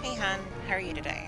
Hey, hon, how are you today?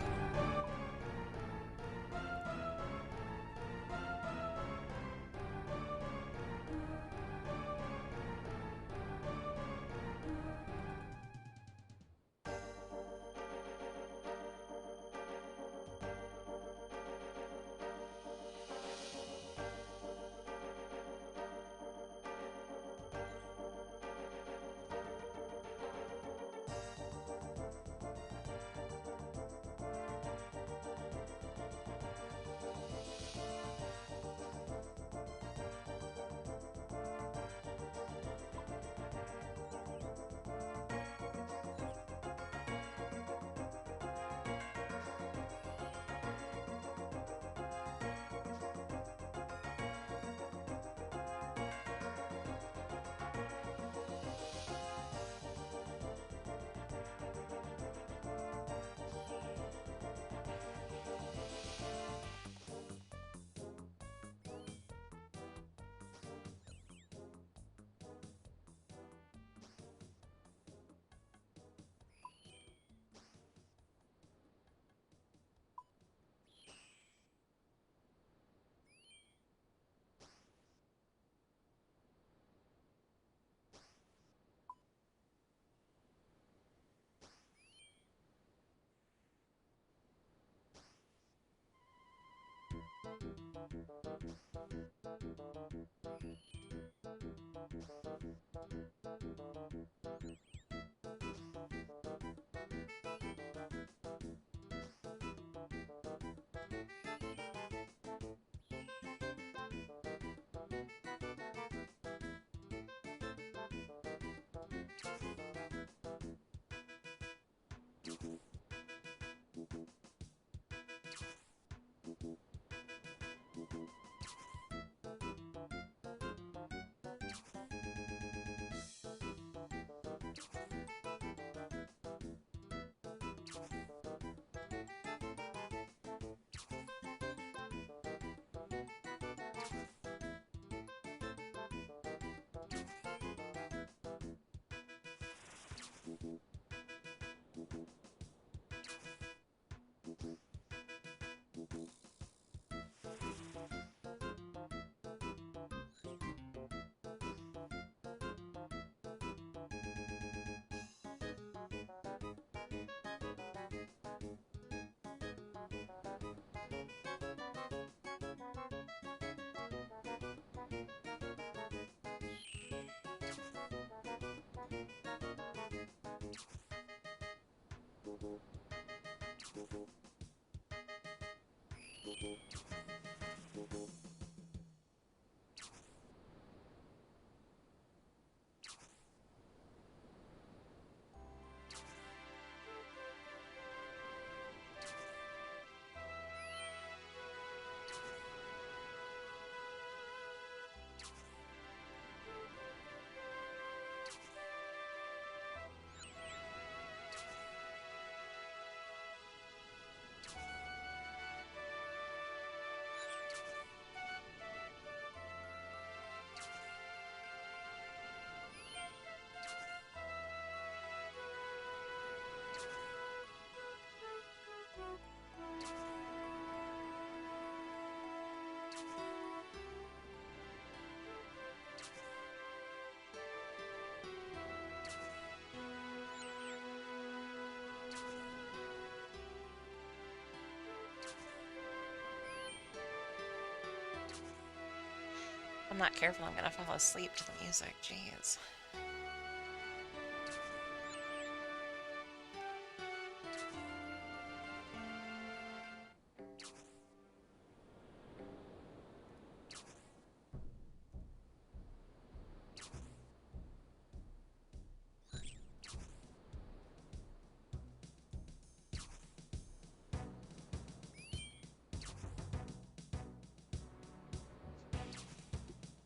I'm not careful, I'm gonna fall asleep to the music. Jeez.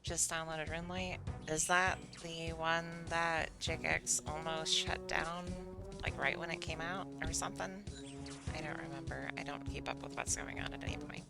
Just downloaded RuneLight. Is that the one that JigX almost shut down, like right when it came out or something? I don't remember. I don't keep up with what's going on at any point.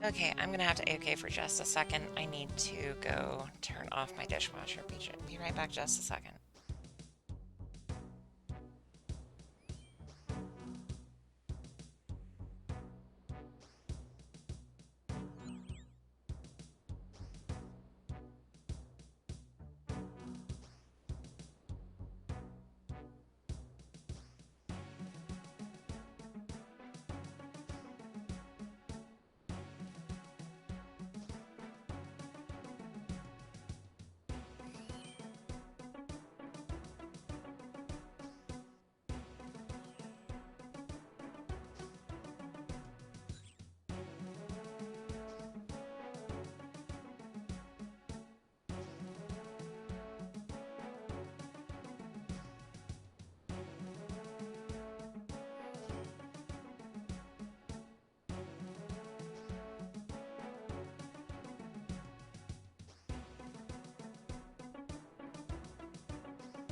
Okay, I'm gonna have to AK for just a second. I need to go turn off my dishwasher. Be right back just a second.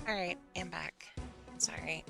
Alright, I'm back. Sorry.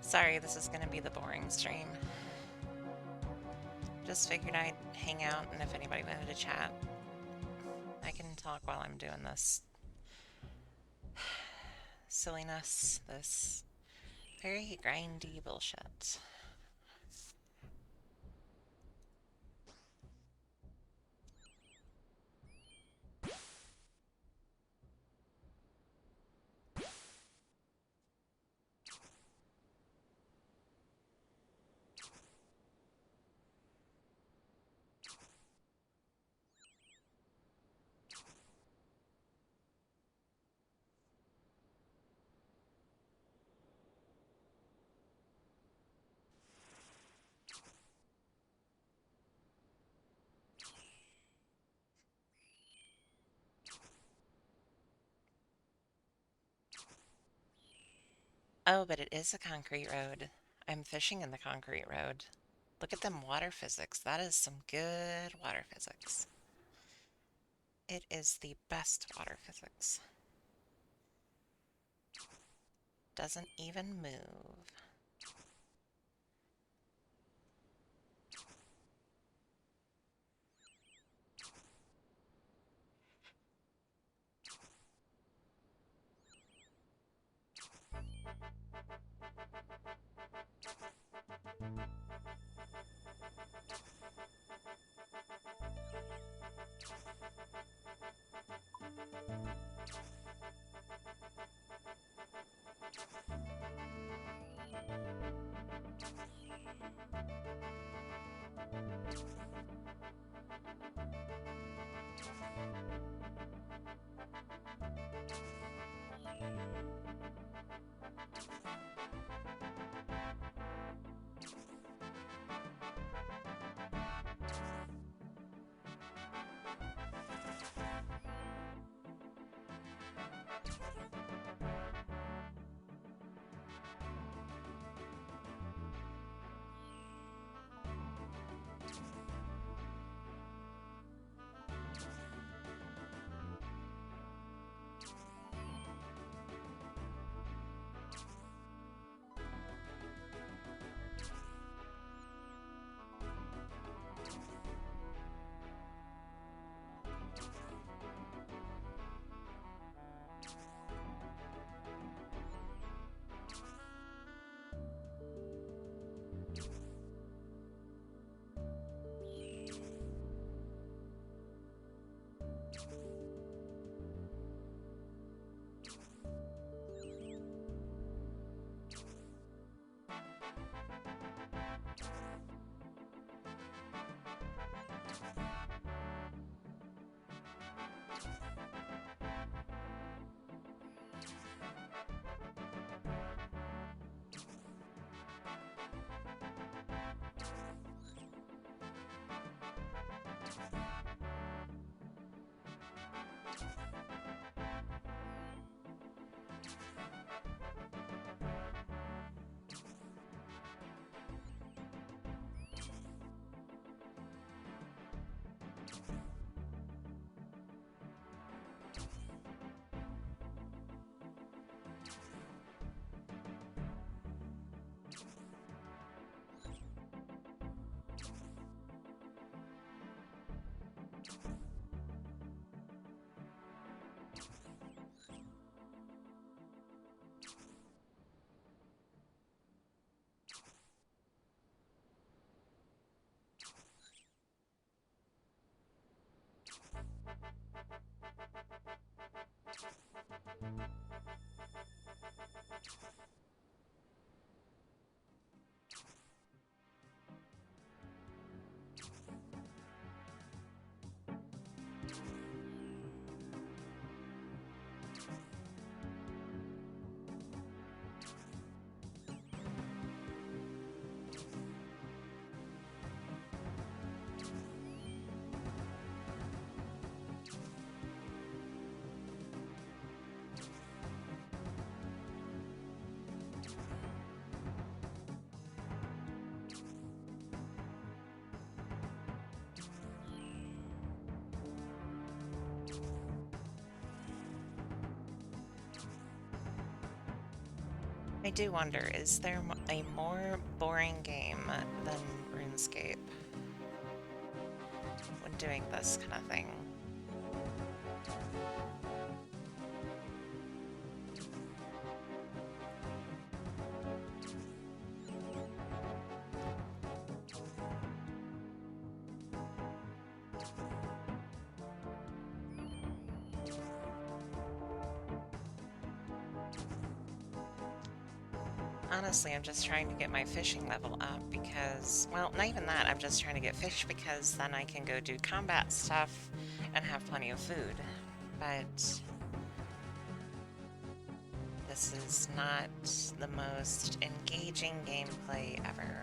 Sorry, this is gonna be the boring stream. Just figured I'd hang out, and if anybody wanted to chat, I can talk while I'm doing this silliness, this very grindy bullshit. Oh, but it is a concrete road. I'm fishing in the concrete road. Look at them water physics. That is some good water physics. It is the best water physics. Doesn't even move. I do wonder, is there a more boring game than RuneScape when doing this kind of thing? Honestly, I'm just trying to get my fishing level up because, well, not even that, I'm just trying to get fish because then I can go do combat stuff and have plenty of food. But this is not the most engaging gameplay ever.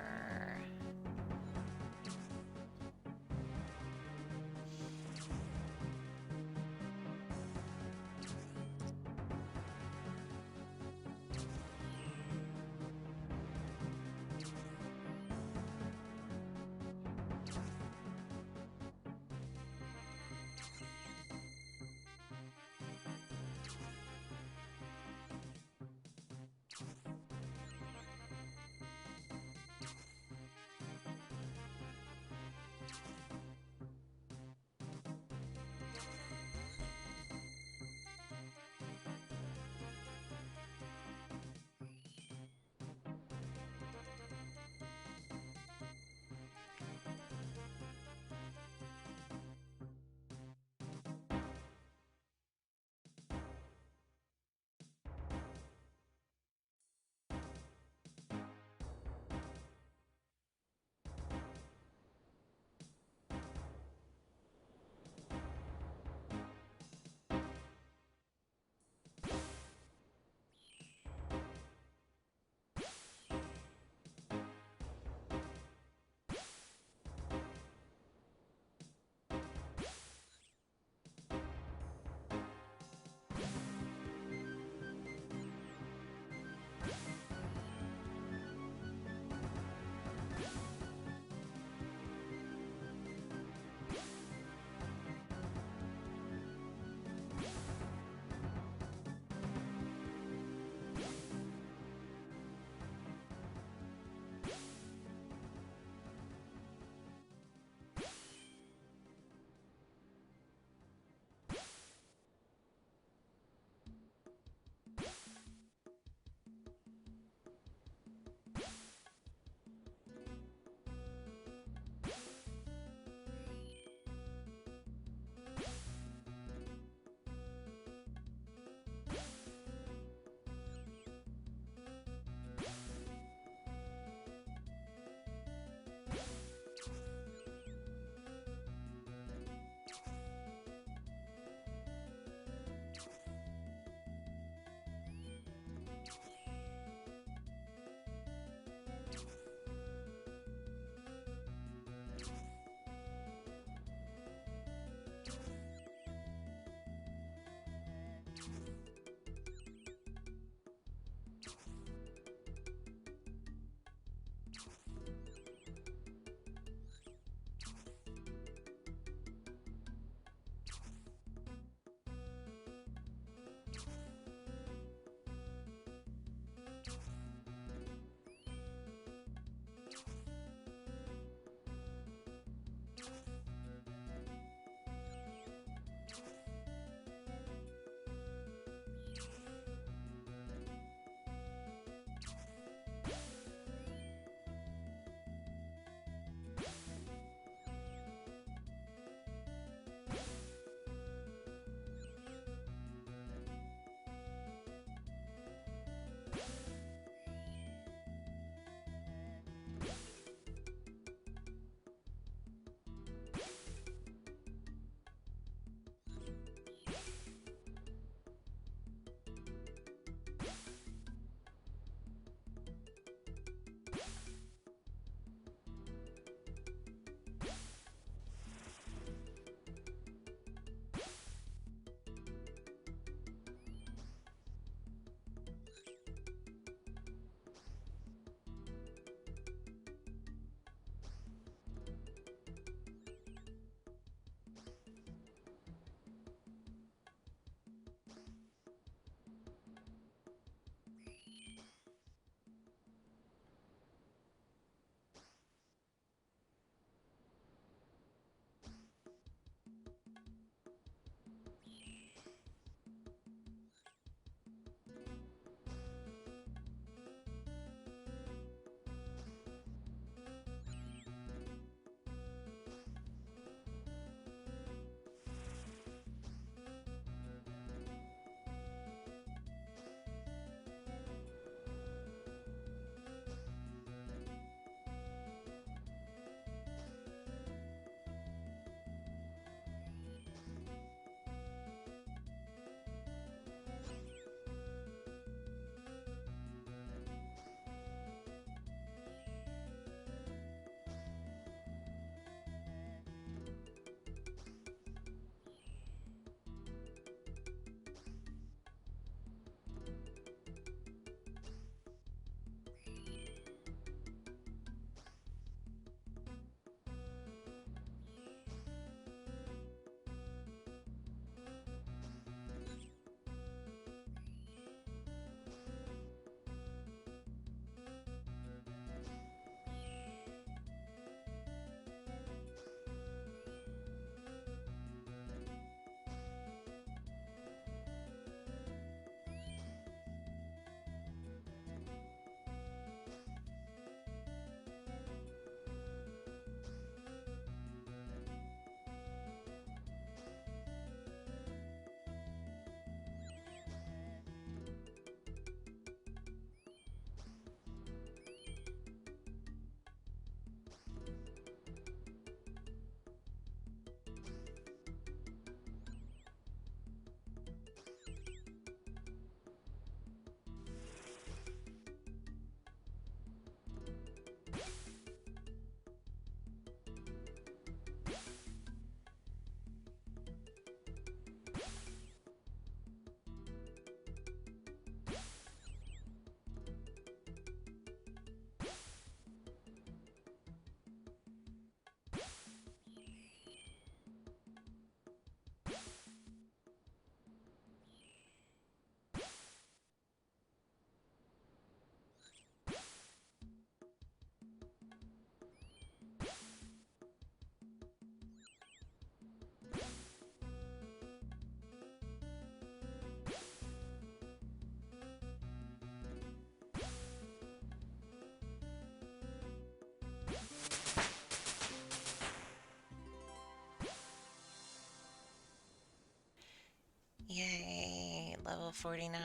Yay, level 49.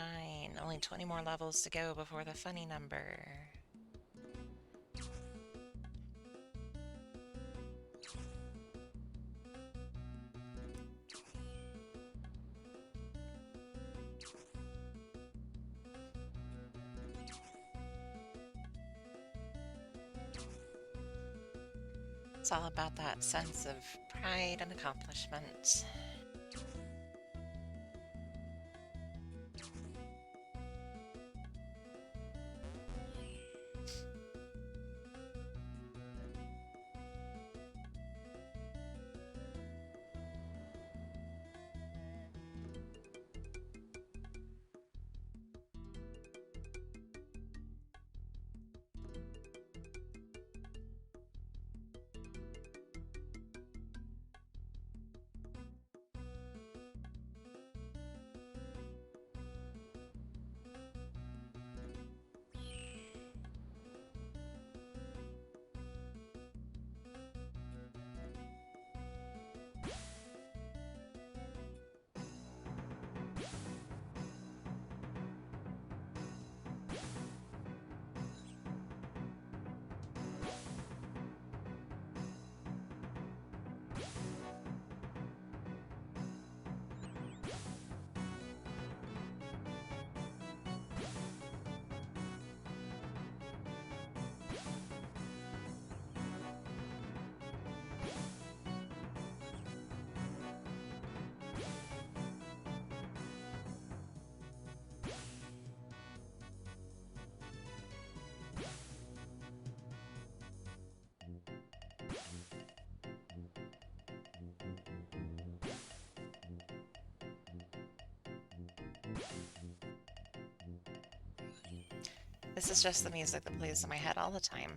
Only 20 more levels to go before the funny number. It's all about that sense of pride and accomplishment. This is just the music that plays in my head all the time.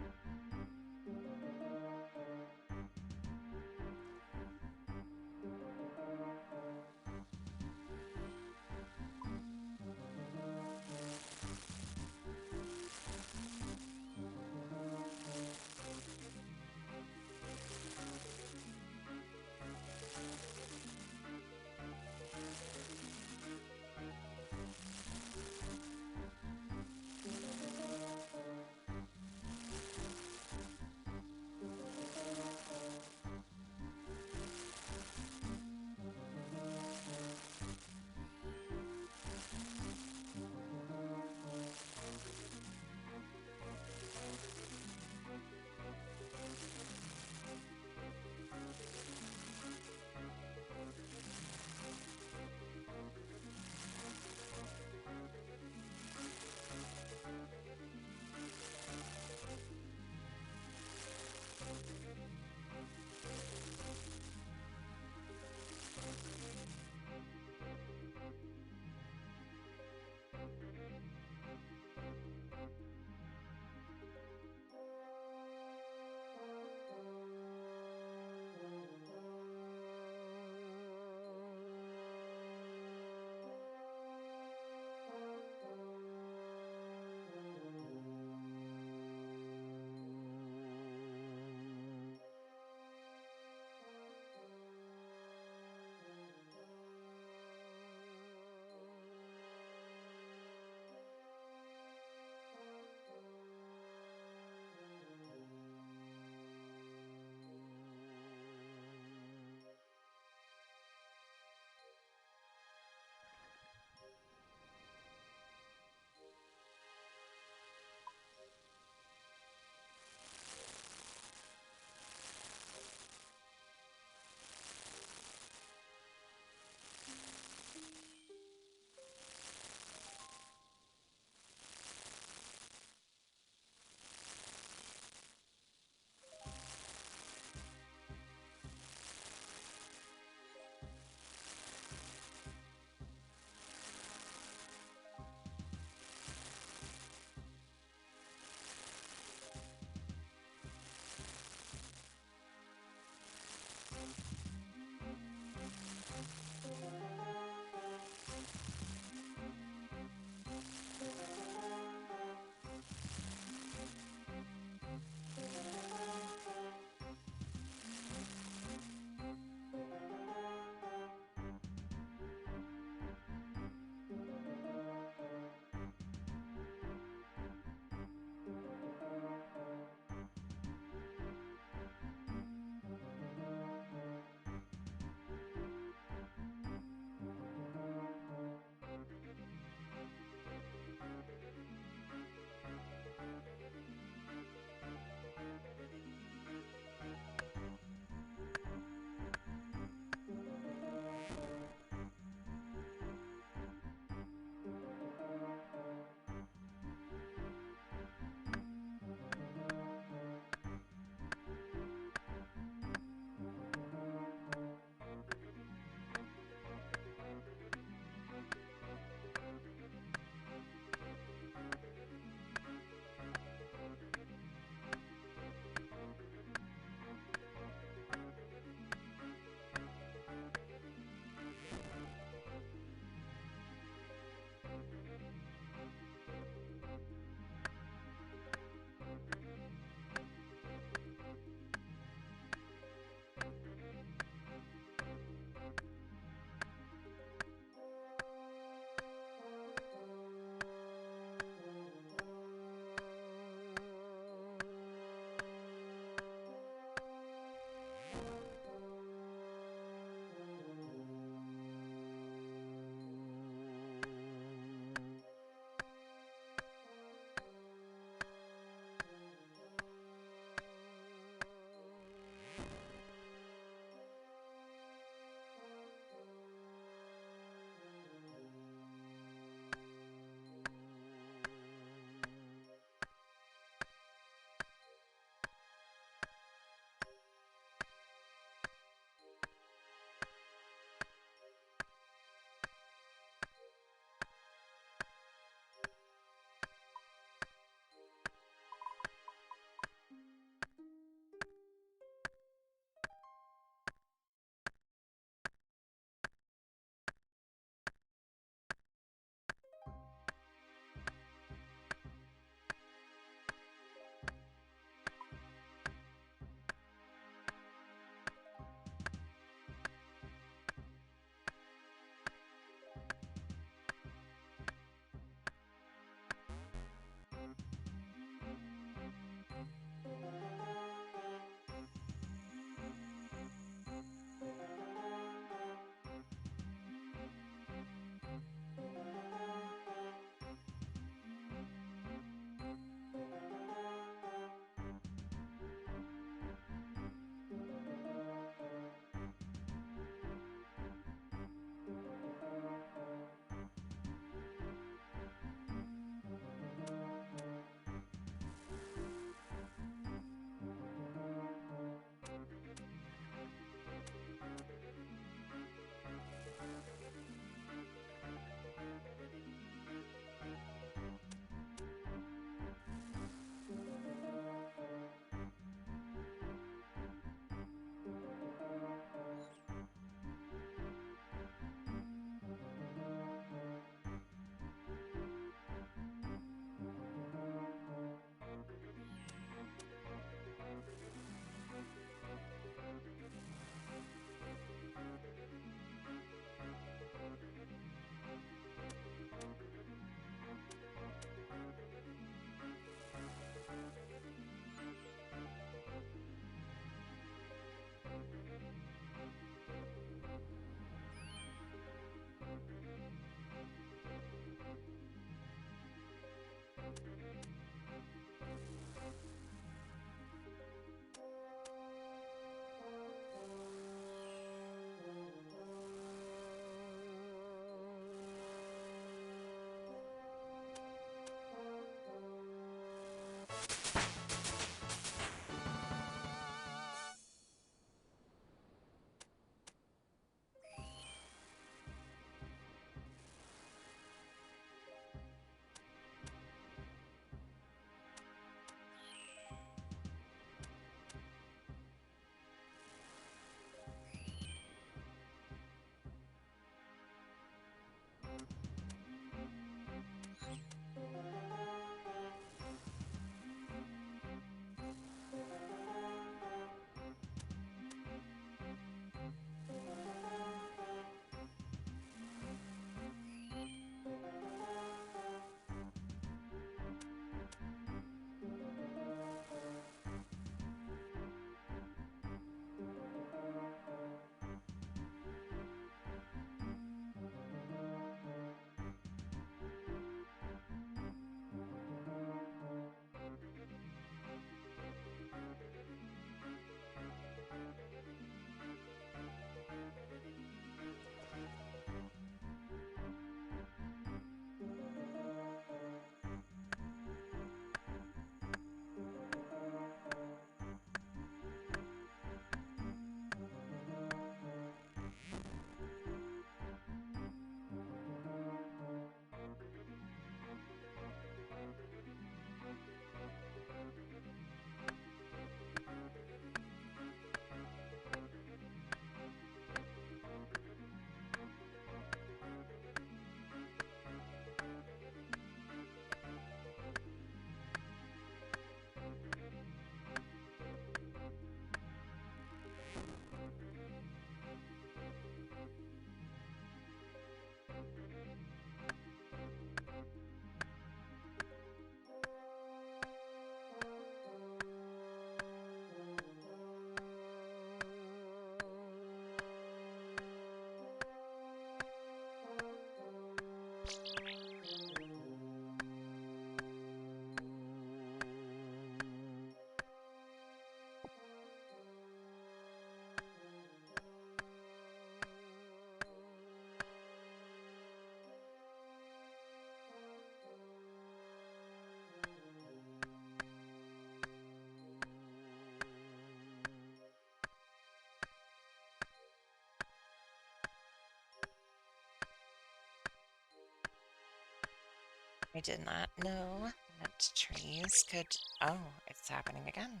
I did not know that trees could... Oh, it's happening again.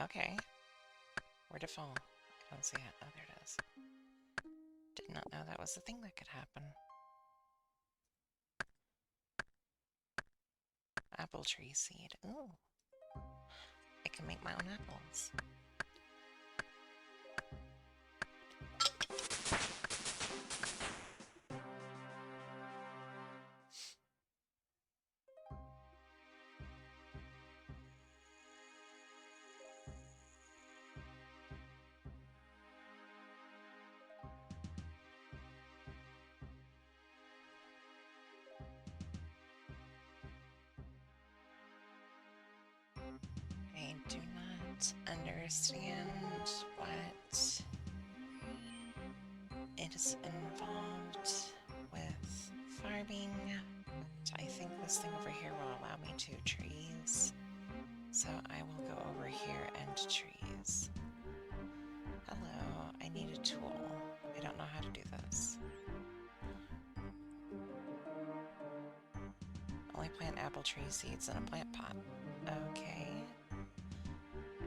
Okay. Where'd it fall? I don't see it. Oh, there it is. Did not know that was the thing that could happen. Apple tree seed. Ooh. I can make my own apples. I do not understand what is involved with farming. I think this thing over here will allow me to trees. So I will go over here and trees. Hello, I need a tool. I don't know how to do this. Only plant apple tree seeds in a plant pot. Okay.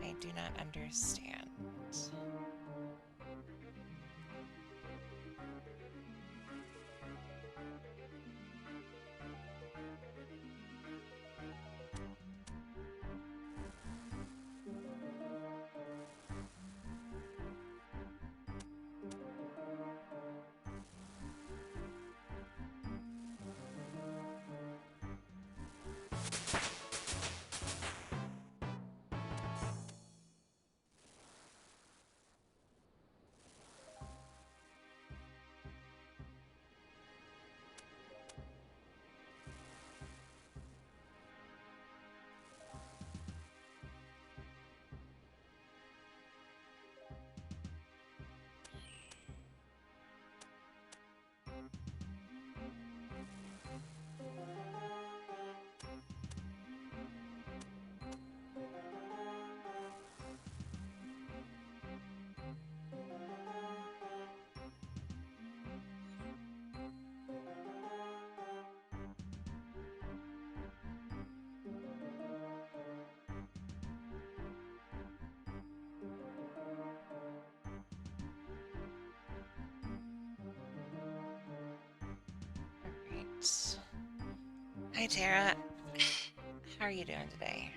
I do not understand. Alright. Hi Tara. How are you doing today?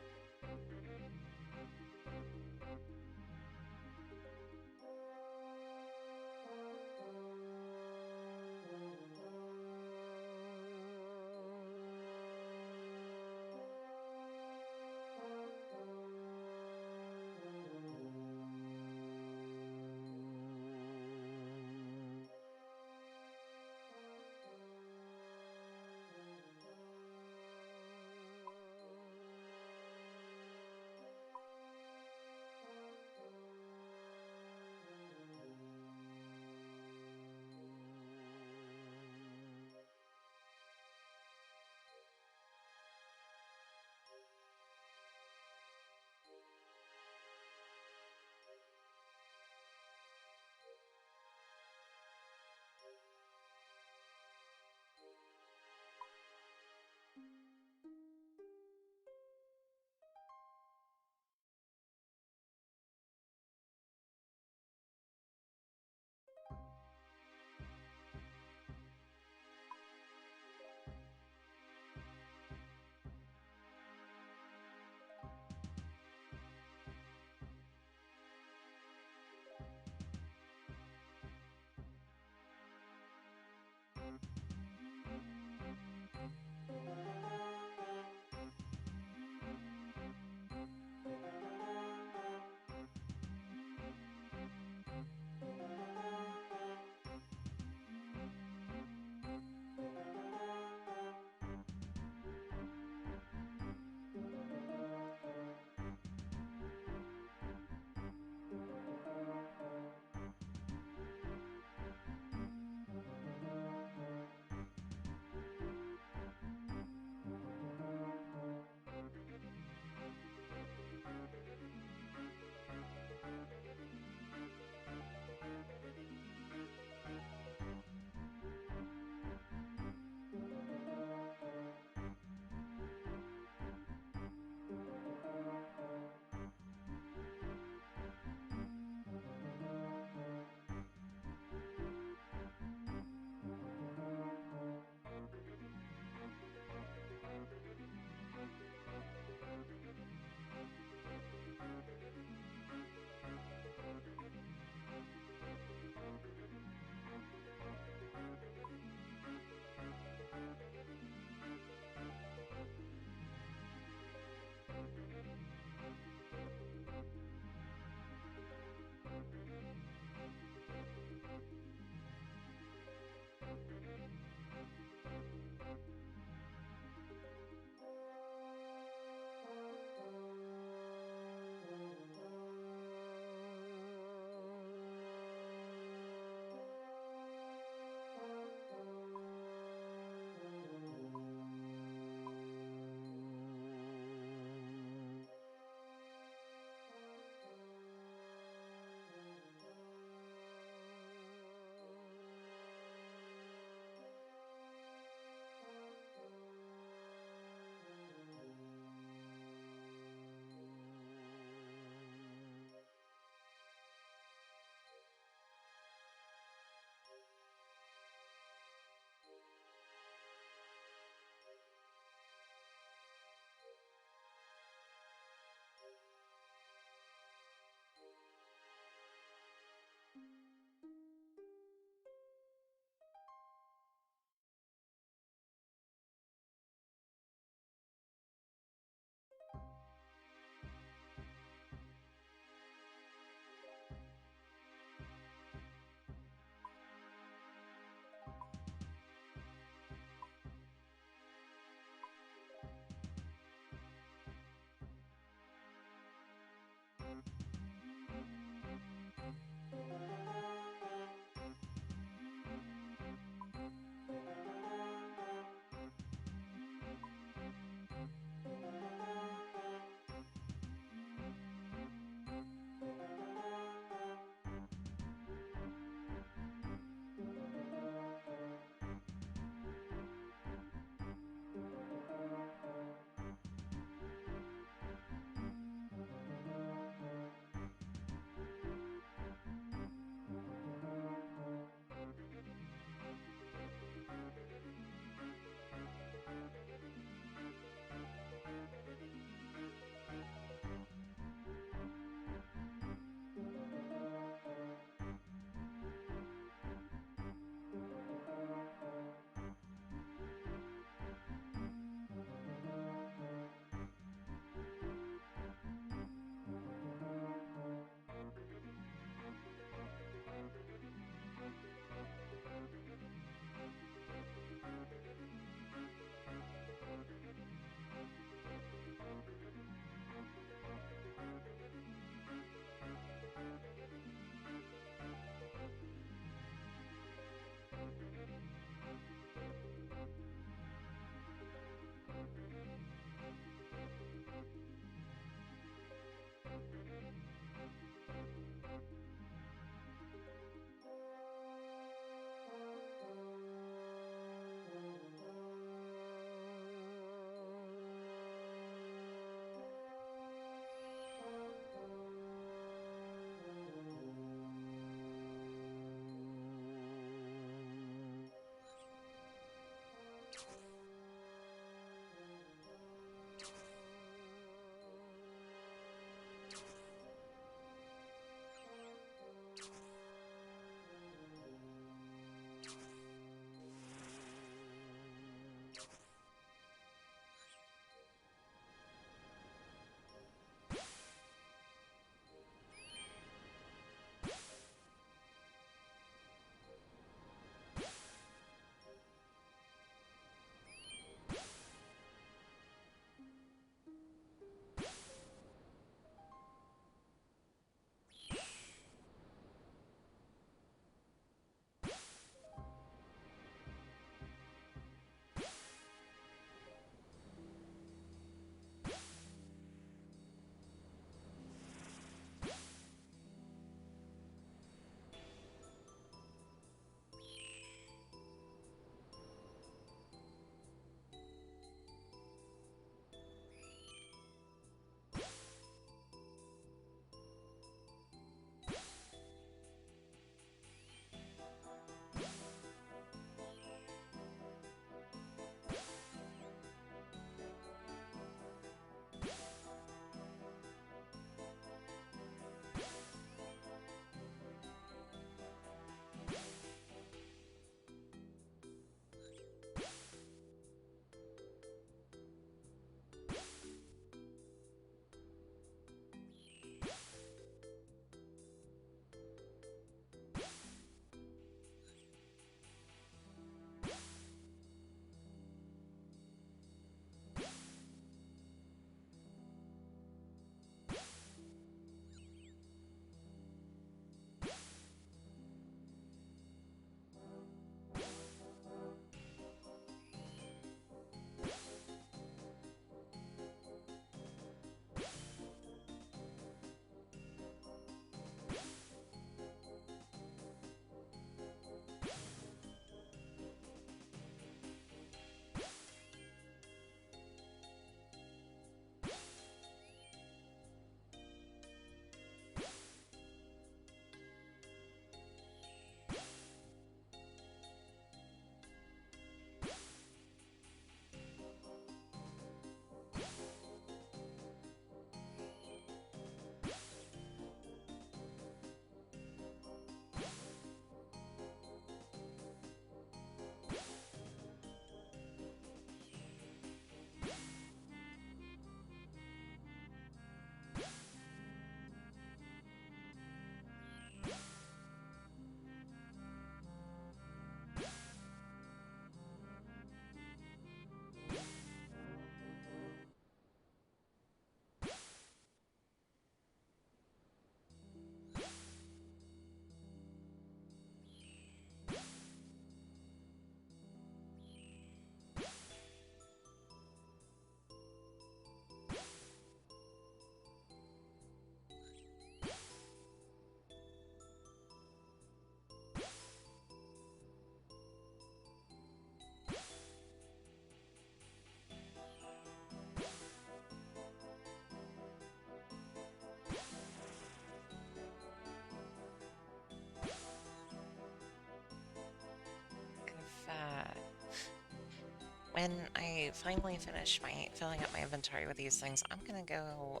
when I finally finish filling up my inventory with these things, I'm gonna go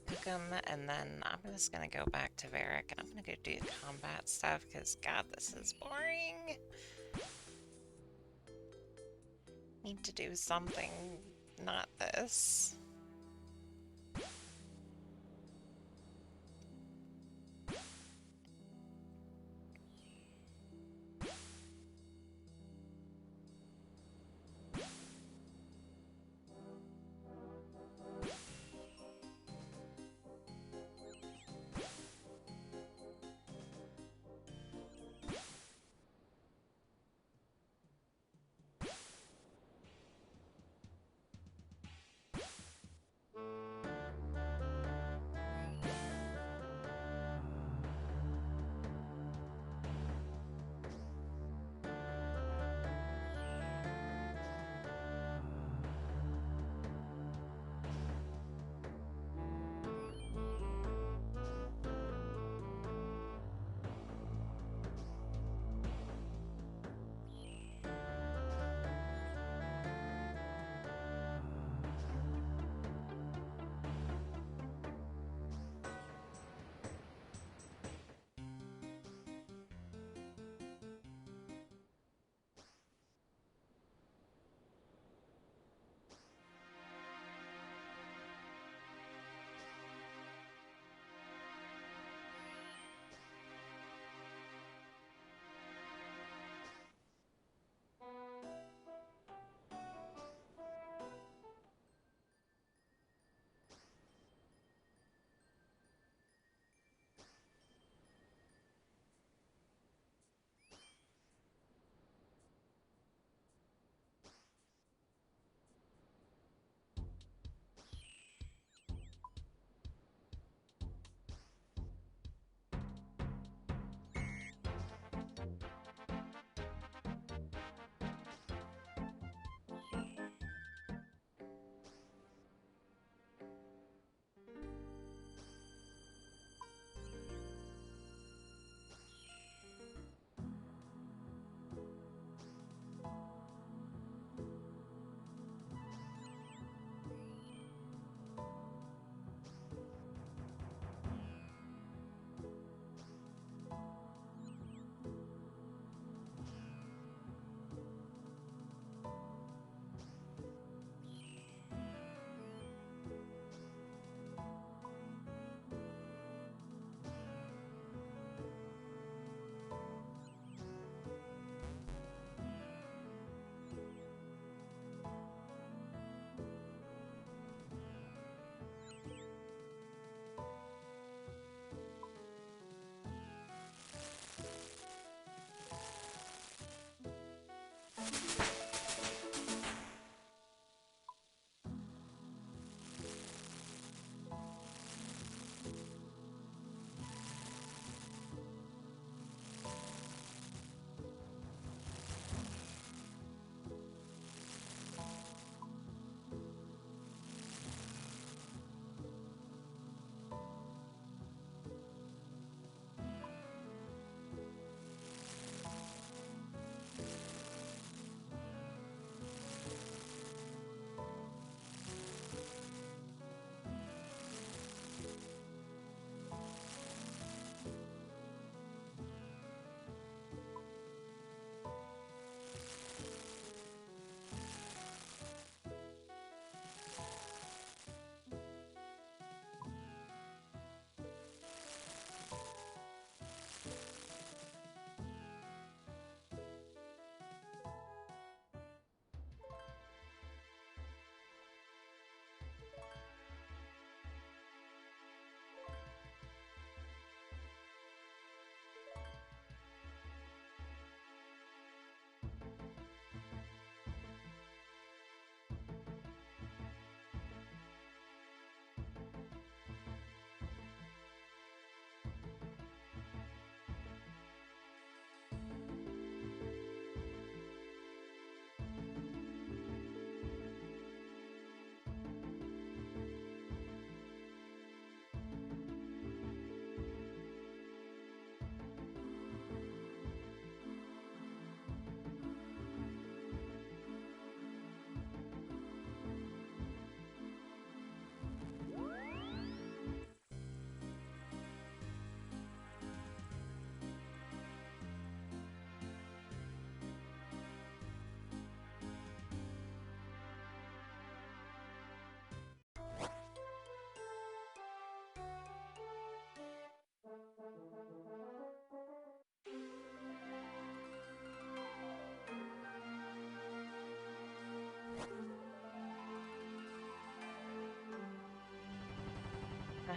cook them, and then I'm just gonna go back to Varric, and I'm gonna go do combat stuff, because God, this is boring. Need to do something, not this.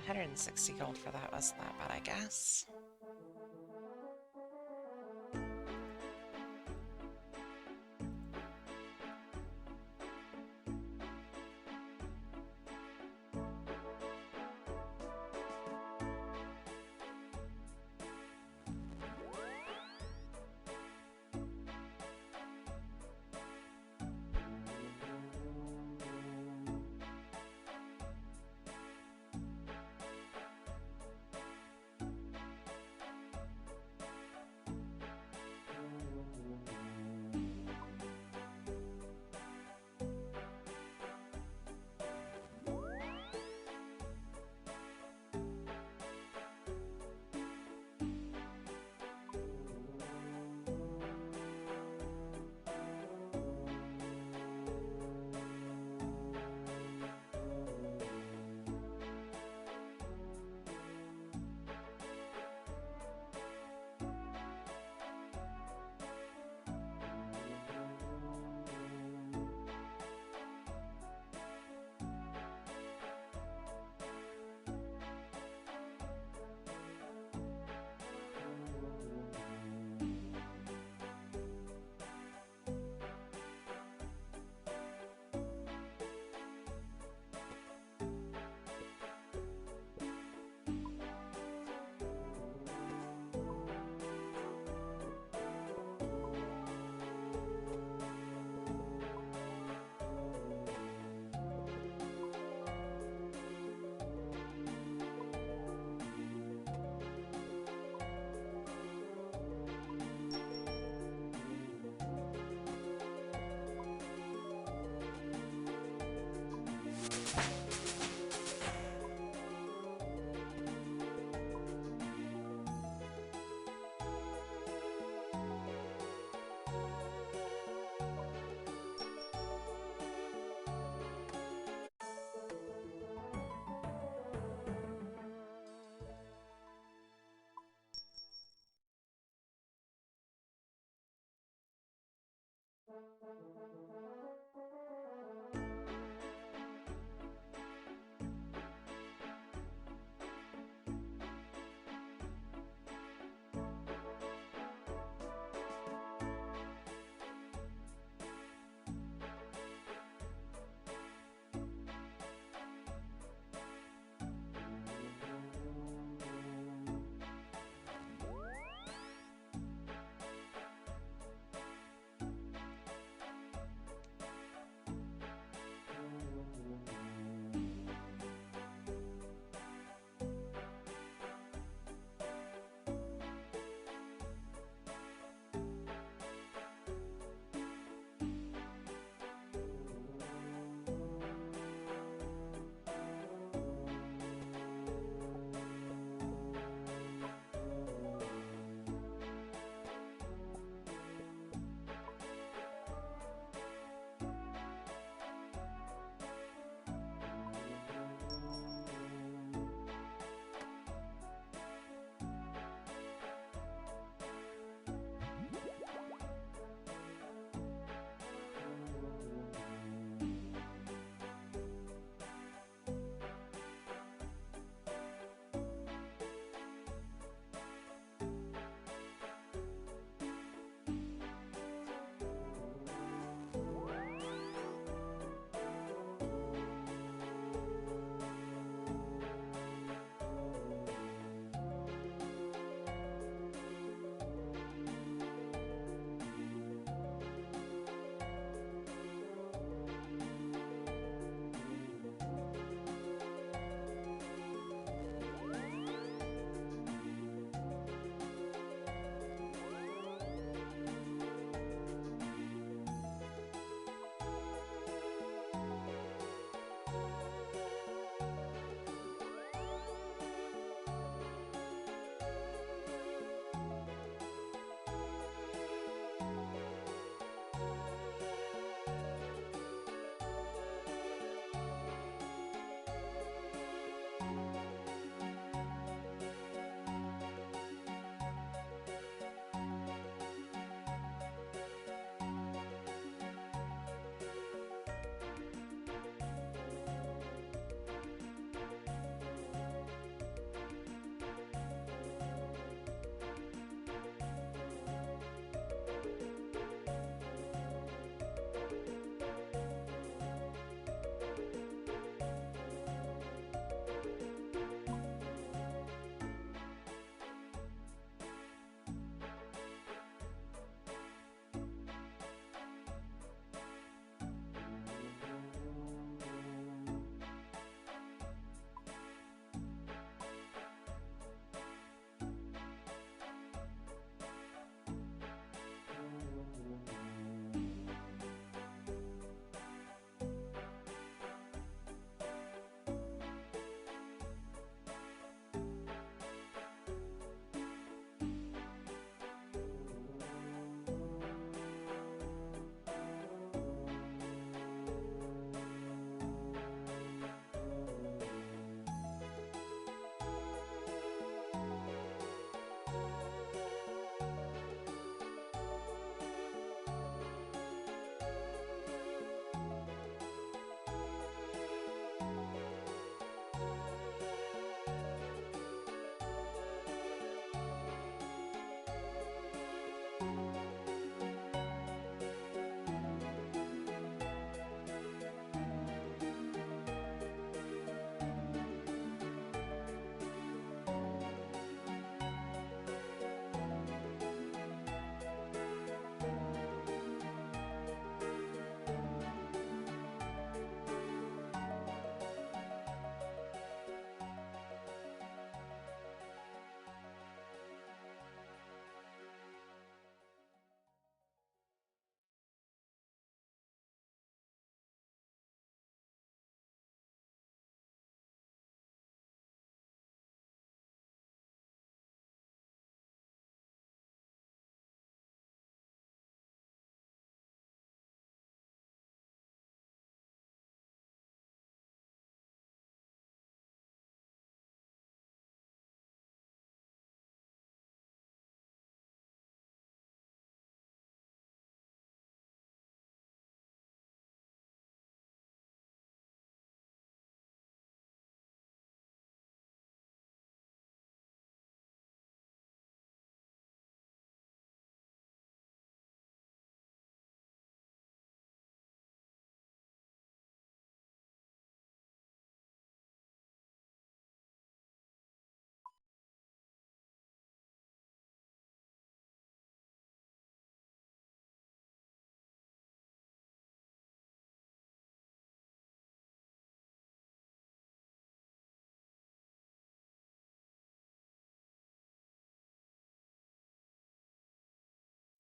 160 gold for that wasn't that bad, I guess.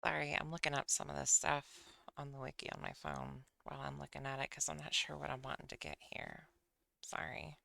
Sorry, I'm looking up some of this stuff on the wiki on my phone while I'm looking at it because I'm not sure what I'm wanting to get here. Sorry.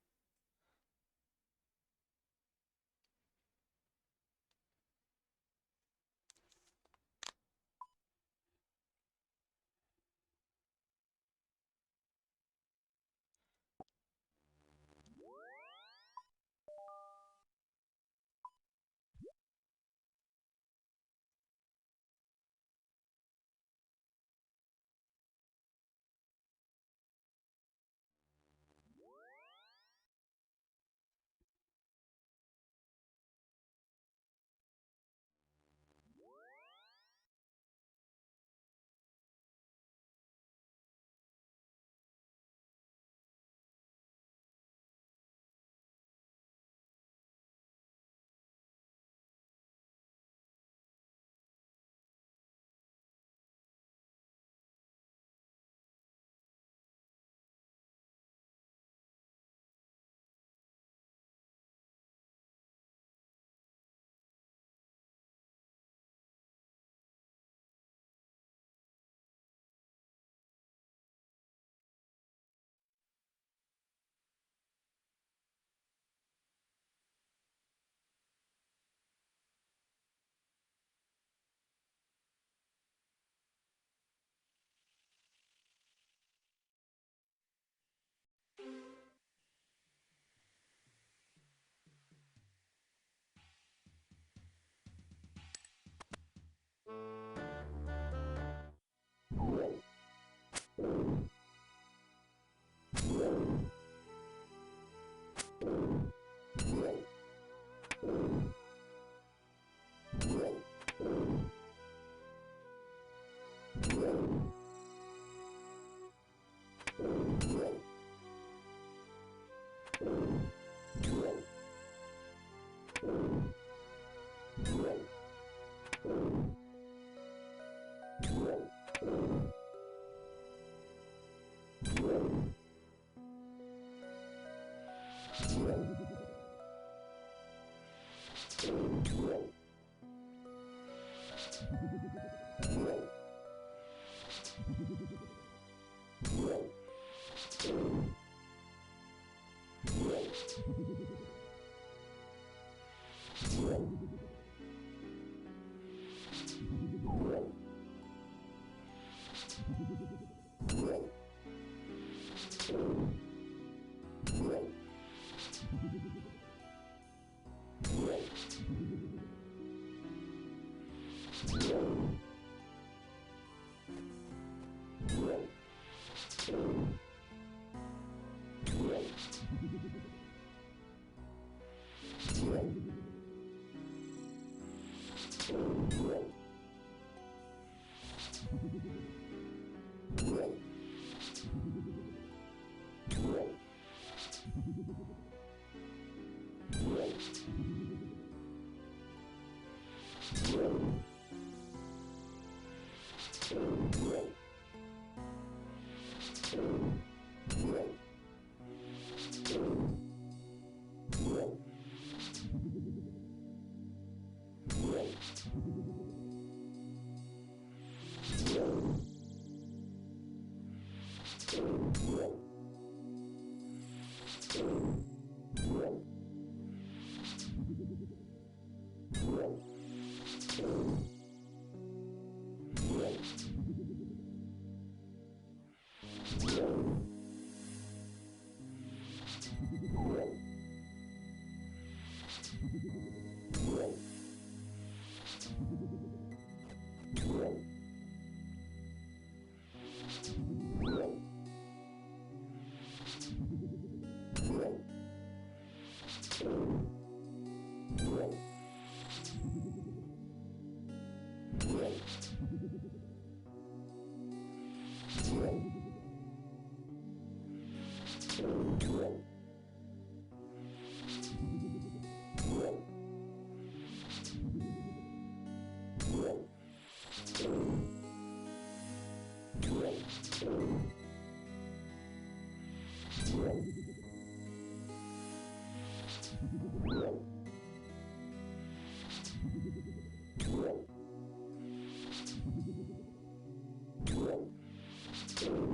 Alright,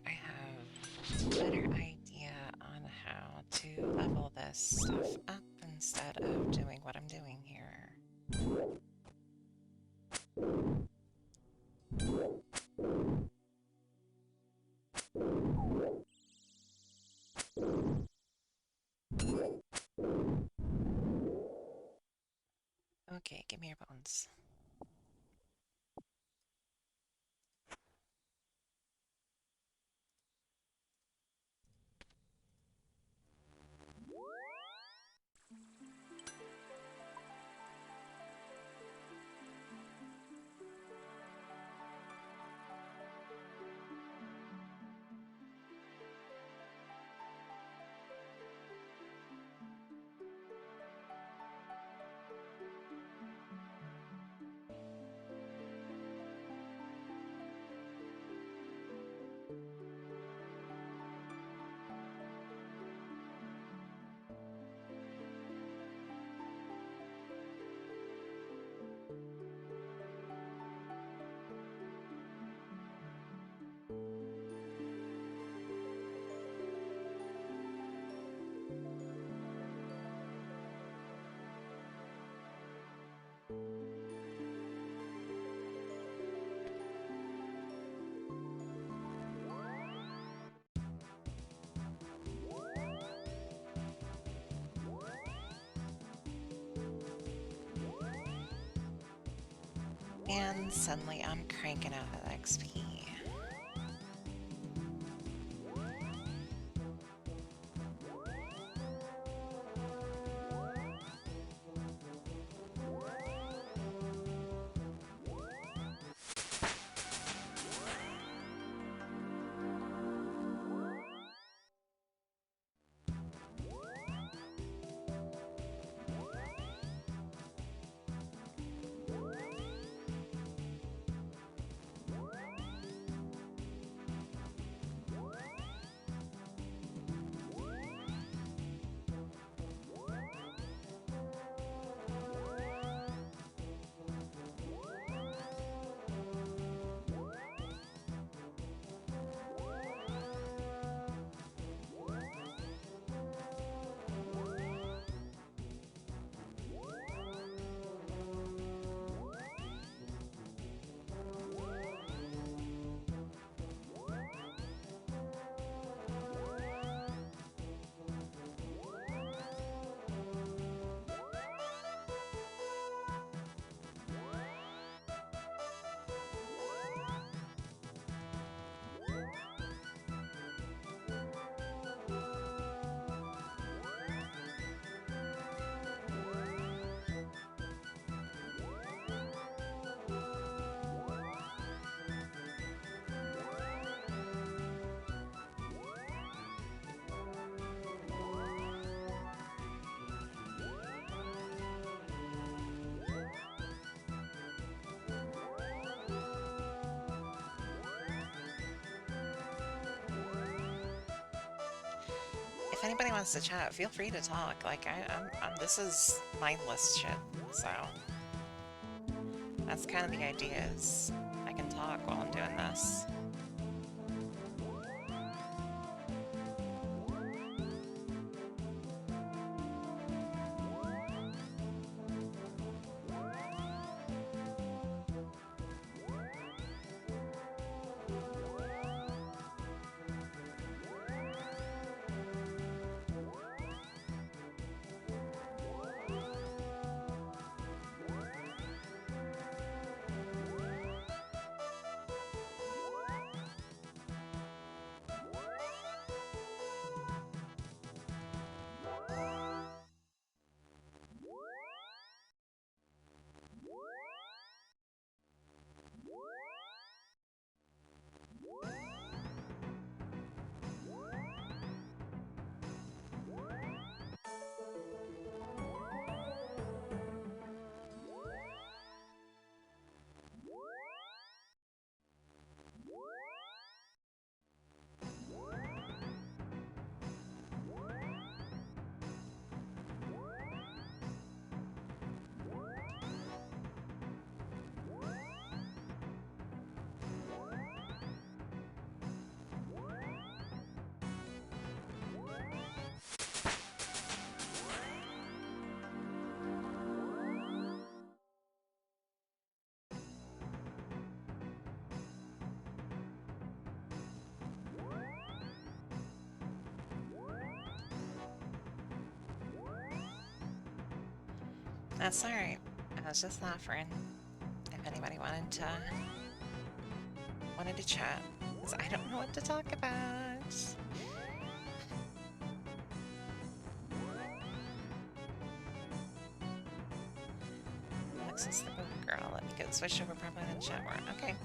I have a better idea on how to level this stuff up instead of doing what I'm doing here. Okay, give me your bones. And suddenly I'm cranking out that XP. If anybody wants to chat, feel free to talk. Like, this is mindless shit, so that's kind of the idea is I can talk while I'm doing this. That's alright. I was just offering if anybody wanted to chat. Because I don't know what to talk about. Alexis the good girl. Let me get switched over properly in the chat more. Okay.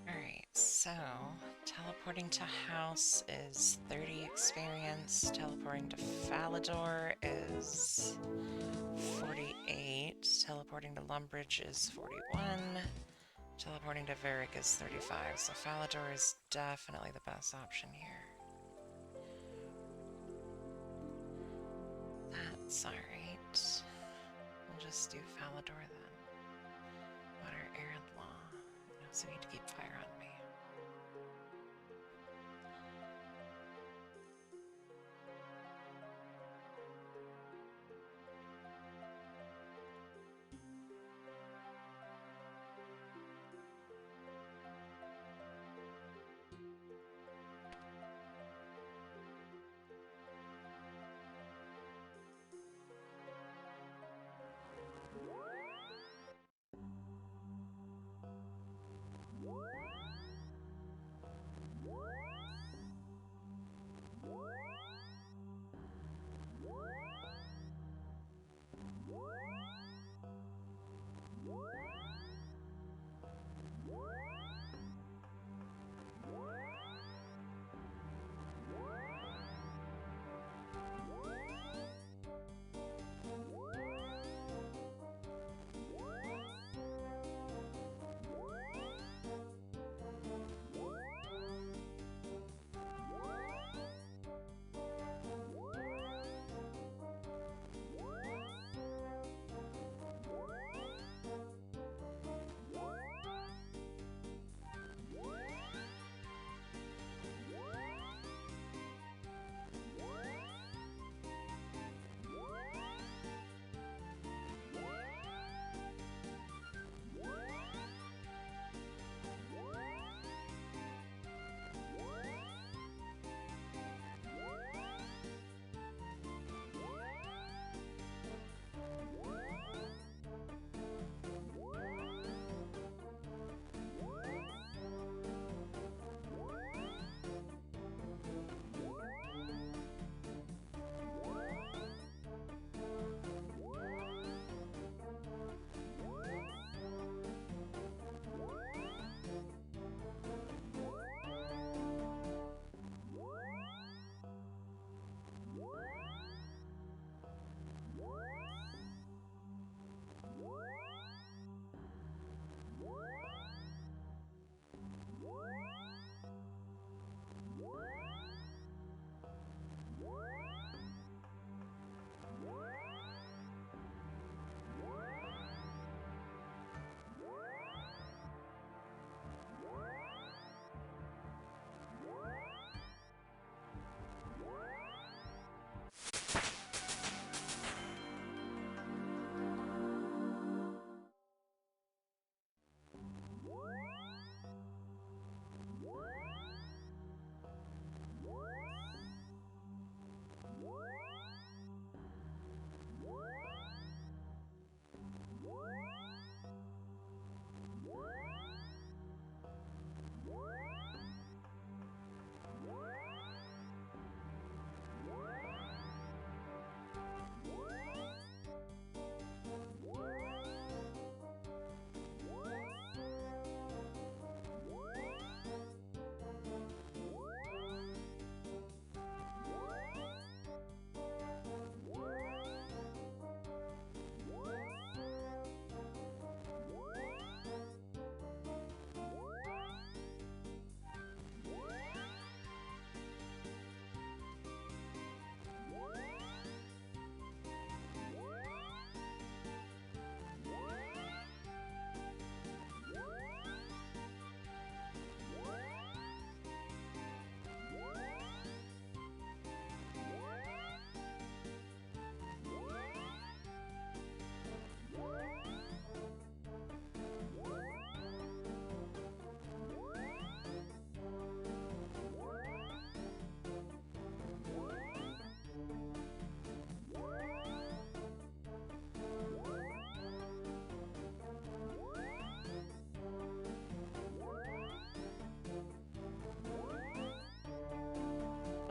Alright, so teleporting to house is 30 experience, teleporting to Falador is 48, teleporting to Lumbridge is 41, teleporting to Varric is 35, so Falador is definitely the best option here. That's alright. We'll just do Falador then. Water, air, and law. I also need to keep fire on me.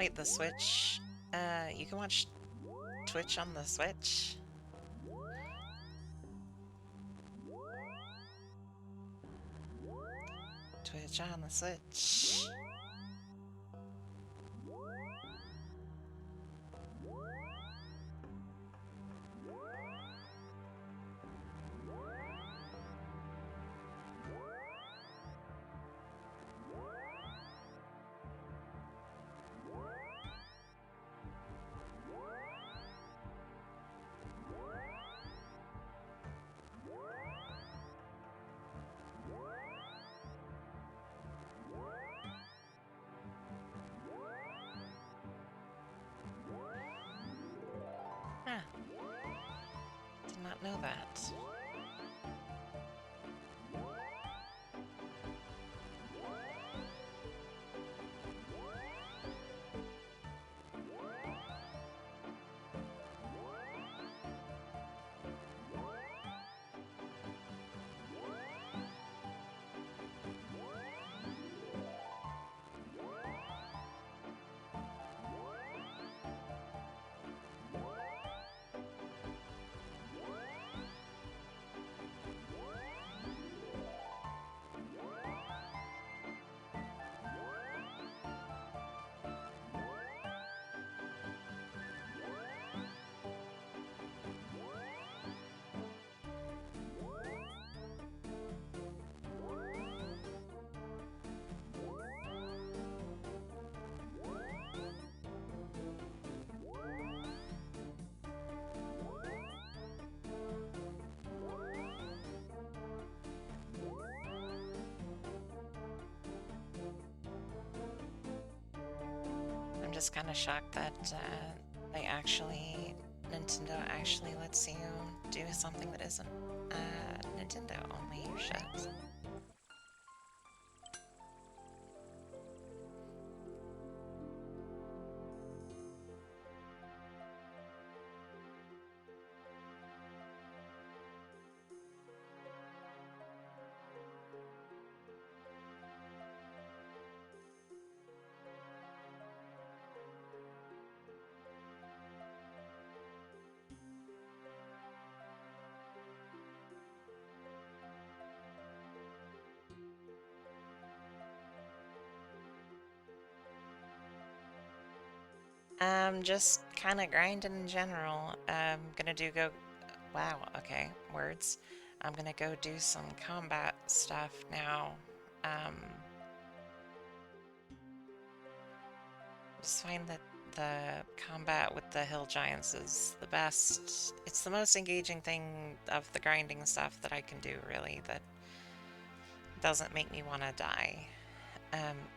Wait, the Switch? You can watch Twitch on the Switch? Twitch on the Switch. Huh. Did not know that. I'm just kind of shocked that Nintendo actually lets you do something that isn't Nintendo only shit. Just kind of grinding in general. Wow, okay, words. I'm gonna go do some combat stuff now. Just find that the combat with the hill giants is the best. It's the most engaging thing of the grinding stuff that I can do, really, that doesn't make me want to die.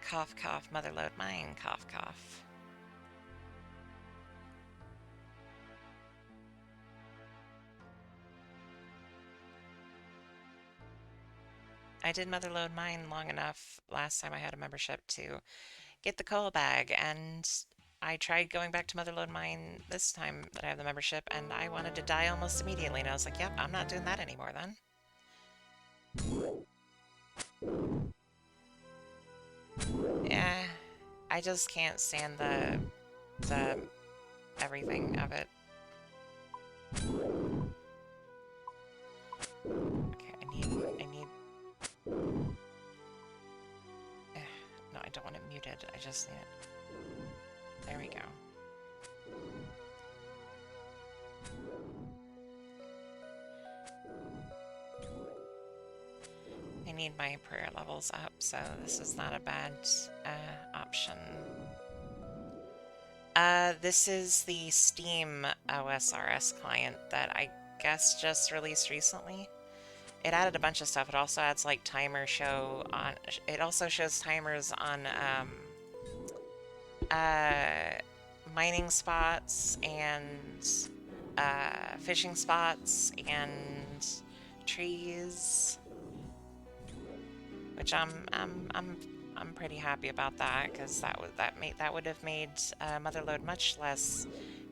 Cough, cough, motherload mine, cough, cough. I did motherload mine long enough last time I had a membership to get the coal bag, and I tried going back to motherload mine this time that I have the membership, and I wanted to die almost immediately, and I was like, yep, I'm not doing that anymore then. Yeah, I just can't stand the everything of it. Okay, I need no, I don't want it muted. I just need it. There we go. I need my prayer levels up, so this is not a bad option. This is the Steam OSRS client that I guess just released recently. It added a bunch of stuff. It also adds like timer show on. It also shows timers on mining spots and fishing spots and trees, which I'm pretty happy about that, because that would have made motherload much less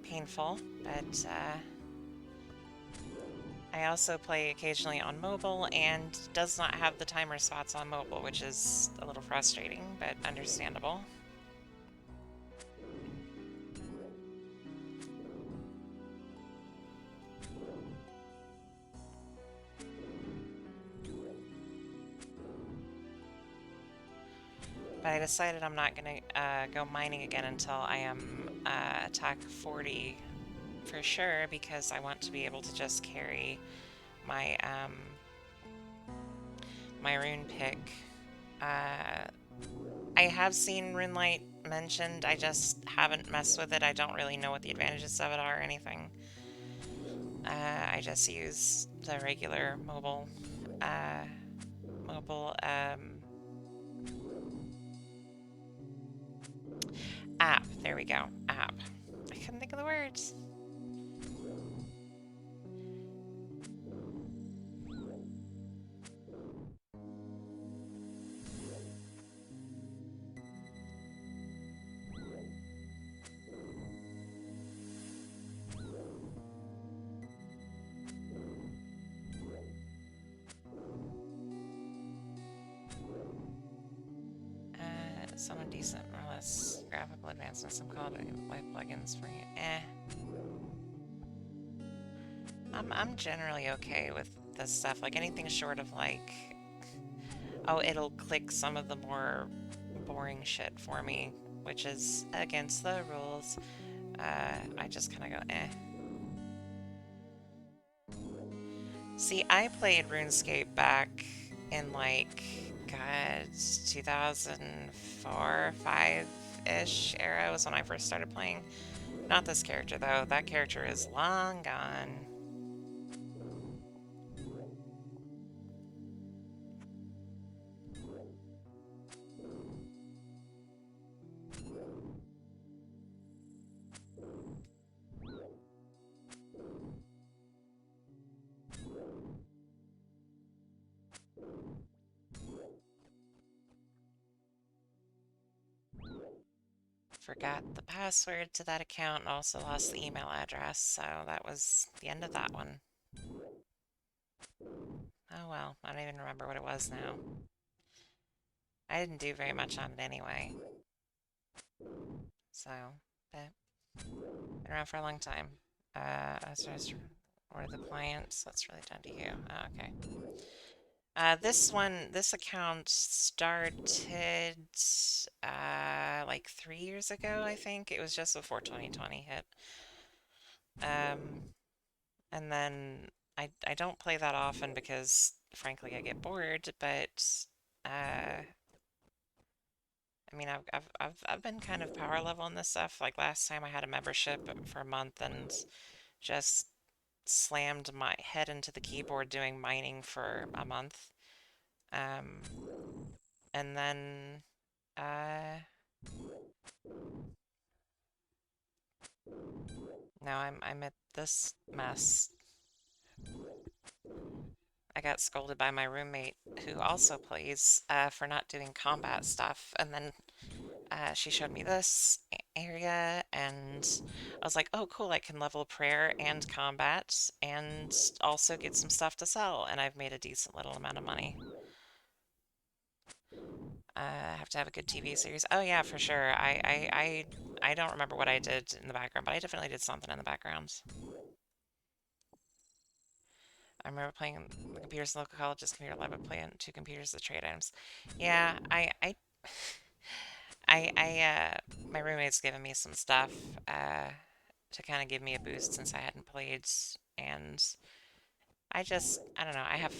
painful. But I also play occasionally on mobile, and does not have the timer spots on mobile, which is a little frustrating, but understandable. But I decided I'm not gonna go mining again until I am attack 40 for sure, because I want to be able to just carry my my rune pick. Uh, I have seen Runelight mentioned, I just haven't messed with it. I don't really know what the advantages of it are or anything. I just use the regular uh, mobile app. There we go, app. I couldn't think of the words. Someone decent or less graphical advancements. Some called like plugins for you. I'm generally okay with this stuff. Like anything short of like, oh, it'll click some of the more boring shit for me, which is against the rules. I just kind of go, eh. See, I played RuneScape back in like, God, 2004, 5-ish era was when I first started playing. Not this character though. That character is long gone. Forgot the password to that account and also lost the email address, so that was the end of that one. Oh well, I don't even remember what it was now. I didn't do very much on it anyway. So, but been around for a long time. As or the clients, that's really done to you. Oh, okay. This account started like 3 years ago, I think. It was just before 2020 hit. Um, and then I don't play that often because, frankly, I get bored. But I mean, I've been kind of power level in this stuff. Like last time, I had a membership for a month and just slammed my head into the keyboard doing mining for a month. Um, and then uh, now I'm at this mess. I got scolded by my roommate who also plays for not doing combat stuff, and then she showed me this area, and I was like, oh, cool, I can level prayer and combat and also get some stuff to sell, and I've made a decent little amount of money. I have to have a good TV series. Oh yeah, for sure. I don't remember what I did in the background, but I definitely did something in the background. I remember playing the computers in local college's computer lab. I play on two computers to trade items. Yeah, my roommate's given me some stuff to kind of give me a boost since I hadn't played, and I don't know. I have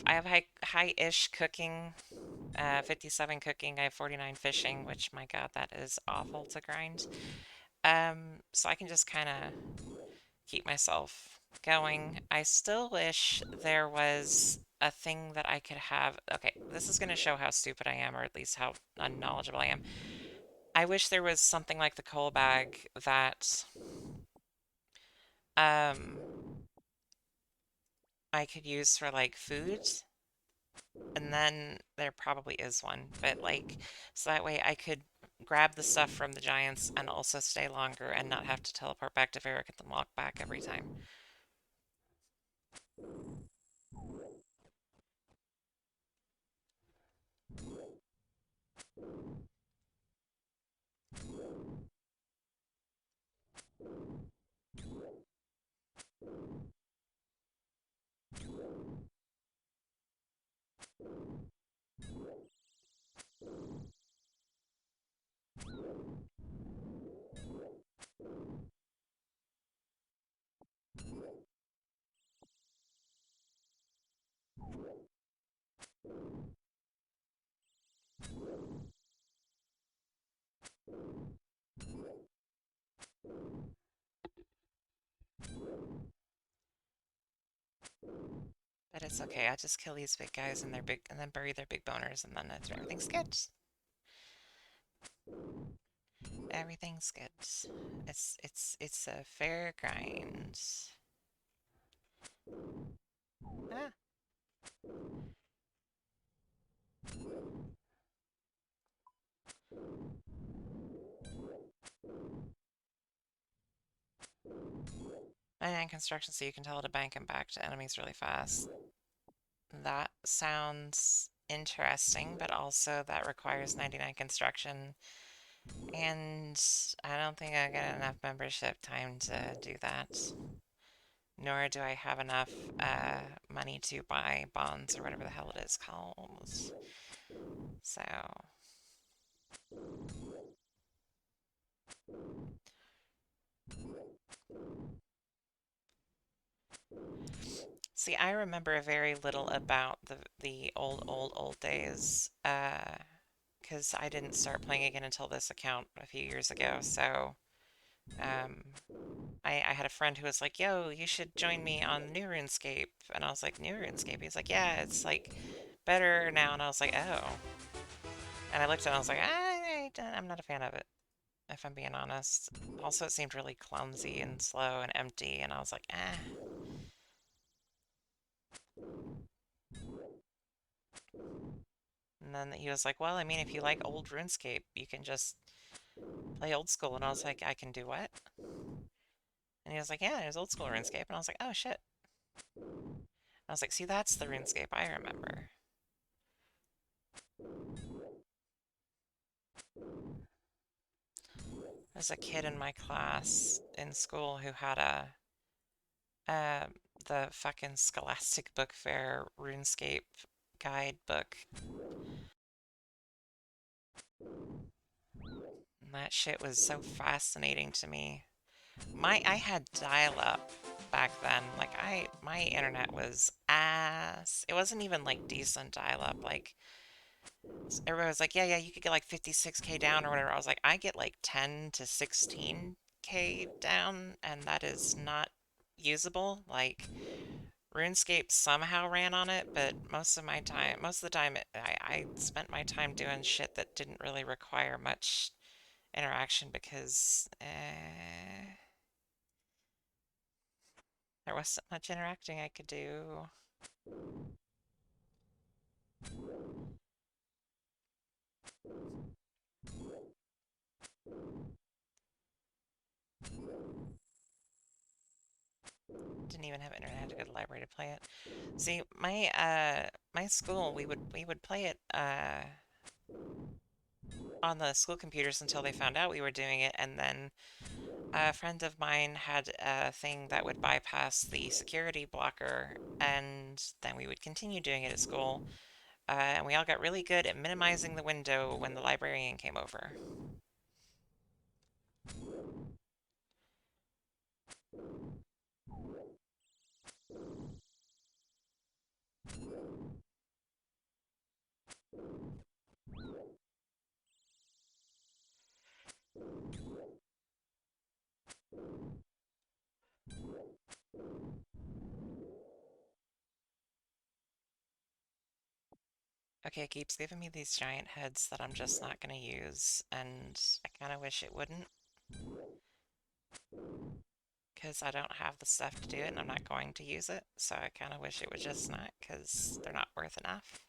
high-ish cooking, 57 cooking. I have 49 fishing, which my God, that is awful to grind. So I can just kind of keep myself going. I still wish there was a thing that I could have. Okay, this is going to show how stupid I am, or at least how unknowledgeable I am. I wish there was something like the coal bag that um I could use for like food, and then there probably is one, but like so that way I could grab the stuff from the giants and also stay longer and not have to teleport back to Varric and then walk back every time. But it's okay. I just kill these big guys and then bury their big boners and then everything's good. Everything's good. It's a fair grind. Ah. And construction so you can tell it to bank and back to enemies really fast. That sounds interesting, but also that requires 99 construction, and I don't think I get enough membership time to do that. Nor do I have enough money to buy bonds or whatever the hell it is called. So, see, I remember very little about the old days, because I didn't start playing again until this account a few years ago. So, um, I had a friend who was like, "Yo, you should join me on New RuneScape," and I was like, "New RuneScape?" He's like, "Yeah, it's like better now," and I was like, "Oh," and I looked at it and I was like, I'm not a fan of it, if I'm being honest. Also, it seemed really clumsy and slow and empty, and I was like, eh. And then he was like, well, I mean, if you like old RuneScape, you can just play old school. And I was like, I can do what? And he was like, yeah, there's old school RuneScape. And I was like, oh shit. I was like, see, that's the RuneScape I remember. There's a kid in my class in school who had uh, the fucking Scholastic Book Fair RuneScape guidebook. And that shit was so fascinating to me. I had dial-up back then. Like my internet was ass. It wasn't even like decent dial-up. Like everybody was like, yeah, you could get like 56K down or whatever. I was like, I get like 10 to 16K down, and that is not usable. Like RuneScape somehow ran on it, but most of the time, I spent my time doing shit that didn't really require much interaction because there wasn't much interacting I could do. Didn't even have internet. I had to go to the library to play it. See, my school we would play it on the school computers until they found out we were doing it, and then a friend of mine had a thing that would bypass the security blocker, and then we would continue doing it at school. And we all got really good at minimizing the window when the librarian came over. Okay, it keeps giving me these giant heads that I'm just not going to use, and I kind of wish it wouldn't, because I don't have the stuff to do it and I'm not going to use it, so I kind of wish it would just not, because they're not worth enough.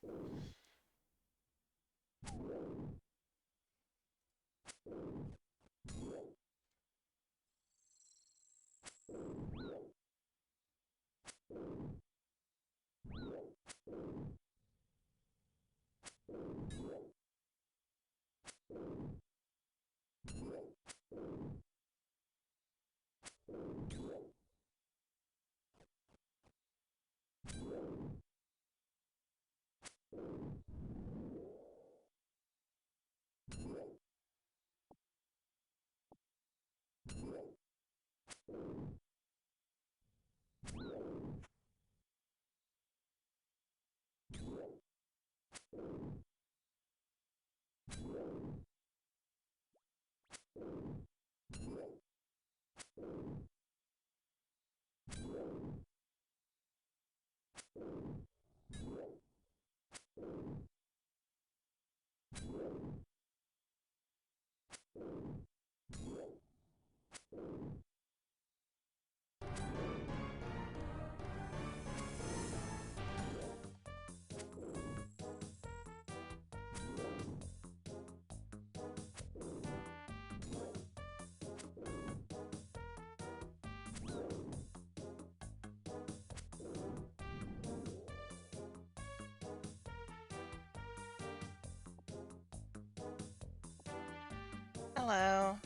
Hello.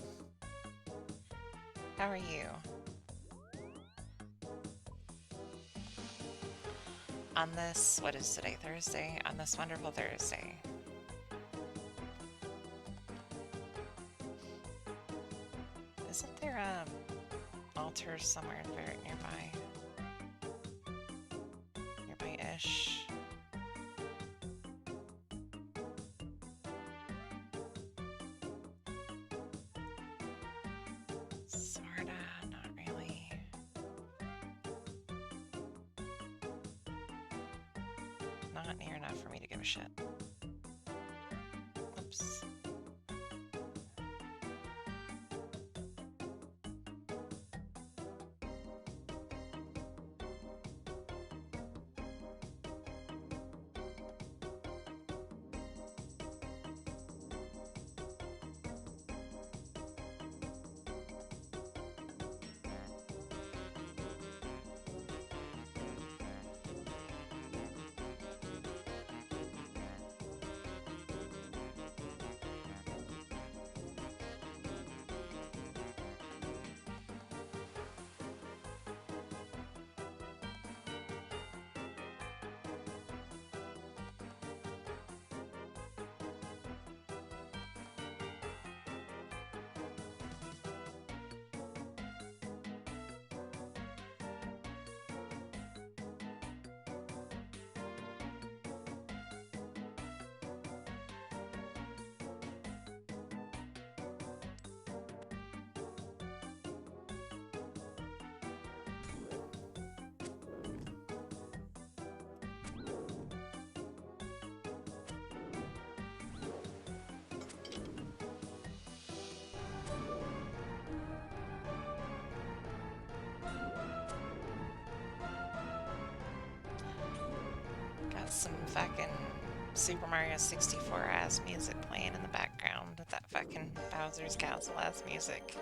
How are you? On this, what is today, Thursday? On this wonderful Thursday. Isn't there a altar somewhere very nearby? Nearby-ish. Sorta, not really. Not near enough for me to give a shit. Oops. Got some fucking Super Mario 64 ass music playing in the background with that fucking Bowser's Castle ass music.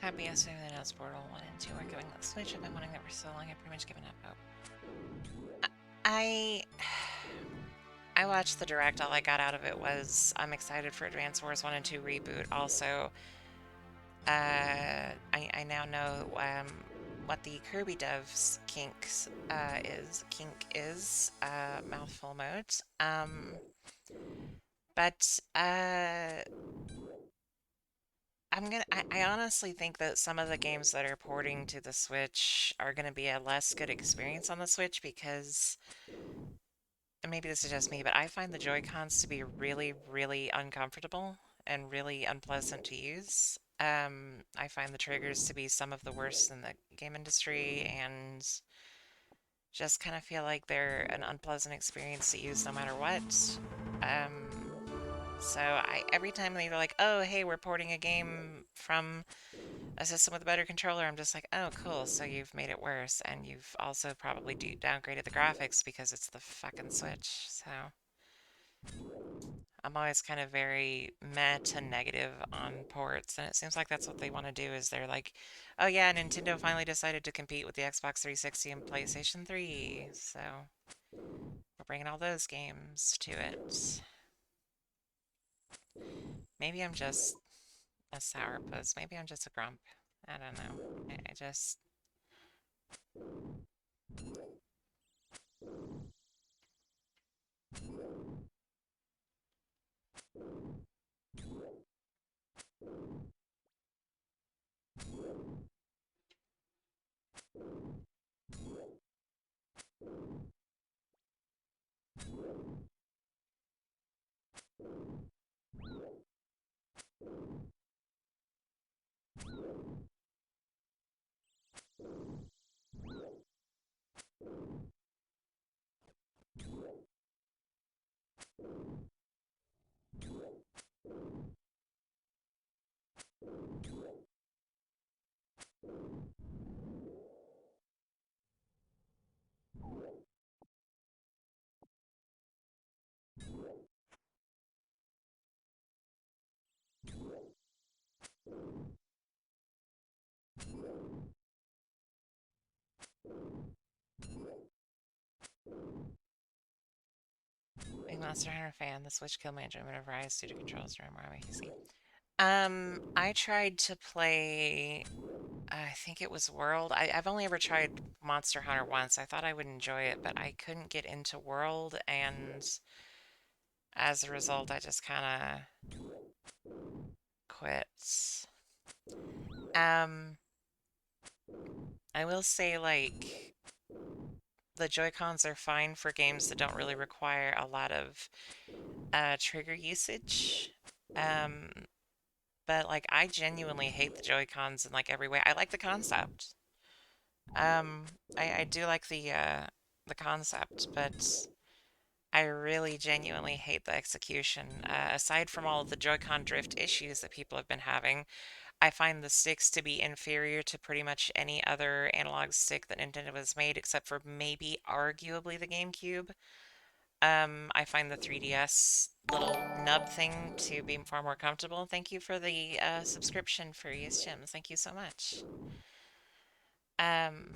Happy yesterday when they announced Portal 1 and 2 are coming to the Switch. I've been wanting that for so long, I've pretty much given up hope. I I watched the direct. All I got out of it was I'm excited for Advance Wars 1 and 2 reboot. Also, I now know what the Kirby devs kink is mouthful mode. But I honestly think that some of the games that are porting to the Switch are gonna be a less good experience on the Switch because, and maybe this is just me, but I find the Joy-Cons to be really, really uncomfortable and really unpleasant to use. I find the triggers to be some of the worst in the game industry and just kind of feel like they're an unpleasant experience to use no matter what. Um, so every time they're like, oh, hey, we're porting a game from a system with a better controller, I'm just like, oh, cool. So you've made it worse, and you've also probably downgraded the graphics because it's the fucking Switch. So I'm always kind of very meh to negative on ports, and it seems like that's what they want to do. Is they're like, oh yeah, Nintendo finally decided to compete with the Xbox 360 and PlayStation 3, so we're bringing all those games to it. Maybe I'm just a sourpuss. Maybe I'm just a grump. I don't know. I just big Monster Hunter fan. The Switch killed my enjoyment of Rise due to controls during more easy. I tried to play. I think it was World. I've only ever tried Monster Hunter once. I thought I would enjoy it, but I couldn't get into World, and as a result, I just kind of quit. Um, I will say, like, the Joy-Cons are fine for games that don't really require a lot of trigger usage. Um, but like, I genuinely hate the Joy-Cons in like every way. I like the concept. Um, I do like the concept, but I really genuinely hate the execution. Aside from all of the Joy-Con drift issues that people have been having, I find the sticks to be inferior to pretty much any other analog stick that Nintendo has made, except for maybe arguably the GameCube. I find the 3DS little nub thing to be far more comfortable. Thank you for the subscription for Yes Gems. Thank you so much. Um,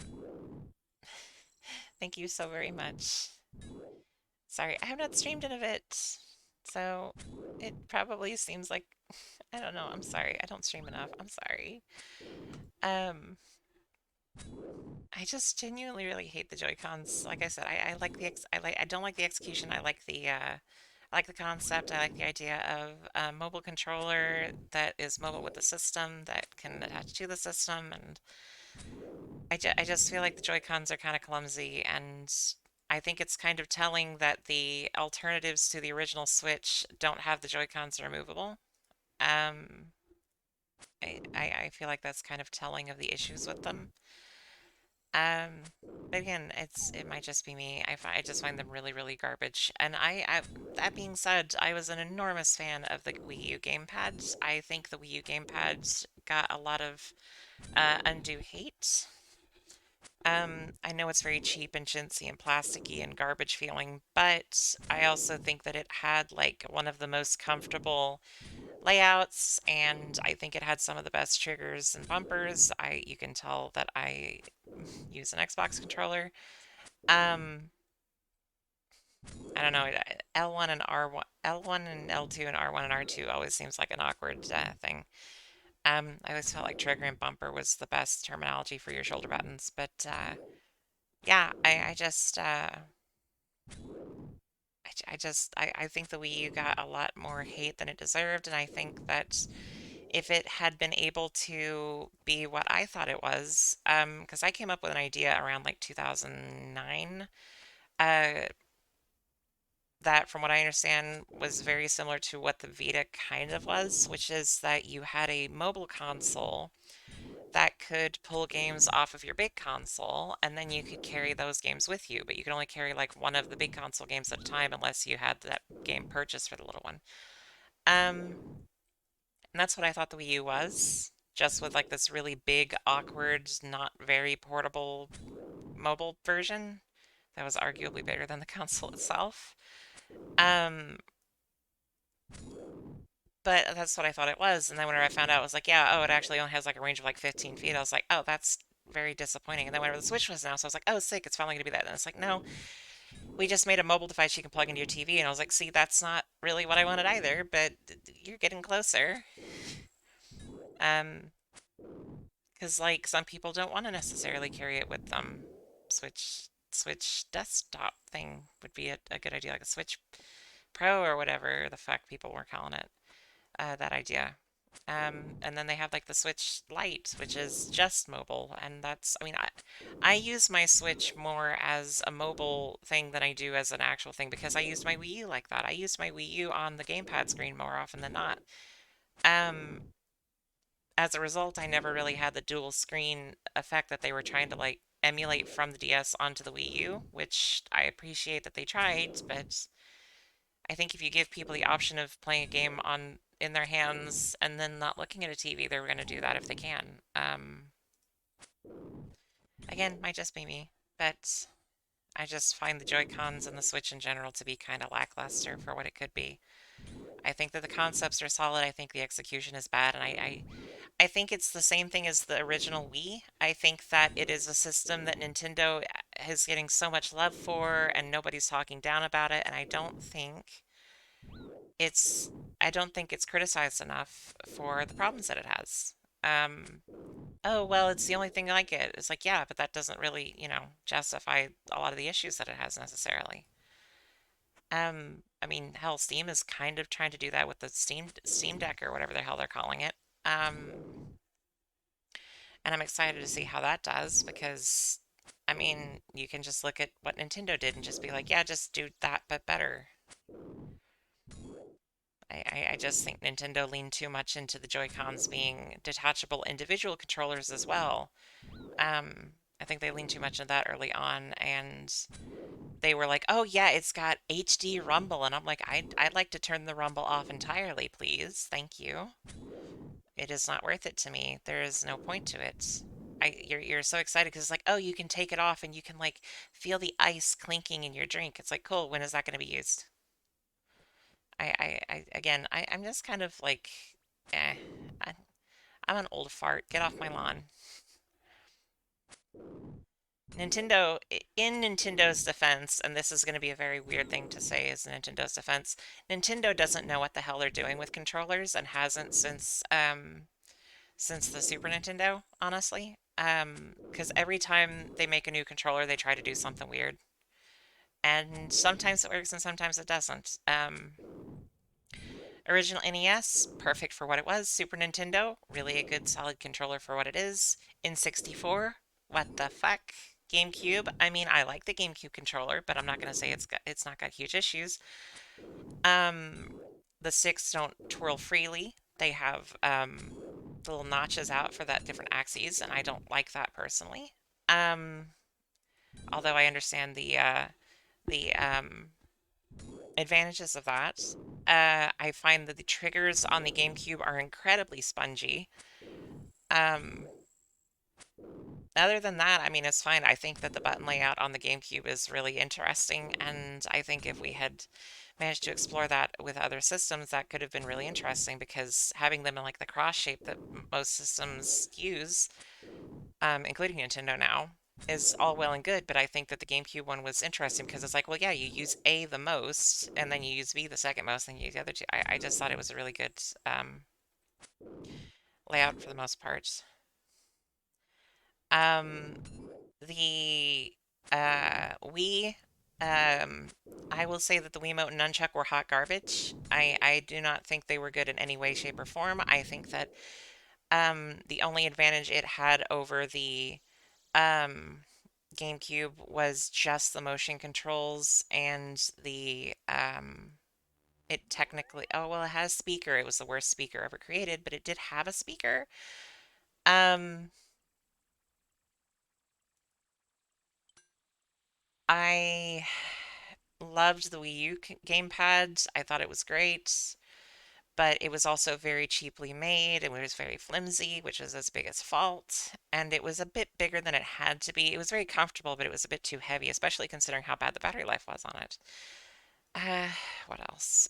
thank you so very much. Sorry, I have not streamed in a bit, so it probably seems like I don't know. I'm sorry. I don't stream enough. I'm sorry. Um, I just genuinely really hate the Joy-Cons. Like I said, I like the I don't like the execution. I like the concept. I like the idea of a mobile controller that is mobile with the system that can attach to the system, and I just feel like the Joy-Cons are kind of clumsy, and I think it's kind of telling that the alternatives to the original Switch don't have the Joy-Cons removable. Um, I feel like that's kind of telling of the issues with them. Um, but again, it might just be me. I just find them really, really garbage. And that being said, I was an enormous fan of the Wii U gamepads. I think the Wii U gamepads got a lot of undue hate. I know it's very cheap and chintzy and plasticky and garbage feeling, but I also think that it had like one of the most comfortable layouts, and I think it had some of the best triggers and bumpers. You can tell that I use an Xbox controller. Um, I don't know, L1 and R1, L1 and L2 and R1 and R2 always seems like an awkward thing. I always felt like trigger and bumper was the best terminology for your shoulder buttons, but yeah, I think the Wii U got a lot more hate than it deserved, and I think that if it had been able to be what I thought it was, because I came up with an idea around like 2009, uh, that from what I understand was very similar to what the Vita kind of was, which is that you had a mobile console that could pull games off of your big console, and then you could carry those games with you, but you could only carry like one of the big console games at a time unless you had that game purchased for the little one. Um, and that's what I thought the Wii U was, just with like this really big, awkward, not very portable mobile version that was arguably bigger than the console itself. Um, but that's what I thought it was. And then whenever I found out, I was like, yeah, oh, it actually only has like a range of like 15 feet. I was like, oh, that's very disappointing. And then whenever the Switch was announced, I was like, oh, sick, it's finally going to be that. And it's like, no, we just made a mobile device you can plug into your TV. And I was like, see, that's not really what I wanted either, but you're getting closer. Um, because like some people don't want to necessarily carry it with them. Switch desktop thing would be a good idea, like a Switch Pro or whatever the fuck people were calling it. That idea. And then they have like the Switch Lite, which is just mobile, and that's, I mean, I use my Switch more as a mobile thing than I do as an actual thing because I used my Wii U like that. I used my Wii U on the gamepad screen more often than not. Um, as a result, I never really had the dual screen effect that they were trying to like emulate from the DS onto the Wii U, which I appreciate that they tried, but I think if you give people the option of playing a game on in their hands and then not looking at a TV, they're going to do that if they can. Again, might just be me, but I just find the Joy-Cons and the Switch in general to be kind of lackluster for what it could be. I think that the concepts are solid. I think the execution is bad, and I think it's the same thing as the original Wii. I think that it is a system that Nintendo is getting so much love for, and nobody's talking down about it, and it's I don't think it's criticized enough for the problems that it has. Um, oh, well, it's the only thing like it. It's like, yeah, but that doesn't really, justify a lot of the issues that it has necessarily. I mean, hell, Steam is kind of trying to do that with the Steam Deck or whatever the hell they're calling it. And I'm excited to see how that does because, I mean, you can just look at what Nintendo did and just be like, yeah, just do that but better. I just think Nintendo leaned too much into the Joy-Cons being detachable individual controllers as well. I think they leaned too much into that early on, and they were like, "Oh yeah, it's got HD rumble," and I'm like, I'd like to turn the rumble off entirely, please. Thank you. It is not worth it to me. There is no point to it. You're so excited because it's like, oh, you can take it off and you can like feel the ice clinking in your drink. It's like, cool. When is that going to be used? I'm just kind of like, eh. I, I'm an old fart. Get off my lawn. In Nintendo's defense, and this is going to be a very weird thing to say as Nintendo's defense, Nintendo doesn't know what the hell they're doing with controllers and hasn't since the Super Nintendo, honestly. Because every time they make a new controller, they try to do something weird. And sometimes it works and sometimes it doesn't. Original NES, perfect for what it was. Super Nintendo, really a good solid controller for what it is. N64, what the fuck? GameCube, I mean, I like the GameCube controller, but I'm not gonna say it's not got huge issues. Um, the sticks don't twirl freely. They have little notches out for that different axes, and I don't like that personally. Um, although I understand the advantages of that. I find that the triggers on the GameCube are incredibly spongy. Um, other than that, I mean, it's fine. I think that the button layout on the GameCube is really interesting, and I think if we had managed to explore that with other systems, that could have been really interesting because having them in like the cross shape that most systems use, including Nintendo now, is all well and good. But I think that the GameCube one was interesting because it's like, well, yeah, you use A the most, and then you use B the second most, and you use the other two. I just thought it was a really good layout for the most part. Um, the Wii, um, I will say that the Wiimote and Nunchuck were hot garbage. I do not think they were good in any way, shape, or form. I think that the only advantage it had over the um, GameCube was just the motion controls and the it technically, oh well, it has a speaker. It was the worst speaker ever created, but it did have a speaker. Um, I loved the Wii U gamepad. I thought it was great, but it was also very cheaply made and it was very flimsy, which is its biggest fault. And it was a bit bigger than it had to be. It was very comfortable, but it was a bit too heavy, especially considering how bad the battery life was on it. Uh, what else?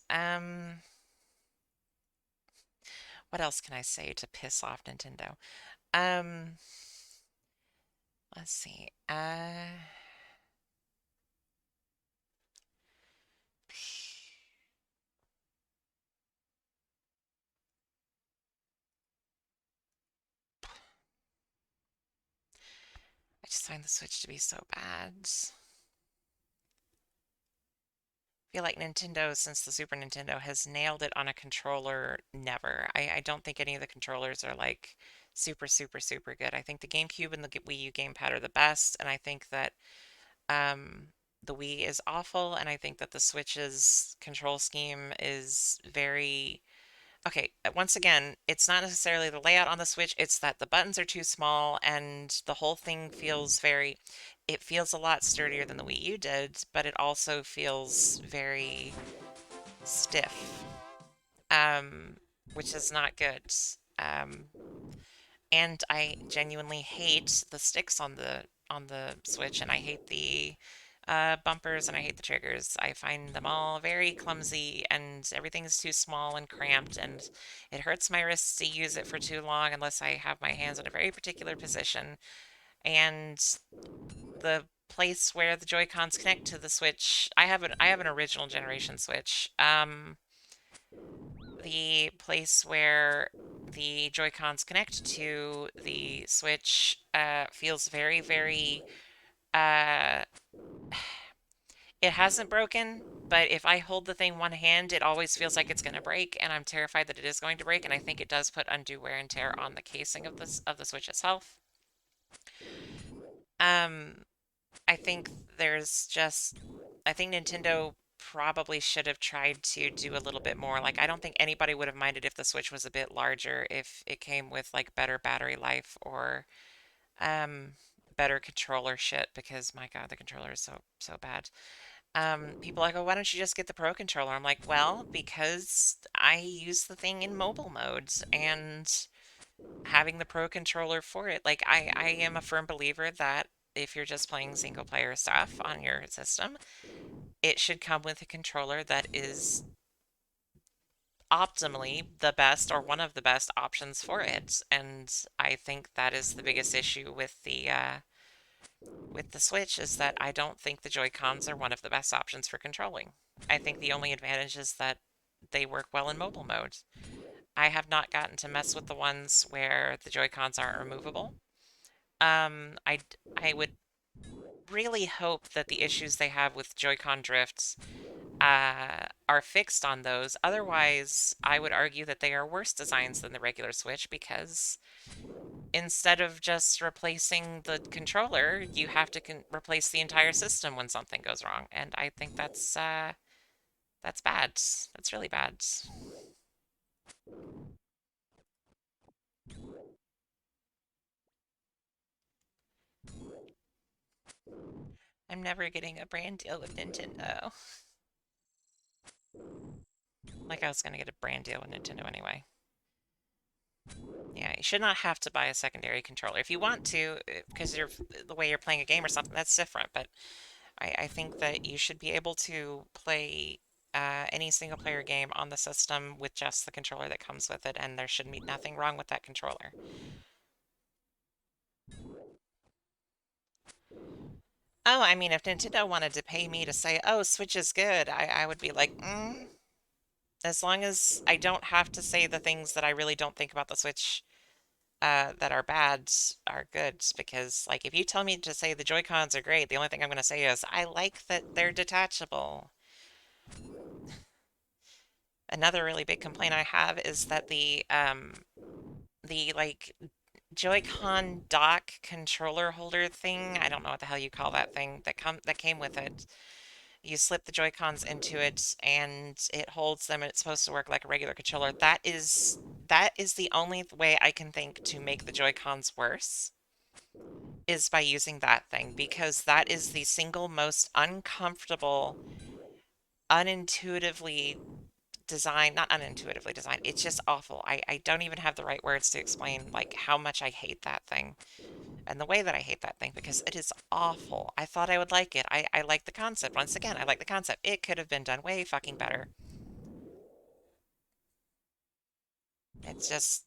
What else can I say to piss off Nintendo? Um, let's see. I just find the Switch to be so bad. Feel like Nintendo, since the Super Nintendo, has nailed it on a controller never. I don't think any of the controllers are like super, super, super good. I think the GameCube and the Wii U gamepad are the best, and I think that um, the Wii is awful, and I think that the Switch's control scheme is very okay. Once again, it's not necessarily the layout on the Switch, it's that the buttons are too small and the whole thing feels very, it feels a lot sturdier than the Wii U did, but it also feels very stiff, um, which is not good. Um, and I genuinely hate the sticks on the Switch, and I hate the bumpers, and I hate the triggers. I find them all very clumsy, and everything's too small and cramped, and it hurts my wrists to use it for too long unless I have my hands in a very particular position. And the place where the Joy Cons connect to the Switch, I have an original generation Switch. The place where the Joy Cons connect to the Switch feels very, very. Uh, it hasn't broken, but if I hold the thing one hand, it always feels like it's going to break, and I'm terrified that it is going to break. And I think it does put undue wear and tear on the casing of the Switch itself. Um, I think there's just, I think Nintendo probably should have tried to do a little bit more. Like, I don't think anybody would have minded if the Switch was a bit larger, if it came with like better battery life or um better controller shit, because my God, the controller is so bad. People are like, oh, why don't you just get the Pro controller? I'm like, well, because I use the thing in mobile modes and having the Pro controller for it. Like I am a firm believer that if you're just playing single player stuff on your system, it should come with a controller that is optimally the best or one of the best options for it. And I think that is the biggest issue with the Switch is that I don't think the Joy-Cons are one of the best options for controlling. I think the only advantage is that they work well in mobile mode. I have not gotten to mess with the ones where the Joy-Cons aren't removable. I would really hope that the issues they have with Joy-Con drifts are fixed on those. Otherwise, I would argue that they are worse designs than the regular Switch because instead of just replacing the controller, you have to replace the entire system when something goes wrong. And I think that's bad. That's really bad. I'm never getting a brand deal with Nintendo. Like I was gonna get a brand deal with Nintendo anyway. Yeah, you should not have to buy a secondary controller. If you want to, because you're the way you're playing a game or something, that's different. But I think that you should be able to play any single player game on the system with just the controller that comes with it, and there should be nothing wrong with that controller. Oh, I mean, if Nintendo wanted to pay me to say, oh, Switch is good, I would be like, as long as I don't have to say the things that I really don't think about the Switch that are bad are good. Because, like, if you tell me to say the Joy-Cons are great, the only thing I'm going to say is, I like that they're detachable. Another really big complaint I have is that the like Joy-Con dock controller holder thing, I don't know what the hell you call that thing that came with it. You slip the Joy-Cons into it and it holds them and it's supposed to work like a regular controller. That is the only way I can think to make the Joy-Cons worse is by using that thing, because that is the single most uncomfortable, unintuitively designed, not unintuitively designed, it's just awful. I don't even have the right words to explain like how much I hate that thing and the way that I hate that thing, because it is awful. I thought I would like it. I like the concept. Once again, I like the concept. It could have been done way fucking better. It's just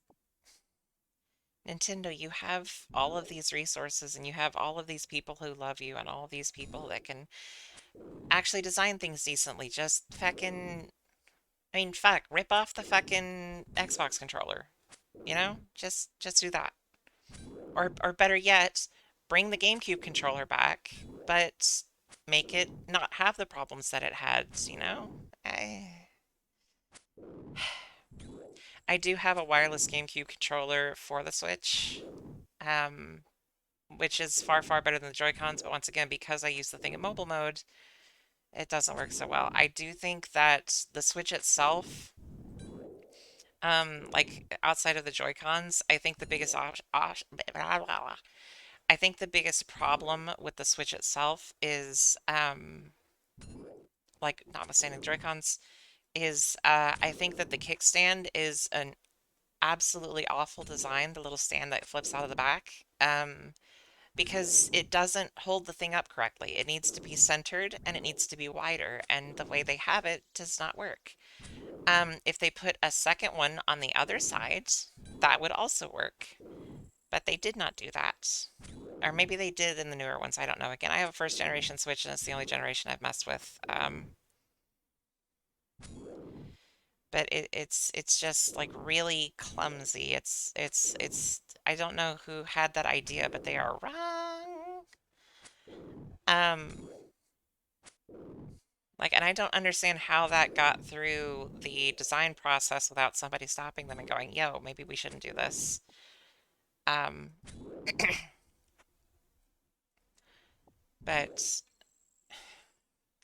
Nintendo, you have all of these resources and you have all of these people who love you and all these people that can actually design things decently. Just fucking, I mean, fuck, rip off the fucking Xbox controller. You know? Just do that. Or better yet, bring the GameCube controller back, but make it not have the problems that it had, you know? I do have a wireless GameCube controller for the Switch, um, which is far, far better than the Joy-Cons, but once again, because I use the thing in mobile mode, it doesn't work so well. I do think that the Switch itself, like outside of the Joy-Cons, I think the biggest I think the biggest problem with the Switch itself is, like, notwithstanding Joy-Cons, is I think that the kickstand is an absolutely awful design, the little stand that flips out of the back, because it doesn't hold the thing up correctly. It needs to be centered and it needs to be wider, and the way they have it does not work. If they put a second one on the other side, that would also work, but they did not do that. Or maybe they did in the newer ones. I don't know. Again, I have a first generation Switch, and it's the only generation I've messed with. But it's just like really clumsy. It's I don't know who had that idea, but they are wrong. Um, like, and I don't understand how that got through the design process without somebody stopping them and going, "Yo, maybe we shouldn't do this." Um, but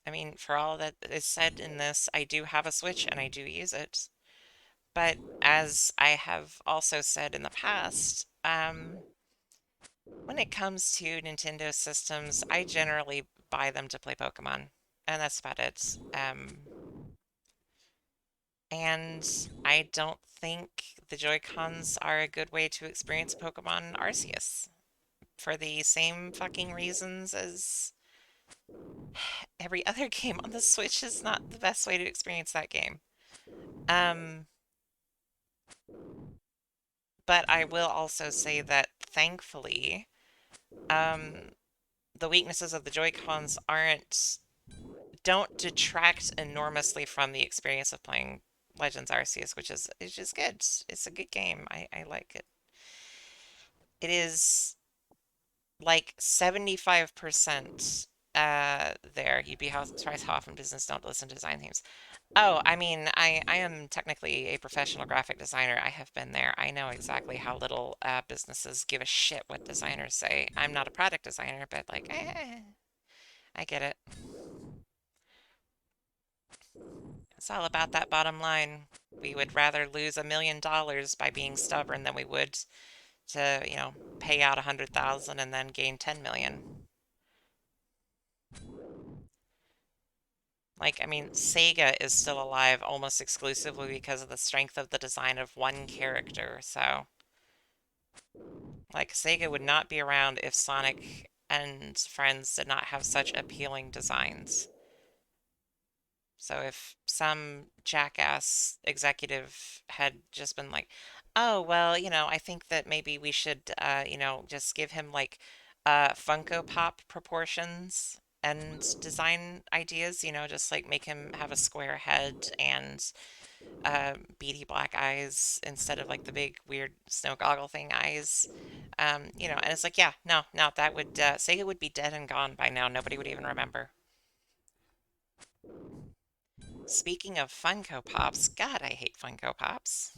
I mean, for all that is said in this, I do have a Switch and I do use it. But as I have also said in the past, when it comes to Nintendo systems, I generally buy them to play Pokemon, and that's about it. And I don't think the Joy-Cons are a good way to experience Pokemon Arceus for the same fucking reasons as every other game on the Switch is not the best way to experience that game. Um, but I will also say that thankfully, um, the weaknesses of the Joy-Cons don't detract enormously from the experience of playing Legends Arceus, which is just good. It's a good game. I like it. It is like 75% there. You'd be surprised how often business don't listen to design themes. Oh, I mean, I am technically a professional graphic designer. I have been there. I know exactly how little businesses give a shit what designers say. I'm not a product designer, but like, I get it. It's all about that bottom line. We would rather lose $1 million by being stubborn than we would to, pay out 100,000 and then gain 10 million. Like, I mean, Sega is still alive almost exclusively because of the strength of the design of one character. So, like, Sega would not be around if Sonic and friends did not have such appealing designs. So if some jackass executive had just been like, "Oh, well, I think that maybe we should, just give him like Funko Pop proportions and design ideas, just like make him have a square head and beady black eyes instead of like the big weird snow goggle thing eyes." And it's like, yeah, no, no, that would say it would be dead and gone by now. Nobody would even remember. Speaking of Funko Pops, God, I hate Funko Pops.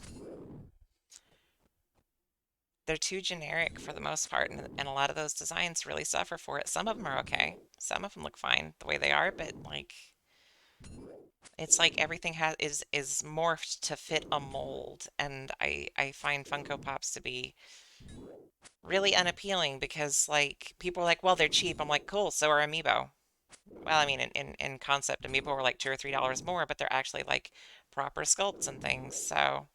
They're too generic for the most part, and a lot of those designs really suffer for it. Some of them are okay. Some of them look fine the way they are, but like it's like everything is morphed to fit a mold, and I find Funko Pops to be really unappealing because like people are like, well, they're cheap. I'm like, cool, so are Amiibo. Well, I mean, in concept, Amiibo were like $2 or $3 more, but they're actually like proper sculpts and things. So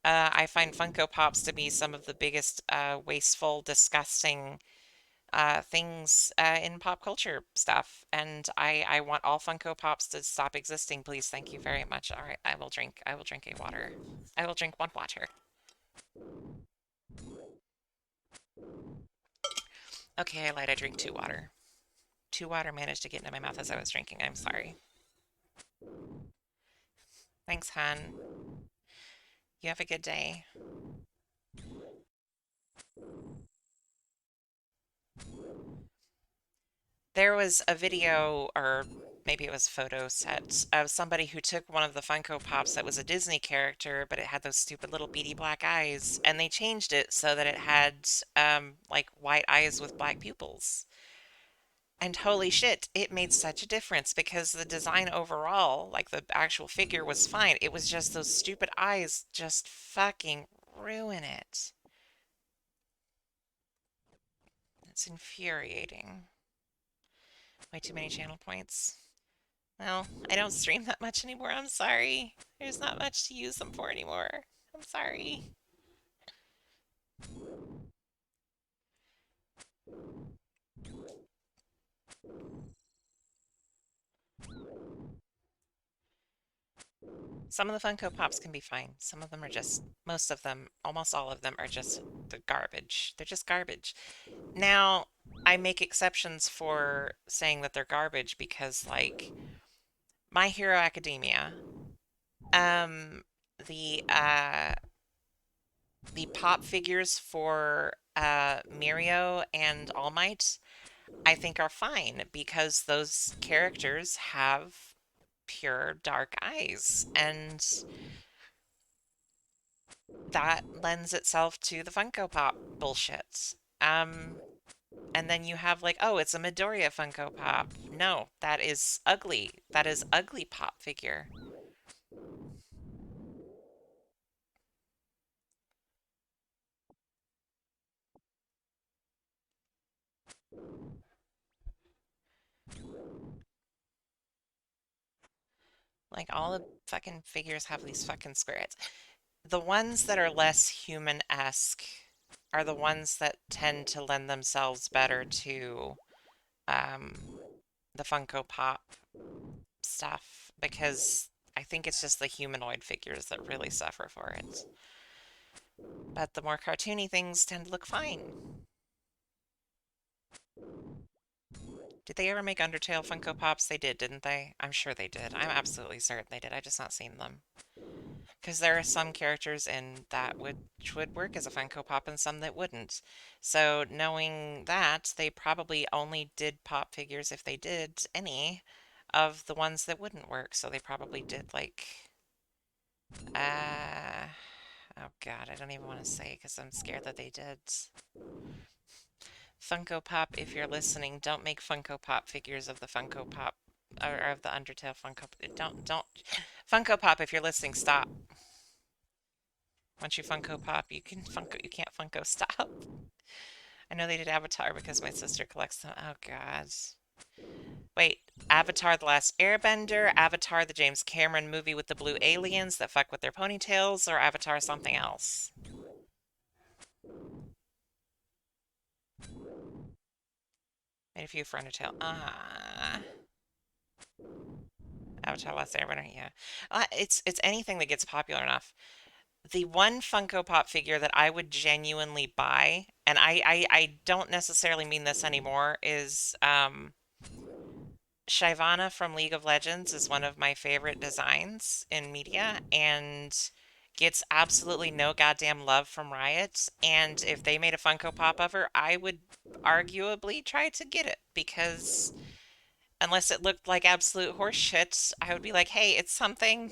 I find Funko Pops to be some of the biggest wasteful, disgusting things in pop culture stuff. And I want all Funko Pops to stop existing, please. Thank you very much. All right, I will drink. I will drink a water. I will drink one water. Okay, I lied. I drink two water. Two water managed to get into my mouth as I was drinking. I'm sorry. Thanks, hon. You have a good day. There was a video, or maybe it was photo set, of somebody who took one of the Funko Pops that was a Disney character, but it had those stupid little beady black eyes, and they changed it so that it had like white eyes with black pupils. And holy shit, it made such a difference because the design overall, like the actual figure was fine. It was just those stupid eyes just fucking ruin it. It's infuriating. Way too many channel points. Well, I don't stream that much anymore. I'm sorry. There's not much to use them for anymore. I'm sorry. Some of the Funko Pops can be fine. Some of them are just, most of them, almost all of them are just the garbage. They're just garbage. Now, I make exceptions for saying that they're garbage because, like, My Hero Academia, um, the uh, the pop figures for Mirio and All Might, I think are fine because those characters have pure dark eyes, and that lends itself to the Funko Pop bullshit. Um, and then you have like, oh, it's a Midoriya Funko Pop. No, that is ugly. That is ugly pop figure. Like all the fucking figures have these fucking squares. The ones that are less human-esque are the ones that tend to lend themselves better to um, the Funko Pop stuff because I think it's just the humanoid figures that really suffer for it. But the more cartoony things tend to look fine. Did they ever make Undertale Funko Pops? They did, didn't they? I'm sure they did. I'm absolutely certain they did. I just not seen them. Because there are some characters in that which would work as a Funko Pop and some that wouldn't. So knowing that, they probably only did pop figures if they did any of the ones that wouldn't work. So they probably did like uh oh God, I don't even want to say because I'm scared that they did. Funko Pop, if you're listening, don't make Funko Pop figures of the Funko Pop or of the Undertale Funko. Don't Funko Pop, if you're listening, stop. Once you Funko Pop, you can't Funko stop. I know they did Avatar because my sister collects them. Oh God. Wait, Avatar The Last Airbender, Avatar the James Cameron movie with the blue aliens that fuck with their ponytails, or Avatar something else? Made a few for Undertale. Ah. Avatar Last Airbender, yeah. It's anything that gets popular enough. The one Funko Pop figure that I would genuinely buy, and I don't necessarily mean this anymore, is Shyvana from League of Legends is one of my favorite designs in media and gets absolutely no goddamn love from Riot. And if they made a Funko Pop of her, I would arguably try to get it because unless it looked like absolute horse shit, I would be like, hey, it's something.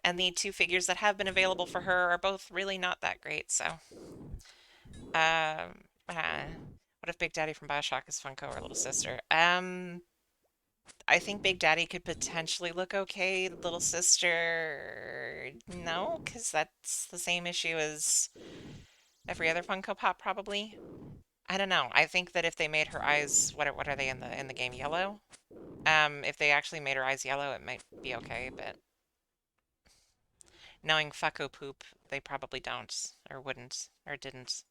And the two figures that have been available for her are both really not that great. So, what if Big Daddy from Bioshock is Funko or little sister? I think Big Daddy could potentially look okay. Little sister, no, because that's the same issue as every other Funko Pop, probably. I don't know. I think that if they made her eyes, what are they in the game? Yellow. If they actually made her eyes yellow, it might be okay. But knowing Fucko Poop, they probably don't, or wouldn't, or didn't.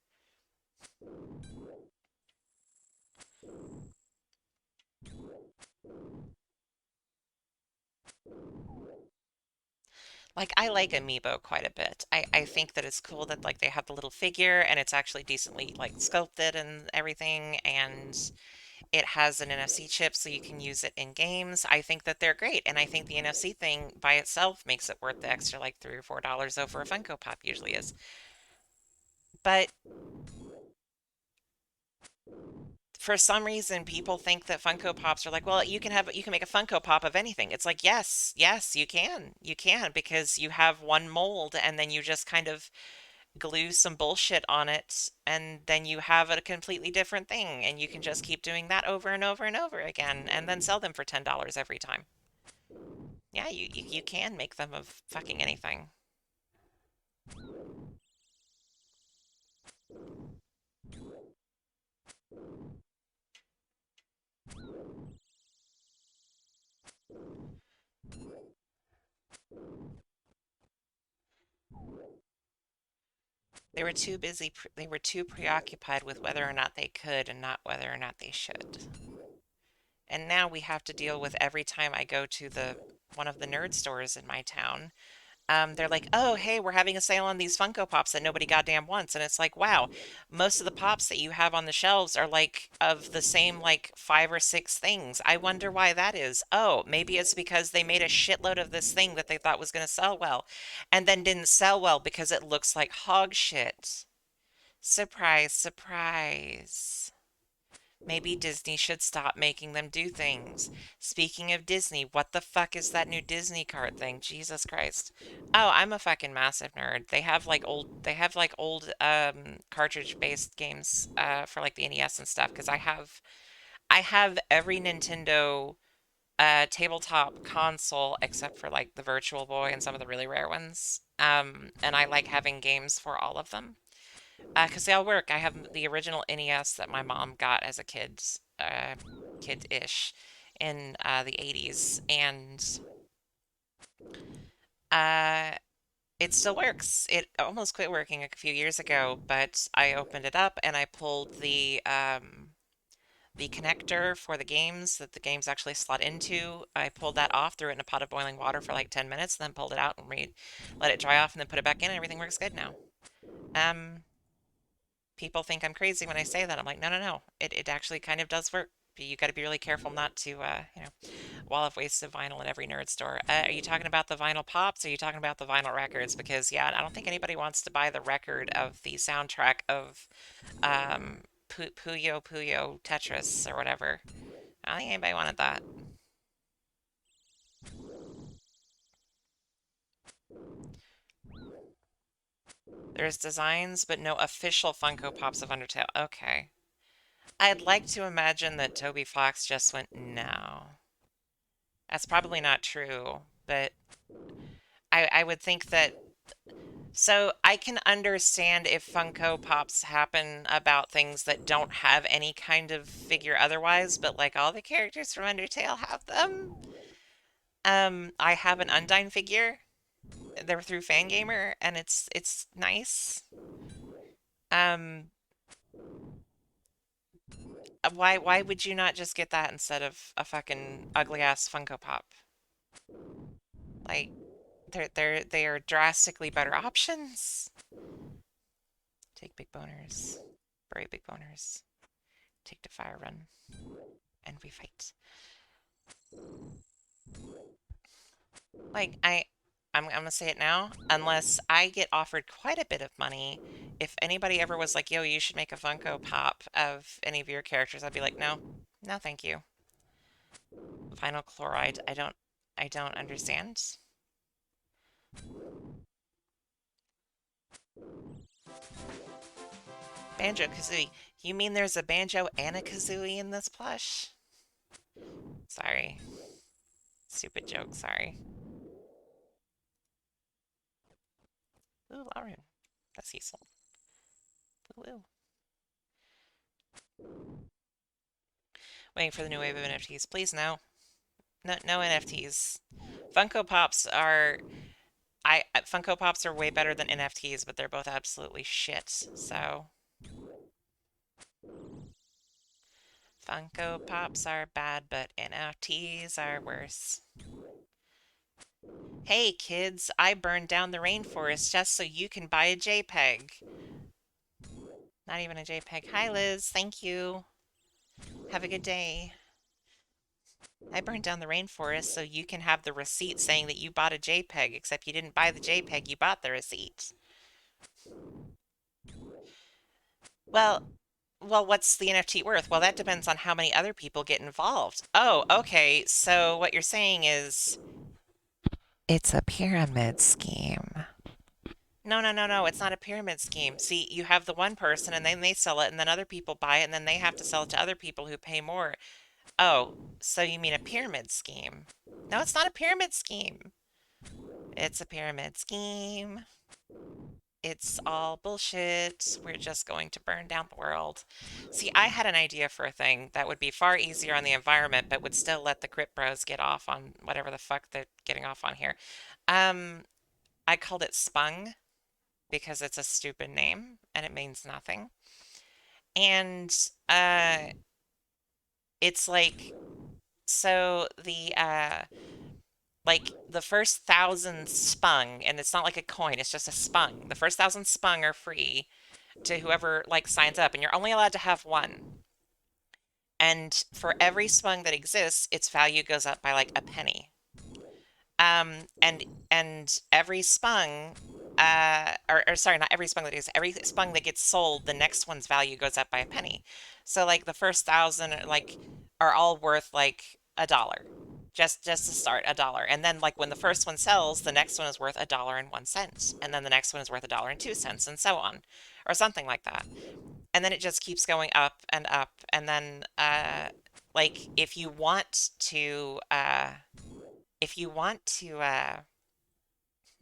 Like I like Amiibo quite a bit. I think that it's cool that like they have the little figure and it's actually decently like sculpted and everything and it has an NFC chip so you can use it in games. I think that they're great and I think the NFC thing by itself makes it worth the extra like $3 or $4 over a Funko Pop usually is. But for some reason people think that Funko Pops are like, well, you can make a Funko Pop of anything. It's like, yes, you can. You can because you have one mold and then you just kind of glue some bullshit on it and then you have a completely different thing and you can just keep doing that over and over and over again and then sell them for $10 every time. Yeah, you can make them of fucking anything. They were too preoccupied with whether or not they could and not whether or not they should. And now we have to deal with every time I go to the one of the nerd stores in my town. They're like, oh, hey, we're having a sale on these Funko Pops that nobody goddamn wants. And it's like, wow, most of the pops that you have on the shelves are like of the same like five or six things. I wonder why that is. Oh, maybe it's because they made a shitload of this thing that they thought was going to sell well and then didn't sell well because it looks like hog shit. Surprise, surprise. Maybe Disney should stop making them do things. Speaking of Disney, what the fuck is that new Disney card thing? Jesus Christ. Oh, I'm a fucking massive nerd. They have like old cartridge-based games for like the NES and stuff because I have every Nintendo tabletop console except for like the Virtual Boy and some of the really rare ones. And I like having games for all of them. Because they all work. I have the original NES that my mom got as a kid-ish, in the 80s, and uh, it still works. It almost quit working a few years ago, but I opened it up and I pulled the connector for the games that the games actually slot into. I pulled that off, threw it in a pot of boiling water for like 10 minutes, then pulled it out and let it dry off, and then put it back in, and everything works good now. Um, People think I'm crazy when I say that. I'm like, no, no, no. It actually kind of does work. You got to be really careful not to, wall of waste of vinyl in every nerd store. Are you talking about the vinyl pops? Or are you talking about the vinyl records? Because, yeah, I don't think anybody wants to buy the record of the soundtrack of Puyo Puyo Tetris or whatever. I don't think anybody wanted that. There's designs, but no official Funko Pops of Undertale. Okay. I'd like to imagine that Toby Fox just went, no. That's probably not true, but I would think that. So I can understand if Funko Pops happen about things that don't have any kind of figure otherwise, but like all the characters from Undertale have them. I have an Undyne figure. They're through Fangamer, and it's nice. Um, why would you not just get that instead of a fucking ugly ass Funko Pop? Like they are drastically better options. Take big boners. Very big boners. Take to fire run. And we fight. Like I'm gonna say it now. Unless I get offered quite a bit of money, if anybody ever was like, "Yo, you should make a Funko Pop of any of your characters," I'd be like, "No, no, thank you." Vinyl chloride. I don't understand. Banjo Kazooie. You mean there's a Banjo and a Kazooie in this plush? Sorry. Stupid joke, sorry. Ooh, Laru. That's useful. Ooh, ooh. Waiting for the new wave of NFTs. Please, no. No, no NFTs. Funko Pops are... Funko Pops are way better than NFTs, but they're both absolutely shit, so... Funko Pops are bad, but NFTs are worse. Hey kids, I burned down the rainforest just so you can buy a JPEG. Not even a JPEG. Hi Liz, thank you. Have a good day. I burned down the rainforest so you can have the receipt saying that you bought a JPEG, except you didn't buy the JPEG, you bought the receipt. Well, well, what's the NFT worth? Well, that depends on how many other people get involved. Oh, okay. So what you're saying is it's a pyramid scheme. No, no, no, no. It's not a pyramid scheme. See, you have the one person and then they sell it and then other people buy it and then they have to sell it to other people who pay more. Oh, so you mean a pyramid scheme? No, it's not a pyramid scheme. It's a pyramid scheme. It's all bullshit. We're just going to burn down the world. See, I had an idea for a thing that would be far easier on the environment, but would still let the Crypt Bros get off on whatever the fuck they're getting off on here. Um, I called it Spung because it's a stupid name and it means nothing. And uh, it's like so the first thousand spung, and it's not like a coin, it's just a spung. The first thousand spung are free to whoever like signs up, and you're only allowed to have one. And for every spung that exists, its value goes up by like a penny. Um, and and every spung, or sorry, not every spung that is, every spung that gets sold, the next one's value goes up by a penny. So like the first thousand are all worth like $1. Just to start, $1. And then like when the first one sells, the next one is worth $1.01. And then the next one is worth $1.02, and so on. Or something like that. And then it just keeps going up and up. And then like if you want to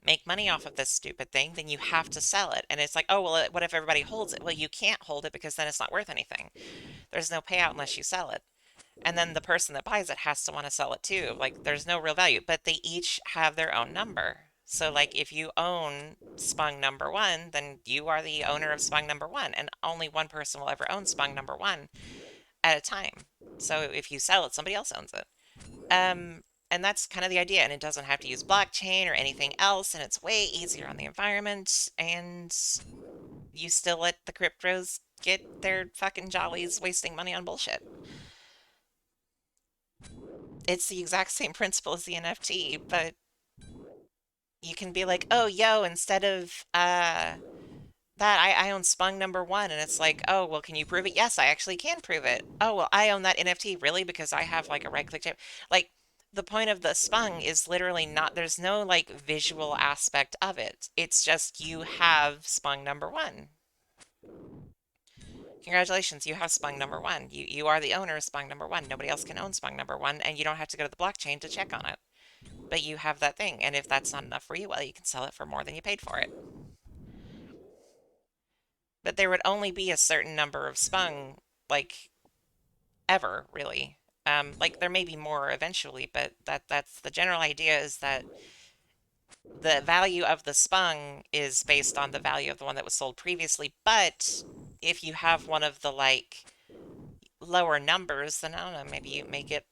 make money off of this stupid thing, then you have to sell it. And it's like, oh, well, what if everybody holds it? Well, you can't hold it because then it's not worth anything. There's no payout unless you sell it. And then the person that buys it has to want to sell it too. Like, there's no real value, but they each have their own number. So, like, if you own Spung number one, then you are the owner of Spung number one, and only one person will ever own Spung number one at a time. So, if you sell it, somebody else owns it. And that's kind of the idea. And it doesn't have to use blockchain or anything else. And it's way easier on the environment. And you still let the cryptos get their fucking jollies wasting money on bullshit. It's the exact same principle as the NFT, but you can be like, oh, yo, instead of that, I own Spung number one. And it's like, oh, well, can you prove it? Yes, I actually can prove it. Oh, well, I own that NFT. Really? Because I have like a right click chip. Like, the point of the Spung is literally not, there's no like visual aspect of it. It's just you have Spung number one. Congratulations, you have Spung number one. You are the owner of Spung number one. Nobody else can own Spung number one, and you don't have to go to the blockchain to check on it. But you have that thing, and if that's not enough for you, well, you can sell it for more than you paid for it. But there would only be a certain number of Spung, like, ever, really. Like, there may be more eventually, but that's the general idea is that the value of the Spung is based on the value of the one that was sold previously. But if you have one of the, like, lower numbers, then I don't know, maybe you make it,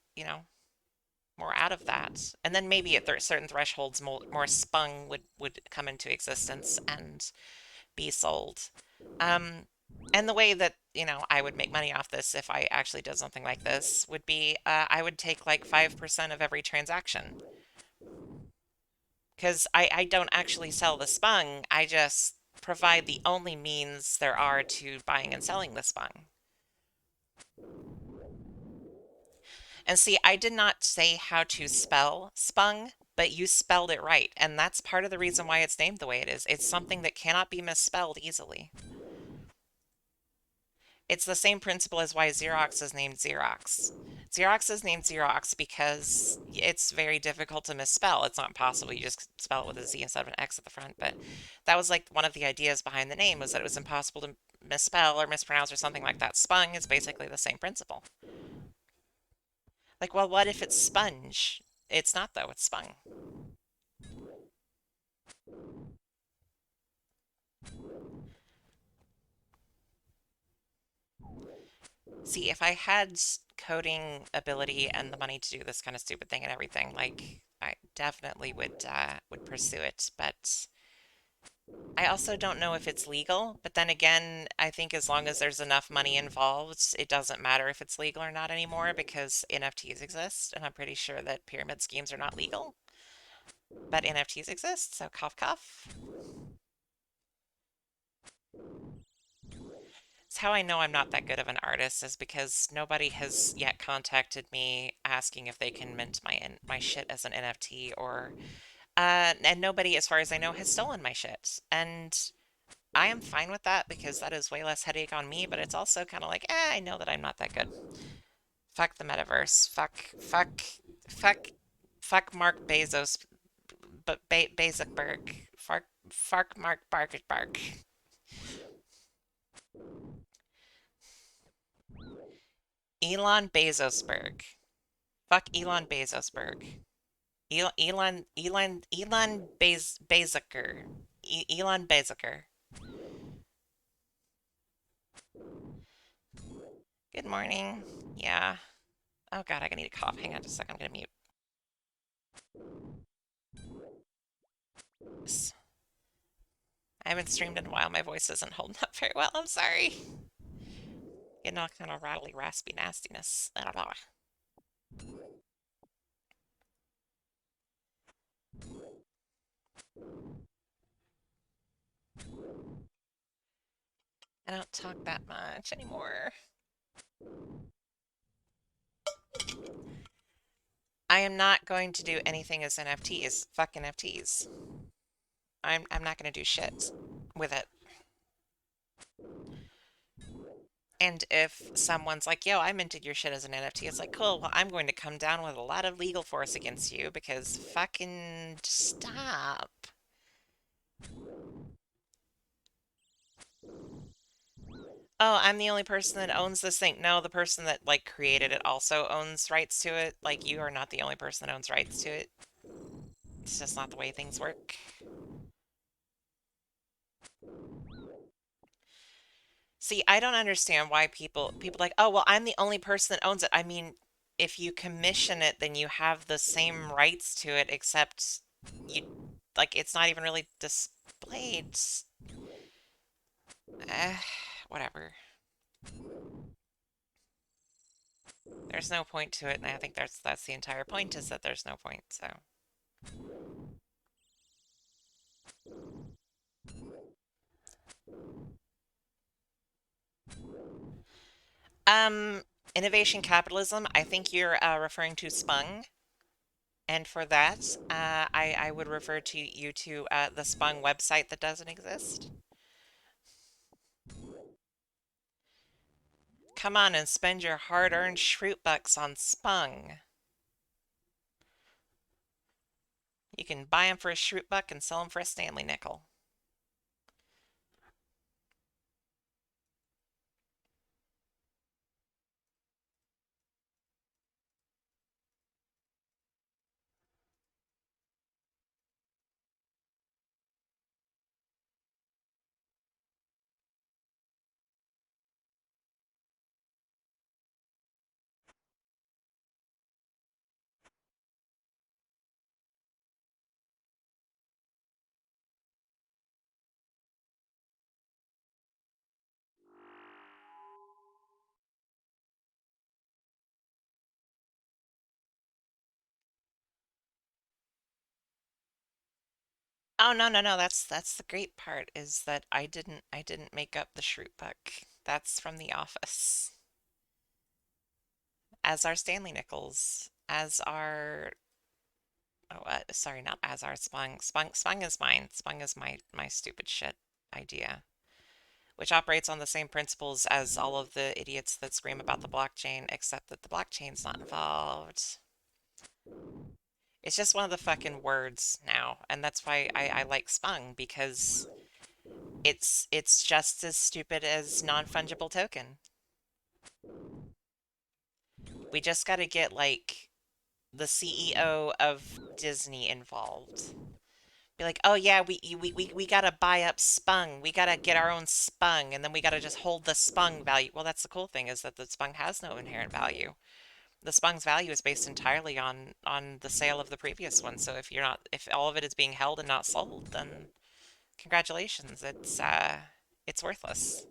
more out of that. And then maybe at certain thresholds, more spung would come into existence and be sold. Um, and the way that, I would make money off this if I actually did something like this would be I would take like 5% of every transaction. Because I don't actually sell the spung, I just provide the only means there are to buying and selling the spung. And see, I did not say how to spell spung, but you spelled it right. And that's part of the reason why it's named the way it is. It's something that cannot be misspelled easily. It's the same principle as why Xerox is named Xerox. Xerox is named Xerox because it's very difficult to misspell. It's not possible. You just spell it with a Z instead of an X at the front. But that was like one of the ideas behind the name, was that it was impossible to misspell or mispronounce or something like that. Spung is basically the same principle. Like, well, what if it's sponge? It's not, though. It's spung. See, if I had coding ability and the money to do this kind of stupid thing and everything, like, I definitely would pursue it. But I also don't know if it's legal. But then again, I think as long as there's enough money involved, it doesn't matter if it's legal or not anymore, because NFTs exist, and I'm pretty sure that pyramid schemes are not legal. But NFTs exist, so cough cough. It's how I know I'm not that good of an artist, is because nobody has yet contacted me asking if they can mint my shit as an NFT, or and nobody, as far as I know, has stolen my shit. And I am fine with that because that is way less headache on me, but it's also kind of like, I know that I'm not that good. Fuck the metaverse. Fuck Mark Bezos, but Bezosberg. Fuck Mark Barketbark. Elon Bezosberg. Fuck Elon Bezosberg. Elon Bezaker. Elon Bezaker. Good morning. Yeah. Oh god, I need a cough. Hang on just a second. I'm gonna mute this. I haven't streamed in a while. My voice isn't holding up very well. I'm sorry. Getting all kind of rattly, raspy nastiness. I don't talk that much anymore. I am not going to do anything as NFTs. Fuck NFTs. I'm not going to do shit with it. And if someone's like, yo, I minted your shit as an NFT, it's like, cool, well, I'm going to come down with a lot of legal force against you because fucking stop. Oh, I'm the only person that owns this thing. No, the person that like created it also owns rights to it. Like, you are not the only person that owns rights to it. It's just not the way things work. See, I don't understand why people like, oh, well, I'm the only person that owns it. I mean, if you commission it, then you have the same rights to it, except you like it's not even really displayed. Eh, whatever. There's no point to it, and I think that's the entire point, is that there's no point. So, um, innovation capitalism. I think you're referring to Spung. And for that, I would refer to you to the Spung website that doesn't exist. Come on and spend your hard-earned shroot bucks on Spung. You can buy them for a shroot buck and sell them for a Stanley nickel. Oh no, no, no, that's the great part is that I didn't make up the shroot book. That's from The Office. As are Stanley Nichols. As are oh sorry, not as are Spung. Spung is mine. Spung is my stupid shit idea, which operates on the same principles as all of the idiots that scream about the blockchain, except that the blockchain's not involved. It's just one of the fucking words now, and that's why I like Spung because it's just as stupid as non-fungible token. We just got to get like the CEO of Disney involved. Be like, oh yeah, we gotta buy up Spung. We gotta get our own Spung, and then we gotta just hold the Spung value. Well, that's the cool thing is that the Spung has no inherent value. The Spung's value is based entirely on the sale of the previous one. So if all of it is being held and not sold, then congratulations, it's worthless.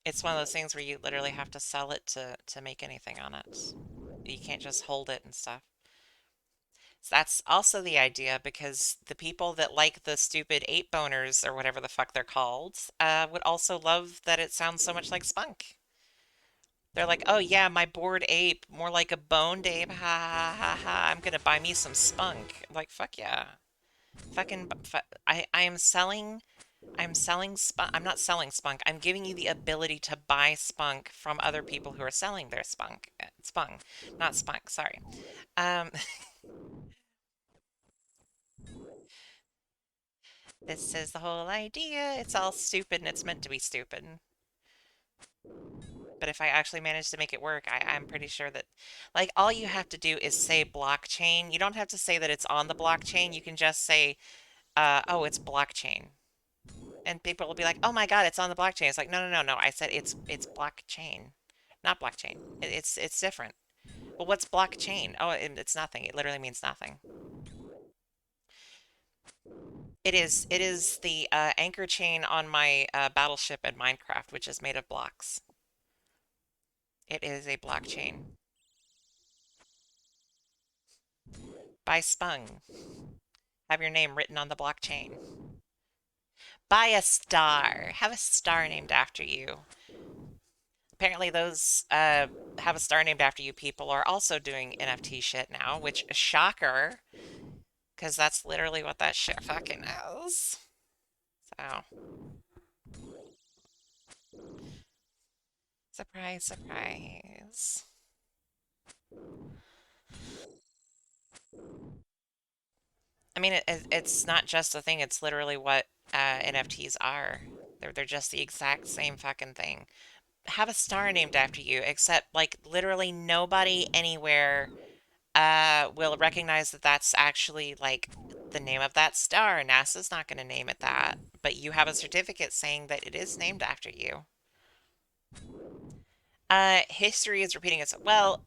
It's one of those things where you literally have to sell it to make anything on it. You can't just hold it and stuff. So that's also the idea because the people that like the stupid ape boners or whatever the fuck they're called would also love that it sounds so much like spunk. They're like, oh yeah, my bored ape, more like a boned ape. Ha ha ha ha. I'm gonna buy me some spunk. Like fuck yeah, fucking. I am selling. I'm selling spunk. I'm not selling spunk. I'm giving you the ability to buy spunk from other people who are selling their spunk. Spunk, not spunk. Sorry. Um, this is the whole idea. It's all stupid and it's meant to be stupid. But if I actually manage to make it work, I'm pretty sure that, like, all you have to do is say blockchain. You don't have to say that it's on the blockchain. You can just say, oh, it's blockchain. And people will be like, oh my God, it's on the blockchain. It's like, no, no, no, no. I said it's blockchain, not blockchain. It's different. Well, what's blockchain? Oh, it's nothing. It literally means nothing. It is the anchor chain on my battleship in Minecraft, which is made of blocks. It is a blockchain by Spung. Have your name written on the blockchain. Buy a star. Have a star named after you. Apparently, those have a star named after you people are also doing NFT shit now, which shocker, because that's literally what that shit fucking is. So, surprise, surprise. I mean, it's not just a thing, it's literally what NFTs are. They're just the exact same fucking thing. Have a star named after you, except like literally nobody anywhere will recognize that that's actually like the name of that star. NASA's not going to name it that, but you have a certificate saying that it is named after you. History is repeating itself. Well,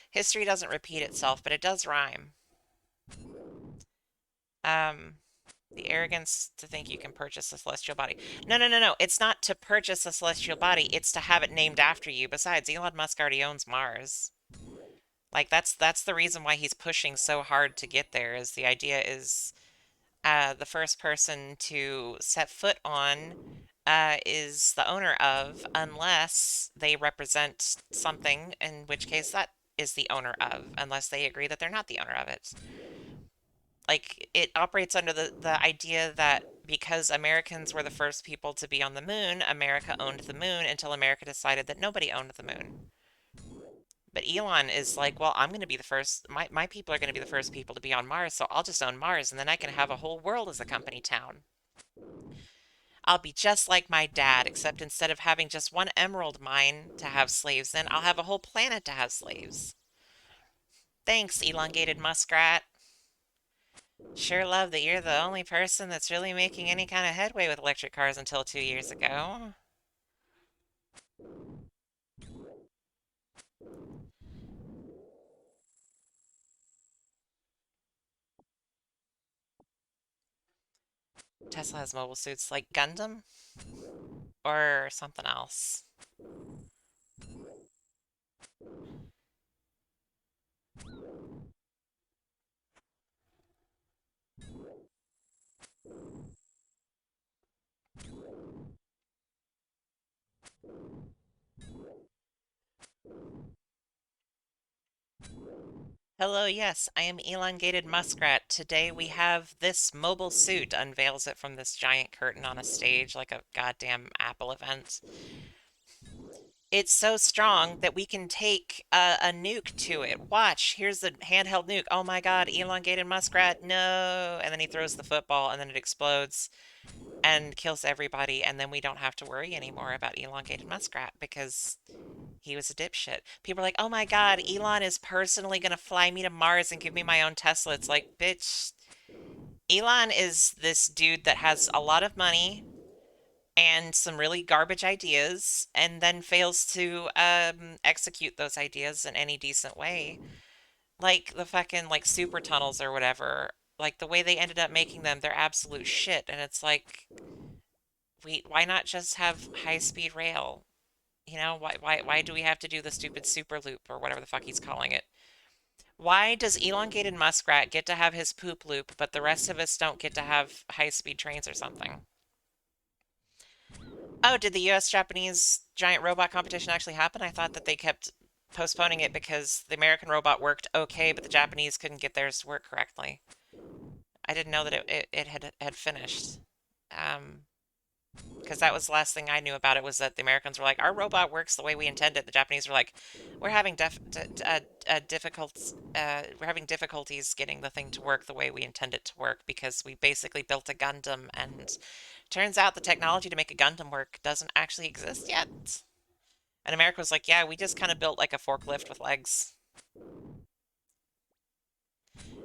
history doesn't repeat itself, but it does rhyme. Um, the arrogance to think you can purchase a celestial body. No, no, no, no. It's not to purchase a celestial body. It's to have it named after you. Besides, Elon Musk already owns Mars. Like that's the reason why he's pushing so hard to get there. Is the idea is the first person to set foot on is the owner of, unless they represent something, in which case that is the owner of, unless they agree that they're not the owner of it. Like it operates under the idea that because Americans were the first people to be on the moon, America owned the moon until America decided that nobody owned the moon. But Elon is like, well, I'm going to be the first, my people are going to be the first people to be on Mars, so I'll just own Mars and then I can have a whole world as a company town. I'll be just like my dad, except instead of having just one emerald mine to have slaves in, I'll have a whole planet to have slaves. Thanks, elongated muskrat. Sure love that you're the only person that's really making any kind of headway with electric cars until 2 years ago. Tesla has mobile suits like Gundam or something else. Hello, yes, I am elongated muskrat. Today we have this mobile suit unveils it from this giant curtain on a stage like a goddamn Apple event. It's so strong that we can take a nuke to it. Watch, here's the handheld nuke. Oh my God, elongated muskrat, no. And then he throws the football and then it explodes and kills everybody. And then we don't have to worry anymore about elongated muskrat because he was a dipshit. People are like, oh my God, Elon is personally going to fly me to Mars and give me my own Tesla. It's like, bitch, Elon is this dude that has a lot of money and some really garbage ideas and then fails to execute those ideas in any decent way. Like the fucking like super tunnels or whatever. Like the way they ended up making them, they're absolute shit. And it's like, why not just have high speed rail? You know, why do we have to do the stupid super loop or whatever the fuck he's calling it? Why does elongated muskrat get to have his poop loop, but the rest of us don't get to have high speed trains or something? Oh, did the US Japanese giant robot competition actually happen? I thought that they kept postponing it because the American robot worked okay, but the Japanese couldn't get theirs to work correctly. I didn't know that it had finished. Um, because that was the last thing I knew about it was that the Americans were like, our robot works the way we intended. The Japanese were like, we're having we're having difficulties getting the thing to work the way we intend it to work because we basically built a Gundam and turns out the technology to make a Gundam work doesn't actually exist yet. And America was like, yeah, we just kind of built like a forklift with legs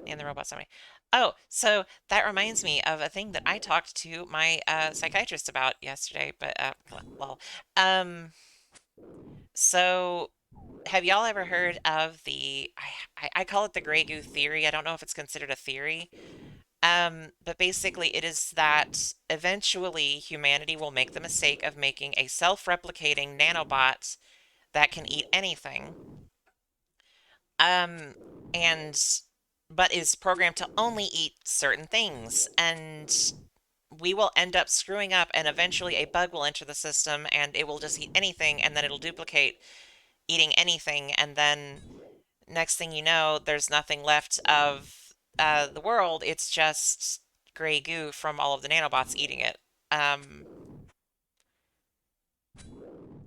and the robot summary. Oh, so that reminds me of a thing that I talked to my psychiatrist about yesterday, but lol. Um, so have y'all ever heard of I call it the gray goo theory. I don't know if it's considered a theory. But basically it is that eventually humanity will make the mistake of making a self-replicating nanobot that can eat anything. Um, and but is programmed to only eat certain things. And we will end up screwing up and eventually a bug will enter the system and it will just eat anything and then it'll duplicate eating anything and then next thing you know there's nothing left of the world. It's just gray goo from all of the nanobots eating it, um,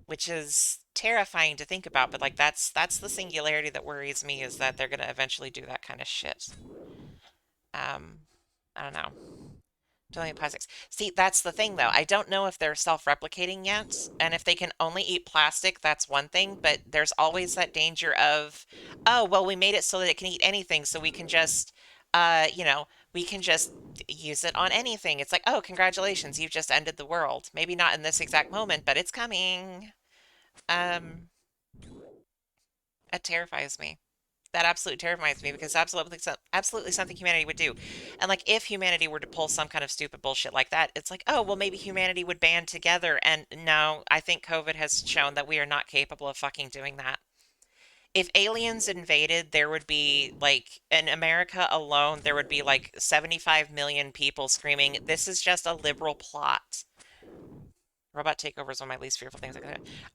which is terrifying to think about, but like that's the singularity that worries me is that they're going to eventually do that kind of shit. um, I don't know. Delete plastics. See, that's the thing though. I don't know if they're self-replicating yet, and if they can only eat plastic, that's one thing, but there's always that danger of, oh, well, we made it so that it can eat anything, so we can just, we can just use it on anything. It's like, oh, congratulations, you've just ended the world. Maybe not in this exact moment, but it's coming. Um, it terrifies me. That absolutely terrifies me because absolutely, absolutely something humanity would do. And like, if humanity were to pull some kind of stupid bullshit like that, it's like, oh, well, maybe humanity would band together. And no, I think COVID has shown that we are not capable of fucking doing that. If aliens invaded, there would be like, in America alone, there would be like 75 million people screaming, this is just a liberal plot. Robot takeover is one of my least fearful things.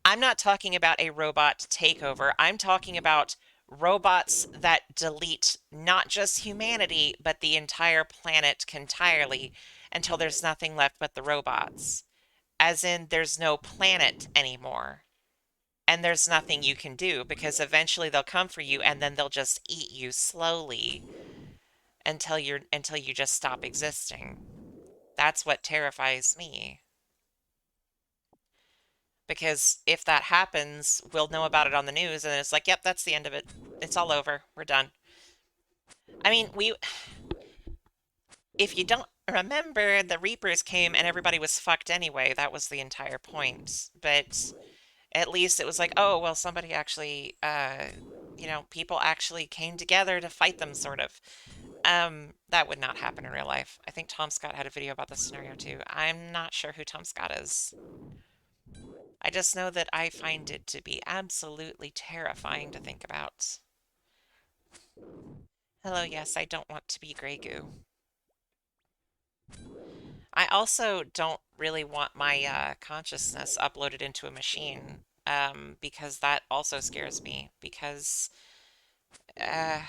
I'm not talking about a robot takeover. I'm talking about robots that delete not just humanity, but the entire planet entirely until there's nothing left but the robots. As in, there's no planet anymore. And there's nothing you can do because eventually they'll come for you and then they'll just eat you slowly until you just stop existing. That's what terrifies me. Because if that happens, we'll know about it on the news, and it's like, yep, that's the end of it. It's all over. We're done. I mean, if you don't remember, the Reapers came and everybody was fucked anyway. That was the entire point. But at least it was like, oh, well, somebody actually, people actually came together to fight them, sort of. That would not happen in real life. I think Tom Scott had a video about this scenario too. I'm not sure who Tom Scott is. I just know that I find it to be absolutely terrifying to think about. Hello, yes, I don't want to be Grey Goo. I also don't really want my consciousness uploaded into a machine, because that also scares me. Because, uh,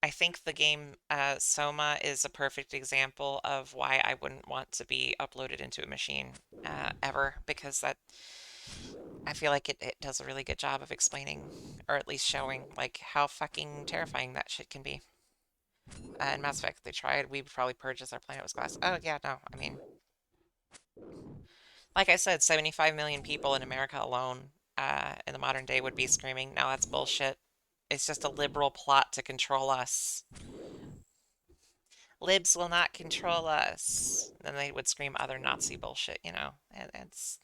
I think the game Soma is a perfect example of why I wouldn't want to be uploaded into a machine ever, because that I feel like it does a really good job of explaining, or at least showing, like how fucking terrifying that shit can be. In Mass Effect, they tried. We would probably purge as our planet was glass. Oh yeah, no, I mean, like I said, 75 million people in America alone in the modern day would be screaming, "No, that's bullshit. It's just a liberal plot to control us. Libs will not control us." Then they would scream other Nazi bullshit, you know. And it's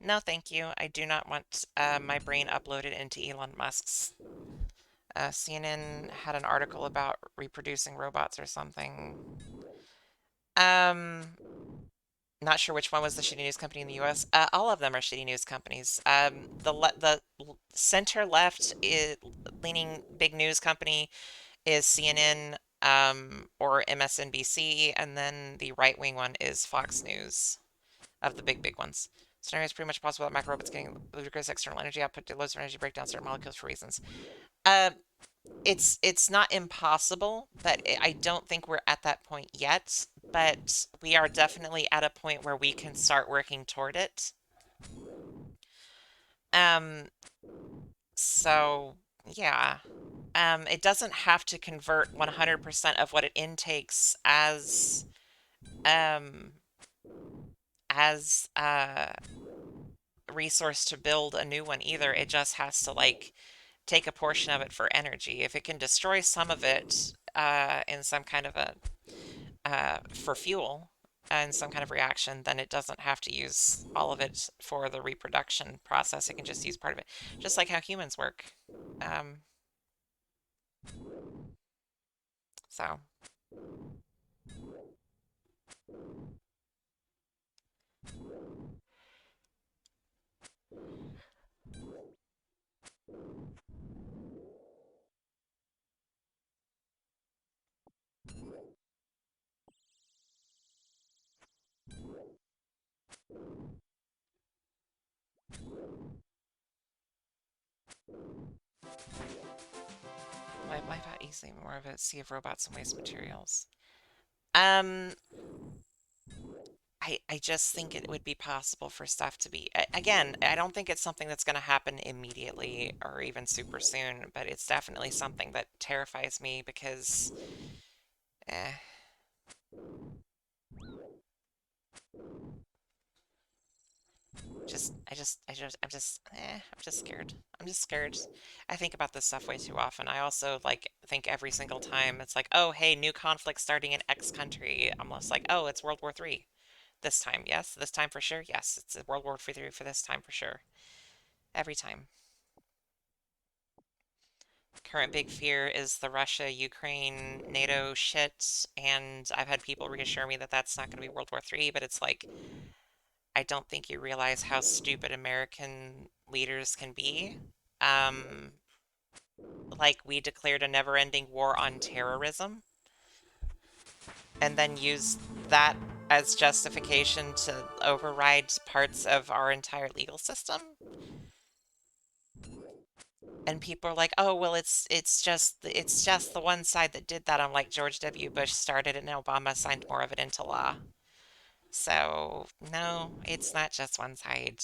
no, thank you. I do not want my brain uploaded into Elon Musk's. CNN had an article about reproducing robots or something. Um, Not sure which one was the shitty news company in the U.S. All of them are shitty news companies. The center left leaning big news company is CNN or MSNBC, and then the right wing one is Fox News of the big ones. Scenario is pretty much possible that micro robots getting ludicrous external energy output to loads of energy break down certain molecules for reasons. Uh, it's not impossible, but I don't think we're at that point yet. But we are definitely at a point where we can start working toward it. Um, so yeah. It doesn't have to convert 100% of what it intakes um as resource to build a new one either. It just has to like take a portion of it for energy. If it can destroy some of it in some kind of a for fuel and some kind of reaction, then it doesn't have to use all of it for the reproduction process. It can just use part of it, just like how humans work. Um, so life out easily, more of a sea of robots and waste materials. Um, I just think it would be possible for stuff to be, again, I don't think it's something that's going to happen immediately or even super soon, but it's definitely something that terrifies me because, eh, I'm just scared. I'm just scared. I think about this stuff way too often. I also like think every single time it's like, oh, hey, new conflict starting in X country. I'm almost like, oh, it's World War III this time. Yes, this time for sure. Yes, it's World War III for this time for sure. Every time. Current big fear is the Russia, Ukraine, NATO shit, and I've had people reassure me that that's not going to be World War III, but it's like, I don't think you realize how stupid American leaders can be. Um, like, we declared a never-ending war on terrorism and then used that as justification to override parts of our entire legal system. And people are like, "Oh, well, it's just the one side that did that." I'm like, George W. Bush started it and Obama signed more of it into law. So, no, it's not just one side.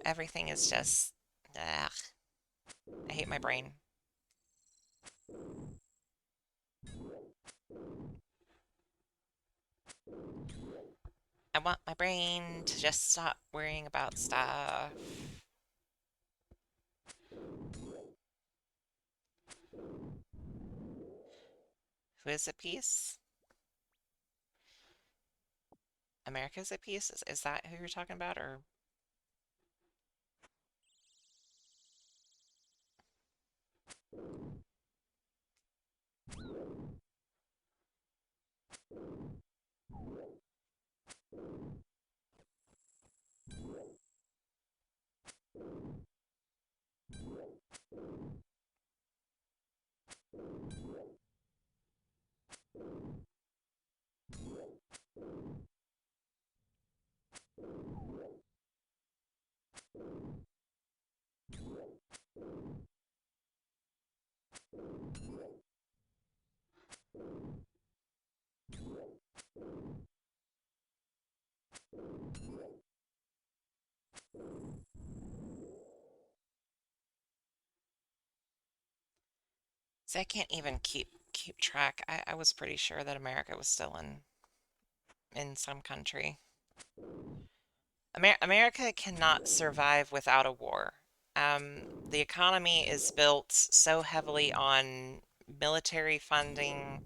Everything is just, ugh, I hate my brain. I want my brain to just stop worrying about stuff. Who is at peace? America's at peace? Is that who you're talking about? Or So I can't even keep track. I was pretty sure that America was still in some country. America cannot survive without a war. The economy is built so heavily on military funding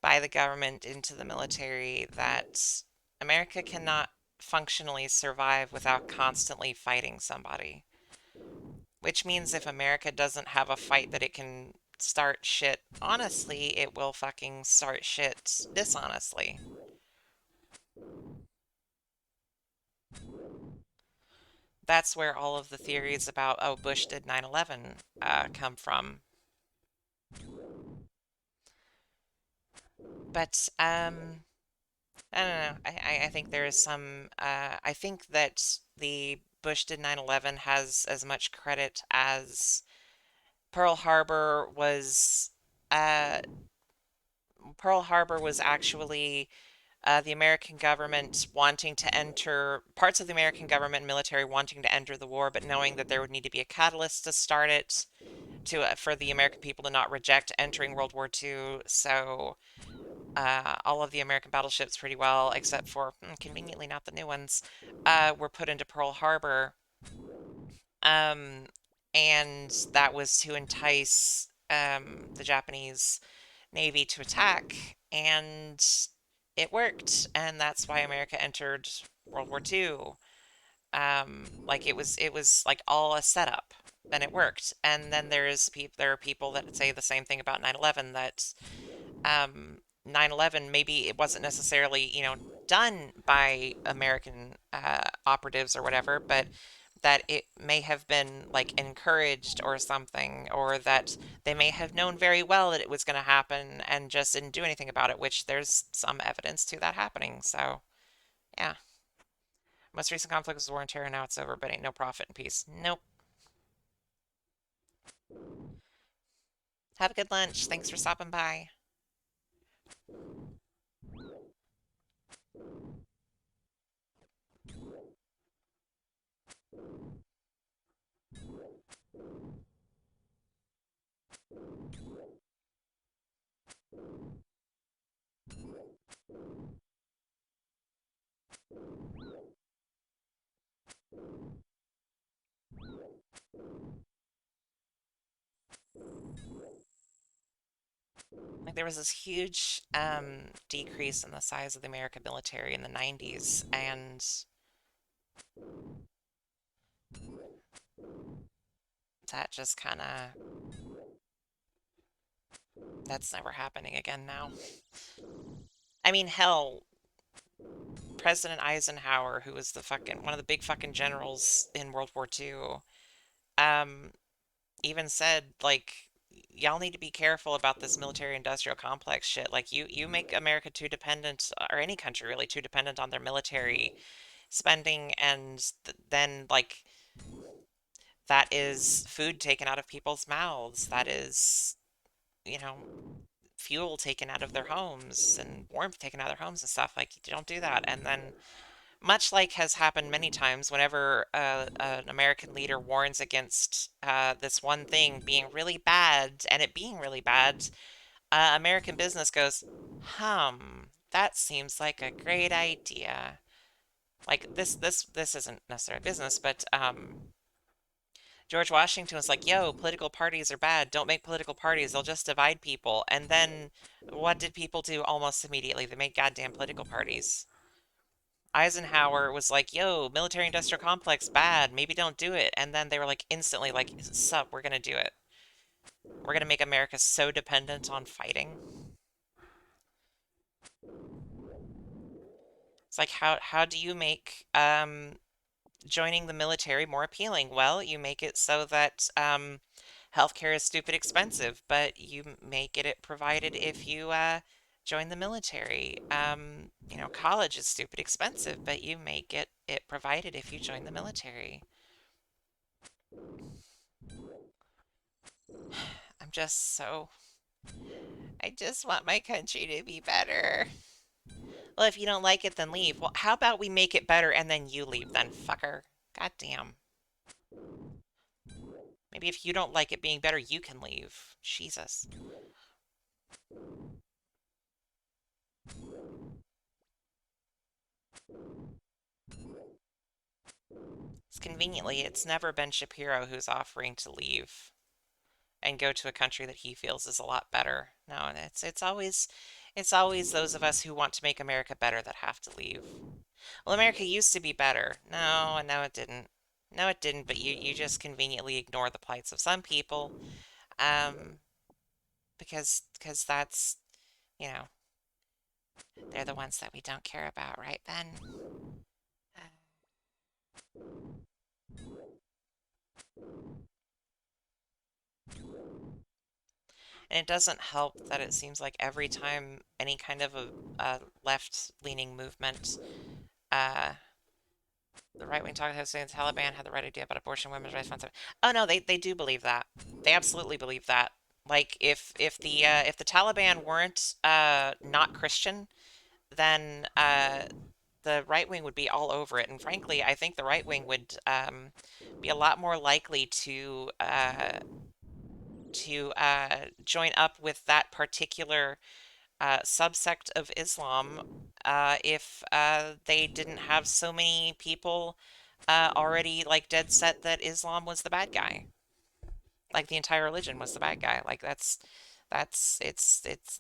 by the government into the military that America cannot functionally survive without constantly fighting somebody. Which means if America doesn't have a fight that it can start shit honestly, it will fucking start shit dishonestly. That's where all of the theories about, oh, Bush did 9/11 come from. But I don't know. I think there is some. I think that the Bush did 9/11 has as much credit as Pearl Harbor was. Uh, Pearl Harbor was actually the American government wanting to enter, parts of the American government and military wanting to enter the war, but knowing that there would need to be a catalyst to start it, to for the American people to not reject entering World War II. So all of the American battleships, pretty well, except for conveniently not the new ones, were put into Pearl Harbor. Um, and that was to entice the Japanese Navy to attack, and it worked, and that's why America entered World War II. Like it was like all a setup, and it worked. And then there are people that say the same thing about 9/11, that 9/11 maybe it wasn't necessarily, done by American operatives or whatever, but that it may have been like encouraged or something, or that they may have known very well that it was going to happen and just didn't do anything about it, which there's some evidence to that happening. So, yeah. Most recent conflict was war and terror. Now it's over, but ain't no profit and peace. Nope. Have a good lunch. Thanks for stopping by. Like there was this huge decrease in the size of the American military in the 90s, and that just kind of that's never happening again now. I mean, hell, President Eisenhower, who was the fucking one of the big fucking generals in World War II, um, even said like y'all need to be careful about this military industrial complex shit. Like you make America too dependent, or any country really too dependent on their military spending, and then like that is food taken out of people's mouths. That is, you know, fuel taken out of their homes and warmth taken out of their homes and stuff. Like, you don't do that. And then, much like has happened many times, whenever an American leader warns against this one thing being really bad and it being really bad, American business goes, that seems like a great idea. Like this isn't necessarily business, but George Washington was like, yo, political parties are bad. Don't make political parties. They'll just divide people. And then what did people do almost immediately? They made goddamn political parties. Eisenhower was like, yo, military industrial complex, bad. Maybe don't do it. And then they were like, instantly, like, sup, we're going to do it. We're going to make America so dependent on fighting. It's like, how do you make joining the military more appealing? Well, you make it so that healthcare is stupid expensive, but you may get it provided if you join the military. College is stupid expensive, but you may get it provided if you join the military. I'm just so. I just want my country to be better. Well, if you don't like it, then leave. Well, how about we make it better and then you leave then, fucker? God damn. Maybe if you don't like it being better, you can leave. Jesus. It's conveniently, it's never been Shapiro who's offering to leave and go to a country that he feels is a lot better. No, and it's always those of us who want to make America better that have to leave. Well, America used to be better. No, and no it didn't. No, it didn't, but you just conveniently ignore the plights of some people. Um, because that's, you know, they're the ones that we don't care about, right, Ben? Uh, And it doesn't help that it seems like every time any kind of a left-leaning movement, uh, the right-wing talk heads saying the Taliban had the right idea about abortion, women's rights, oh no, they do believe that. They absolutely believe that. Like if the Taliban weren't not Christian, then the right wing would be all over it. And frankly, I think the right wing would be a lot more likely to join up with that particular subsect of Islam if they didn't have so many people already like dead set that Islam was the bad guy, like the entire religion was the bad guy. Like that's it's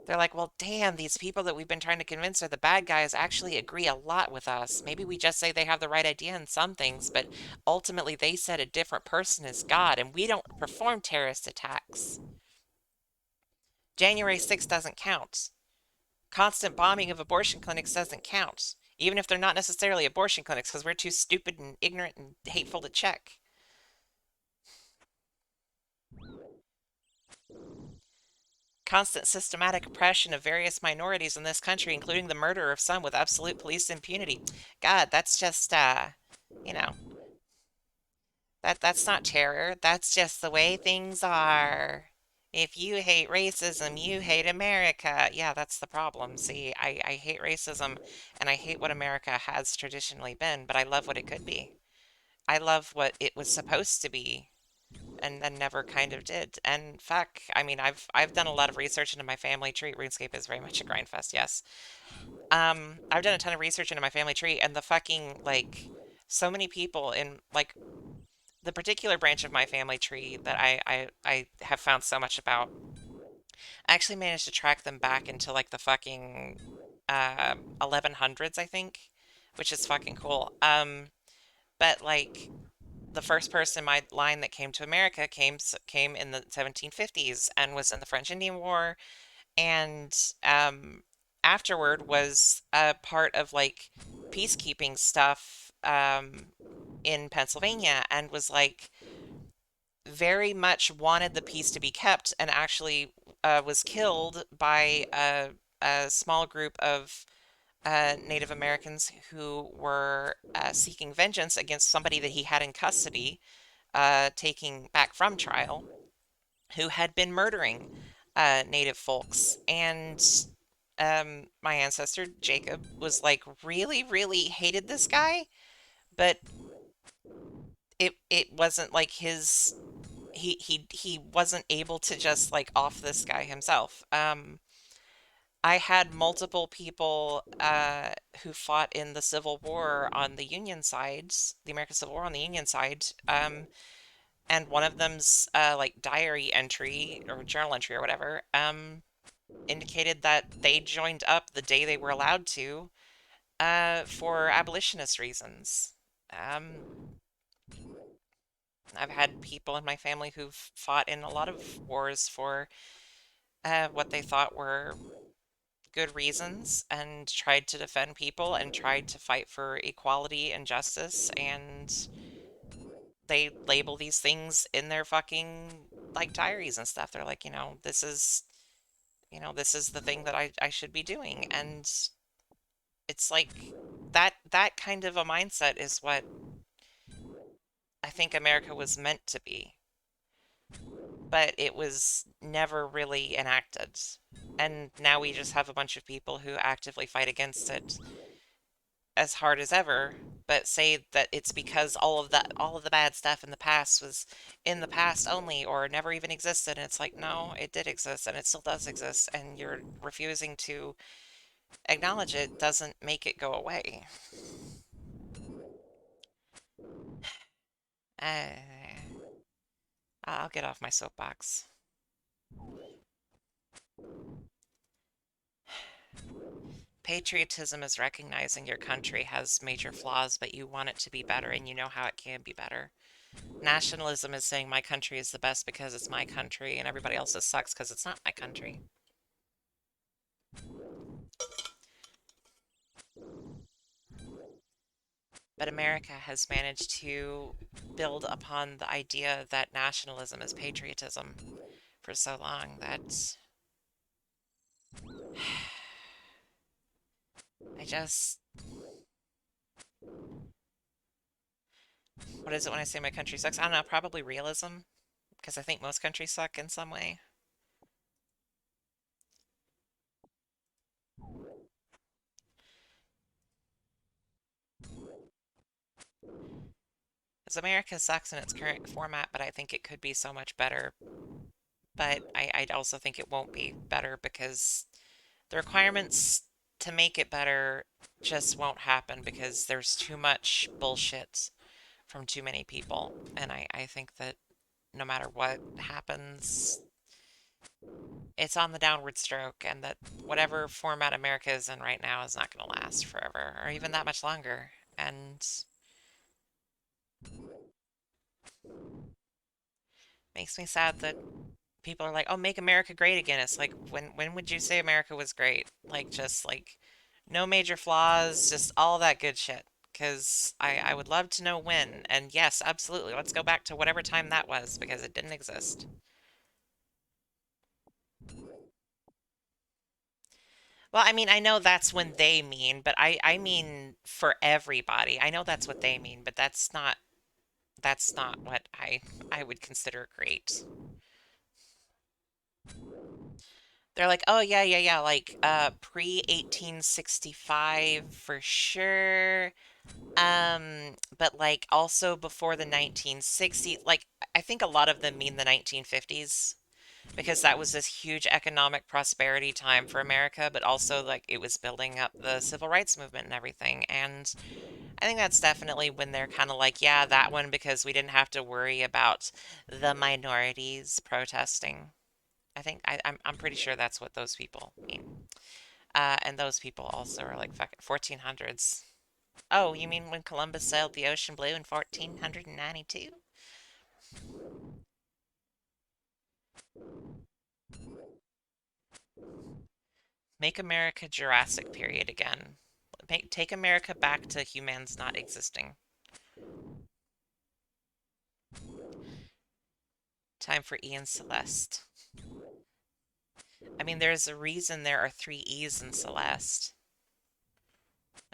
they're like, well, damn, these people that we've been trying to convince are the bad guys actually agree a lot with us. Maybe we just say they have the right idea in some things, but ultimately they said a different person is God, and we don't perform terrorist attacks. January 6th doesn't count. Constant bombing of abortion clinics doesn't count, even if they're not necessarily abortion clinics, because we're too stupid and ignorant and hateful to check. Constant systematic oppression of various minorities in this country, including the murder of some with absolute police impunity. God, that's just, you know, that's not terror. That's just the way things are. If you hate racism, you hate America. Yeah, that's the problem. See, I hate racism and I hate what America has traditionally been, but I love what it could be. I love what it was supposed to be and then never kind of did. And fuck, I mean, I've done a lot of research into my family tree. RuneScape is very much a grindfest, yes. I've done a ton of research into my family tree and the fucking like so many people in like the particular branch of my family tree that I have found so much about. I actually managed to track them back into like the fucking 1100s, I think, which is fucking cool. But like the first person in my line that came to America came in the 1750s and was in the French Indian War, and afterward was a part of like peacekeeping stuff in Pennsylvania, and was like very much wanted the peace to be kept, and actually was killed by a small group of Native Americans who were seeking vengeance against somebody that he had in custody, taking back from trial, who had been murdering Native folks. And my ancestor, Jacob, was like really, really hated this guy, but it wasn't like his he wasn't able to just like off this guy himself. I had multiple people who fought in the Civil War on the Union sides, the American Civil War on the Union side, and one of them's like diary entry or journal entry or whatever indicated that they joined up the day they were allowed to for abolitionist reasons. Um, I've had people in my family who've fought in a lot of wars for what they thought were good reasons and tried to defend people and tried to fight for equality and justice, and they label these things in their fucking like diaries and stuff. They're like, this is the thing that I should be doing. And it's like that kind of a mindset is what I think America was meant to be, but it was never really enacted. And now we just have a bunch of people who actively fight against it as hard as ever, but say that it's because all of the bad stuff in the past was in the past only or never even existed. And it's like, no, it did exist and it still does exist, and you're refusing to acknowledge it doesn't make it go away. Uh, I'll get off my soapbox. Patriotism is recognizing your country has major flaws, but you want it to be better and you know how it can be better. Nationalism is saying my country is the best because it's my country and everybody else's sucks because it's not my country. But America has managed to build upon the idea that nationalism is patriotism for so long that I just, what is it when I say my country sucks? I don't know, probably realism, because I think most countries suck in some way. Because America sucks in its current format, but I think it could be so much better. But I also think it won't be better because the requirements to make it better just won't happen because there's too much bullshit from too many people. And I think that no matter what happens, it's on the downward stroke, and that whatever format America is in right now is not going to last forever or even that much longer. And makes me sad that people are like, "Oh, make America great again." It's like, when would you say America was great? Like just like no major flaws, just all that good shit. Because I would love to know when. And yes, absolutely. Let's go back to whatever time that was because it didn't exist. Well, I mean, I know that's when they mean, but I mean for everybody. I know that's what they mean, but that's not what I would consider great. They're like, "Oh yeah, yeah, yeah, like pre 1865 for sure." But like also before the 1960s, like I think a lot of them mean the 1950s because that was this huge economic prosperity time for America, but also like it was building up the civil rights movement and everything. And I think that's definitely when they're kind of like, yeah, that one because we didn't have to worry about the minorities protesting. I'm pretty sure that's what those people mean. And those people also are like fucking 1400s. Oh, you mean when Columbus sailed the ocean blue in 1492? Make America Jurassic period again. Take America back to humans not existing. Time for E and Celeste. I mean, there's a reason there are three E's in Celeste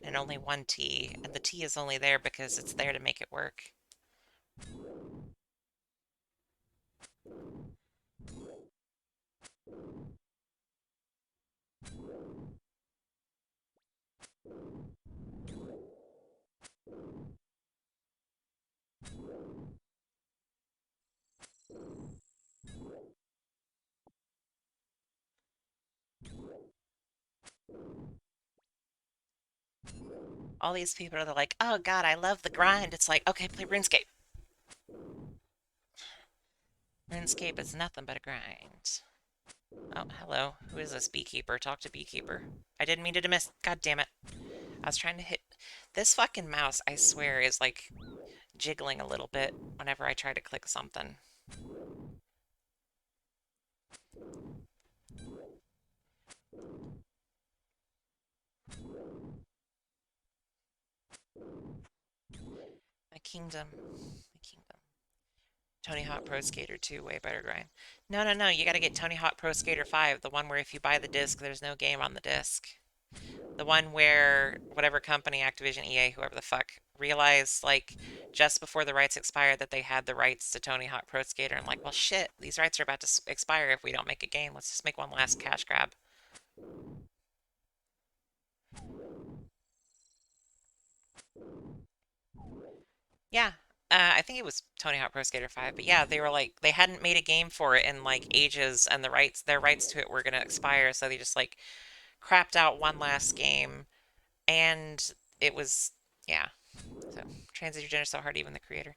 and only one T, and the T is only there because it's there to make it work. All these people are like, oh God, I love the grind. It's like, okay, play RuneScape. RuneScape is nothing but a grind. Oh, hello. Who is this beekeeper? Talk to beekeeper. I didn't mean to miss. God damn it. I was trying to hit. This fucking mouse, I swear, is like jiggling a little bit whenever I try to click something. My kingdom. My kingdom. Tony Hawk Pro Skater 2, way better grind. No, no, no. You gotta get Tony Hawk Pro Skater 5, the one where if you buy the disc, there's no game on the disc. The one where whatever company, Activision, EA, whoever the fuck, realized like just before the rights expired that they had the rights to Tony Hawk Pro Skater. And like, well, shit, these rights are about to expire if we don't make a game. Let's just make one last cash grab. Yeah. I think it was Tony Hawk Pro Skater 5, but yeah, they were like they hadn't made a game for it in like ages and their rights to it were going to expire, so they just like crapped out one last game and it was yeah. So Transition is so hard even the creator.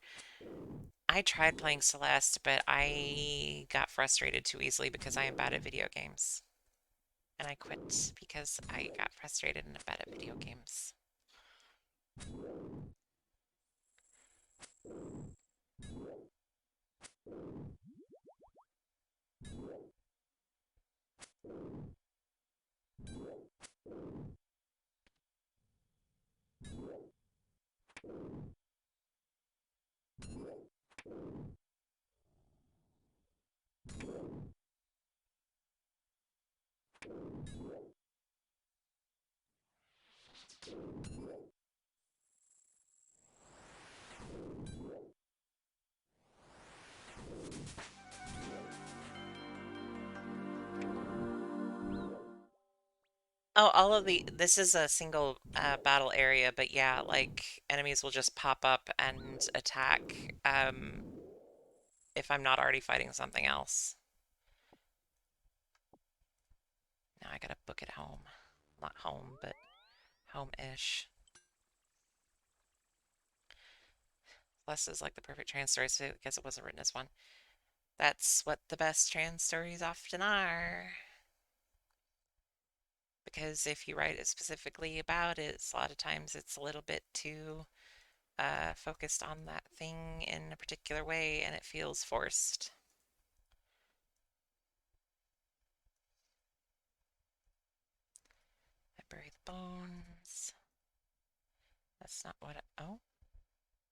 I tried playing Celeste, but I got frustrated too easily because I am bad at video games. And I quit because I got frustrated and bad at video games. Oh, all of this is a single battle area, but yeah, like enemies will just pop up and attack if I'm not already fighting something else. Now I gotta book it home. Not home, but home-ish. Plus is like the perfect trans story, so I guess it wasn't written as one. That's what the best trans stories often are. Because if you write it specifically about it, a lot of times it's a little bit too focused on that thing in a particular way and it feels forced. I bury the bones. That's not what I, oh.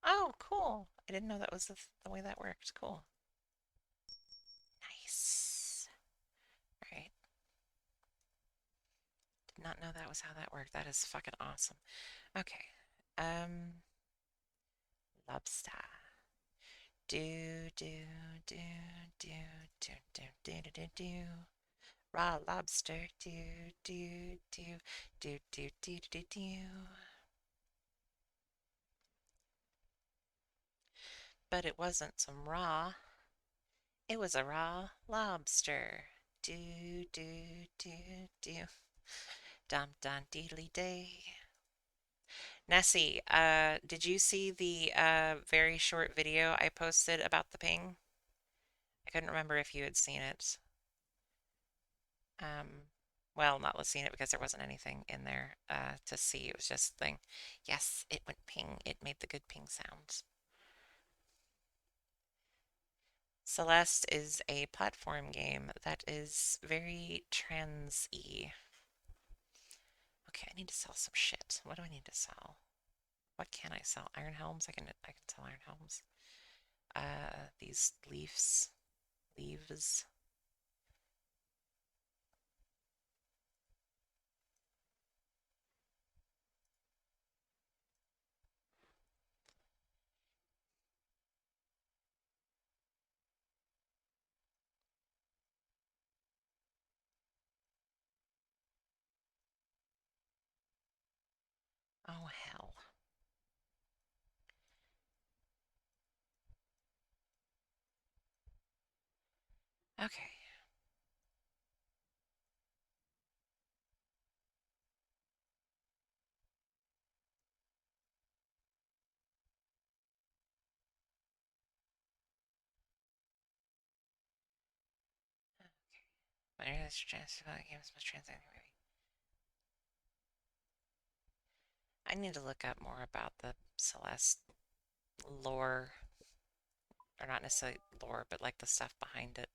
Oh, cool. I didn't know that was the way that worked. Cool. Nice. All right. Did not know that was how that worked. That is fucking awesome. Okay. Lobster. Do, do, do, do, do, do, do, do, do, do. Raw lobster. Do, do, do, do, do, do, do, do. But it wasn't some raw. It was a raw lobster. Do, do, do, do. Dum dum deedly day. Nessie, did you see the very short video I posted about the ping? I couldn't remember if you had seen it. Well, not seen it because there wasn't anything in there to see. It was just a thing. Yes, it went ping. It made the good ping sounds. Celeste is a platform game that is very trans-y. Okay, I need to sell some shit. What do I need to sell? What can I sell? Iron helms? I can sell iron helms. These leaves. Oh hell. Okay. Whenever there's a chance about games must translate movie. I need to look up more about the Celeste lore, or not necessarily lore, but like the stuff behind it.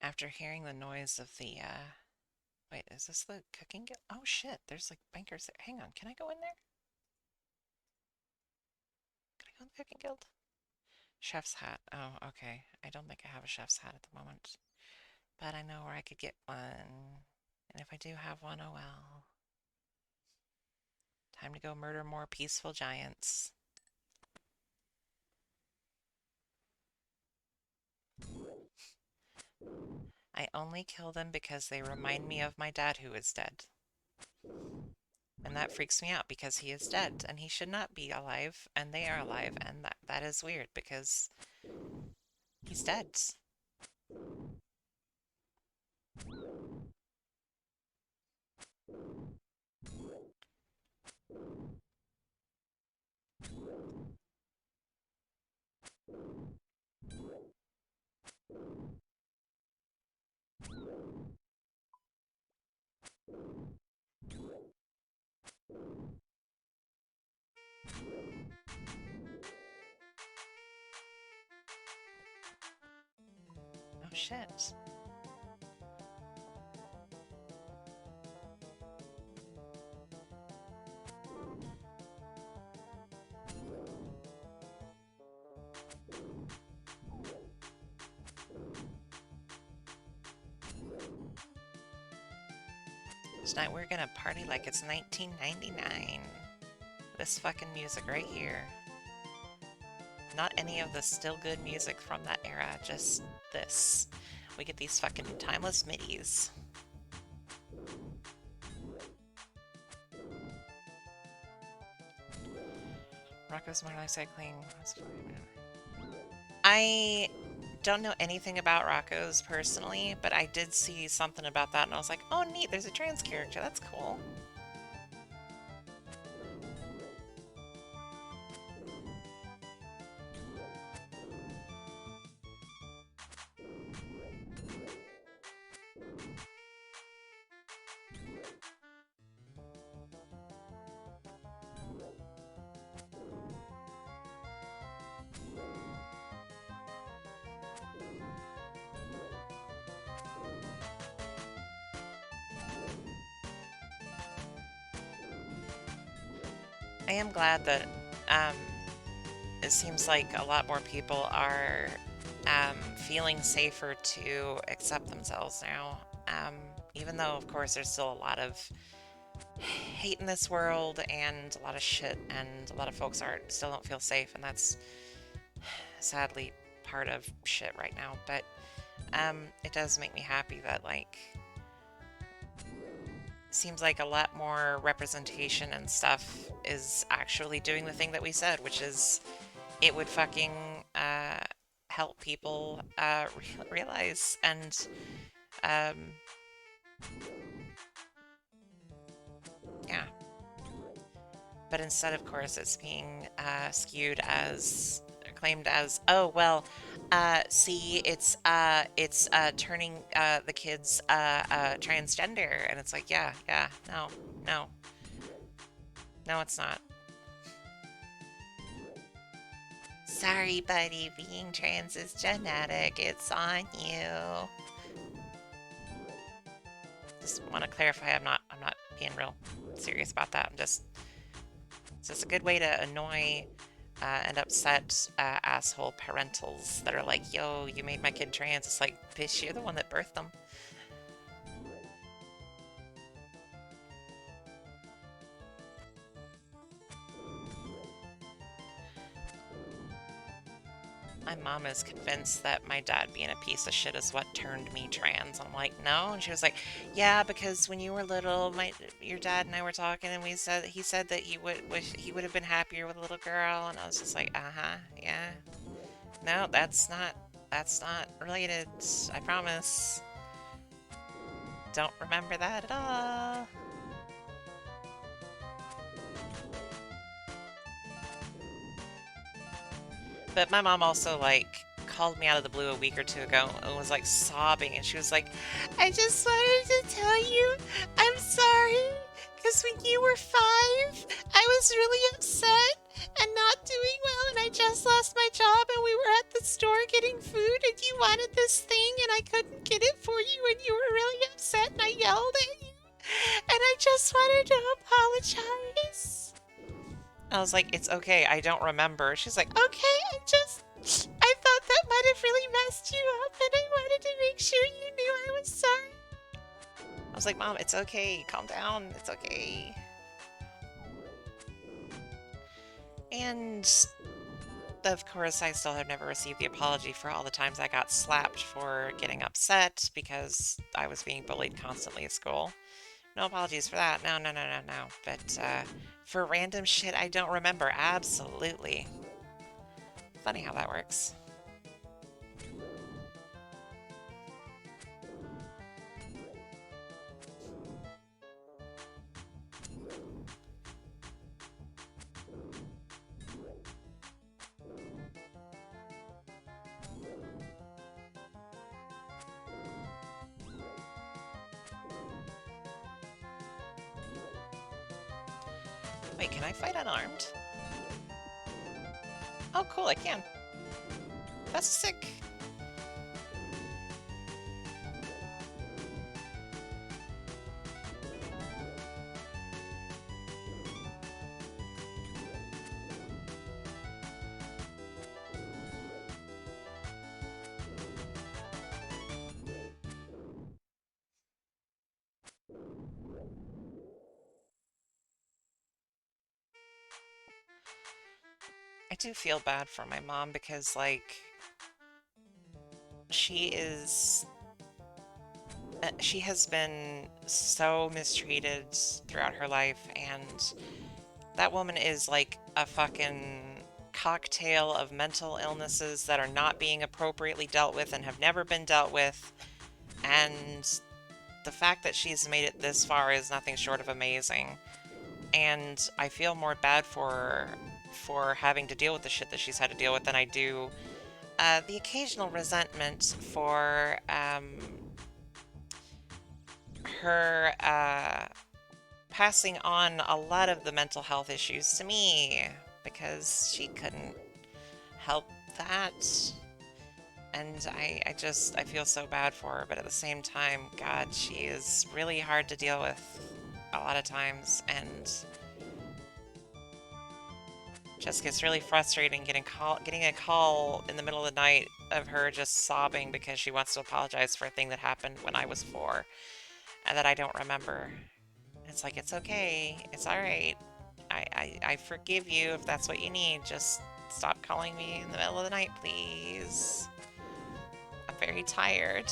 After hearing the noise of the, wait, is this the cooking guild? Oh shit, there's like bankers there. Hang on, can I go in there? Can I go in the cooking guild? Chef's hat. Oh, okay. I don't think I have a chef's hat at the moment. But I know where I could get one. And if I do have one, oh well. Time to go murder more peaceful giants. I only kill them because they remind me of my dad who is dead. And that freaks me out because he is dead and he should not be alive and they are alive and that is weird because he's dead. Oh shit. Tonight we're gonna party like it's 1999. This fucking music right here. Not any of the still good music from that era, just this. We get these fucking timeless midis. Rocco's motorcycling. I don't know anything about Rocco's personally, but I did see something about that and I was like, oh neat, there's a trans character, that's cool. I am glad that it seems like a lot more people are feeling safer to accept themselves now. Even though, of course, there's still a lot of hate in this world and a lot of shit, and a lot of folks still don't feel safe, and that's sadly part of shit right now. But it does make me happy that like seems like a lot more representation and stuff is actually doing the thing that we said, which is it would fucking help people realize and um, yeah. But instead, of course, it's being skewed as claimed as, oh well, see, it's turning the kids transgender, and it's like, yeah, no, no, no, it's not. Sorry, buddy, being trans is genetic. It's on you. Just want to clarify, I'm not being real serious about that. It's just a good way to annoy and upset asshole parentals that are like, yo, you made my kid trans. It's like, bitch, you're the one that birthed them. My mom is convinced that my dad being a piece of shit is what turned me trans. I'm like, no. And she was like, yeah, because when you were little, your dad and I were talking, and he said that he would have been happier with a little girl. And I was just like, uh-huh, yeah. No, that's not related. I promise. Don't remember that at all. But my mom also, like, called me out of the blue a week or two ago and was, like, sobbing. And she was like, I just wanted to tell you I'm sorry. Because when you were 5, I was really upset and not doing well. And I just lost my job and we were at the store getting food and you wanted this thing and I couldn't get it for you and you were really upset and I yelled at you. And I just wanted to apologize. I was like, it's okay, I don't remember. She's like, okay, I thought that might have really messed you up and I wanted to make sure you knew I was sorry. I was like, Mom, it's okay, calm down, it's okay. And of course, I still have never received the apology for all the times I got slapped for getting upset because I was being bullied constantly at school. No apologies for that. No, no, no, no, no. But for random shit I don't remember, absolutely. Funny how that works. Wait, can I fight unarmed? Oh, cool, I can. That's sick. I do feel bad for my mom because, like, she is... she has been so mistreated throughout her life, and that woman is like a fucking cocktail of mental illnesses that are not being appropriately dealt with and have never been dealt with, and the fact that she's made it this far is nothing short of amazing. And I feel more bad for having to deal with the shit that she's had to deal with than I do the occasional resentment for her passing on a lot of the mental health issues to me because she couldn't help that. And I feel so bad for her, but at the same time, God, she is really hard to deal with a lot of times, and just gets really frustrating getting a call in the middle of the night of her just sobbing because she wants to apologize for a thing that happened when I was 4 and that I don't remember. It's like, it's okay, it's alright. I forgive you if that's what you need. Just stop calling me in the middle of the night, please. I'm very tired.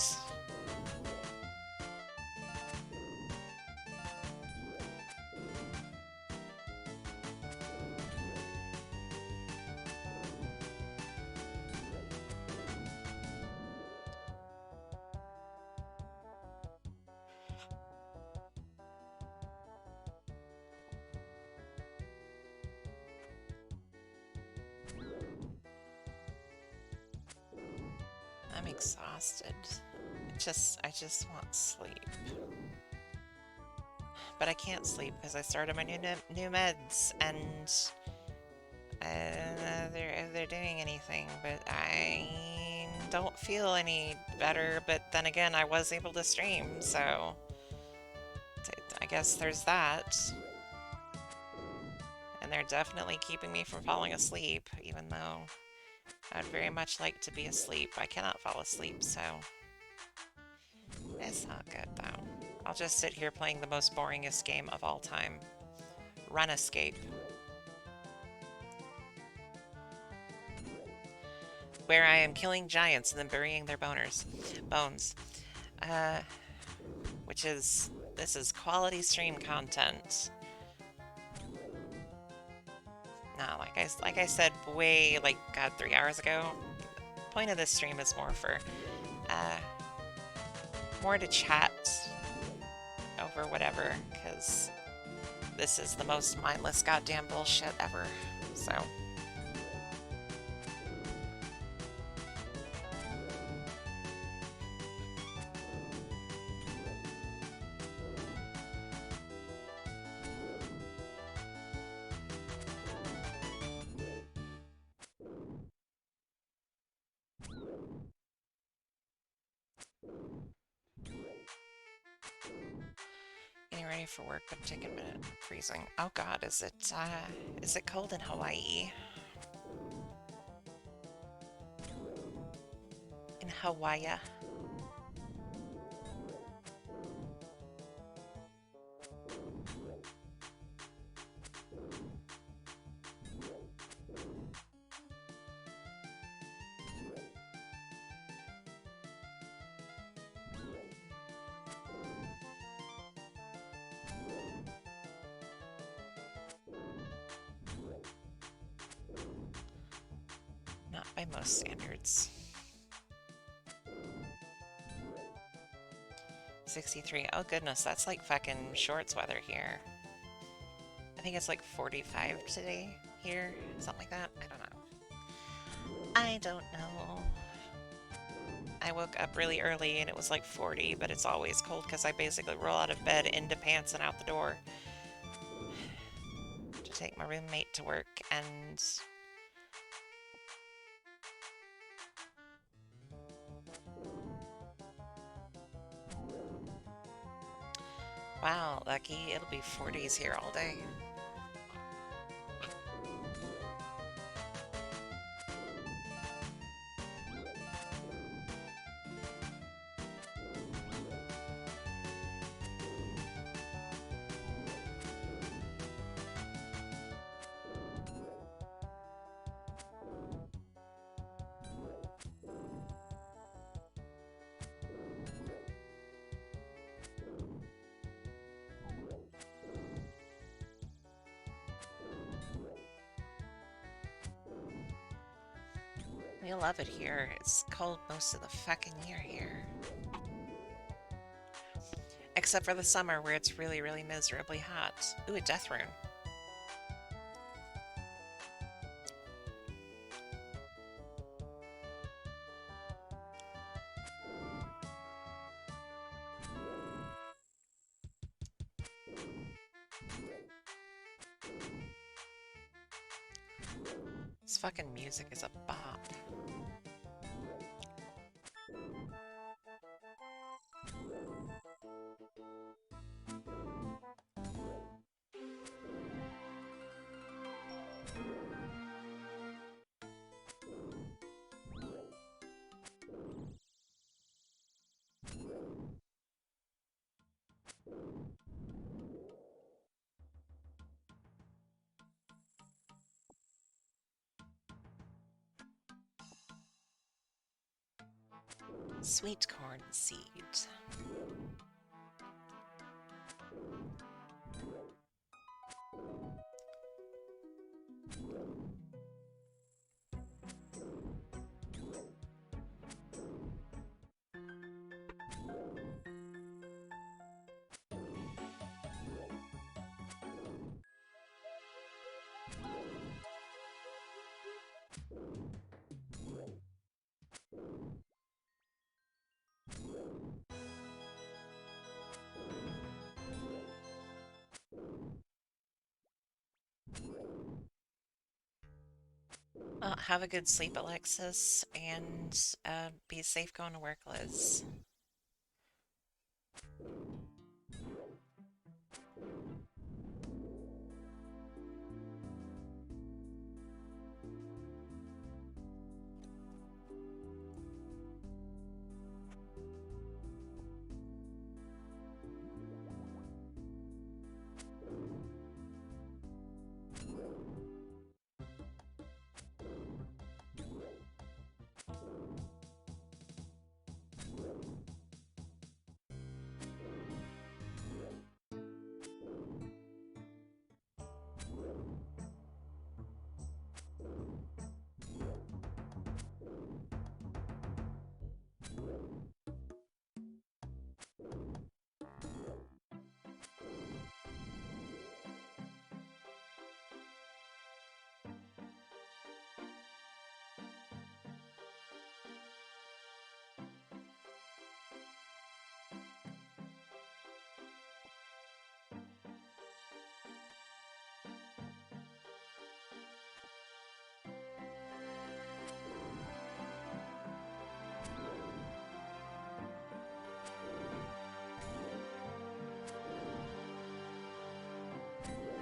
I'm exhausted. I just want sleep. But I can't sleep because I started my new meds, and they're doing anything, but I don't feel any better. But then again, I was able to stream, so I guess there's that. And they're definitely keeping me from falling asleep, even though I'd very much like to be asleep. I cannot fall asleep, so it's not good though. I'll just sit here playing the most boringest game of all time. Runescape. Where I am killing giants and then burying their bones. This is quality stream content. No, like I said way, like, God, 3 hours ago, the point of this stream is uh, more to chat over whatever, because this is the most mindless goddamn bullshit ever, so... way for work, but I'm taking a minute. Freezing. Oh God, is it cold in Hawaii? In Hawaii? Not by most standards. 63. Oh goodness, that's like fucking shorts weather here. I think it's like 45 today here, something like that. I don't know. I don't know. I woke up really early and it was like 40, but it's always cold because I basically roll out of bed into pants and out the door to take my roommate to work. And wow, lucky, it'll be 40s here all day. We love it here. It's cold most of the fucking year here. Except for the summer where it's really, really miserably hot. Ooh, a death rune. This fucking music is a bop. Sweet corn seed. Have a good sleep, Alexis, and be safe going to work, Liz.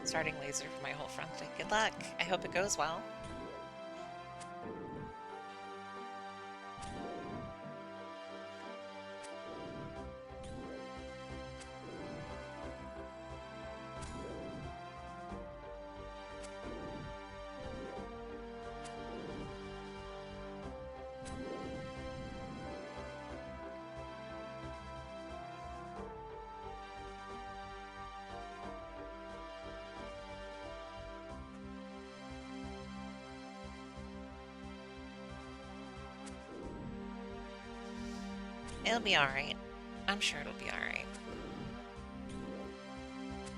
Starting laser for my whole front. Good luck. I hope it goes well. It'll be alright. I'm sure it'll be alright.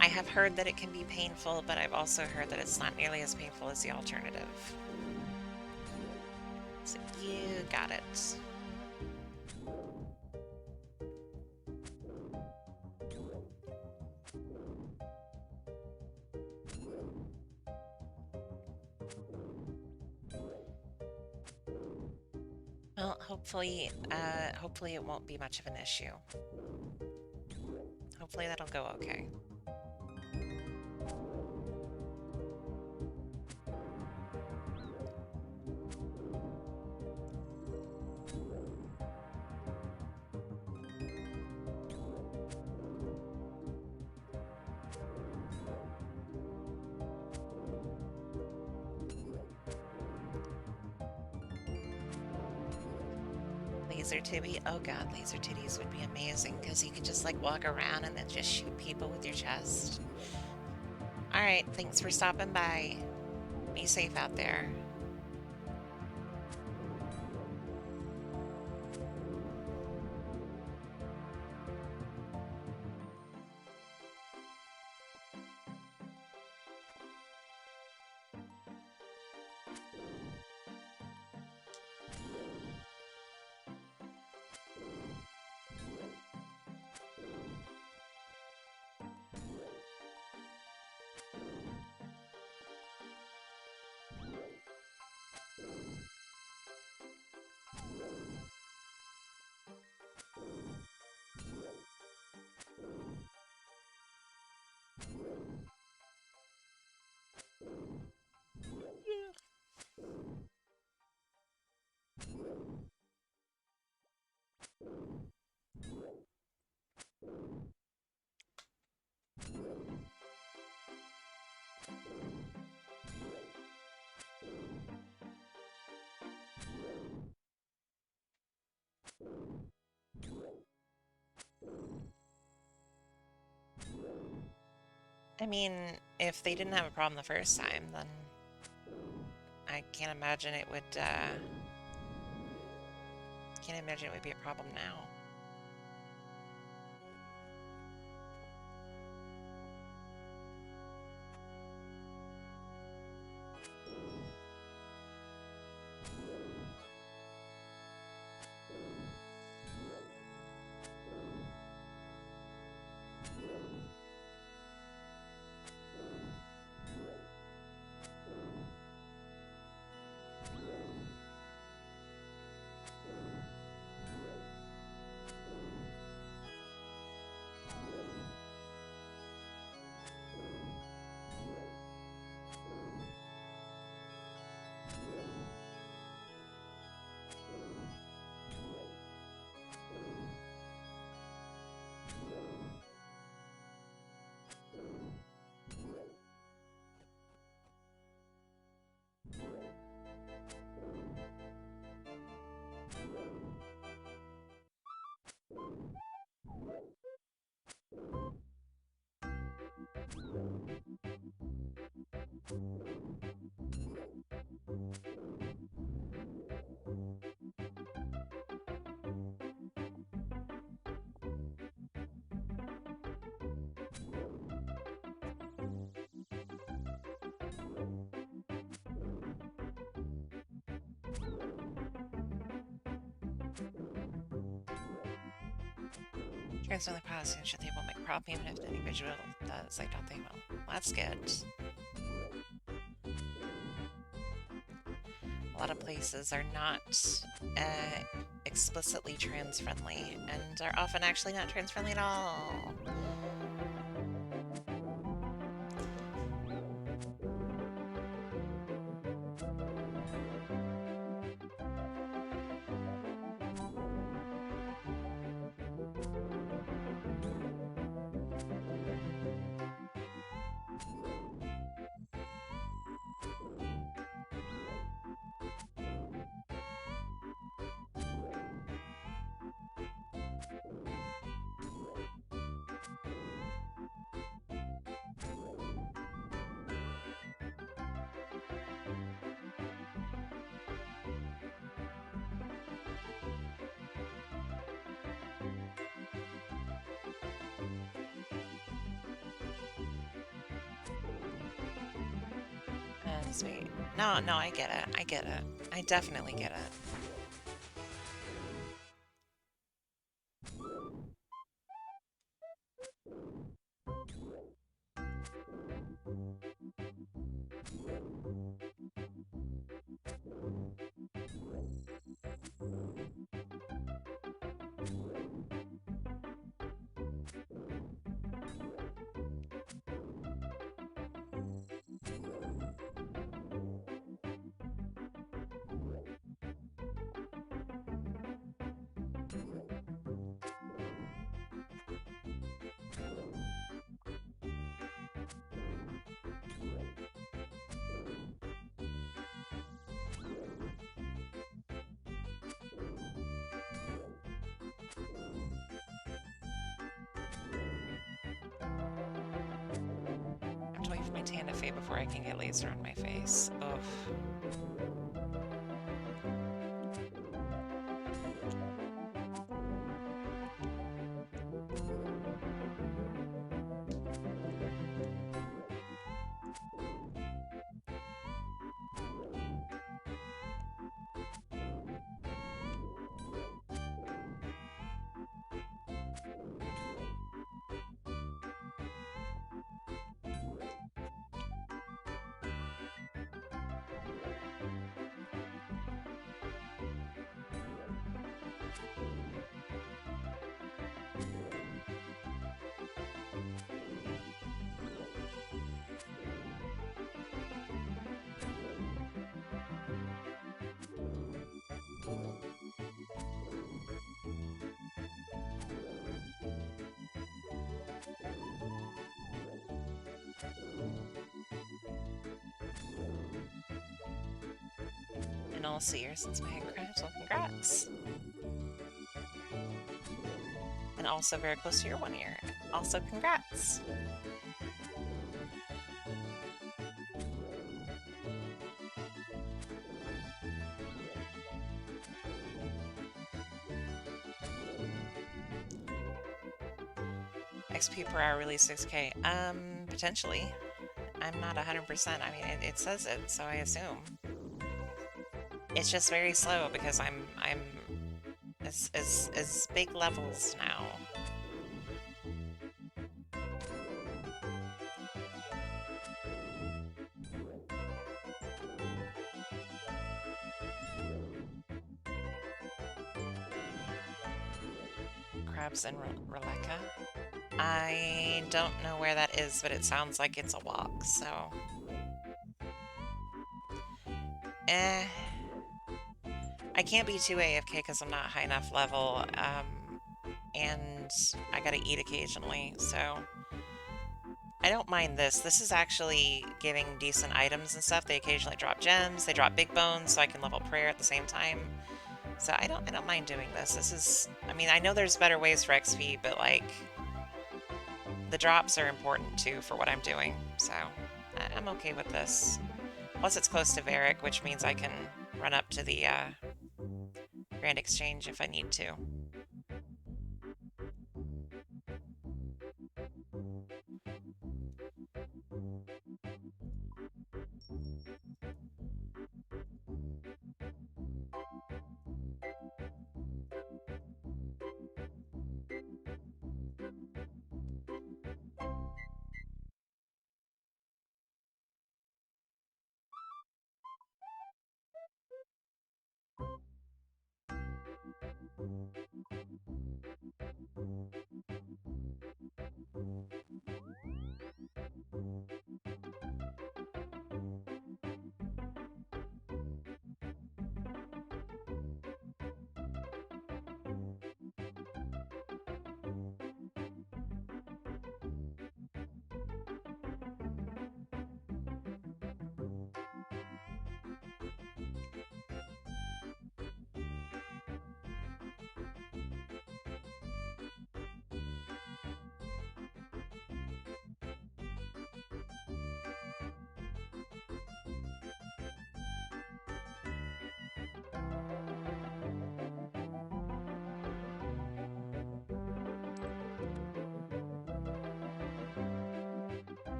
I have heard that it can be painful, but I've also heard that it's not nearly as painful as the alternative. So you got it. Well, hopefully it won't be much of an issue. Hopefully that'll go okay. Laser tibby? Oh god, laser titties would be amazing because you could just like walk around and then just shoot people with your chest. Alright, thanks for stopping by. Be safe out there. I mean, if they didn't have a problem the first time, then I can't imagine it would, can't imagine it would be a problem now. Transfer the past and should they will make a problem even if the individual does, I don't think will. Well, that's good. A lot of places are not explicitly trans-friendly and are often actually not trans-friendly at all. Sweet. No, no, I get it. I get it. I definitely get it. I'm waiting for my tan to fade before I can get laser on my face. Ugh. And I'll see her since my head crabs. Well, congrats. And also very close to your 1 year. Also, congrats. XP per hour release 6K. Potentially. I'm not 100%. I mean, it says it, so I assume. It's just very slow because I'm as big levels now. Crabs and Releka. I don't know where that is, but it sounds like it's a walk, so... I can't be too AFK because I'm not high enough level, and I gotta eat occasionally, so... I don't mind this. This is actually giving decent items and stuff. They occasionally drop gems, they drop big bones, so I can level prayer at the same time. So I don't mind doing this. This is... I mean, I know there's better ways for XP, but, like... The drops are important, too, for what I'm doing, so... I'm okay with this. Plus, it's close to Varric, which means I can run up to the, Grand Exchange if I need to.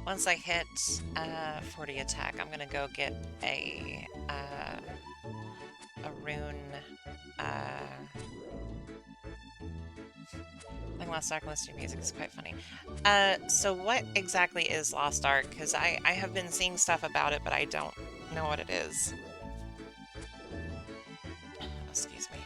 Once I hit 40 attack, I'm gonna go get a rune. Playing Lost Ark and listening to music is quite funny. So what exactly is Lost Ark? Because I have been seeing stuff about it, but I don't know what it is. Excuse me.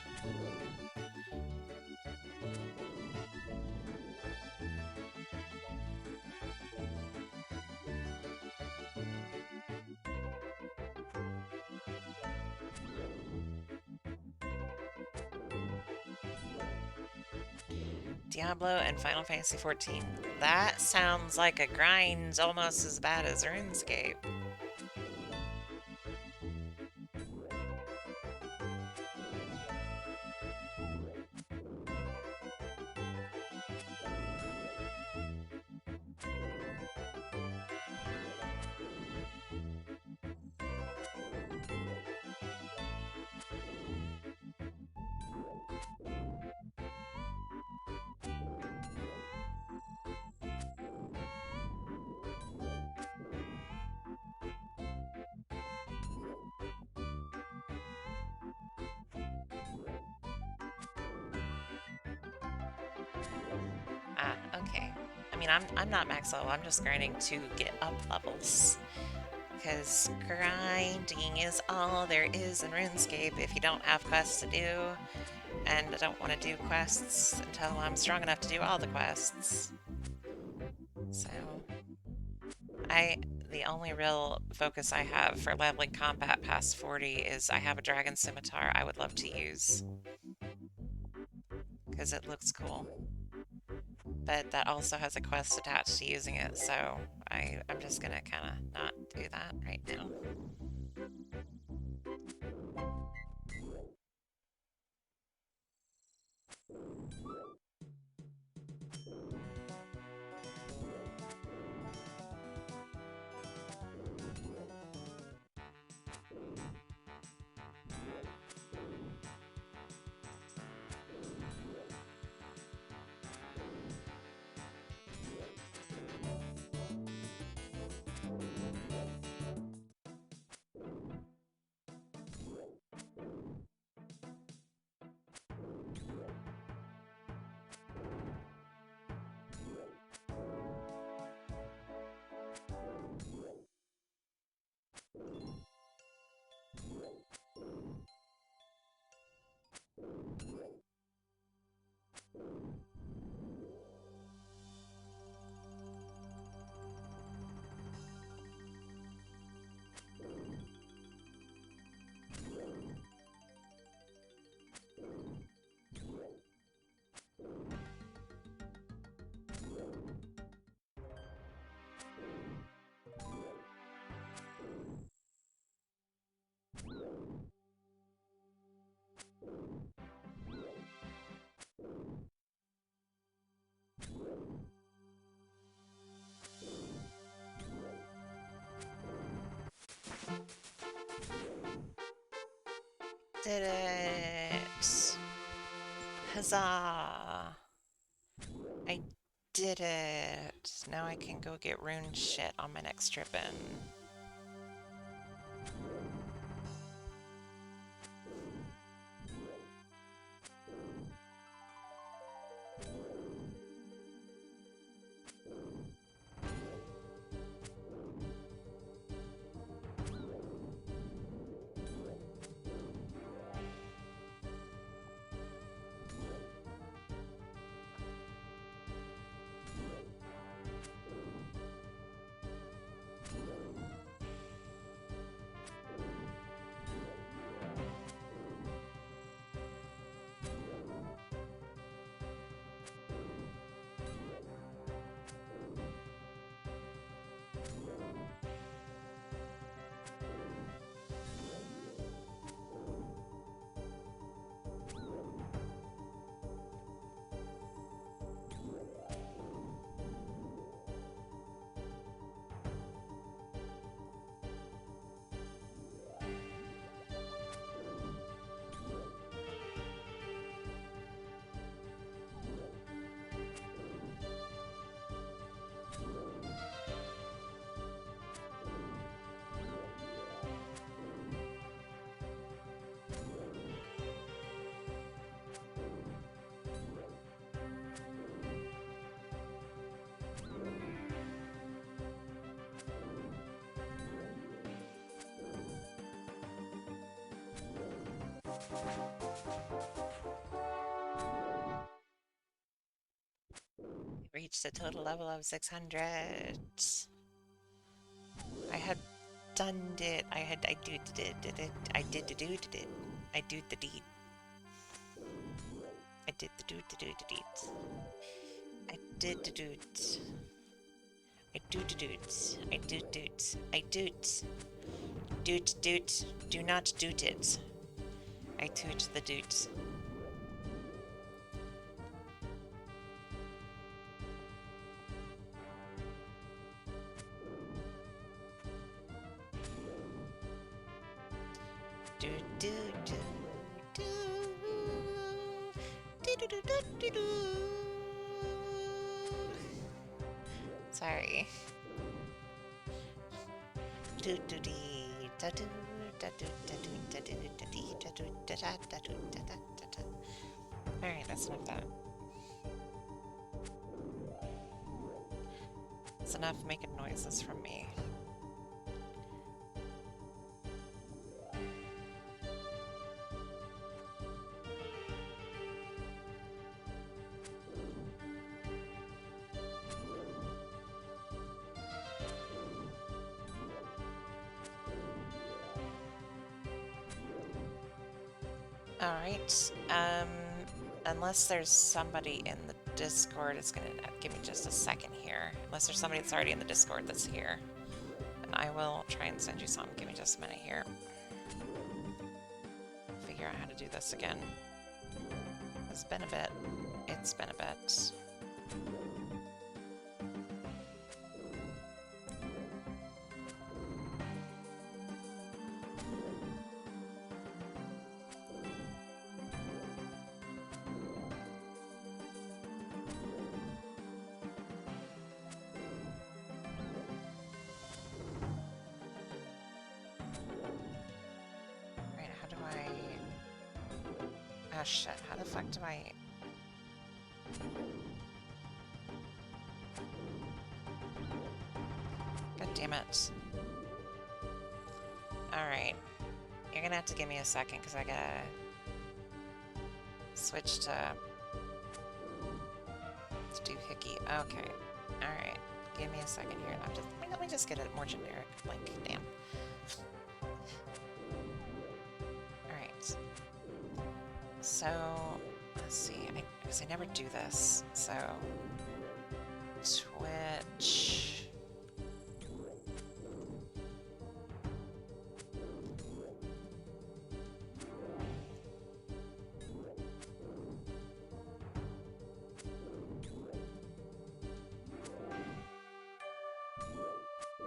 Diablo and Final Fantasy XIV. That sounds like a grind almost as bad as RuneScape. Ah, okay. I mean, I'm not max level. I'm just grinding to get up levels. Because grinding is all there is in RuneScape if you don't have quests to do. And I don't want to do quests until I'm strong enough to do all the quests. So, the only real focus I have for leveling combat past 40 is I have a dragon scimitar I would love to use. Because it looks cool. But that also has a quest attached to using it, so I'm just gonna kind of not do that right now. Did it! Huzzah! I did it! Now I can go get rune shit on my next trip in. reached a total level of 600. I had done it. I did it. I did the do it. I do the deed. I did the do the deed. I did the doot. I do the doot. I do doot. I doot. Doot doot. Do not doot it. I toot the doot. Do do do do do do do do do do. Sorry. Do do dee da do da do da do da do da dee da do da da da do da da da da. All right, that's enough of that. It's enough making noises from me. Alright, unless there's somebody in the Discord, it's gonna give me just a second here. Unless there's somebody that's already in the Discord that's here. And I will try and send you something. Give me just a minute here. Figure out how to do this again. It's been a bit. It's been a bit. Oh shit, how the fuck do I... God damn it. Alright. You're gonna have to give me a second, because I gotta... switch to do Hickey. Okay. Alright. Give me a second here. Let me just get a more generic link. Damn. Alright. So, let's see. Because I never do this. So, Twitch.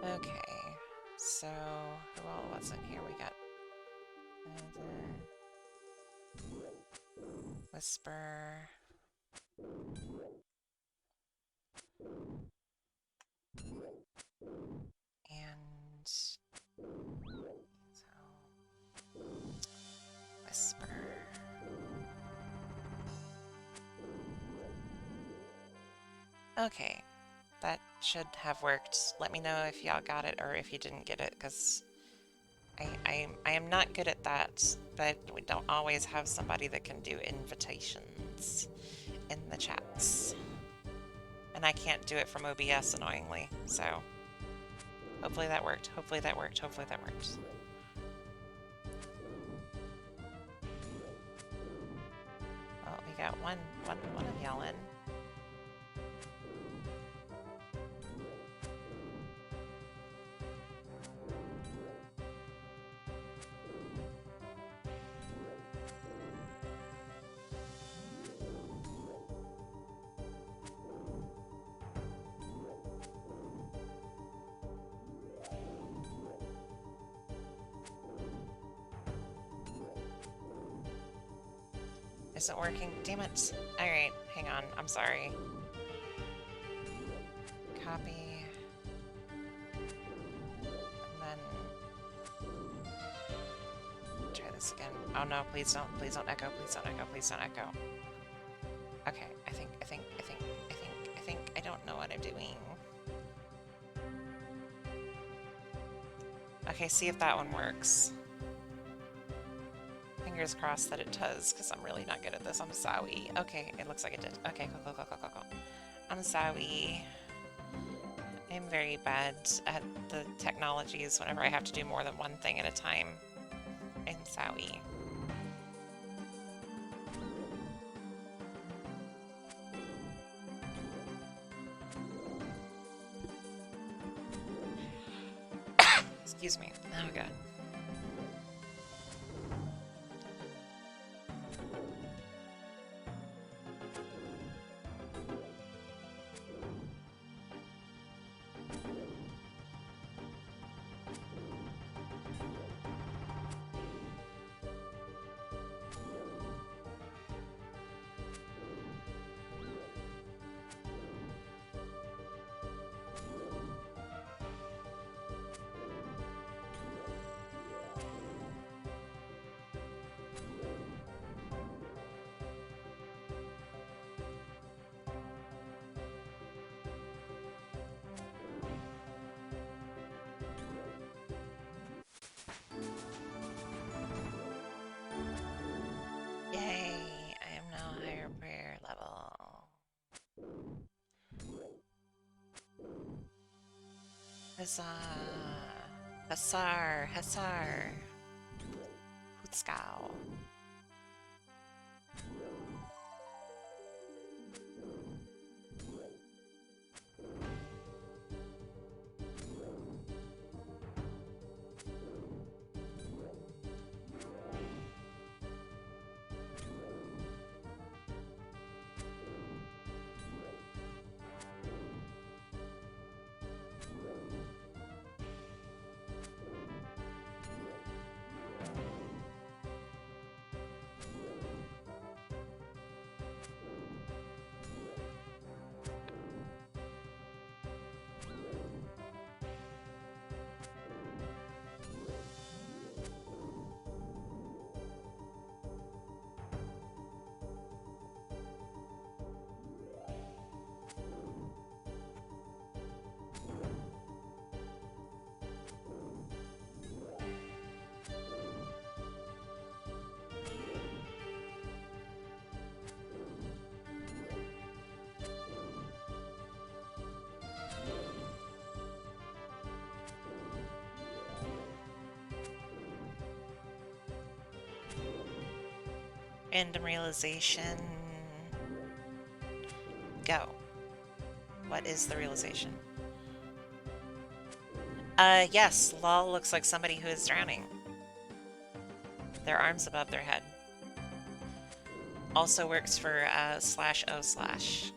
Okay. So, who all was in here? We got Whisper. And so Whisper. Okay. That should have worked. Let me know if y'all got it or if you didn't get it, because I am not good at that, but we don't always have somebody that can do invitations in the chats. And I can't do it from OBS, annoyingly, so hopefully that worked. Hopefully that worked. Hopefully that worked. Well, we got one of y'all in. Isn't working? Damn it. Alright, hang on. I'm sorry. Copy. And then... try this again. Oh no, please don't echo, please don't echo, please don't echo. Okay, I think, I don't know what I'm doing. Okay, see if that one works. Fingers crossed that it does, because I'm really not good at this. I'm sorry. Okay, it looks like it did. Okay, cool. I'm sorry. I'm very bad at the technologies whenever I have to do more than one thing at a time. I'm sorry. Excuse me. Oh, God. Yay! I am now higher prayer level. Huzzah! Hussar! Hussar! Hutskow. Random realization. Go. What is the realization? Yes, lol looks like somebody who is drowning. Their arms above their head. Also works for /o/.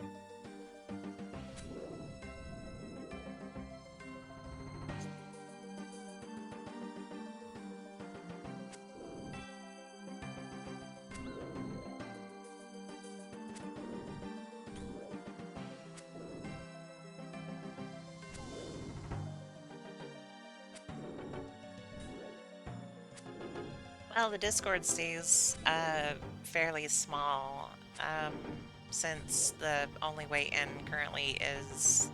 Well, the Discord stays fairly small since the only way in currently is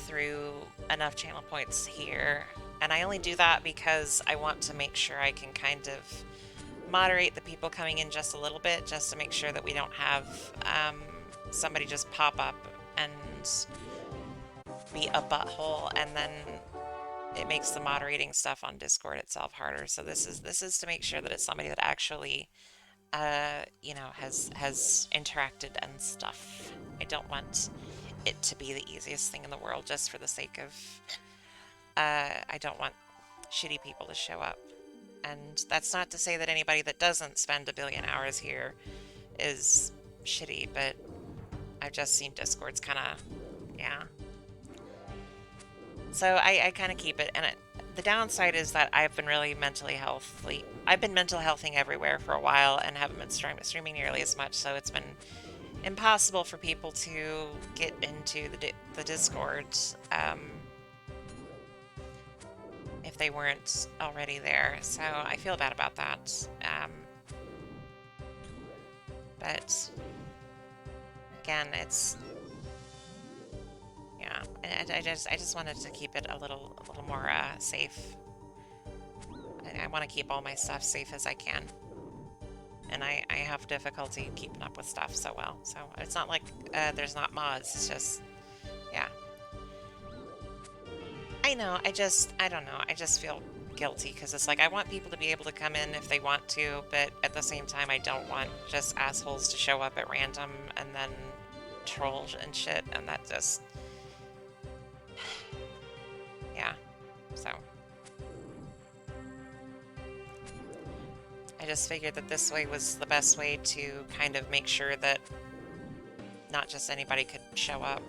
through enough channel points here. And I only do that because I want to make sure I can kind of moderate the people coming in just a little bit, just to make sure that we don't have somebody just pop up and be a butthole, and then it makes the moderating stuff on Discord itself harder. So this is to make sure that it's somebody that actually you know, has interacted and stuff. I don't want it to be the easiest thing in the world just for the sake of I don't want shitty people to show up. And that's not to say that anybody that doesn't spend a billion hours here is shitty, but I've just seen Discord's kind of, yeah. So I kind of keep it, and the downside is that I've been really mentally healthy. I've been mental healthing everywhere for a while and haven't been streaming nearly as much, so it's been impossible for people to get into the Discord if they weren't already there. So I feel bad about that. But again, it's yeah. I just wanted to keep it a little more safe. I want to keep all my stuff safe as I can. And I have difficulty keeping up with stuff so well. So it's not like there's not mods. It's just, yeah. I know. I don't know. I just feel guilty because it's like I want people to be able to come in if they want to, but at the same time, I don't want just assholes to show up at random and then troll and shit. And that just, yeah. So I just figured that this way was the best way to kind of make sure that not just anybody could show up.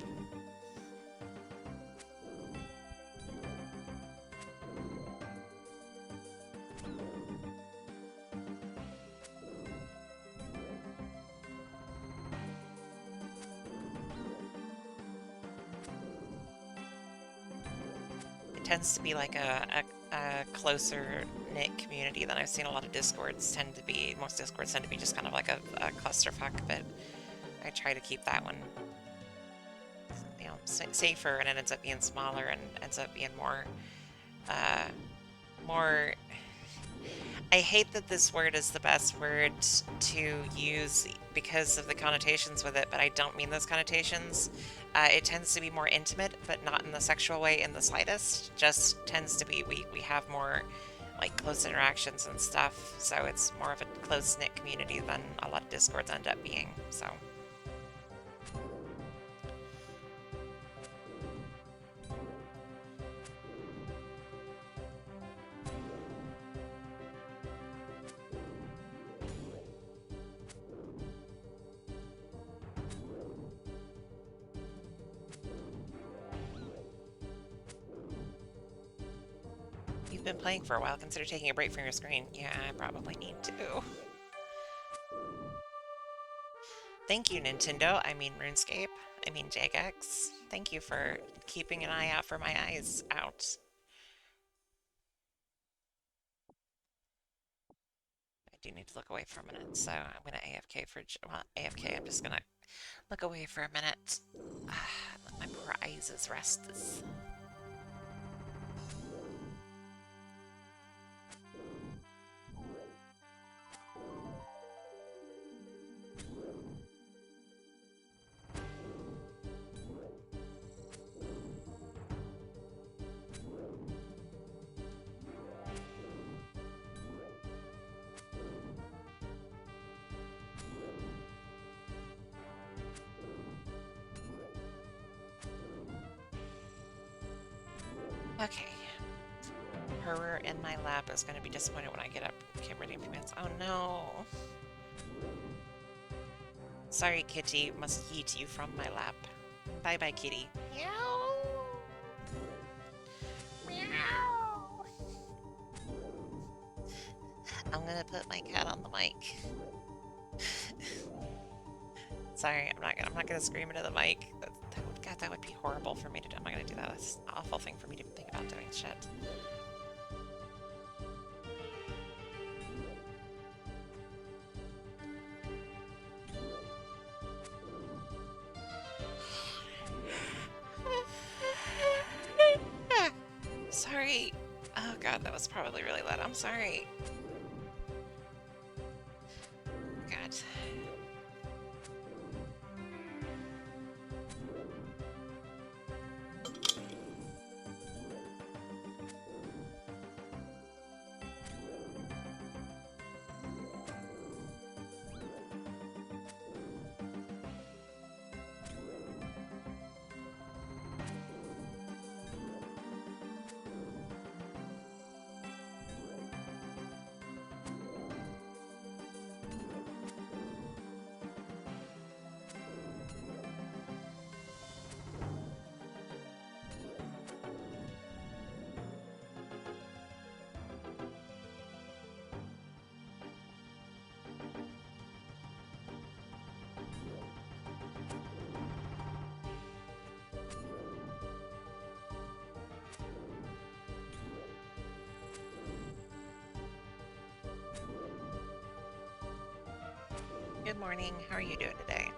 It tends to be like a closer knit community than I've seen. A lot of Discords tend to be, most Discords tend to be just kind of like a clusterfuck, but I try to keep that one, you know, safer, and it ends up being smaller and ends up being more, more. I hate that this word is the best word to use because of the connotations with it, but I don't mean those connotations. It tends to be more intimate, but not in the sexual way in the slightest. Just tends to be, we have more like close interactions and stuff, so it's more of a close-knit community than a lot of Discords end up being, so. You've been playing for a while. Consider taking a break from your screen. Yeah, I probably need to. Thank you, Nintendo. I mean RuneScape. I mean Jagex. Thank you for keeping an eye out for my eyes out. I do need to look away for a minute, so I'm gonna AFK for, well, AFK, I'm just gonna look away for a minute. Let my poor eyes rest. Okay. Her in my lap is gonna be disappointed when I get up. Get ready in a few minutes. Oh no. Sorry, kitty. Must eat you from my lap. Bye bye, kitty. Meow. Meow. I'm gonna put my cat on the mic. Sorry, I'm not gonna scream into the mic. God, that would be horrible for me to do. I'm not gonna do that. That's an awful thing for me to think about doing. Shit. Sorry. Oh god, that was probably really loud. I'm sorry. God. Good morning. How are you doing today?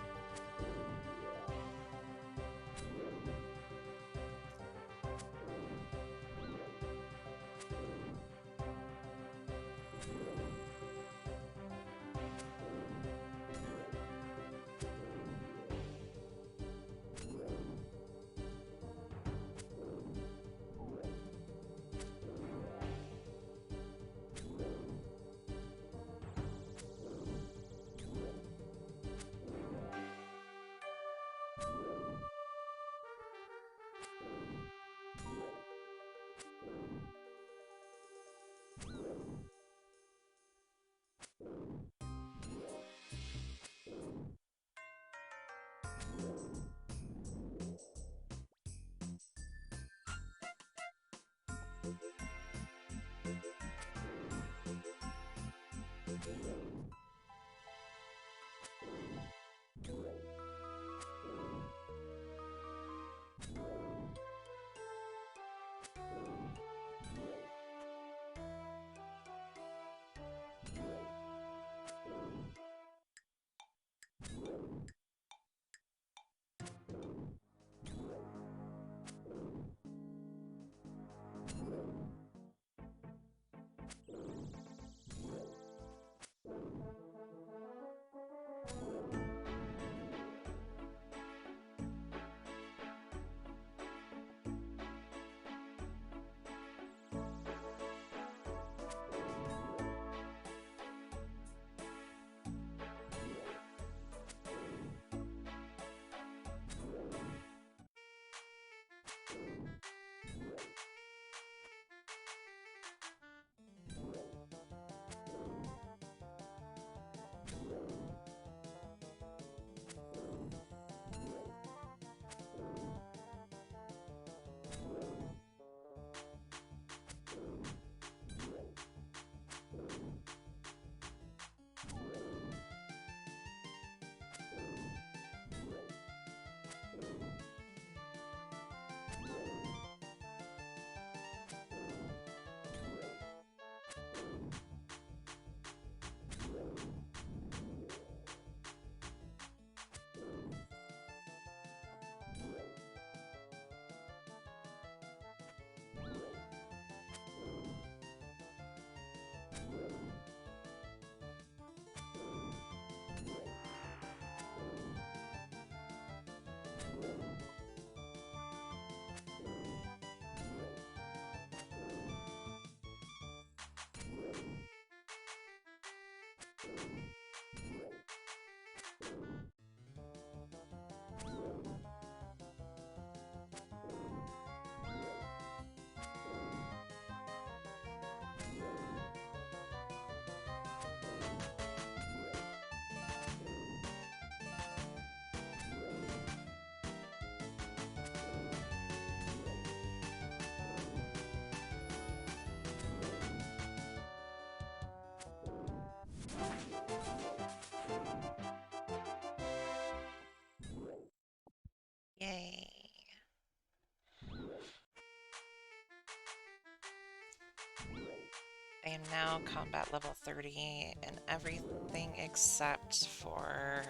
I am now combat level 30 in everything except for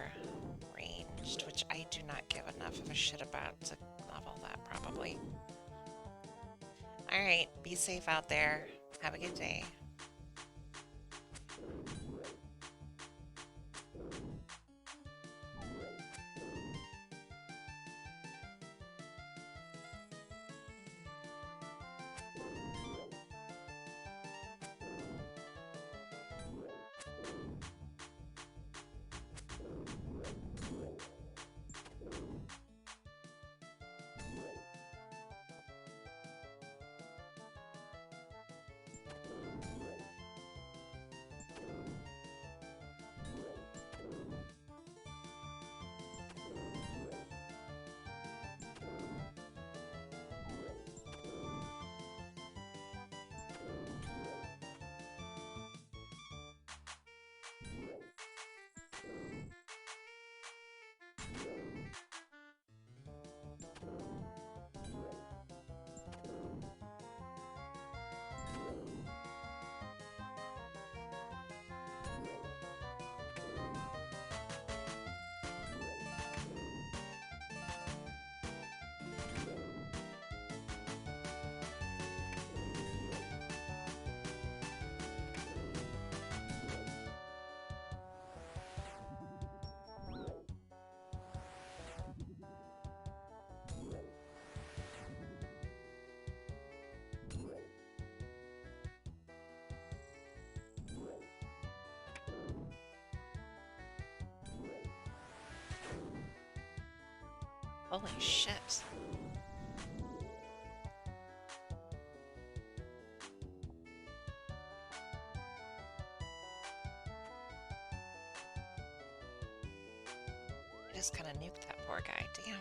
ranged, which I do not give enough of a shit about to level that, probably. Alright, be safe out there. Have a good day. Holy shit. I just kind of nuked that poor guy, damn.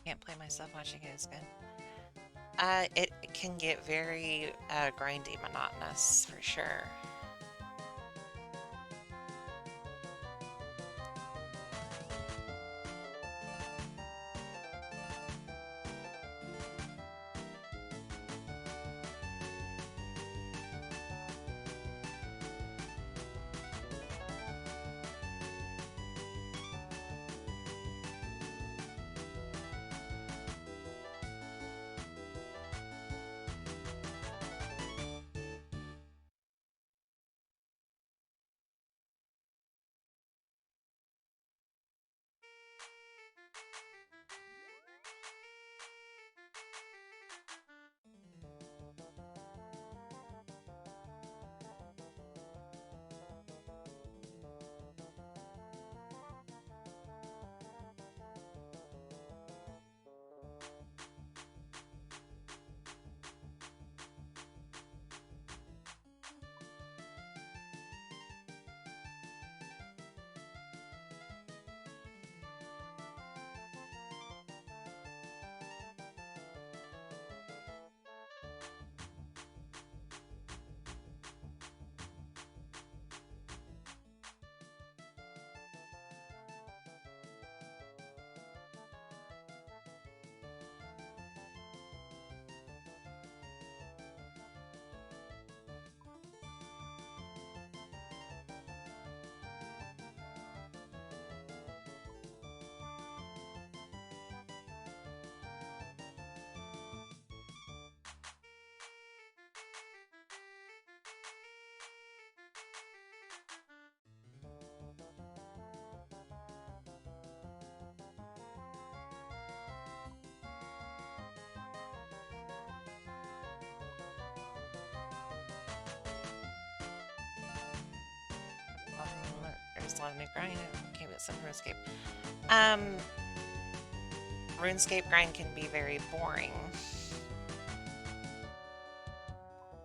Can't play myself watching it is good. It can get very grindy, monotonous for sure. There's a lot of new grind. Came with some RuneScape. Um, RuneScape grind can be very boring.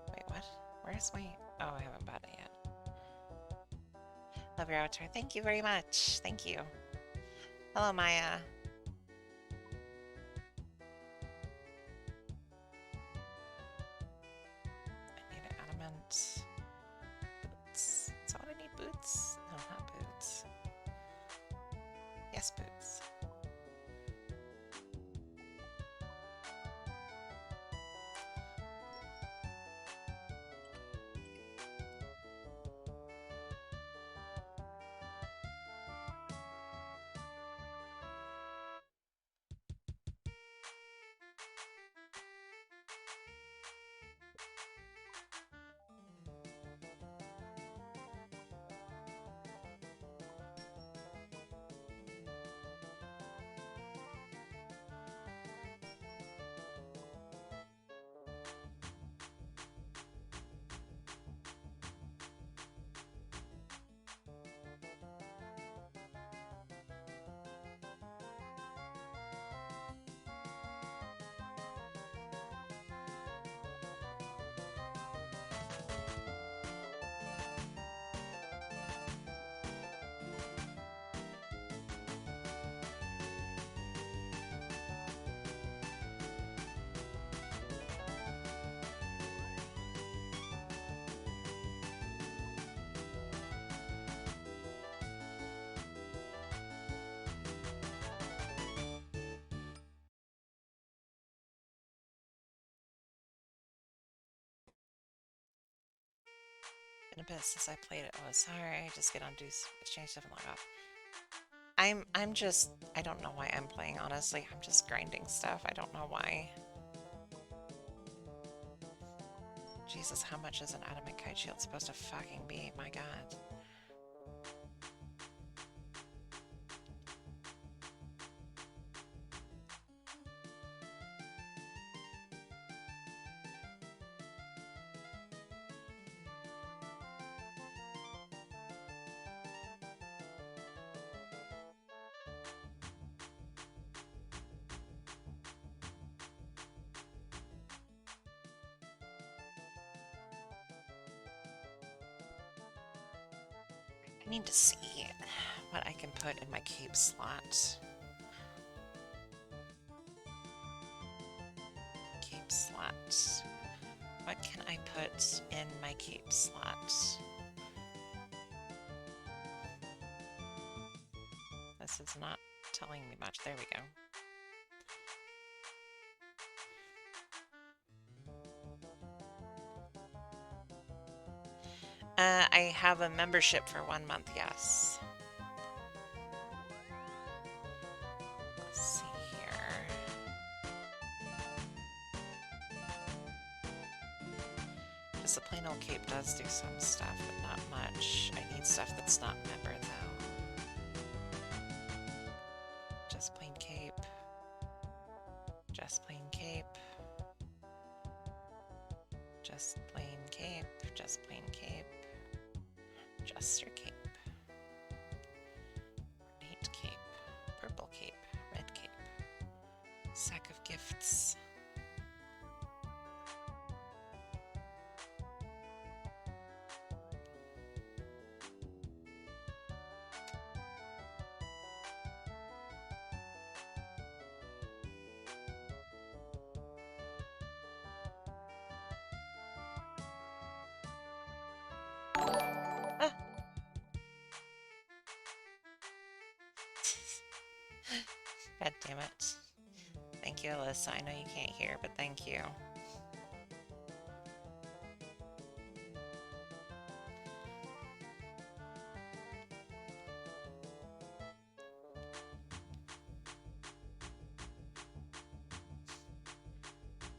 Wait, what? Where's my... Oh, I haven't bought it yet. Love your avatar. Thank you very much. Thank you. Hello, Maya. I need an adamant. Boots. Is that what I need? Boots? No, not boots. Yes, boots. Been a bit since I played it. Oh, sorry. Just get on do exchange stuff and log off. I'm just I don't know why I'm playing, honestly. I'm just grinding stuff. I don't know why. Jesus, how much is an adamant kite shield supposed to fucking be? My god. I need to see what I can put in my cape slot. slot. What can I put in my cape slot? This is not telling me much. There we go. I have a membership for 1 month, yes. Let's see here. Just a plain old cape does do some stuff, but not much. I need stuff that's not member, though. Just plain cape. Just plain cape. Just plain cape. Just plain cape. Just your cape. Ornate cape. Purple cape. Red cape. Sack of gifts. Ah. God damn it. Thank you, Alyssa. I know you can't hear, but thank you.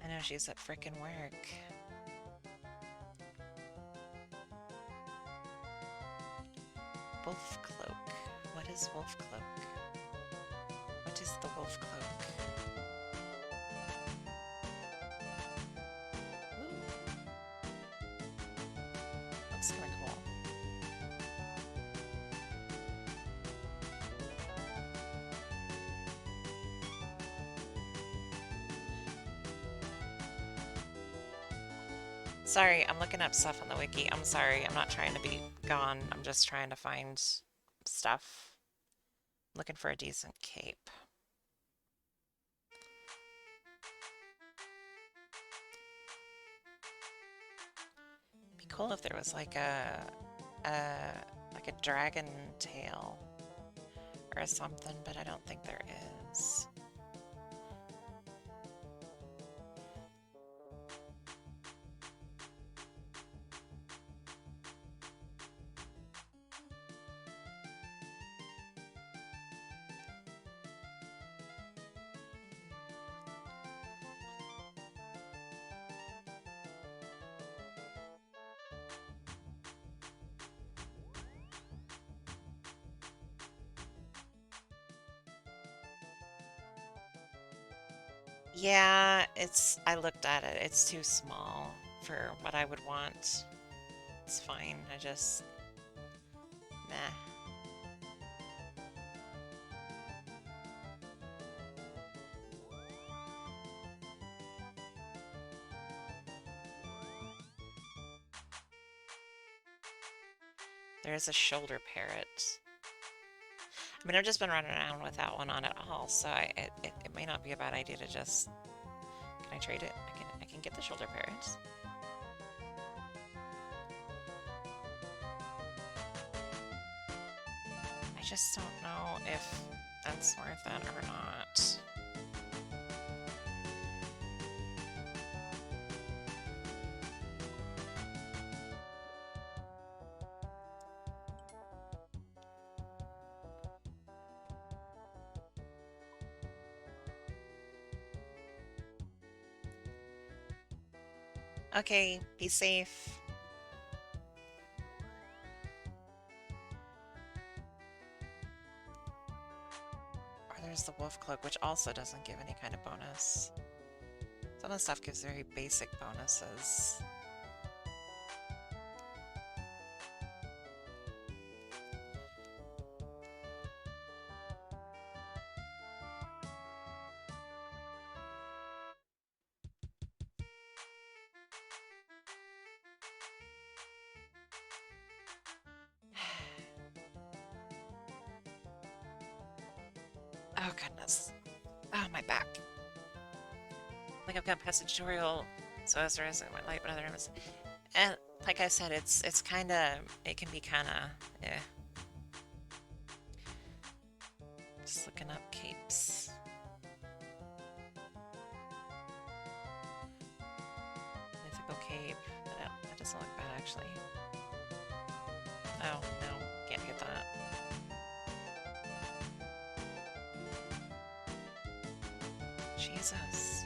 I know she's at frickin' work. Wolf cloak. What is wolf cloak? What is the wolf cloak? Ooh. Looks kinda cool. Sorry, I'm looking up stuff on the wiki. I'm sorry, I'm not trying to be gone. I'm just trying to find stuff. Looking for a decent cape. It'd be cool if there was like a dragon tail or something, but I don't think there is. Yeah, I looked at it. It's too small for what I would want. It's fine. I just, meh. There's a shoulder parrot. I mean, I've just been running around without one on at all, so it may not be a bad idea to just... Can I trade it? I can get the shoulder parrots. I just don't know if that's worth it or not. Okay, be safe. Or there's the wolf cloak, which also doesn't give any kind of bonus. Some of the stuff gives very basic bonuses. Oh, goodness. Oh, my back. Like I've got past the tutorial, so I was raising my light, but other times, and like I said, it's kind of, it can be kind of, yeah. Just looking up capes. Mythical cape. That doesn't look bad actually. Oh no, can't get that. Jesus.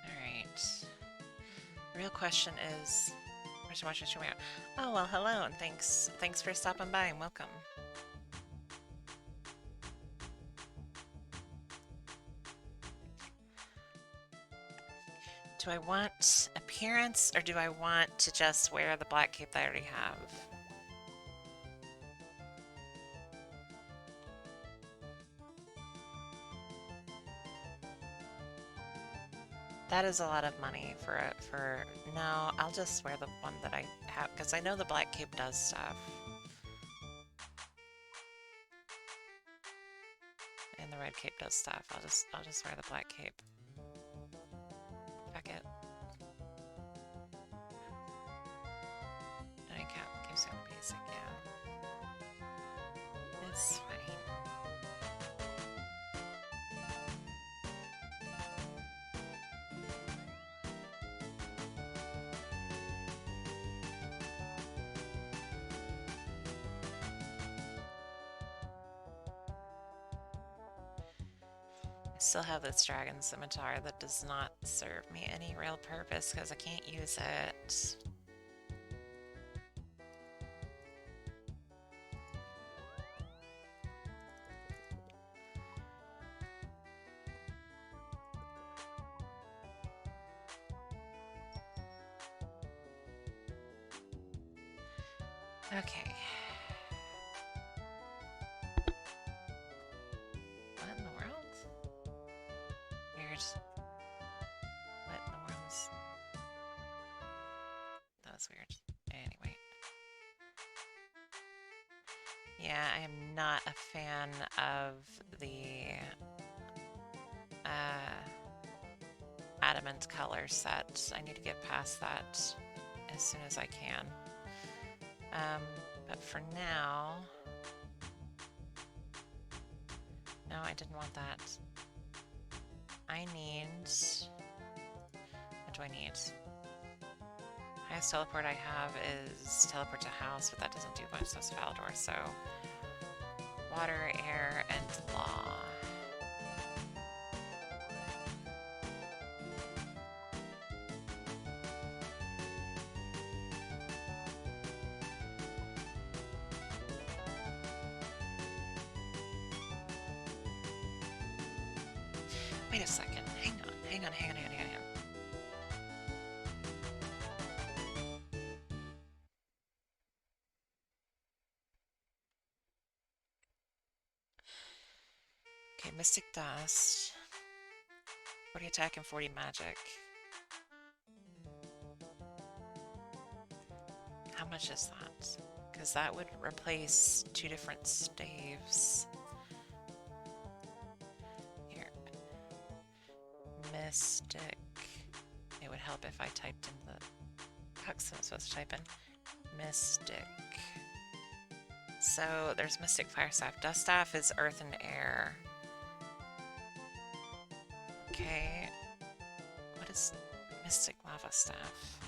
Alright. Real question is, where's watching stream out? Oh well, hello and thanks for stopping by and welcome. Do I want appearance or do I want to just wear the black cape that I already have? That is a lot of money for no, I'll just wear the one that I have because I know the black cape does stuff. And the red cape does stuff. I'll just wear the black cape. Fuck it. Nine cap gives you the basic, yeah. It's fine. I still have this dragon scimitar that does not serve me any real purpose because I can't use it. Okay. What in the world? Weird. What in the world is... That was weird. Anyway. Yeah, I am not a fan of the adamant color set. I need to get past that as soon as I can. But for now... No, I didn't want that. I need... What do I need? Highest teleport I have is teleport to house, but that doesn't do much, so it's Falador, so... Water, air, and law. Wait a second. Hang on. Okay, Mystic Dust. 40 attack and 40 magic. How much is that? Because that would replace 2 different staves. Here. Mystic. It would help if I typed in the... Huxon was supposed to type in. Mystic. So there's Mystic Fire Staff. Dust Staff is earth and air. Okay. What is Mystic Lava Staff?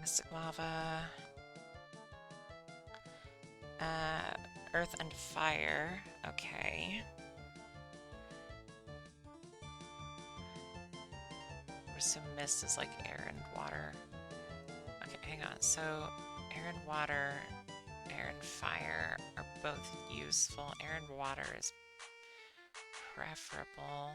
Mystic lava. Earth and fire. Okay. I assume mist is like air and water. Okay, hang on. So, air and water, air and fire are both useful. Air and water is preferable.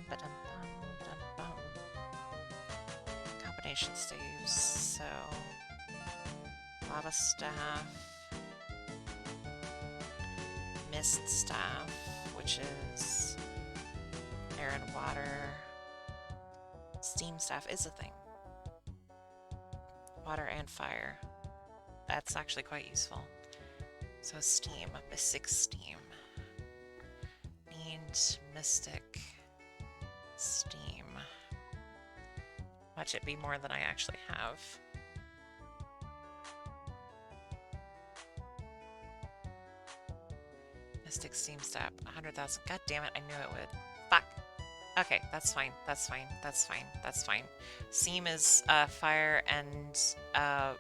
Ba-dum-bum, ba-dum-bum. Combinations to use. So, lava staff, mist staff, which is air and water. Steam staff is a thing. Water and fire. That's actually quite useful. So steam, mystic steam. Need mystic steam. Watch it be more than I actually have. Mystic steam step, 100,000. God damn it, I knew it would. Fuck. Okay, that's fine. That's fine. That's fine. That's fine. Steam is fire and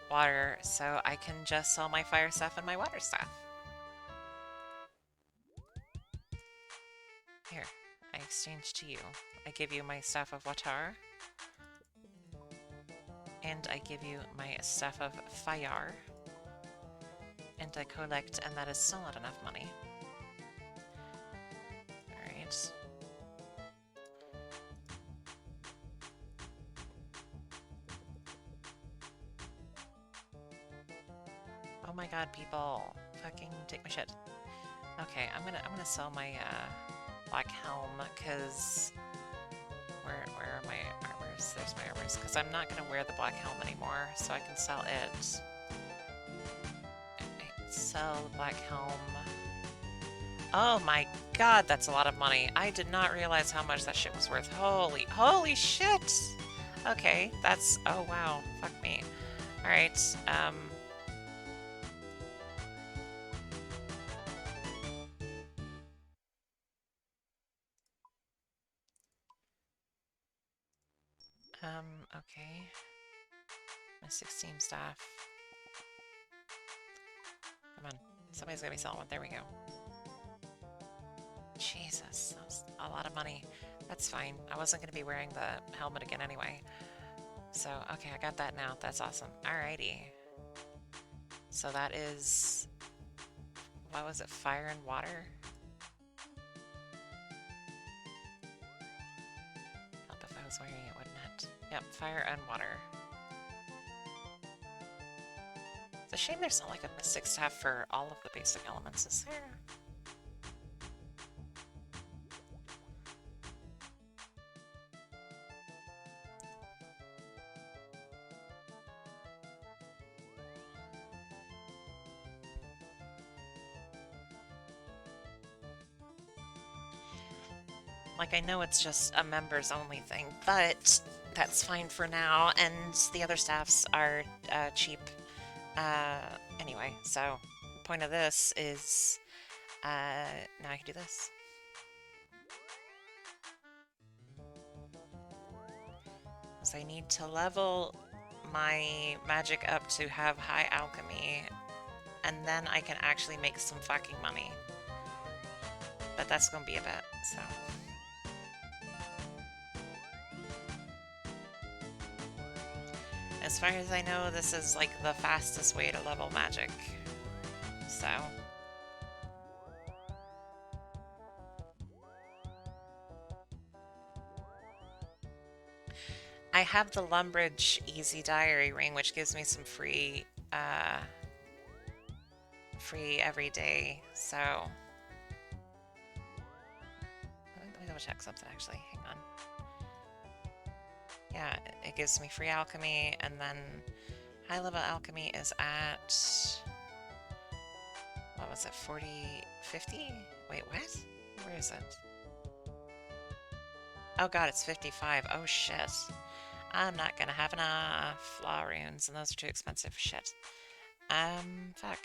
water, so I can just sell my fire stuff and my water stuff. Here, I exchange to you. I give you my staff of water, and I give you my staff of fire, and I collect, and that is still not enough money. Alright. Oh my god, people. Fucking take my shit. Okay, I'm gonna sell my black helm, cause where are my armors? There's my armors. Cause I'm not gonna wear the black helm anymore, so I can sell it. Sell the black helm. Oh my god, that's a lot of money. I did not realize how much that shit was worth. Holy shit! Okay, that's, oh wow, fuck me. Alright, okay. My 16 staff. Come on, somebody's gonna be selling one. There we go. Jesus, that's a lot of money. That's fine. I wasn't gonna be wearing the helmet again anyway. So, okay, I got that now. That's awesome. Alrighty. So that is... what was it? Fire and water? Help if I was wearing it, wouldn't it? Yep, fire and water. It's a shame there's not like a mystic staff for all of the basic elements, is there? Like, I know it's just a members only thing, but that's fine for now, and the other staffs are cheap anyway. So the point of this is now I can do this. So I need to level my magic up to have high alchemy, and then I can actually make some fucking money. But that's gonna be a bit, so... As far as I know, this is like the fastest way to level magic. So... I have the Lumbridge Easy Diary Ring, which gives me some free every day, so... Let me double check something, actually. Hang on. Yeah, it gives me free alchemy, and then high level alchemy is at... what was it, 40... 50? Wait, what? Where is it? Oh god, it's 55. Oh shit. I'm not gonna have enough law runes, and those are too expensive. Shit. Fuck.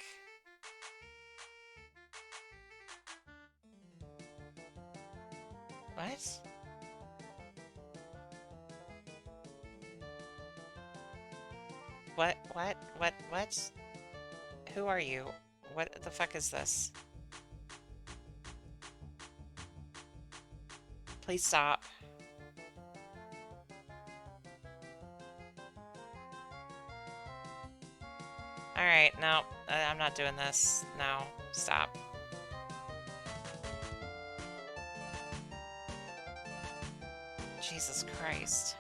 What? What? Who are you? What the fuck is this? Please stop. Alright, no, I'm not doing this. No, stop. Jesus Christ.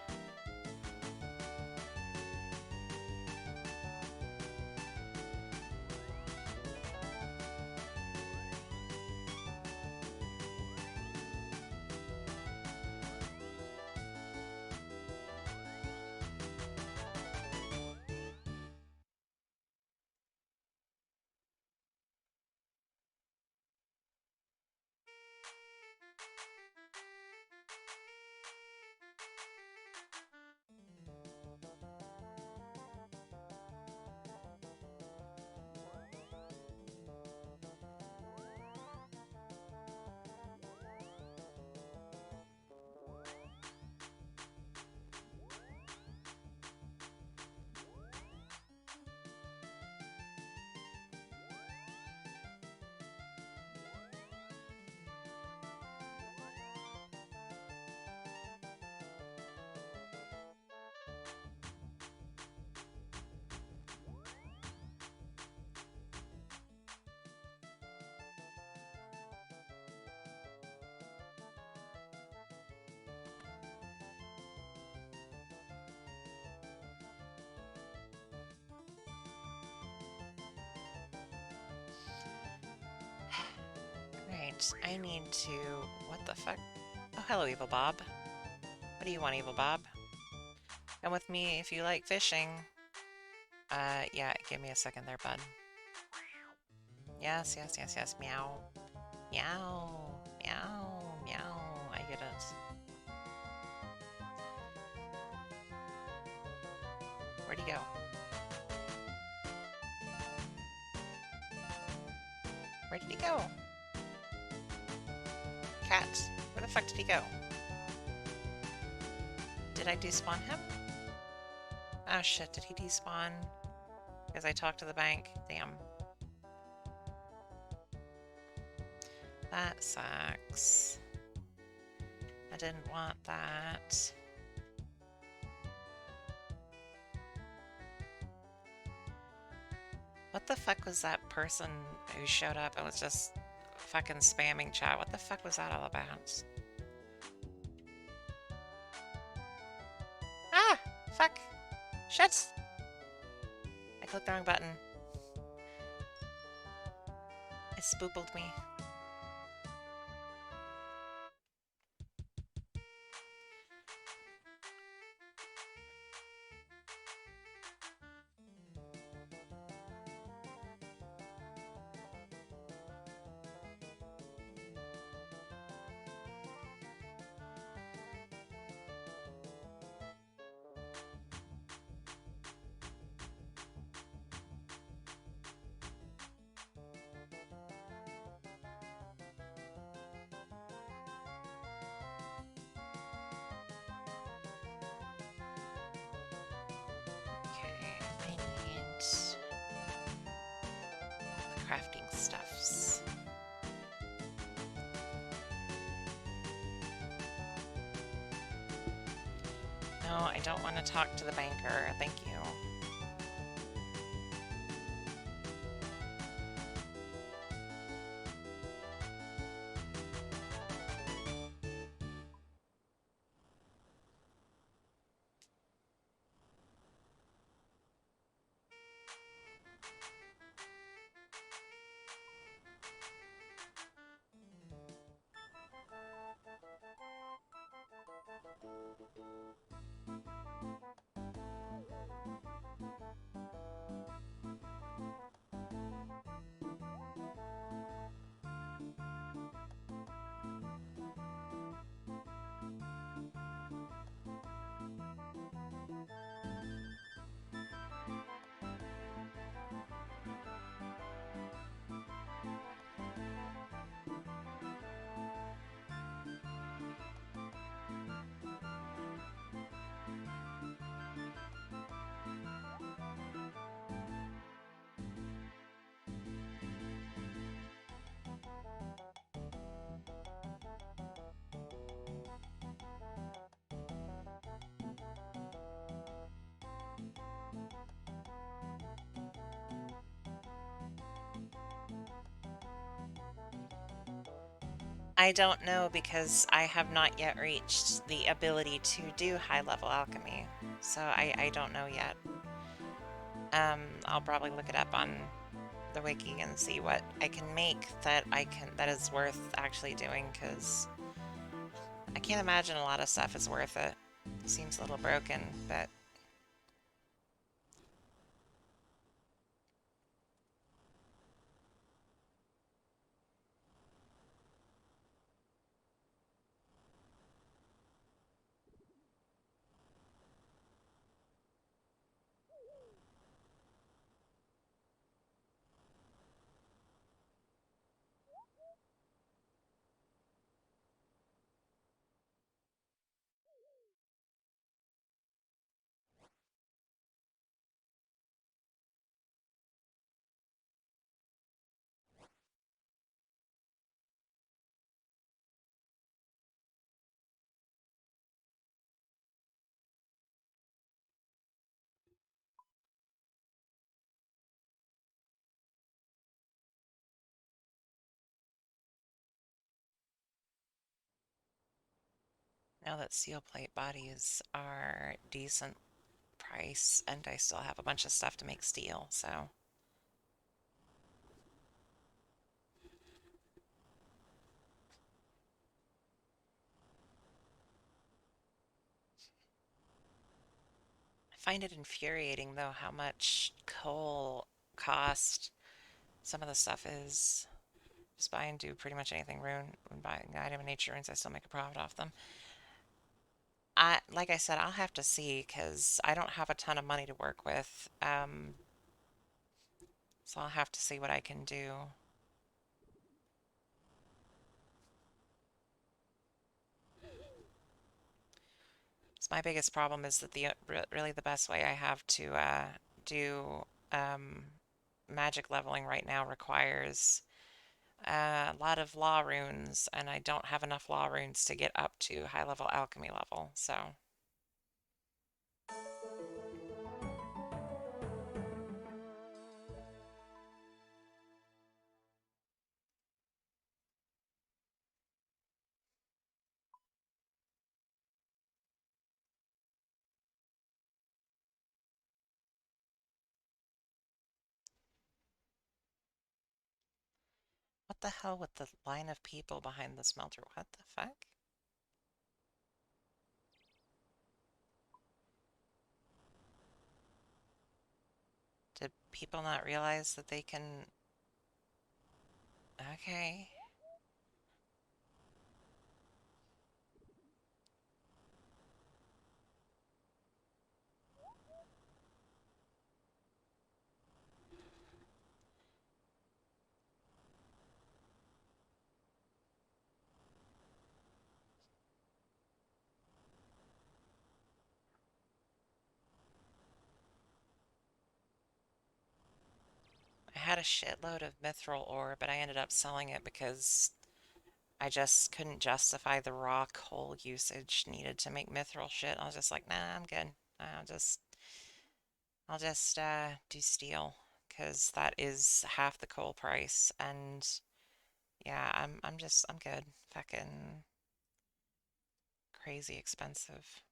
Right, I need to... What the fuck? Oh, hello, Evil Bob. What do you want, Evil Bob? Come with me if you like fishing. Yeah, give me a second there, bud. Yes, yes, yes, yes, meow. Meow, meow, meow. I get it. Where'd he go? Where did he go? Cat, where the fuck did he go? Did I despawn him? Oh shit, did he despawn? Because I talked to the bank. Damn. That sucks. I didn't want that. What the fuck was that person who showed up and was just fucking spamming chat? What the fuck was that all about? Ah! Fuck! Shit! I clicked the wrong button. It spoopled me. Crafting stuffs. No, I don't want to talk to the banker. Thank you. I don't know because I have not yet reached the ability to do high level alchemy. So I don't know yet. I'll probably look it up on the wiki and see what I can make that is worth actually doing because I can't imagine a lot of stuff is worth it. Seems a little broken, but now that steel plate bodies are decent price and I still have a bunch of stuff to make steel, so I find it infuriating though how much coal cost some of the stuff is. Just buy and do pretty much anything rune when buying item in nature runes, I still make a profit off them. Like I said, I'll have to see because I don't have a ton of money to work with. So I'll have to see what I can do. So my biggest problem is that really the best way I have to do magic leveling right now requires a lot of law runes, and I don't have enough law runes to get up to high level alchemy level. So what the hell with the line of people behind the smelter? What the fuck? Did people not realize that they can? Okay. I had a shitload of mithril ore, but I ended up selling it because I just couldn't justify the raw coal usage needed to make mithril shit. I was just like, nah, I'm good. I'll just do steel because that is half the coal price, and yeah, I'm good. Fucking crazy expensive.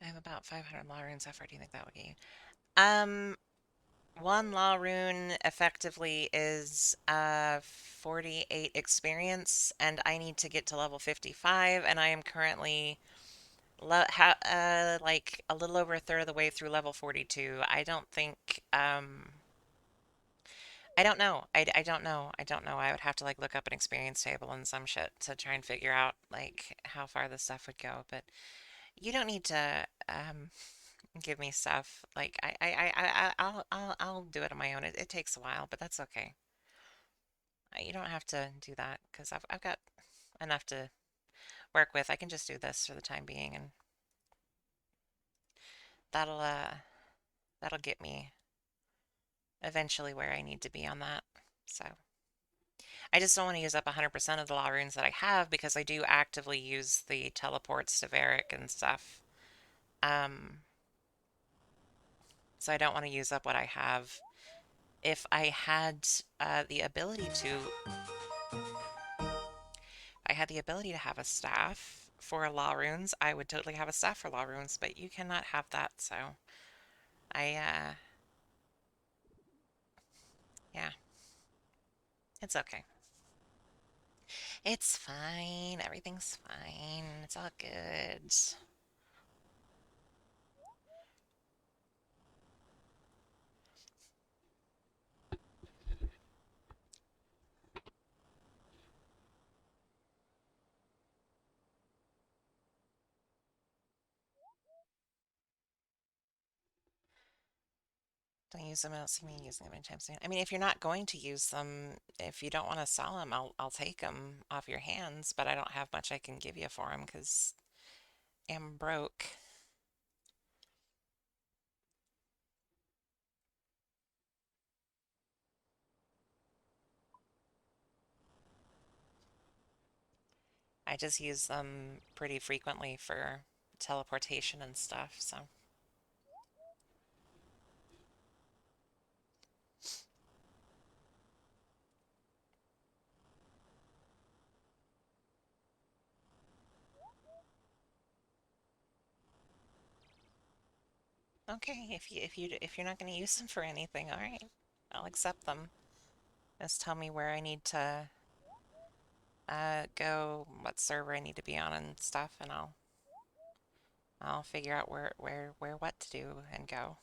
have about 500 law runes. How far do you think that would get you? Um, one law rune effectively is 48 experience, and I need to get to level 55, and I am currently like a little over a third of the way through level 42. I don't think I don't know. I don't know. I don't know. I would have to like look up an experience table and some shit to try and figure out like how far this stuff would go. But you don't need to give me stuff. Like I'll do it on my own. It takes a while, but that's okay. You don't have to do that because I've got enough to work with. I can just do this for the time being, and that'll uh that'll get me eventually where I need to be on that. So I just don't want to use up 100% of the law runes that I have because I do actively use the teleports to Varric and stuff. Um, so I don't want to use up what I have. If I had the ability to, I had the ability to have a staff for law runes, I would totally have a staff for law runes, but you cannot have that, so yeah, it's okay. It's fine. Everything's fine. It's all good. Don't use them. I don't see me using them anytime soon. I mean, if you're not going to use them, if you don't want to sell them, I'll take them off your hands. But I don't have much I can give you for them because I'm broke. I just use them pretty frequently for teleportation and stuff. So okay, if you're not going to use them for anything, all right, I'll accept them. Just tell me where I need to go, what server I need to be on and stuff, and I'll figure out where what to do and go.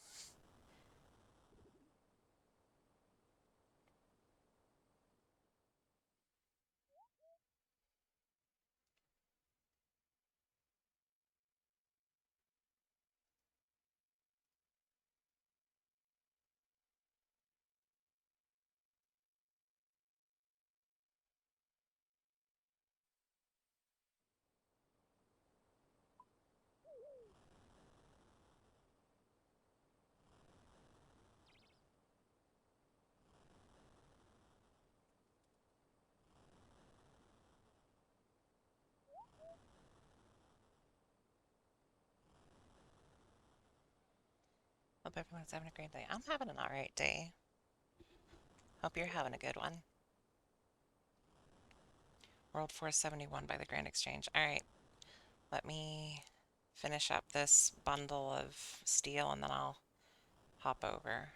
Hope everyone's having a great day. I'm having an alright day. Hope you're having a good one. World 471 by the Grand Exchange. Alright, let me finish up this bundle of steel and then I'll hop over.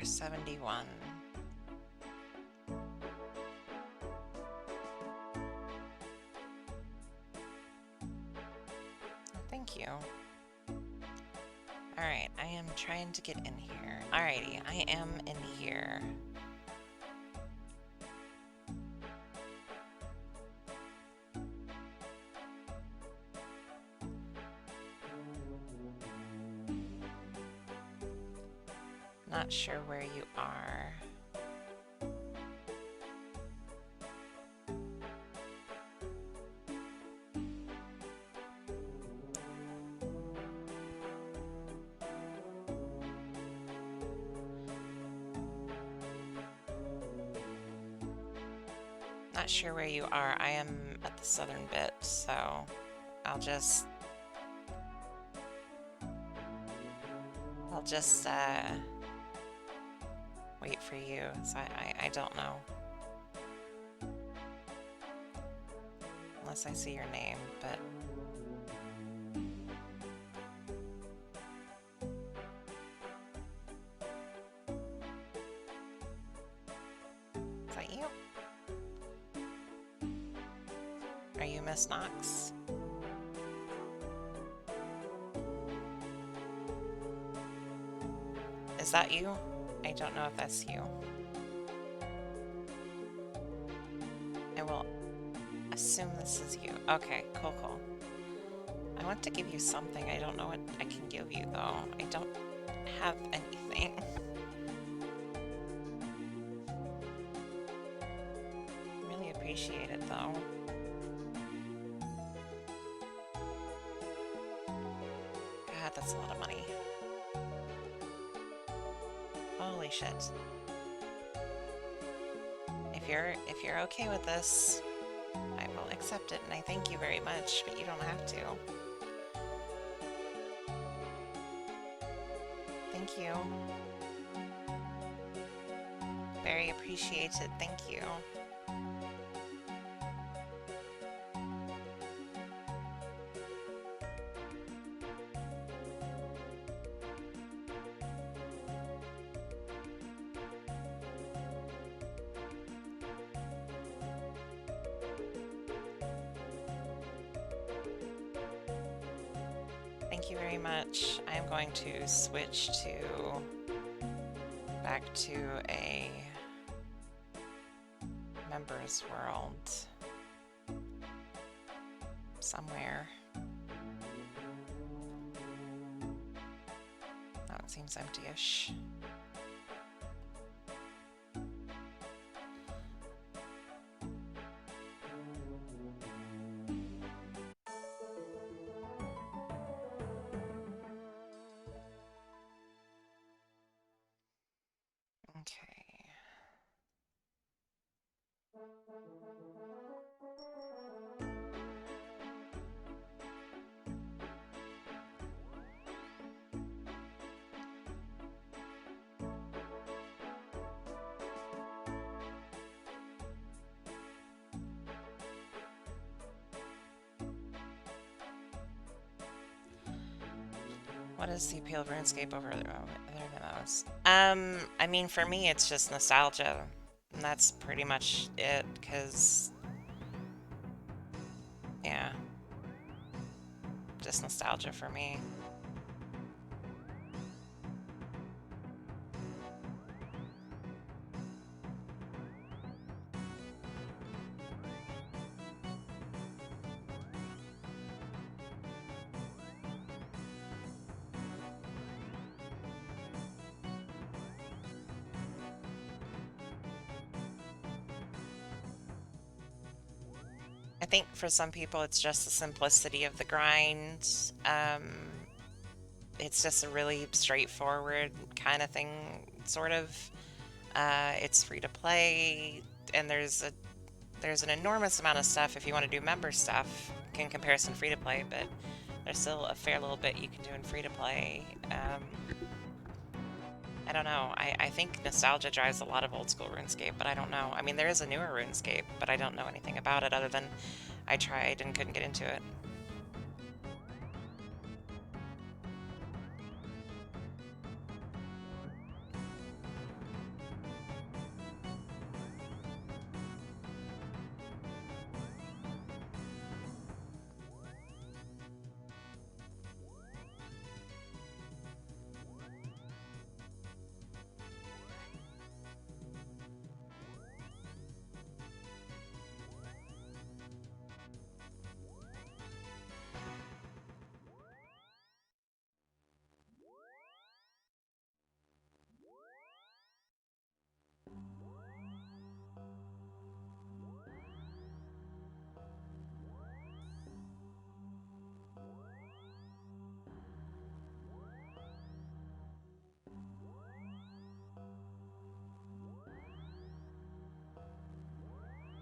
Or 71. Thank you. Alright, I am trying to get in here. Alrighty, I am in here. Not sure where you are. Not sure where you are. I am at the southern bit, so I'll just wait for you. So I don't know. Unless I see your name, but is that you? Are you Miss Knox? Is that you? I don't know if that's you. I will assume this is you. Okay, cool, cool. I want to give you something. I don't know what I can give you, though. I don't have anything. Really appreciate it, though. God, that's a lot of money. Holy shit. If you're okay with this, I will accept it, and I thank you very much, but you don't have to. Thank you. Very appreciated, thank you. Thank you very much. I am going to switch back to a members world somewhere. Oh, it seems empty-ish. Okay. What is the appeal of RuneScape over other MMOs? I mean, for me, it's just nostalgia. And that's pretty much it, because... yeah. Just nostalgia for me. I think for some people it's just the simplicity of the grind. It's just a really straightforward kind of thing, sort of. It's free to play, and there's an enormous amount of stuff if you want to do member stuff in comparison free to play, but there's still a fair little bit you can do in free to play. I don't know. I think nostalgia drives a lot of old school RuneScape, but I don't know. I mean, there is a newer RuneScape, but I don't know anything about it other than I tried and couldn't get into it.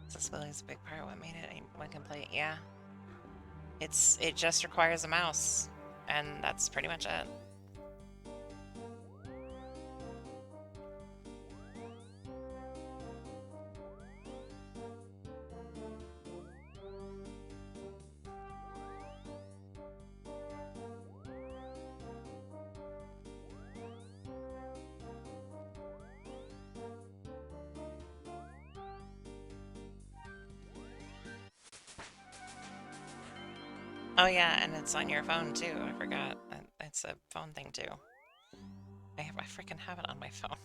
Accessibility is a big part of what made it one complete. Yeah. It just requires a mouse, and that's pretty much it. Oh yeah, and it's on your phone too. I forgot. It's a phone thing too. I freaking have it on my phone.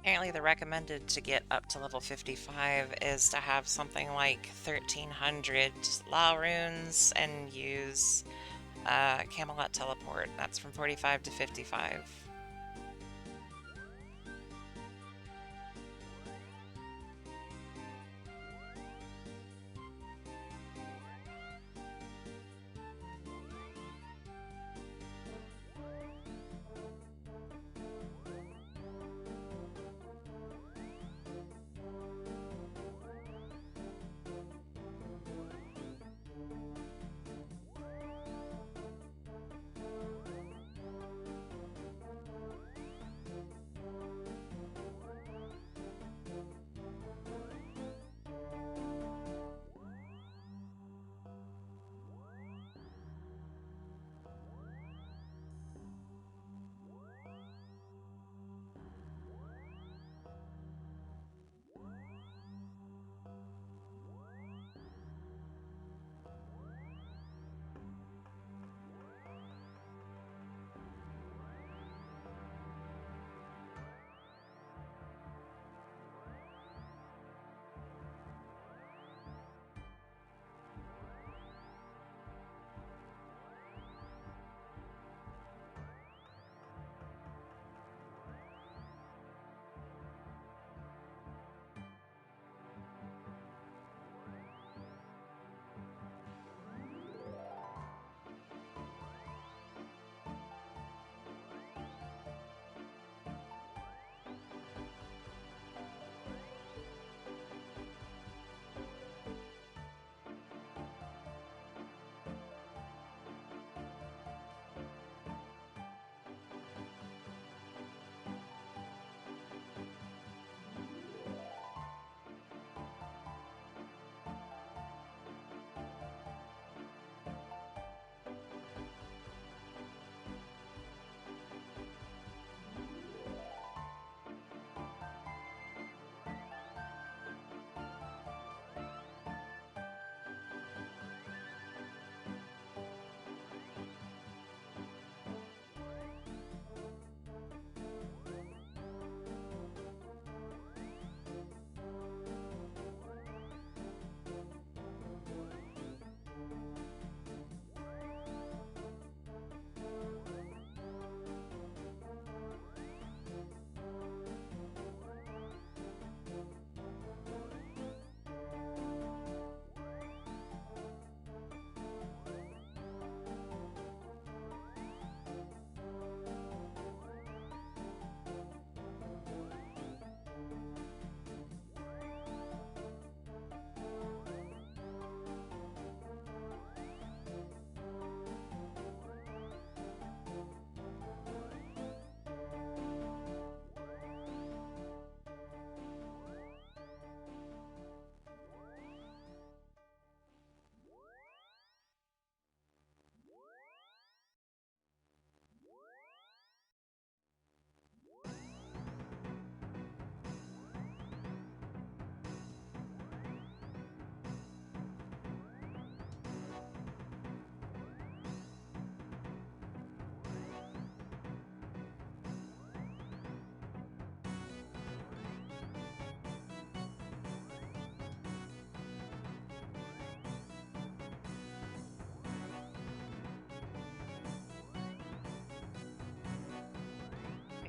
Apparently, the recommended to get up to level 55 is to have something like 1300 Lao runes and use Camelot teleport. That's from 45 to 55.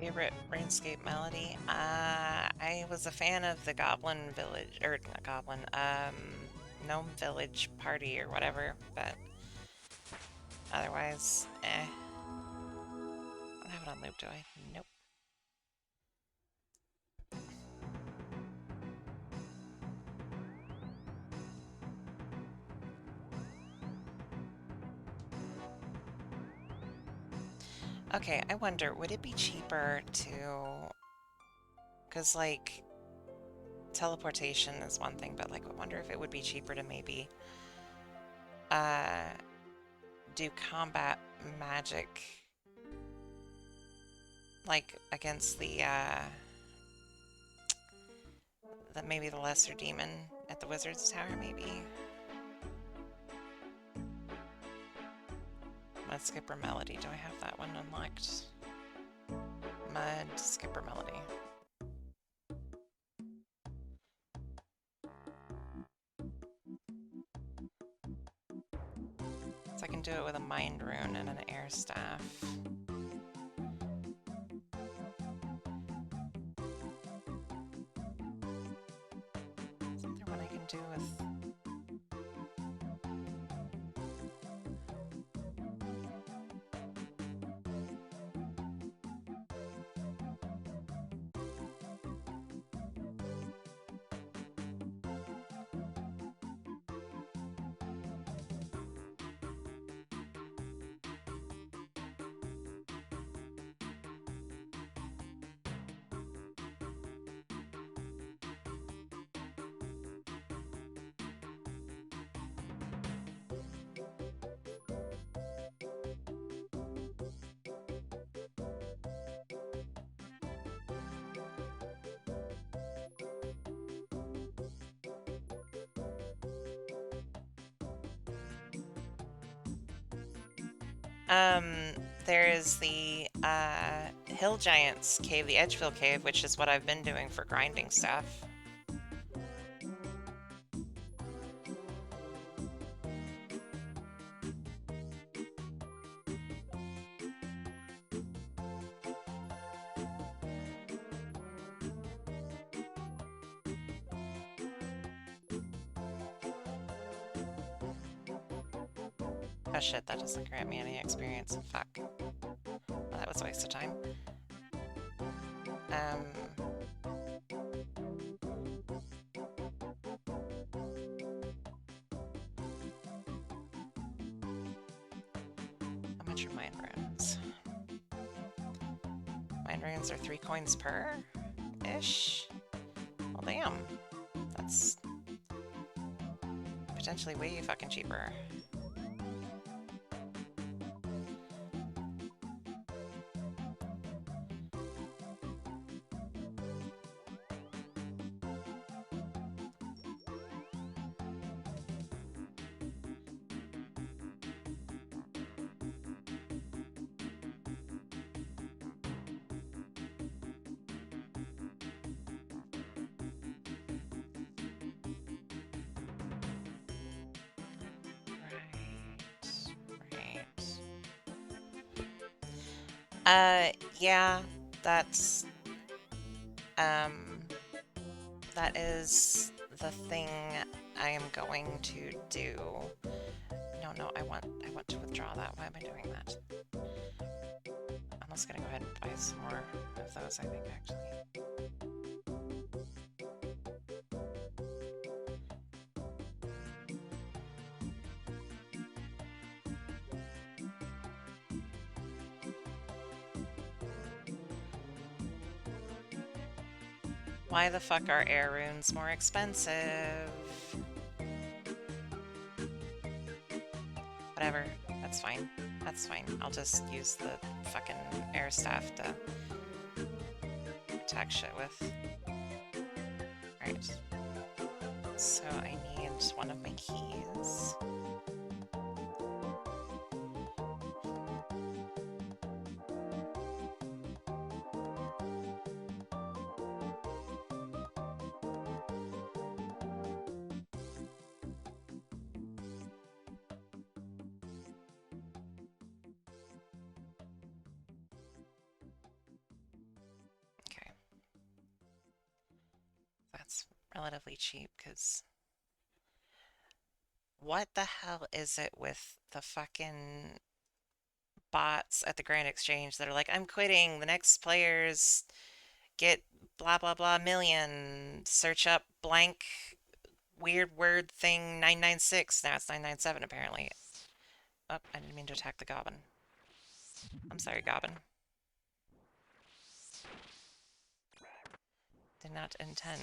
Favorite RuneScape melody? I was a fan of the Goblin Village, or not Goblin, Gnome Village Party or whatever, but otherwise, eh. I don't have it on loop, do I? Nope. Okay, I wonder, would it be cheaper to... Because, like, teleportation is one thing, but, like, I wonder if it would be cheaper to maybe do combat magic, like, against the maybe the lesser demon at the Wizard's Tower, maybe? Mud Skipper Melody. Do I have that one unlocked? Mud Skipper Melody. So I can do it with a Mind Rune and an Air Staff. Is there one I can do with... There is the Hill Giants Cave, the Edgefield Cave, which is what I've been doing for grinding stuff. Oh shit, that doesn't grant me any experience. Fuck. Well, that was a waste of time. How much are Mind Runes? Mind Runes are 3 coins per-ish? Well, damn. That's potentially way fucking cheaper. Yeah, that's, that is the thing I am going to do. No, I want to withdraw that. Why am I doing that? I'm just gonna go ahead and buy some more of those, I think, actually. Why the fuck are air runes more expensive? Whatever. That's fine. That's fine. I'll just use the fucking air staff to attack shit with. Right. So I need one of my keys. relatively cheap, because what the hell is it with the fucking bots at the Grand Exchange that are like, I'm quitting, the next players get blah blah blah million, search up blank weird word thing 996. Now it's 997 apparently. Oh, I didn't mean to attack the goblin. I'm sorry, goblin. Did not intend.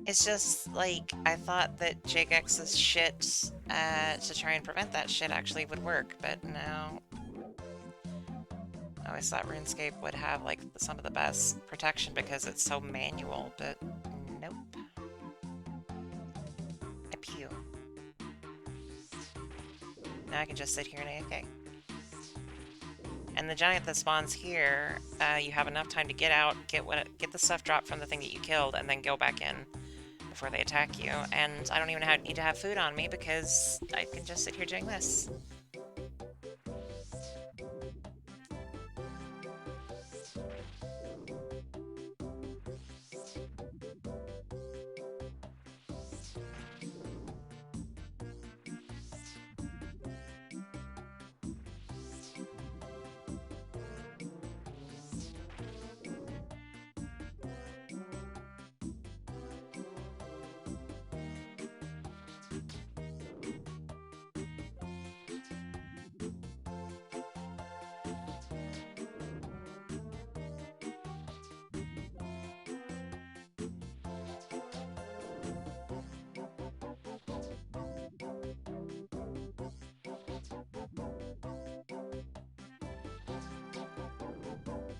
It's just like I thought that JGX's shit to try and prevent that shit actually would work, but no. I always thought RuneScape would have like some of the best protection because it's so manual, but nope. I pew. Now I can just sit here and AFK. And the giant that spawns here, you have enough time to get out, get the stuff dropped from the thing that you killed, and then go back in before they attack you. And I don't even need to have food on me because I can just sit here doing this.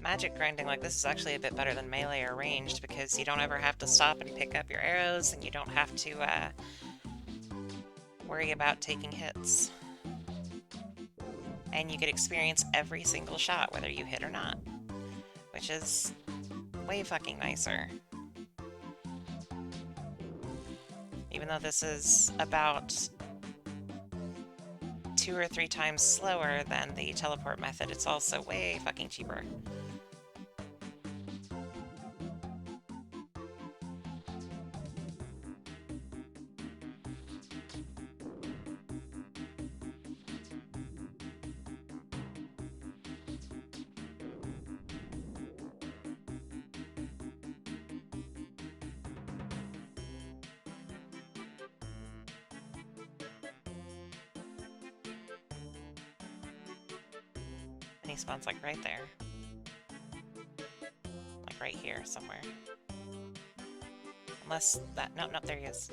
Magic grinding like this is actually a bit better than melee or ranged because you don't ever have to stop and pick up your arrows, and you don't have to worry about taking hits. And you get experience every single shot, whether you hit or not, which is way fucking nicer. Even though this is about 2 or 3 times slower than the teleport method, it's also way fucking cheaper. And he spawns like right there. Like right here somewhere. Unless that... No, there he is.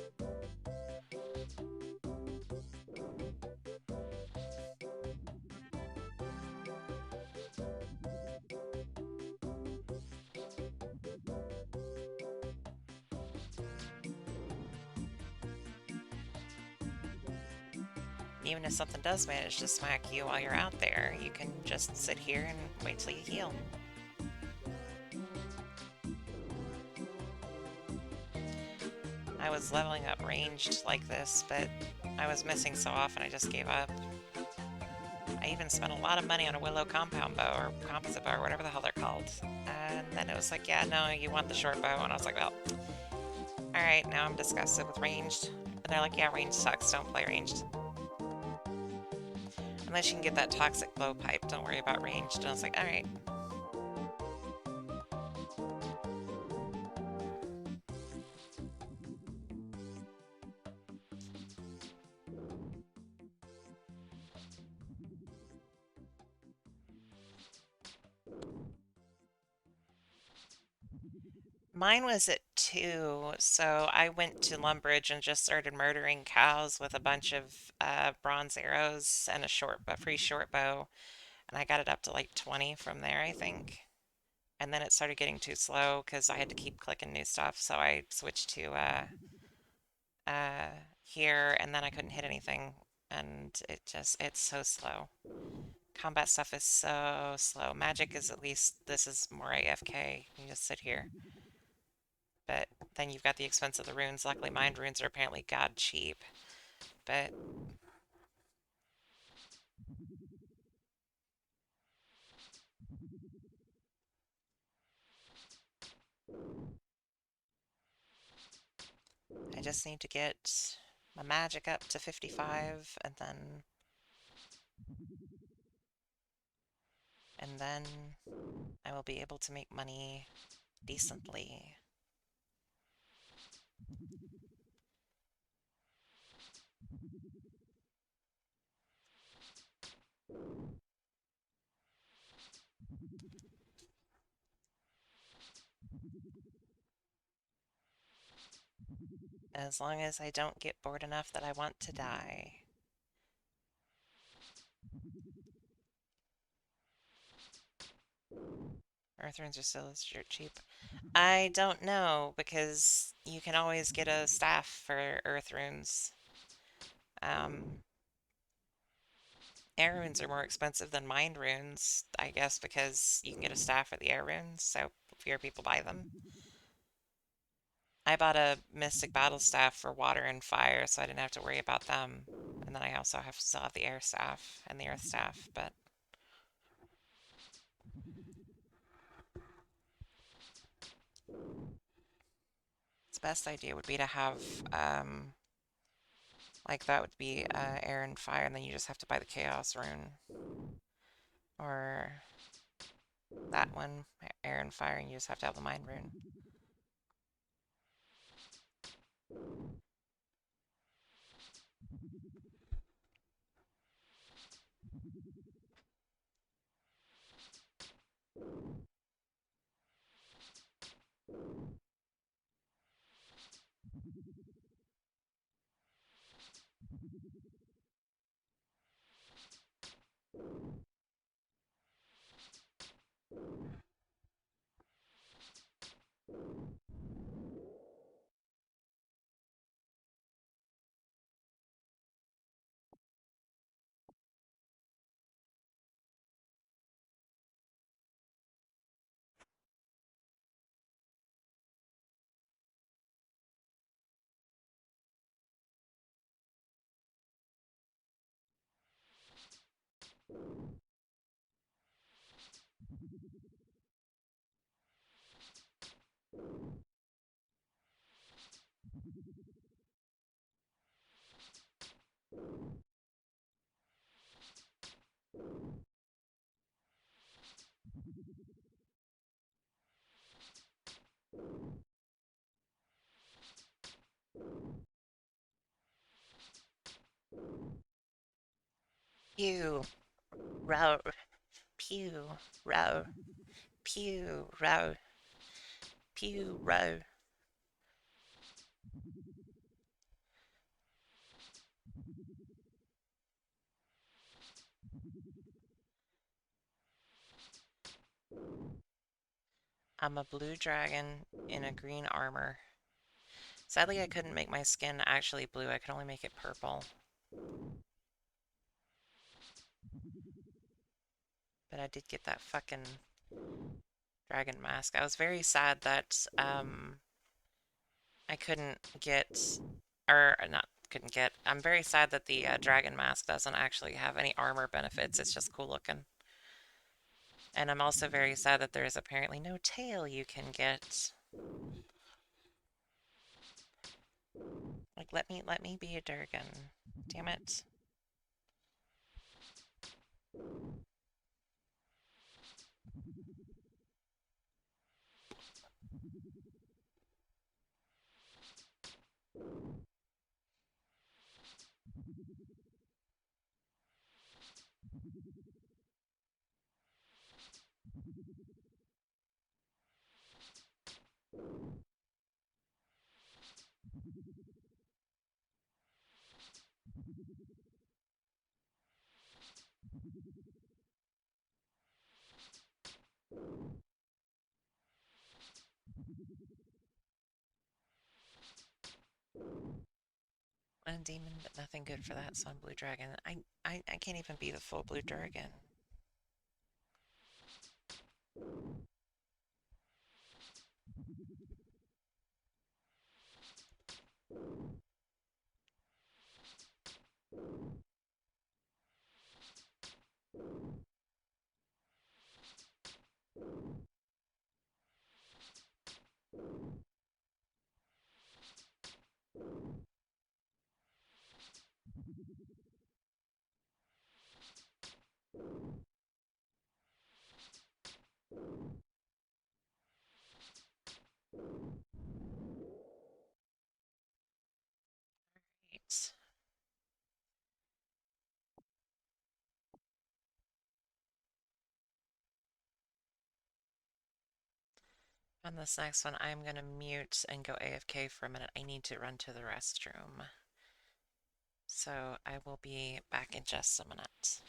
Even if something does manage to smack you while you're out there, you can just sit here and wait till you heal. I was leveling up ranged like this, but I was missing so often I just gave up. I even spent a lot of money on a willow compound bow, or composite bow, or whatever the hell they're called. And then it was like, yeah, no, you want the short bow. And I was like, well, alright, now I'm disgusted with ranged. And they're like, yeah, ranged sucks, don't play ranged. Unless you can get that toxic blowpipe, don't worry about ranged. And I was like, alright. Mine was at 2, so I went to Lumbridge and just started murdering cows with a bunch of bronze arrows and a free short bow, and I got it up to like 20 from there, I think. And then it started getting too slow because I had to keep clicking new stuff, so I switched to here, and then I couldn't hit anything, and it's so slow. Combat stuff is so slow. Magic is at least, this is more AFK. You just sit here. But then you've got the expense of the runes. Luckily, mind runes are apparently god cheap. But I just need to get my magic up to 55 and then I will be able to make money decently. As long as I don't get bored enough that I want to die. Earth runes are still dirt cheap. I don't know, because you can always get a staff for earth runes. Um, Air runes are more expensive than mind runes, I guess, because you can get a staff for the air runes, so fewer people buy them. I bought a Mystic Battle Staff for water and fire, so I didn't have to worry about them. And then I also still have the air staff and the earth staff, but the best idea would be to have, like that would be air and fire, and then you just have to buy the chaos rune. Or that one, air and fire, and you just have to have the mind rune. Pew, row, pew, row, pew, row, pew, row. I'm a blue dragon in a green armor. Sadly, I couldn't make my skin actually blue. I could only make it purple. But I did get that fucking dragon mask. I was very sad that I couldn't get, or not couldn't get. I'm very sad that the dragon mask doesn't actually have any armor benefits. It's just cool looking. And I'm also very sad that there's apparently no tail you can get. Like, let me be a Durgan. Damn it. A demon, but nothing good for that, so I'm blue dragon. I can't even be the full blue dragon. Right. On this next one, I'm going to mute and go AFK for a minute. I need to run to the restroom. So I will be back in just a minute.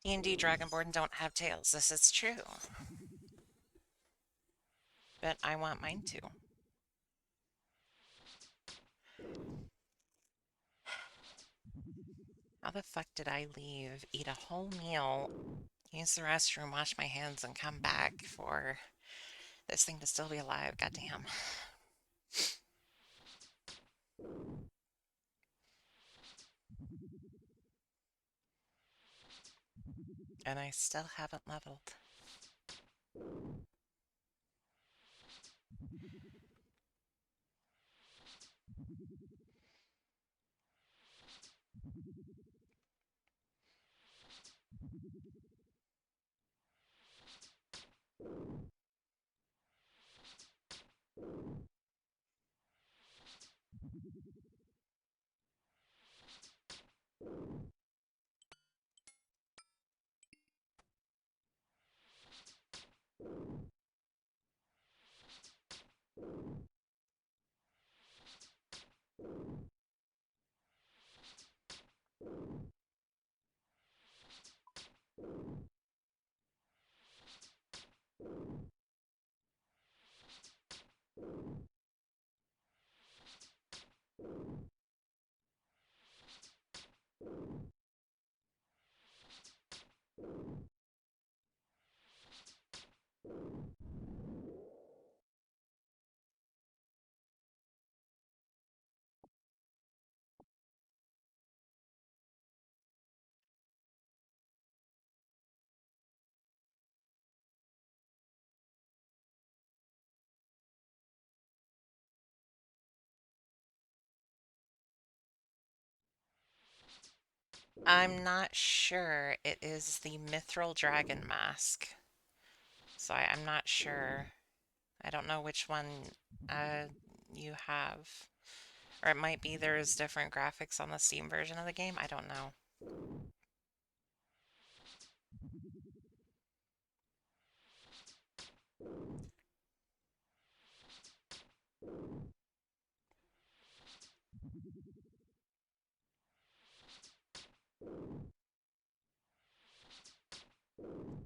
D&D Dragonborn don't have tails. This is true. But I want mine to. How the fuck did I leave, eat a whole meal, use the restroom, wash my hands, and come back for this thing to still be alive? Goddamn. And I still haven't leveled. I'm not sure. It is the Mithril Dragon Mask. So I'm not sure. I don't know which one uh, you have. Or it might be there's different graphics on the Steam version of the game. I don't know.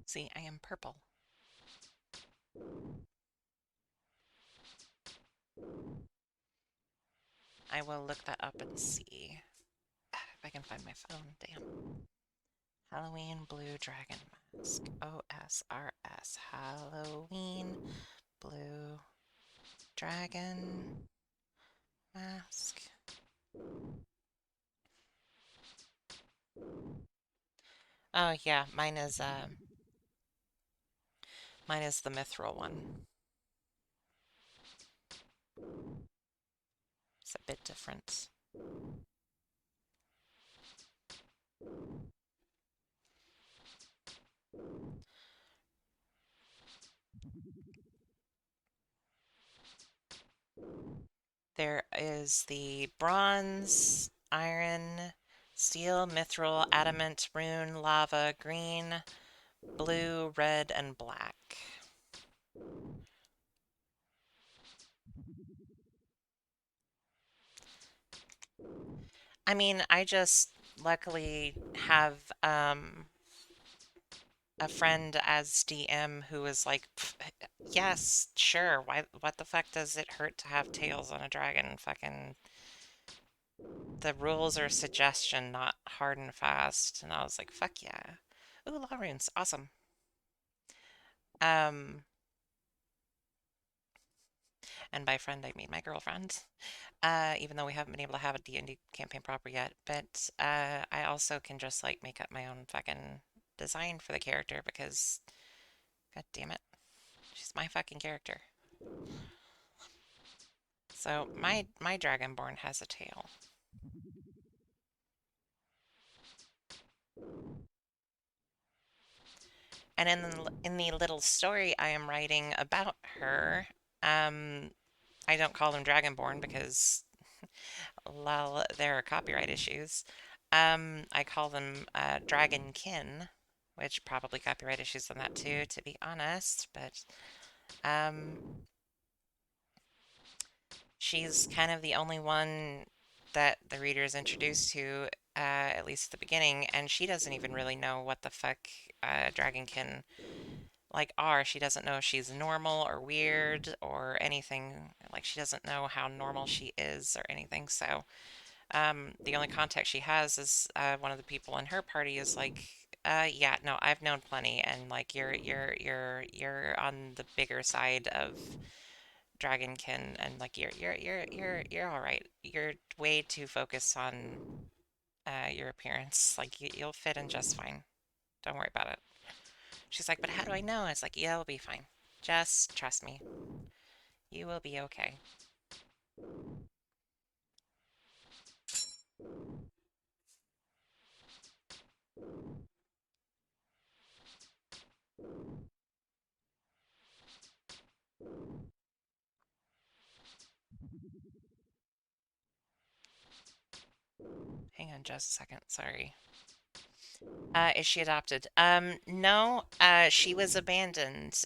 See, I am purple. I will look that up and see if I can find my phone. Damn. Halloween Blue Dragon Mask. OSRS. Halloween Blue Dragon Mask. Oh yeah, mine is the mithril one. It's a bit different. There is the bronze, iron, steel, mithril, adamant, rune, lava, green, blue, red, and black. I mean, I just luckily have a friend as DM who is like, yes, sure. Why? What the fuck does it hurt to have tails on a dragon? Fucking, the rules are suggestion, not hard and fast. And I was like, fuck yeah. Ooh, law runes, awesome. Um, and by friend I mean my girlfriend. Even though we haven't been able to have a D&D campaign proper yet, but I also can just like make up my own fucking design for the character because, god damn it, she's my fucking character. So my Dragonborn has a tail. And in the little story I am writing about her, um, I don't call them Dragonborn because, lol, there are copyright issues. I call them Dragonkin, which probably copyright issues on that too, to be honest. But um, she's kind of the only one that the reader is introduced to, at least at the beginning, and she doesn't even really know what the fuck Dragonkin like are. She doesn't know if she's normal or weird or anything. Like she doesn't know how normal she is or anything. So the only context she has is one of the people in her party is like, yeah, no, I've known plenty, and like you're on the bigger side of Dragonkin, and like you're all right. You're way too focused on your appearance. Like you'll fit in just fine. Don't worry about it. She's like, but how do I know? It's like, yeah, it'll be fine. Just trust me. You will be okay. Hang on just a second. Sorry. Is she adopted? No, she was abandoned.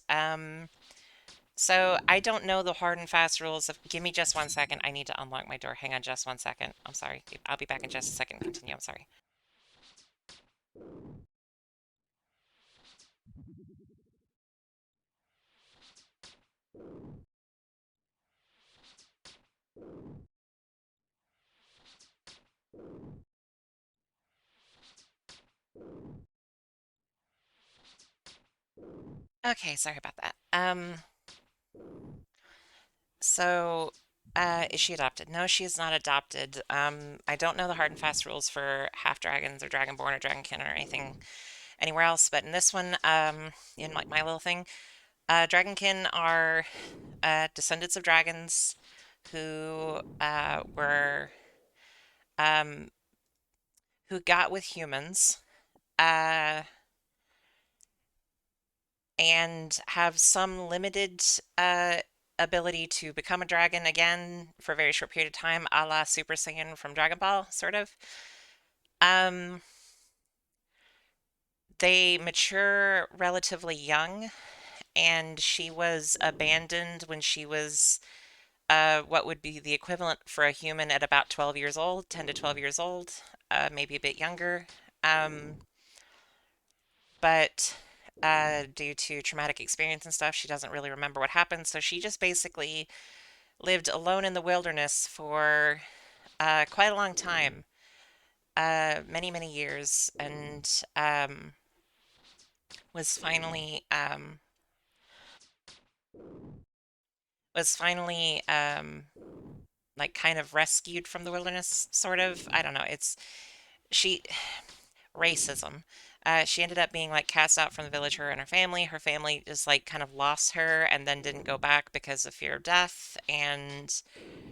So I don't know the hard and fast rules of, give me just 1 second. I need to unlock my door. Hang on just 1 second. I'm sorry. I'll be back in just a second. Continue. I'm sorry. Okay, sorry about that. So, is she adopted? No, she is not adopted. I don't know the hard and fast rules for half dragons or dragonborn or dragonkin or anything anywhere else, but in this one, in like my little thing, dragonkin are descendants of dragons who were um, who got with humans, uh, and have some limited uh, ability to become a dragon again for a very short period of time, a la Super Saiyan from Dragon Ball, sort of. Um, they mature relatively young, and she was abandoned when she was what would be the equivalent for a human at about 12 years old, 10 to 12 years old, maybe a bit younger. Um, but due to traumatic experience and stuff, she doesn't really remember what happened. So she just basically lived alone in the wilderness for quite a long time, many, many years, and was finally was finally like kind of rescued from the wilderness, sort of. I don't know. It's she racism. She ended up being like cast out from the village, her and her family. Her family just like kind of lost her and then didn't go back because of fear of death. And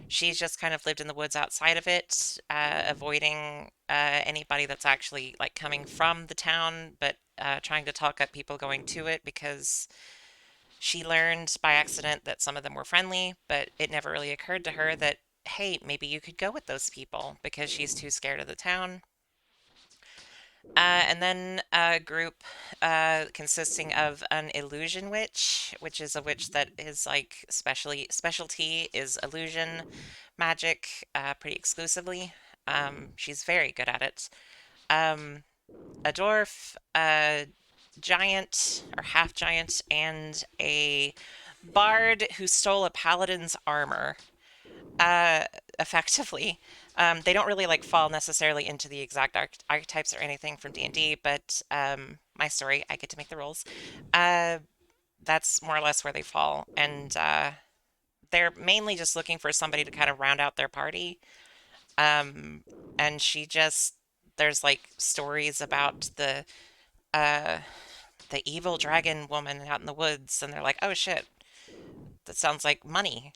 she's just kind of lived in the woods outside of it, avoiding anybody that's actually like coming from the town, but trying to talk up people going to it because she learned by accident that some of them were friendly, but it never really occurred to her that, hey, maybe you could go with those people because she's too scared of the town. And then a group consisting of an illusion witch, which is a witch that is like specialty is illusion magic, pretty exclusively. She's very good at it. Um, a dwarf, a giant or half giant, and a bard who stole a paladin's armor. Uh, Effectively. They don't really like fall necessarily into the exact archetypes or anything from D&D, but my story, I get to make the rules. Uh, that's more or less where they fall, and they're mainly just looking for somebody to kind of round out their party. Um, and she just there's like stories about uh the evil dragon woman out in the woods, and they're like, oh shit, that sounds like money.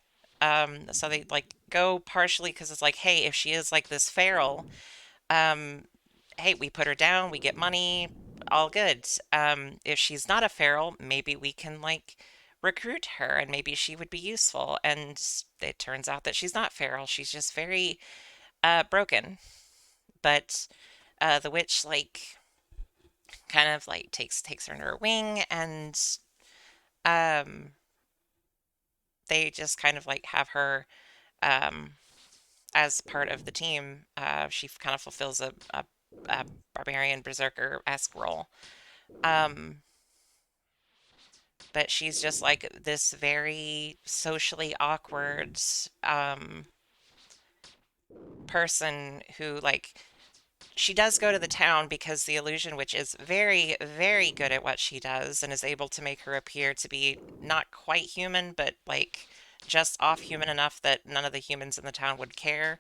So they like go partially because it's like, hey, if she is like this feral, um, hey, we put her down, we get money, all good. If she's not a feral, maybe we can like recruit her and maybe she would be useful. And it turns out that she's not feral, she's just very broken. But the witch like kind of like takes her under her wing, and um, they just kind of like have her um, as part of the team. She kind of fulfills a barbarian berserker-esque role. Um, but she's just like this very socially awkward um, person who like she does go to the town because the illusion witch is very, very good at what she does and is able to make her appear to be not quite human, but like just off human enough that none of the humans in the town would care.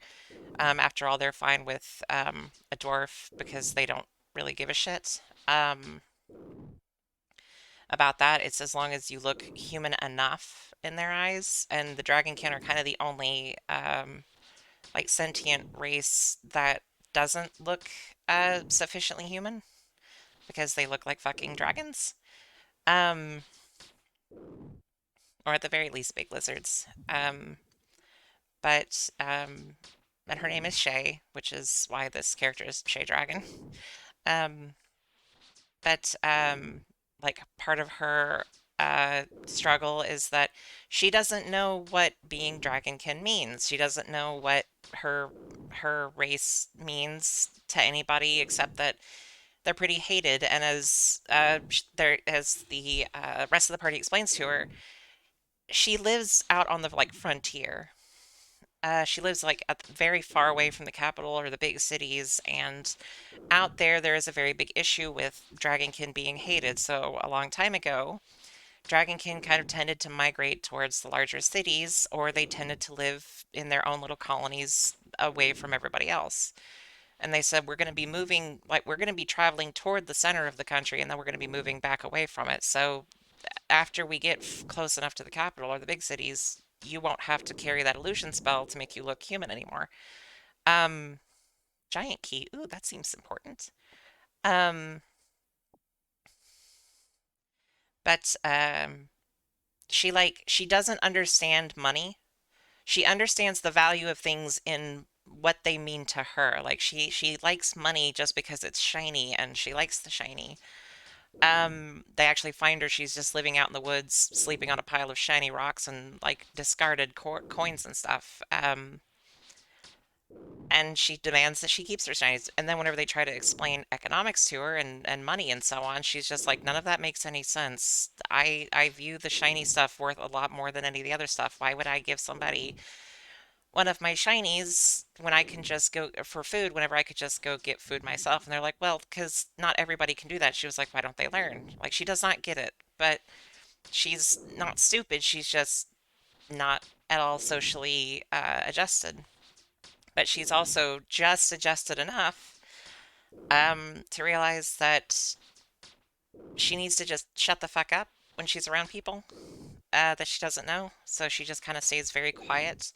After all, they're fine with a dwarf because they don't really give a shit about that. It's as long as you look human enough in their eyes. And the dragonkin are kind of the only like sentient race that doesn't look sufficiently human because they look like fucking dragons. Um, or at the very least, big lizards. But and her name is Shay, which is why this character is Shay Dragon. Um, but like part of her struggle is that she doesn't know what being dragonkin means. She doesn't know what her her race means to anybody except that they're pretty hated. And as there as the rest of the party explains to her, she lives out on the like frontier. She lives like very far away from the capital or the big cities, and out there, there is a very big issue with dragonkin being hated. So, a long time ago, dragonkin kind of tended to migrate towards the larger cities, or they tended to live in their own little colonies away from everybody else. And they said, we're going to be moving, like, we're going to be traveling toward the center of the country, and then we're going to be moving back away from it. So, after we get close enough to the capital or the big cities, you won't have to carry that illusion spell to make you look human anymore. Um, Giant key. Ooh, that seems important. Um, but she doesn't understand money. She understands the value of things in what they mean to her. Like she likes money just because it's shiny and she likes the shiny. They actually find her. She's just living out in the woods, sleeping on a pile of shiny rocks and like discarded coins and stuff. And she demands that she keeps her shinies. And then whenever they try to explain economics to her and money and so on, she's just like, none of that makes any sense. I view the shiny stuff worth a lot more than any of the other stuff. Why would I give somebody one of my shinies when I can just go for food whenever I could just go get food myself? And they're like, well, because not everybody can do that. She was like, why don't they learn? Like, she does not get it, but she's not stupid. She's just not at all socially adjusted. But she's also just adjusted enough to realize that she needs to just shut the fuck up when she's around people that she doesn't know. So she just kind of stays very quiet.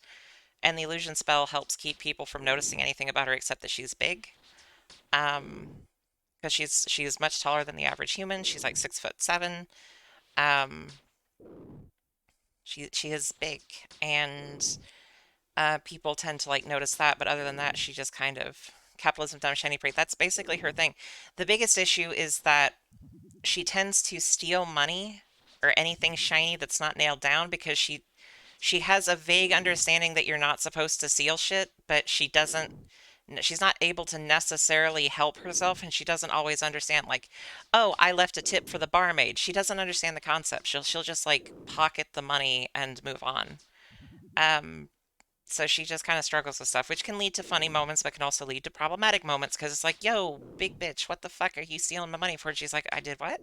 And the illusion spell helps keep people from noticing anything about her except that she's big. Um, because she's much taller than the average human. She's like 6'7". Um, she is big, and people tend to like notice that. But other than that, she just kind of capitalism, dumb, shiny, pretty. That's basically her thing. The biggest issue is that she tends to steal money or anything shiny that's not nailed down because she has a vague understanding that you're not supposed to steal shit, but she's not able to necessarily help herself, and she doesn't always understand like, oh, I left a tip for the barmaid. She doesn't understand the concept. She'll just like pocket the money and move on. Um so she just kind of struggles with stuff, which can lead to funny moments, but can also lead to problematic moments because it's like, yo, big bitch, what the fuck are you stealing my money for? And she's like, I did what?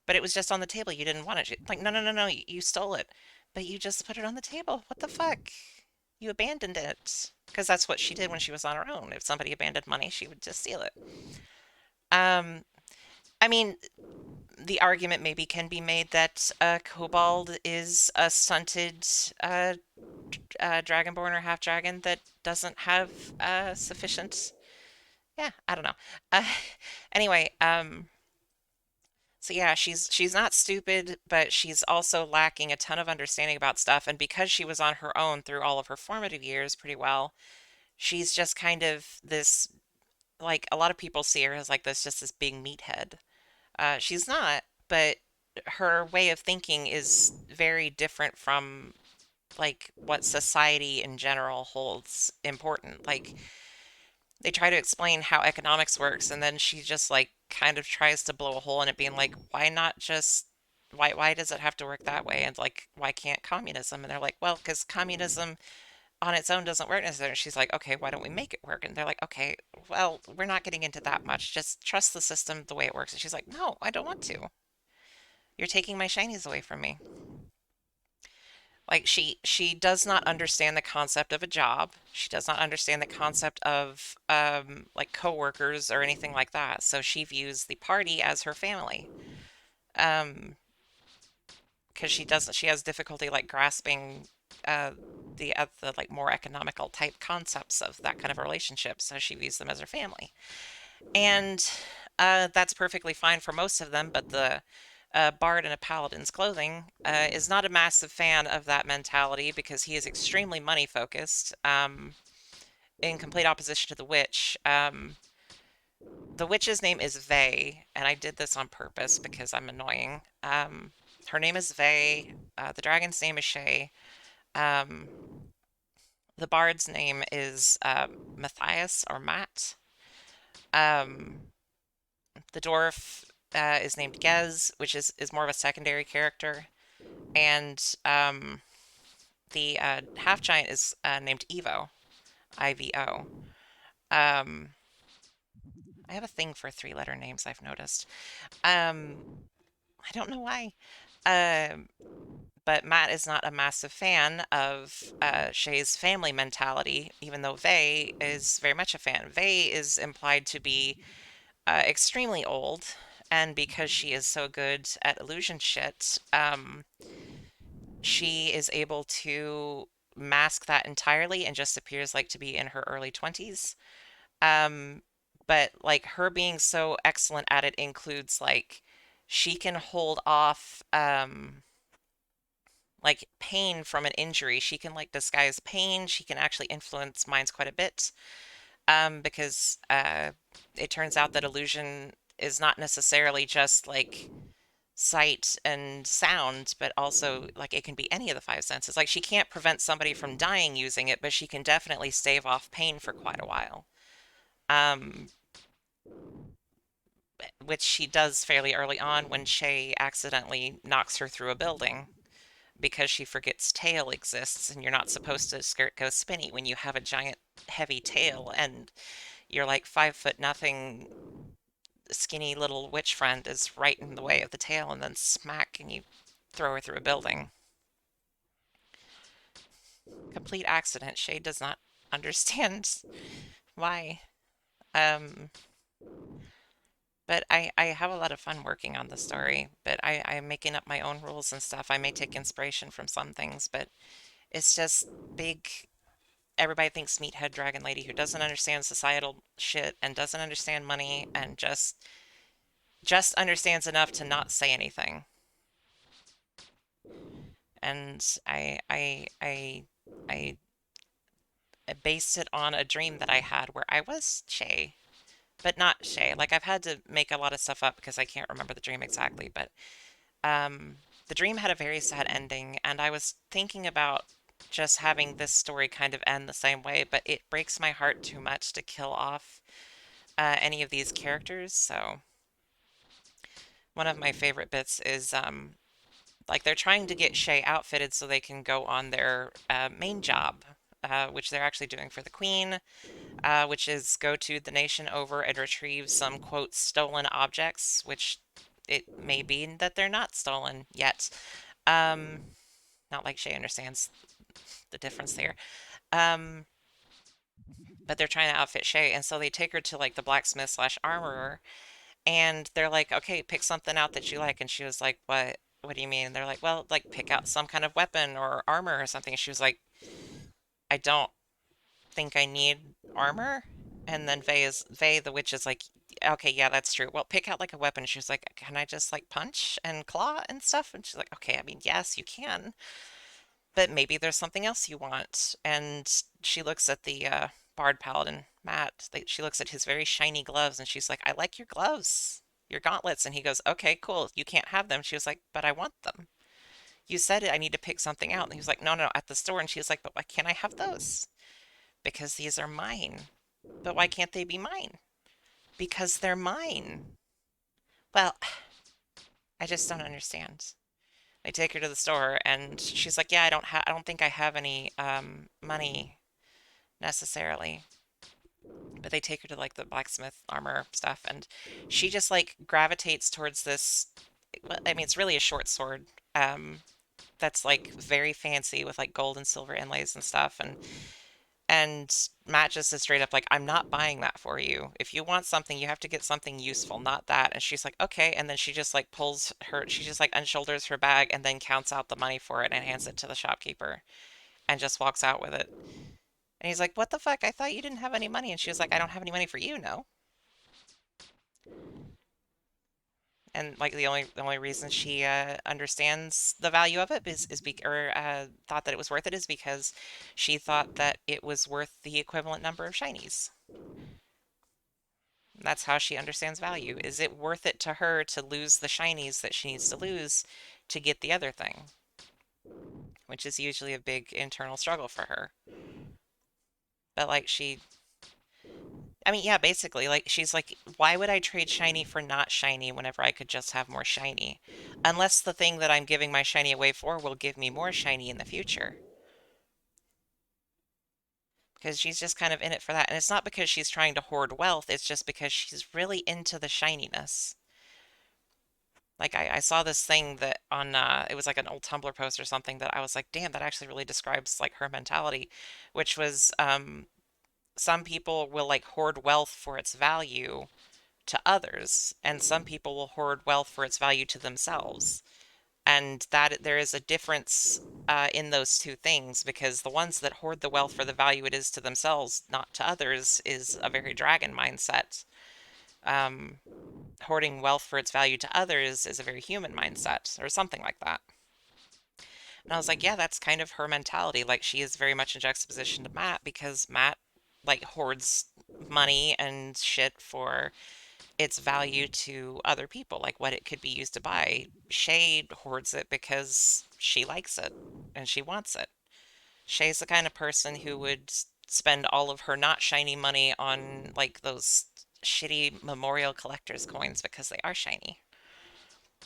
But it was just on the table. You didn't want it. Like, no, no, no, no. You stole it. But you just put it on the table. What the fuck? You abandoned it. Because that's what she did when she was on her own. If somebody abandoned money, she would just steal it. Um, I mean, the argument maybe can be made that Kobold is a stunted dragonborn or half dragon that doesn't have sufficient. Yeah, I don't know. Uh, anyway, so yeah, she's not stupid, but she's also lacking a ton of understanding about stuff. And because she was on her own through all of her formative years pretty well, she's just kind of this, like a lot of people see her as like this, just this big meathead. She's not, but her way of thinking is very different from like what society in general holds important. Like they try to explain how economics works, and then she just like kind of tries to blow a hole in it, being like, why not just why does it have to work that way? And like, why can't communism? And they're like, well, because communism on its own doesn't work necessarily. And she's like, okay, why don't we make it work? And they're like, okay, well, we're not getting into that much. Just trust the system the way it works. And she's like, no, I don't want to. You're taking my shinies away from me. Like she does not understand the concept of a job. She does not understand the concept of like coworkers or anything like that. So she views the party as her family. Um because she has difficulty like grasping uh the like more economical type concepts of that kind of a relationship. So she views them as her family. And that's perfectly fine for most of them, but the bard in a paladin's clothing is not a massive fan of that mentality because he is extremely money focused, in complete opposition to the witch. The witch's name is Vey, and I did this on purpose because I'm annoying. Her name is Vey. The dragon's name is Shay. Um, the bard's name is Matthias or Matt. Um, the dwarf is named Gez, which is more of a secondary character, and the half giant is named Evo, Ivo. Um, I have a thing for three-letter names, I've noticed. Um, I don't know why. Um, but Matt is not a massive fan of Shay's family mentality, even though Vey is very much a fan. Vey is implied to be extremely old, and because she is so good at illusion shit, she is able to mask that entirely and just appears like to be in her early 20s. Um, but like her being so excellent at it includes like she can hold off like pain from an injury. She can like disguise pain. She can actually influence minds quite a bit. Because it turns out that illusion is not necessarily just like sight and sound, but also like it can be any of the five senses. Like she can't prevent somebody from dying using it, but she can definitely stave off pain for quite a while. Um, which she does fairly early on when Shay accidentally knocks her through a building because she forgets tail exists and you're not supposed to skirt go spinny when you have a giant heavy tail and you're like 5 foot nothing skinny little witch friend is right in the way of the tail and then smack and you throw her through a building. Complete accident. Shay does not understand why. Um, but I have a lot of fun working on the story, but I'm making up my own rules and stuff. I may take inspiration from some things, but it's just big. Everybody thinks meathead dragon lady who doesn't understand societal shit and doesn't understand money and just understands enough to not say anything. And I based it on a dream that I had where I was Shay, but not Shay. Like I've had to make a lot of stuff up because I can't remember the dream exactly, but um the dream had a very sad ending and I was thinking about just having this story kind of end the same way, but it breaks my heart too much to kill off any of these characters. So one of my favorite bits is like they're trying to get Shay outfitted so they can go on their main job, which they're actually doing for the Queen, which is go to the nation over and retrieve some quote stolen objects, which it may be that they're not stolen yet. Um, Not like Shay understands the difference there. Um, but they're trying to outfit Shay, and so they take her to like the blacksmith slash armorer, and they're like, "Okay, pick something out that you like." And she was like, "What? What do you mean?" And they're like, "Well, like pick out some kind of weapon or armor or something." And she was like, "I don't think I need armor." And then Vey the witch is like, "Okay, yeah, that's true. Well, pick out like a weapon." She was like, "Can I just like punch and claw and stuff?" And she's like, "Okay, I mean, yes, you can, but maybe there's something else you want." And she looks at the Bard Paladin, Matt. She looks at his very shiny gloves and she's like, "I like your gloves, your gauntlets." And he goes, "Okay, cool. You can't have them." She was like, "But I want them. You said it. I need to pick something out." And he was like, "No, no, at the store." And she was like, "But why can't I have those?" "Because these are mine." "But why can't they be mine?" "Because they're mine." Well, I just don't understand. They take her to the store and she's like, "Yeah, I don't think I have any money necessarily." But they take her to like the blacksmith armor stuff and she just like gravitates towards this. Well, I mean, it's really a short sword that's like very fancy with like gold and silver inlays and stuff, and Matt just is straight up like, "I'm not buying that for you. If you want something, you have to get something useful, not that." And she's like, "Okay." And then she just like she just like unshoulders her bag and then counts out the money for it and hands it to the shopkeeper and just walks out with it. And he's like, "What the fuck? I thought you didn't have any money." And she was like, "I don't have any money for you, no." And like the only reason she understands the value of it or thought that it was worth it is because she thought that it was worth the equivalent number of shinies. That's how she understands value. Is it worth it to her to lose the shinies that she needs to lose to get the other thing? Which is usually a big internal struggle for her. But like I mean, yeah, basically, like she's like, "Why would I trade shiny for not shiny whenever I could just have more shiny? Unless the thing that I'm giving my shiny away for will give me more shiny in the future." Because she's just kind of in it for that. And it's not because she's trying to hoard wealth, it's just because she's really into the shininess. Like I saw this thing that on it was like an old Tumblr post or something that I was like, damn, that actually really describes like her mentality, which was some people will like hoard wealth for its value to others, and some people will hoard wealth for its value to themselves. And that there is a difference in those two things, because the ones that hoard the wealth for the value it is to themselves, not to others, is a very dragon mindset. Um, Hoarding wealth for its value to others is a very human mindset, or something like that. And I was like, yeah, that's kind of her mentality. Like, she is very much in juxtaposition to Matt, because Matt, like, hoards money and shit for its value to other people, like what it could be used to buy. Shay hoards it because she likes it and she wants it. Shay's the kind of person who would spend all of her not shiny money on like those shitty memorial collector's coins because they are shiny,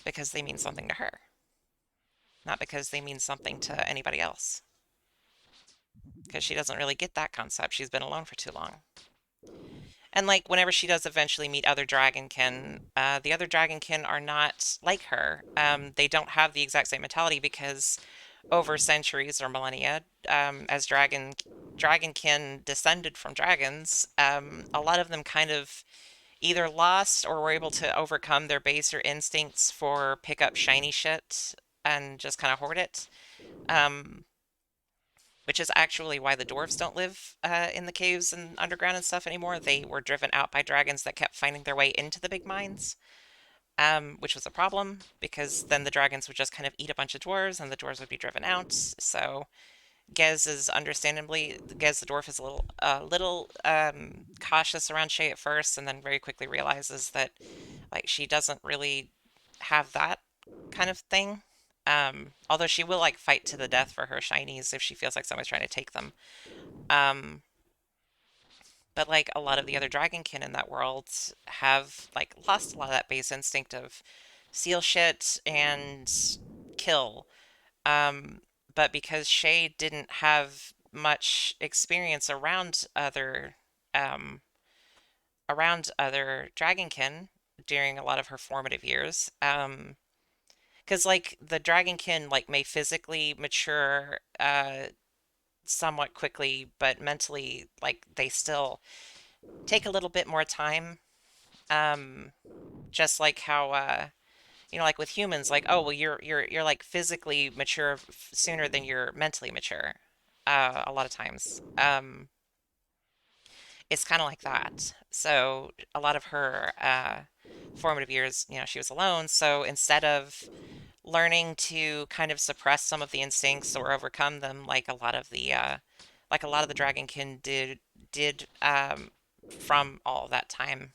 because they mean something to her, not because they mean something to anybody else. Because she doesn't really get that concept. She's been alone for too long. And like whenever she does eventually meet other dragonkin, the other dragonkin are not like her. They don't have the exact same mentality, because over centuries or millennia, as dragonkin descended from dragons, a lot of them kind of either lost or were able to overcome their baser instincts for pick up shiny shit and just kind of hoard it. Um, which is actually why the dwarves don't live in the caves and underground and stuff anymore. They were driven out by dragons that kept finding their way into the big mines, which was a problem, because then the dragons would just kind of eat a bunch of dwarves and the dwarves would be driven out. So Gez is understandably, Gez the dwarf is a little cautious around Shay at first, and then very quickly realizes that like she doesn't really have that kind of thing. Although she will like fight to the death for her shinies if she feels like someone's trying to take them. Um, but like a lot of the other dragonkin in that world have like lost a lot of that base instinct of seal shit and kill. Um, but because Shay didn't have much experience um, around other dragonkin during a lot of her formative years, because like the dragonkin like may physically mature somewhat quickly, but mentally like they still take a little bit more time. Um, just like how like with humans, like, oh well, you're like physically mature sooner than you're mentally mature. A lot of times, it's kind of like that. So a lot of her formative years, she was alone. So instead of learning to kind of suppress some of the instincts or overcome them, like a lot of the dragonkin did from all that time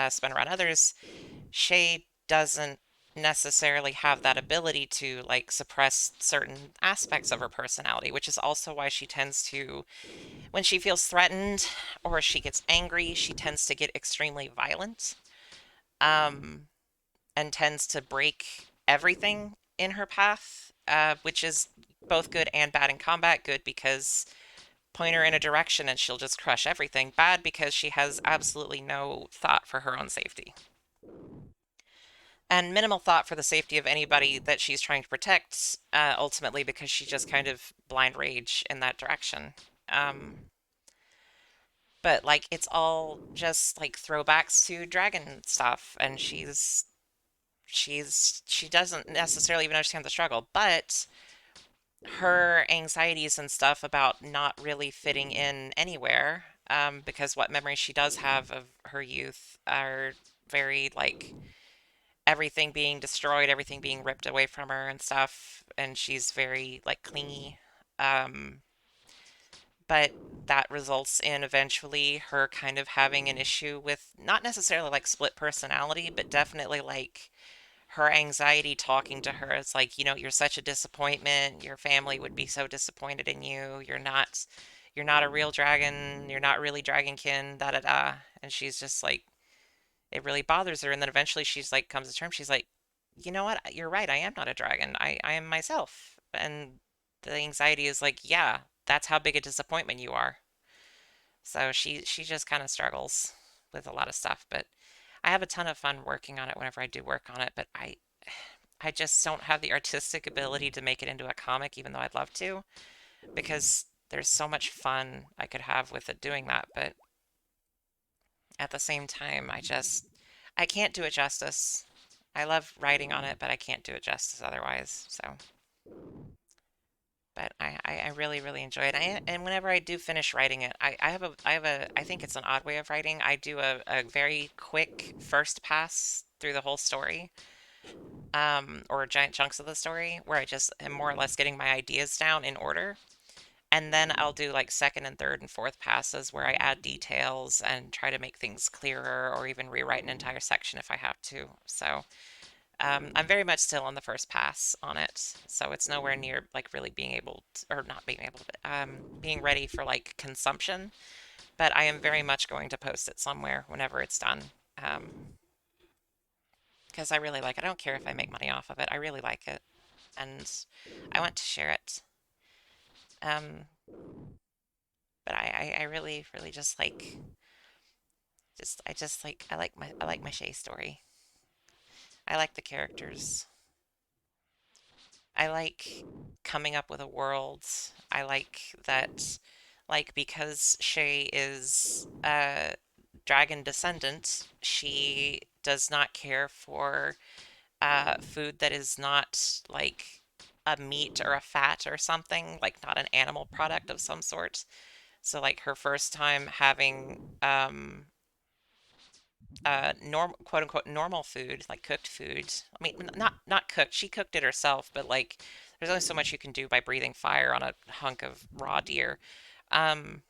spent around others. Shay doesn't necessarily have that ability to like suppress certain aspects of her personality, which is also why she tends to, when she feels threatened or she gets angry, she tends to get extremely violent, um, and tends to break everything in her path, which is both good and bad in combat. Good because point her in a direction and she'll just crush everything. Bad because she has absolutely no thought for her own safety, and minimal thought for the safety of anybody that she's trying to protect, ultimately, because she just kind of blind rage in that direction. Um, but like it's all just like throwbacks to dragon stuff, and she doesn't necessarily even understand the struggle, but her anxieties and stuff about not really fitting in anywhere, because what memories she does have of her youth are very like everything being destroyed, everything being ripped away from her and stuff, and she's very like clingy. Um, but that results in eventually her kind of having an issue with not necessarily like split personality, but definitely like her anxiety talking to her. It's like, you're such a disappointment. Your family would be so disappointed in you. You're not a real dragon. You're not really dragonkin, da da da. And she's just like, it really bothers her. And then eventually she's like, comes to terms. She's like, you know what? You're right. I am not a dragon. I am myself. And the anxiety is like, yeah, that's how big a disappointment you are. So she just kind of struggles with a lot of stuff, but I have a ton of fun working on it whenever I do work on it, but I just don't have the artistic ability to make it into a comic, even though I'd love to, because there's so much fun I could have with it doing that, but at the same time, I can't do it justice. I love writing on it, but I can't do it justice otherwise. So, but I really, really enjoy it. And whenever I do finish writing it, I think it's an odd way of writing. I do a very quick first pass through the whole story, or giant chunks of the story, where I just am more or less getting my ideas down in order. And then I'll do like second and third and fourth passes where I add details and try to make things clearer or even rewrite an entire section if I have to. So, I'm very much still on the first pass on it, so it's nowhere near like really being able to, or not being able to, being ready for like consumption. But I am very much going to post it somewhere whenever it's done, um, because I really like it. I don't care if I make money off of it. I really like it, and I want to share it. Um, but I really, really just like, I like my Shay story. I like the characters. I like coming up with a world. I like that, like, because Shay is a dragon descendant, she does not care for food that is not like a meat or a fat or something, like not an animal product of some sort. So, like, her first time having normal, quote unquote, normal food, like cooked food. I mean, not cooked. She cooked it herself, but like there's only so much you can do by breathing fire on a hunk of raw deer. Um,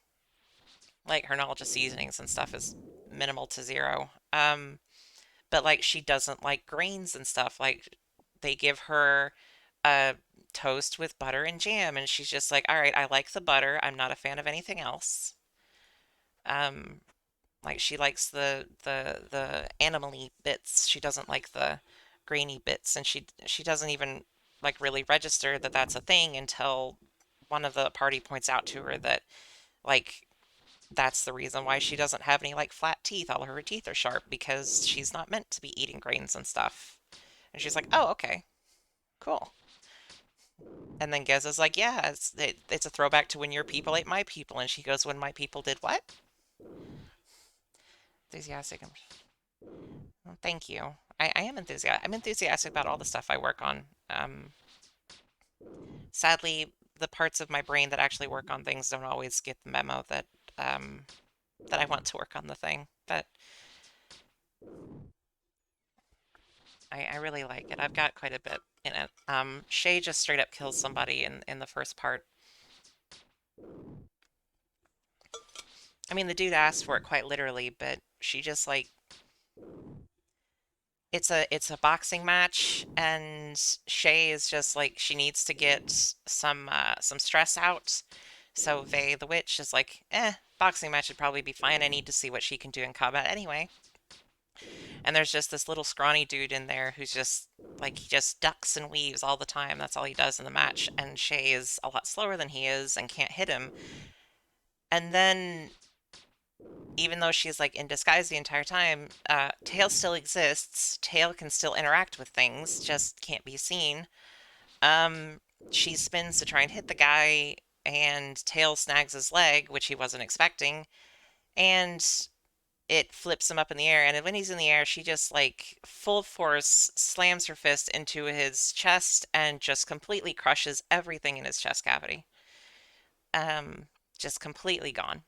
like her knowledge of seasonings and stuff is minimal to zero. But like she doesn't like grains and stuff. Like they give her a toast with butter and jam, and she's just like, all right, I like the butter. I'm not a fan of anything else. Um, Like she likes the animally bits. She doesn't like the grainy bits, and she doesn't even like really register that that's a thing until one of the party points out to her that like that's the reason why she doesn't have any like flat teeth. All of her teeth are sharp because she's not meant to be eating grains and stuff. And she's like, "Oh, okay, cool." And then Gez is like, "Yeah, it's a throwback to when your people ate my people." And she goes, "When my people did what?" Enthusiastic. Well, thank you. I am enthusiastic. I'm enthusiastic about all the stuff I work on. Sadly, the parts of my brain that actually work on things don't always get the memo um, that I want to work on the thing. But I really like it. I've got quite a bit in it. Shay just straight up kills somebody in the first part. I mean, the dude asked for it quite literally, but she just like it's a boxing match, and Shay is just like she needs to get some stress out. So Vey the witch is like, boxing match would probably be fine. I need to see what she can do in combat anyway. And there's just this little scrawny dude in there who's just like he just ducks and weaves all the time. That's all he does in the match. And Shay is a lot slower than he is and can't hit him. And then even though she's like in disguise the entire time, Tail still exists. Tail can still interact with things, just can't be seen. Um, she spins to try and hit the guy, and Tail snags his leg, which he wasn't expecting, and it flips him up in the air. And when he's in the air, she just like full force slams her fist into his chest and just completely crushes everything in his chest cavity. Um, just completely gone.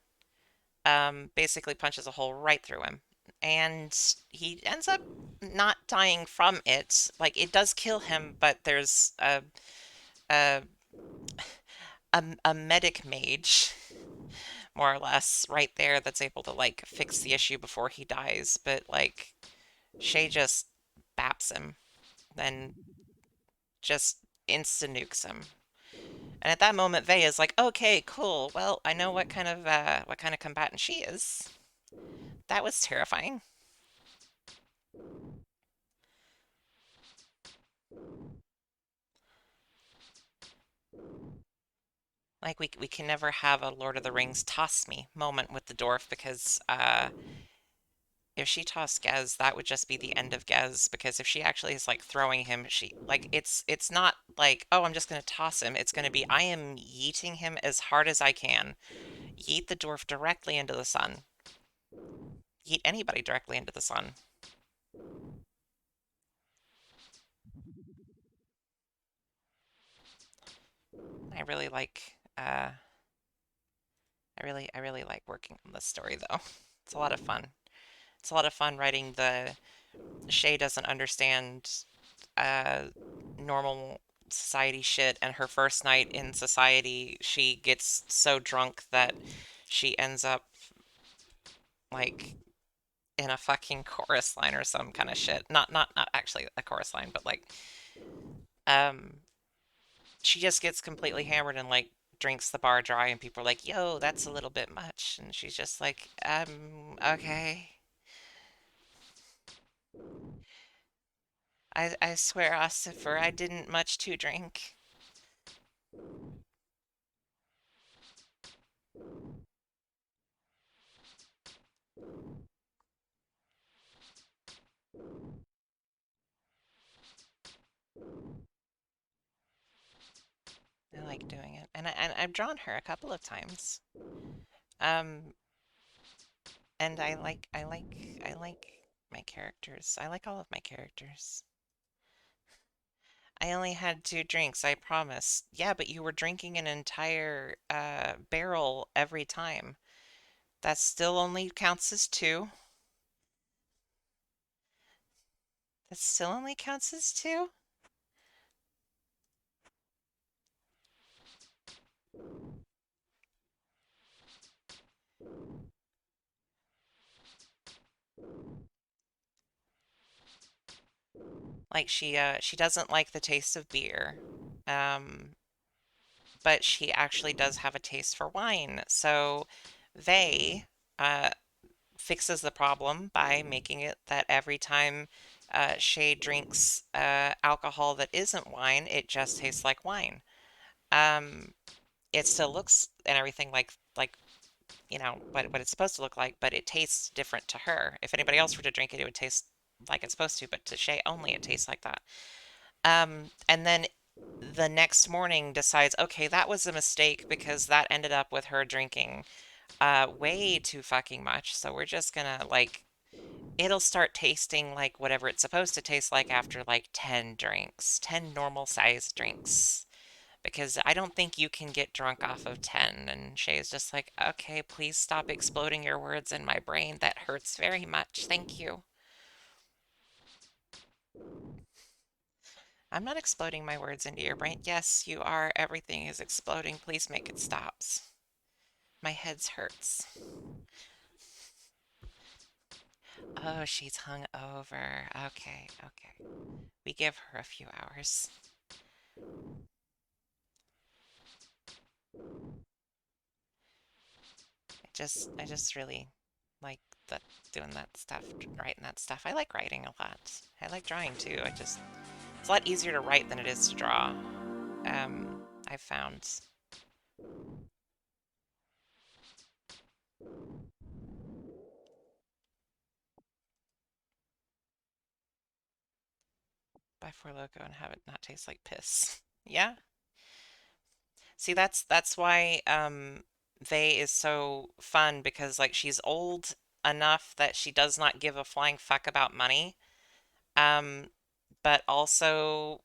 Basically punches a hole right through him. And he ends up not dying from it. Like it does kill him, but there's a, a medic mage, more or less, right there that's able to like fix the issue before he dies. But like Shay just baps him, then just insta nukes him. And at that moment, Vey is like, "Okay, cool. Well, I know what kind of combatant she is." That was terrifying. Like we can never have a Lord of the Rings toss me moment with the dwarf because if she tossed Gez, that would just be the end of Gez because if she actually is like throwing him, she like it's not like, oh, I'm just gonna toss him. It's gonna be I am yeeting him as hard as I can. Yeet the dwarf directly into the sun. Yeet anybody directly into the sun. I really like I really like working on this story though. It's a lot of fun. It's a lot of fun writing the Shay doesn't understand uh normal society shit, and her first night in society she gets so drunk that she ends up like in a fucking chorus line or some kind of shit. Not actually a chorus line, but like um she just gets completely hammered and like drinks the bar dry, and people are like, "Yo, that's a little bit much." And she's just like, okay. I swear, Ossifer, I didn't much to drink." I like doing it, and I've drawn her a couple of times. Um, and I like my characters. I like all of my characters. I only had two drinks, I promise. Yeah, but you were drinking an entire barrel every time. That still only counts as two. That still only counts as two. Like she doesn't like the taste of beer. Um, but she actually does have a taste for wine. So they uh fixes the problem by making it that every time Shay drinks alcohol that isn't wine, it just tastes like wine. Um, it still looks and everything like what it's supposed to look like, but it tastes different to her. If anybody else were to drink it, it would taste like it's supposed to, but to Shay only it tastes like that. And then the next morning decides, okay, that was a mistake because that ended up with her drinking way too fucking much. So we're just gonna like it'll start tasting like whatever it's supposed to taste like after like 10 drinks, 10 normal sized drinks. Because I don't think you can get drunk off of 10. And Shay's just like, okay, please stop exploding your words in my brain. That hurts very much. Thank you. I'm not exploding my words into your brain. Yes, you are. Everything is exploding. Please make it stop. My head hurts. Oh, she's hung over. Okay, okay. We give her a few hours. I just really like that doing that stuff, writing that stuff. I like writing a lot. I like drawing too. It's a lot easier to write than it is to draw. I've found. Buy Four Loco and have it not taste like piss. Yeah. See, that's why Vey is so fun because like she's old enough that she does not give a flying fuck about money. Um, but also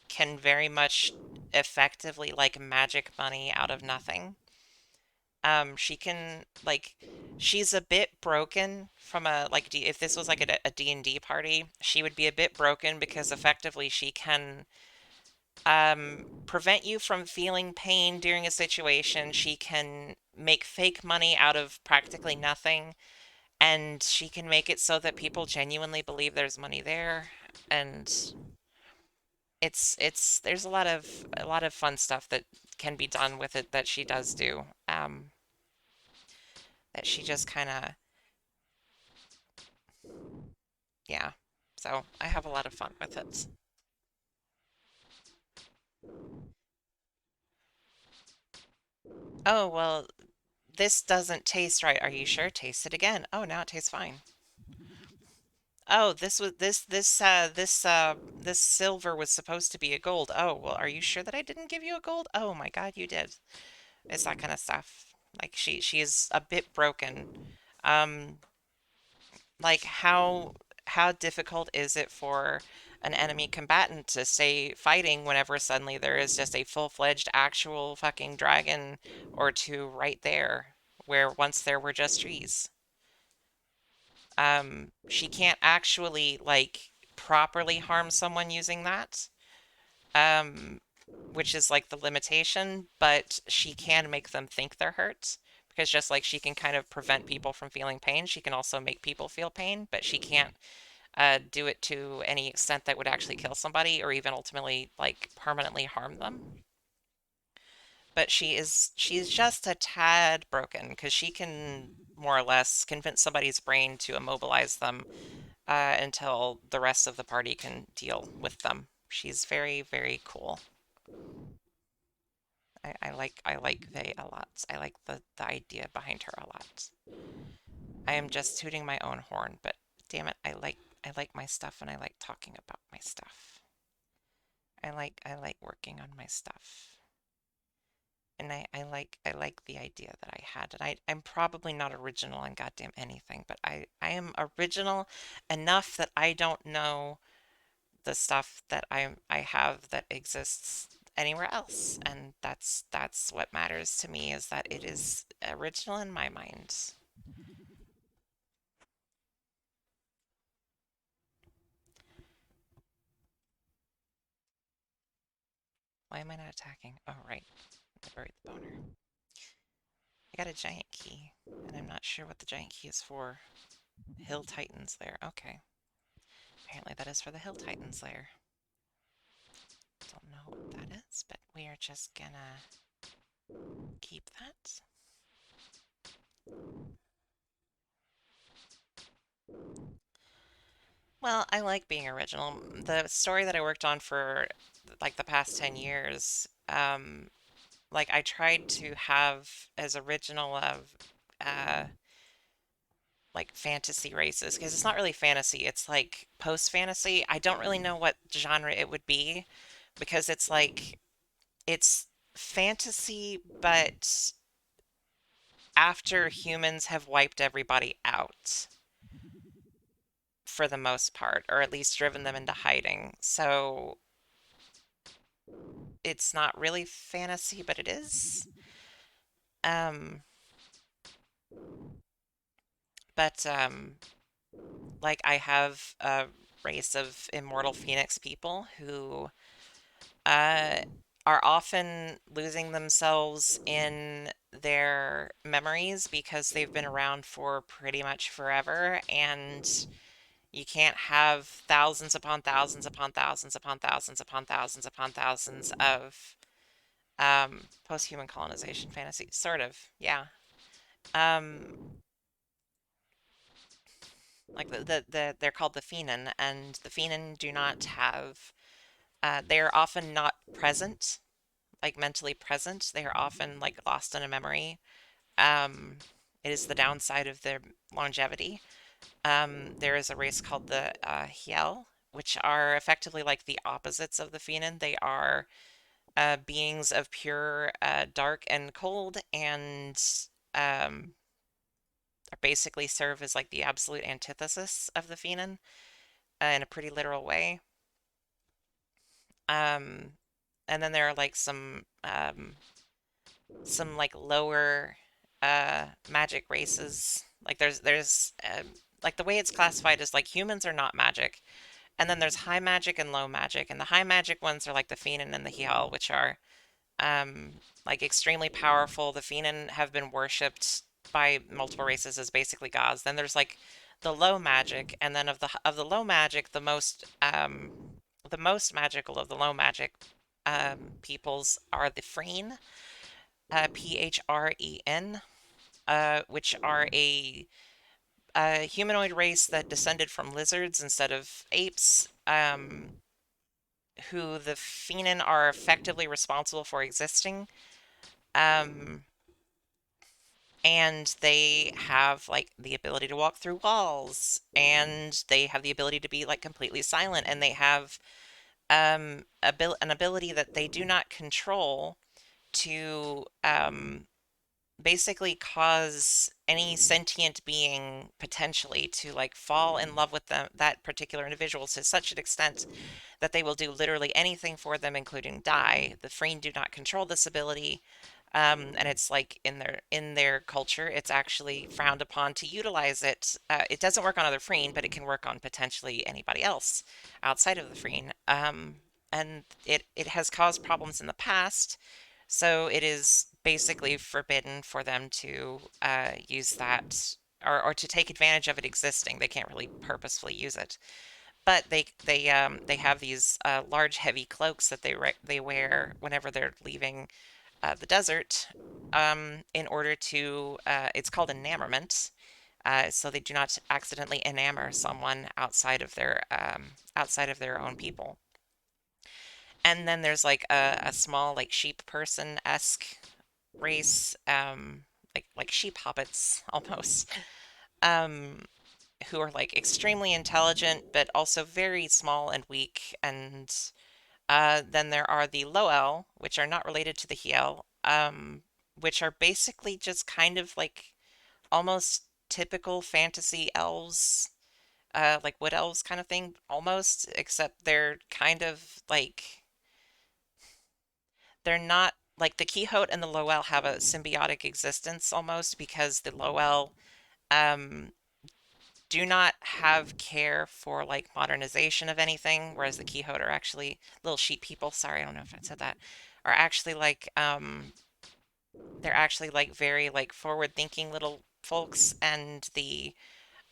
can very much effectively like magic money out of nothing. She can like she's a bit broken from a like if this was like a D&D party, she would be a bit broken because effectively she can prevent you from feeling pain during a situation. She can make fake money out of practically nothing, and she can make it so that people genuinely believe there's money there. And it's there's a lot of fun stuff that can be done with it that she does do. That she just kind of yeah. So I have a lot of fun with it. Oh, well, this doesn't taste right. Are you sure? Taste it again. Oh, now it tastes fine. Oh, this silver was supposed to be a gold. Oh, well, are you sure that I didn't give you a gold? Oh my God, you did. It's that kind of stuff. Like she is a bit broken. Um, like how difficult is it for an enemy combatant to stay fighting whenever suddenly there is just a full-fledged actual fucking dragon or two right there, where once there were just trees. She can't actually like properly harm someone using that, um, which is like the limitation, but she can make them think they're hurt. Because just like she can kind of prevent people from feeling pain, she can also make people feel pain, but she can't do it to any extent that would actually kill somebody or even ultimately like permanently harm them. But she's just a tad broken because she can more or less convince somebody's brain to immobilize them until the rest of the party can deal with them. She's very, very cool. I like Vey a lot. I like the idea behind her a lot. I am just tooting my own horn, but damn it, I like my stuff and I like talking about my stuff. I like working on my stuff. And I like the idea that I had. And I'm probably not original on goddamn anything, but I am original enough that I don't know the stuff that I have that exists anywhere else. And that's what matters to me is that it is original in my mind. Why am I not attacking? Oh, right. I buried the boner. I got a giant key, and I'm not sure what the giant key is for. Hill Titans there. Okay. Apparently that is for the Hill Titans there. Don't know what that is, but we are just gonna keep that. Well, I like being original. The story that I worked on for like the past 10 years, like I tried to have as original of uh like fantasy races because it's not really fantasy, it's like post fantasy. I don't really know what genre it would be because it's like it's fantasy but after humans have wiped everybody out for the most part, or at least driven them into hiding. So it's not really fantasy, but it is. Um, but like I have a race of immortal phoenix people who uh, are often losing themselves in their memories because they've been around for pretty much forever, and you can't have thousands upon thousands upon thousands upon thousands upon thousands upon thousands of post-human colonization fantasy. Sort of, yeah. Um, like they're called the Phenon, and the Phenon do not have. They are often not present, like mentally present. They are often like lost in a memory. Um, it is the downside of their longevity. There is a race called the Hiel, which are effectively like the opposites of the Phenon. They are beings of pure dark and cold, and um, basically serve as like the absolute antithesis of the Phenon in a pretty literal way. Um, and then there are like some like lower magic races. Like there's like the way it's classified is like humans are not magic, and then there's high magic and low magic, and the high magic ones are like the Phenon and the Hial, which are um like extremely powerful. The Phenon have been worshipped by multiple races as basically gods. Then there's like the low magic, and then of the low magic, the most magical of the low magic peoples are the Phrene, Phren, which are a humanoid race that descended from lizards instead of apes, who the Phenon are effectively responsible for existing. Um, and they have like the ability to walk through walls, and they have the ability to be like completely silent, and they have an ability that they do not control to basically cause any sentient being potentially to like fall in love with them, that particular individual, to such an extent that they will do literally anything for them, including die. The Freen do not control this ability, and it's like in their culture, it's actually frowned upon to utilize it. It doesn't work on other Freen, but it can work on potentially anybody else outside of the Freen. And it has caused problems in the past, so it is basically forbidden for them to use that, or to take advantage of it existing. They can't really purposefully use it, but they have these large, heavy cloaks that they wear whenever they're leaving the desert, in order to it's called enamorment. So they do not accidentally enamor someone outside of their own people. And then there's like a small like sheep person esque race, like sheep hobbits almost, um, who are like extremely intelligent but also very small and weak. And then there are the Loel, which are not related to the Hiel, which are basically just kind of like almost typical fantasy elves, like wood elves kind of thing, almost, except they're kind of like they're not like the Quixote and the Loel have a symbiotic existence almost, because the Loel um, do not have care for like modernization of anything, whereas the Quixote are actually little sheep people. Sorry, I don't know if I said that. Are actually like they're actually like very like forward thinking little folks, and the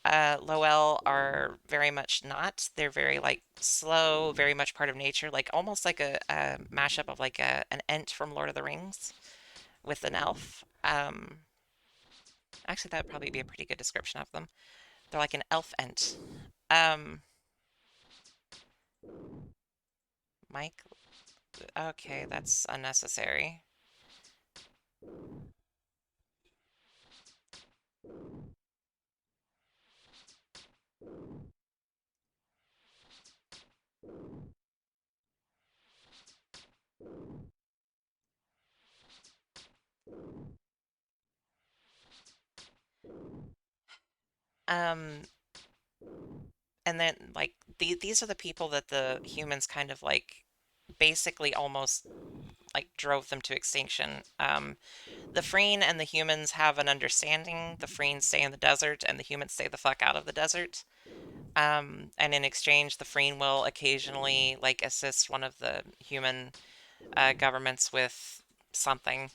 Loel are very much not. They're very like slow, very much part of nature, like almost like a mashup of like an Ent from Lord of the Rings with an elf. Actually, that would probably be a pretty good description of them. They're like an elf Ent. Um, Mike, okay, that's unnecessary. Um, and then like these are the people that the humans kind of like basically almost like drove them to extinction. The Freen and the humans have an understanding. The Freens stay in the desert, and the humans stay the fuck out of the desert. And in exchange, the Freen will occasionally like assist one of the human governments with something.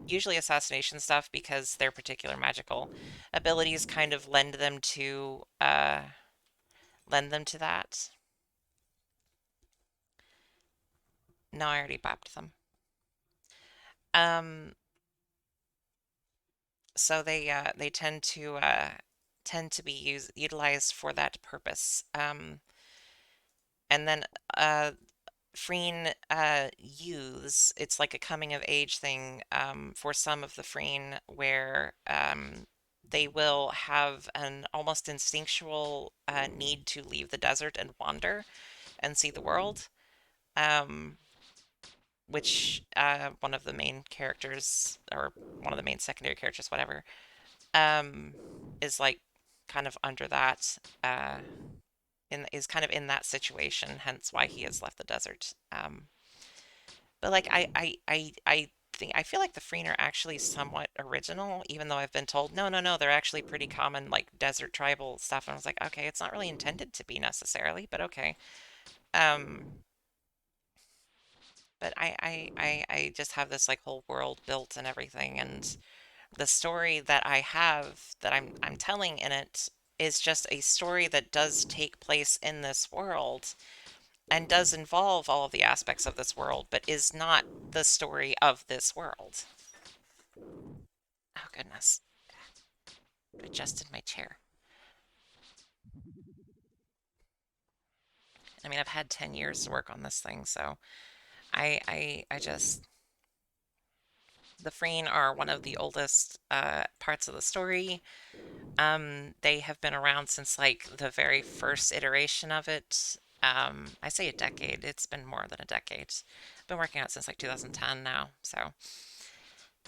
Usually assassination stuff, because their particular magical abilities kind of lend them to that. No, I already bopped them. Um, so they tend to be utilized for that purpose. And then Freen youths, it's like a coming of age thing, for some of the Freen, where they will have an almost instinctual need to leave the desert and wander and see the world. Um, which one of the main characters, or one of the main secondary characters, whatever, um, is like kind of under that, is kind of in that situation, hence why he has left the desert. But like I feel like the Freen are actually somewhat original, even though I've been told no, no, no, they're actually pretty common like desert tribal stuff. And I was like, okay, it's not really intended to be necessarily, but okay. Um, but I just have this like whole world built and everything, and the story that I have that I'm telling in it is just a story that does take place in this world and does involve all of the aspects of this world, but is not the story of this world. Oh, goodness. I adjusted my chair. I mean, I've had 10 years to work on this thing, so I just. The Freen are one of the oldest parts of the story. They have been around since like the very first iteration of it. I say a decade, it's been more than a decade. I've been working on it since like 2010 now, so.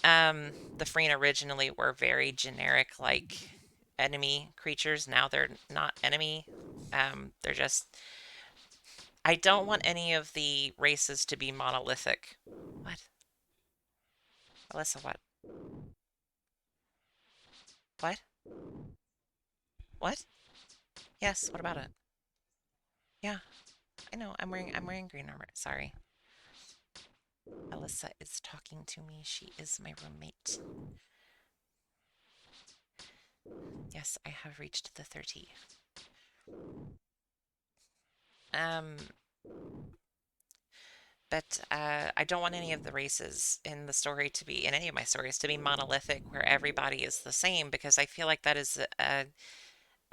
The Freen originally were very generic, like enemy creatures. Now they're not enemy. They're just. I don't want any of the races to be monolithic. What? Alyssa, what? What? What? Yes, what about it? Yeah, I know. I'm wearing green armor. Sorry. Alyssa is talking to me. She is my roommate. Yes, I have reached the 30. Um, but I don't want any of the races in the story to be, in any of my stories, to be monolithic where everybody is the same because I feel like that is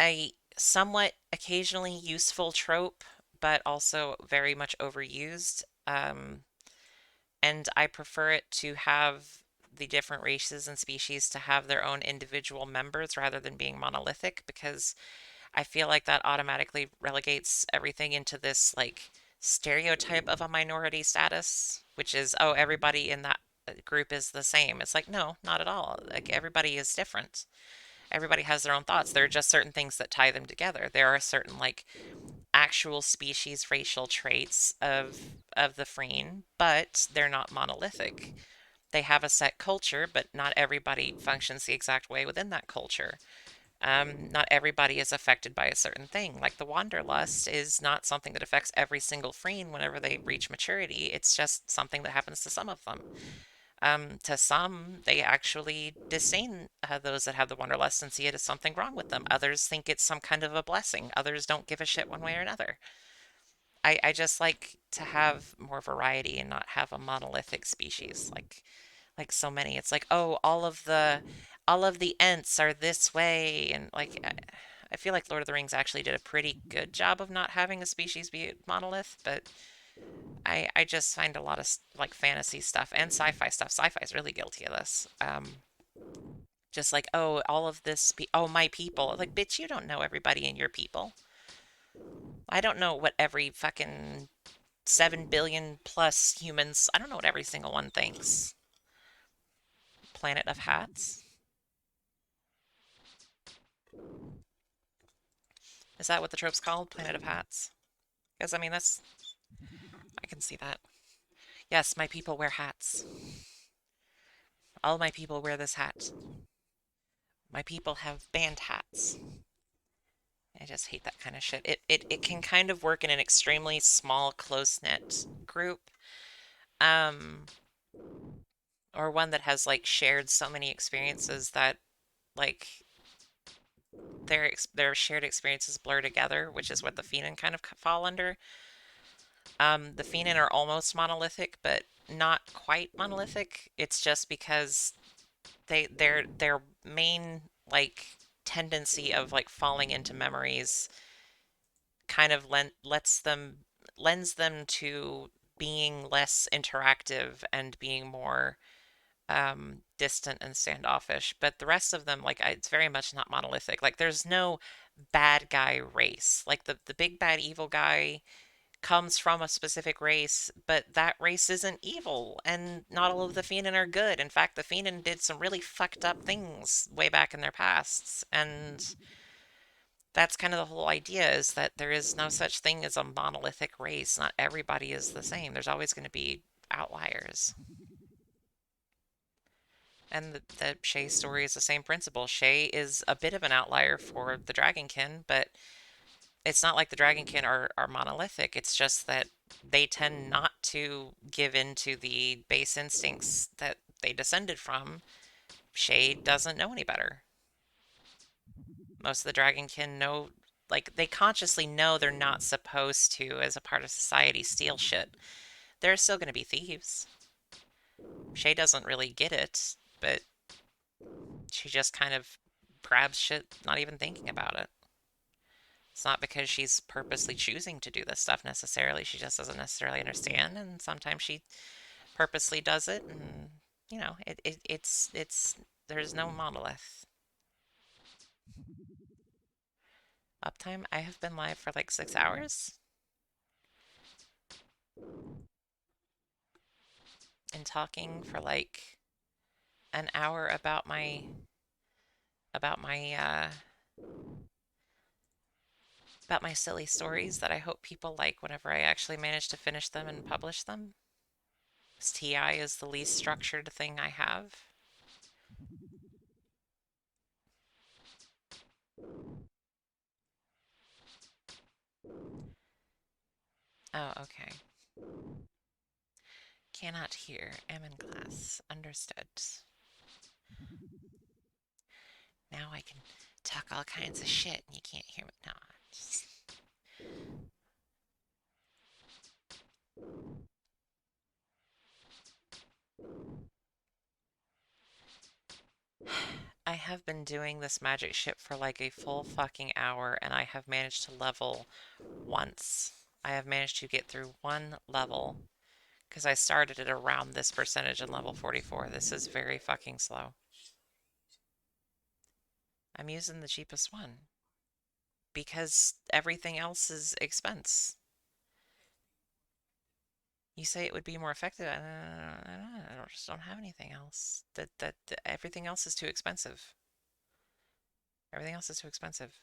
a somewhat occasionally useful trope, but also very much overused. And I prefer it to have the different races and species to have their own individual members rather than being monolithic because I feel like that automatically relegates everything into this like stereotype of a minority status, which is, oh, everybody in that group is the same. It's like, no, not at all. Like everybody is different. Everybody has their own thoughts. There are just certain things that tie them together. There are certain like actual species racial traits of the Freen, but they're not monolithic. They have a set culture, but not everybody functions the exact way within that culture. Not everybody is affected by a certain thing. Like the wanderlust is not something that affects every single Freen whenever they reach maturity. It's just something that happens to some of them. To some, they actually disdain those that have the wanderlust and see it as something wrong with them. Others think it's some kind of a blessing. Others don't give a shit one way or another. I just like to have more variety and not have a monolithic species like so many. It's like, oh, all of the Ents are this way, and like I feel like Lord of the Rings actually did a pretty good job of not having a species be a monolith, but I just find a lot of like fantasy stuff and sci-fi stuff. Sci-fi is really guilty of this. Just like, oh, all of this, oh, my people. Like, bitch, you don't know everybody in your people. I don't know what every fucking 7 billion plus humans, I don't know what every single one thinks. Planet of Hats? Is that what the trope's called? Planet of Hats? Because, I mean, I can see that. Yes, my people wear hats. All my people wear this hat. My people have band hats. I just hate that kind of shit. It can kind of work in an extremely small, close-knit group. Um, or one that has like shared so many experiences that like their shared experiences blur together, which is what the Phenon kind of fall under. The Phenon are almost monolithic, but not quite monolithic. It's just because their main like tendency of like falling into memories kind of lends them to being less interactive and being more distant and standoffish. But the rest of them, like it's very much not monolithic. Like there's no bad guy race. Like the big bad evil guy comes from a specific race, but that race isn't evil, and not all of the Phenon are good. In fact, the Phenon did some really fucked up things way back in their pasts, and that's kind of the whole idea is that there is no such thing as a monolithic race. Not everybody is the same. There's always going to be outliers. And the Shay story is the same principle. Shay is a bit of an outlier for the Dragonkin, but it's not like the Dragonkin are monolithic. It's just that they tend not to give in to the base instincts that they descended from. Shay doesn't know any better. Most of the Dragonkin know, like, they consciously know they're not supposed to, as a part of society, steal shit. There are still going to be thieves. Shay doesn't really get it, but she just kind of grabs shit, not even thinking about it. It's not because she's purposely choosing to do this stuff necessarily. She just doesn't necessarily understand, and sometimes she purposely does it, and it's there's no monolith. Uptime, I have been live for like 6 hours and talking for like an hour about my about my silly stories that I hope people like whenever I actually manage to finish them and publish them. TI is the least structured thing I have. Oh, okay. Cannot hear. Am in class. Understood. Now I can talk all kinds of shit and you can't hear me. No, just... I have been doing this magic ship for like a full fucking hour and I have managed to level once. I have managed to get through one level because I started at around this percentage in level 44. This is very fucking slow. I'm using the cheapest one because everything else is expense. You say it would be more effective. I just don't have anything else. That everything else is too expensive. Everything else is too expensive.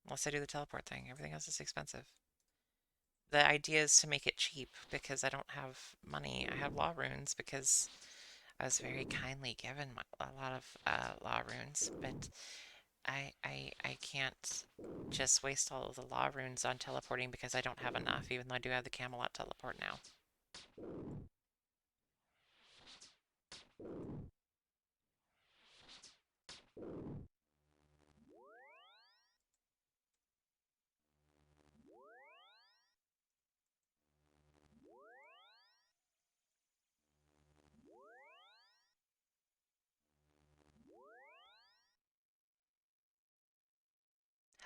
Unless I do the teleport thing, everything else is expensive. The idea is to make it cheap because I don't have money. I have law runes because I was very kindly given a lot of law runes, but I can't just waste all of the law runes on teleporting because I don't have enough, even though I do have the Camelot teleport now.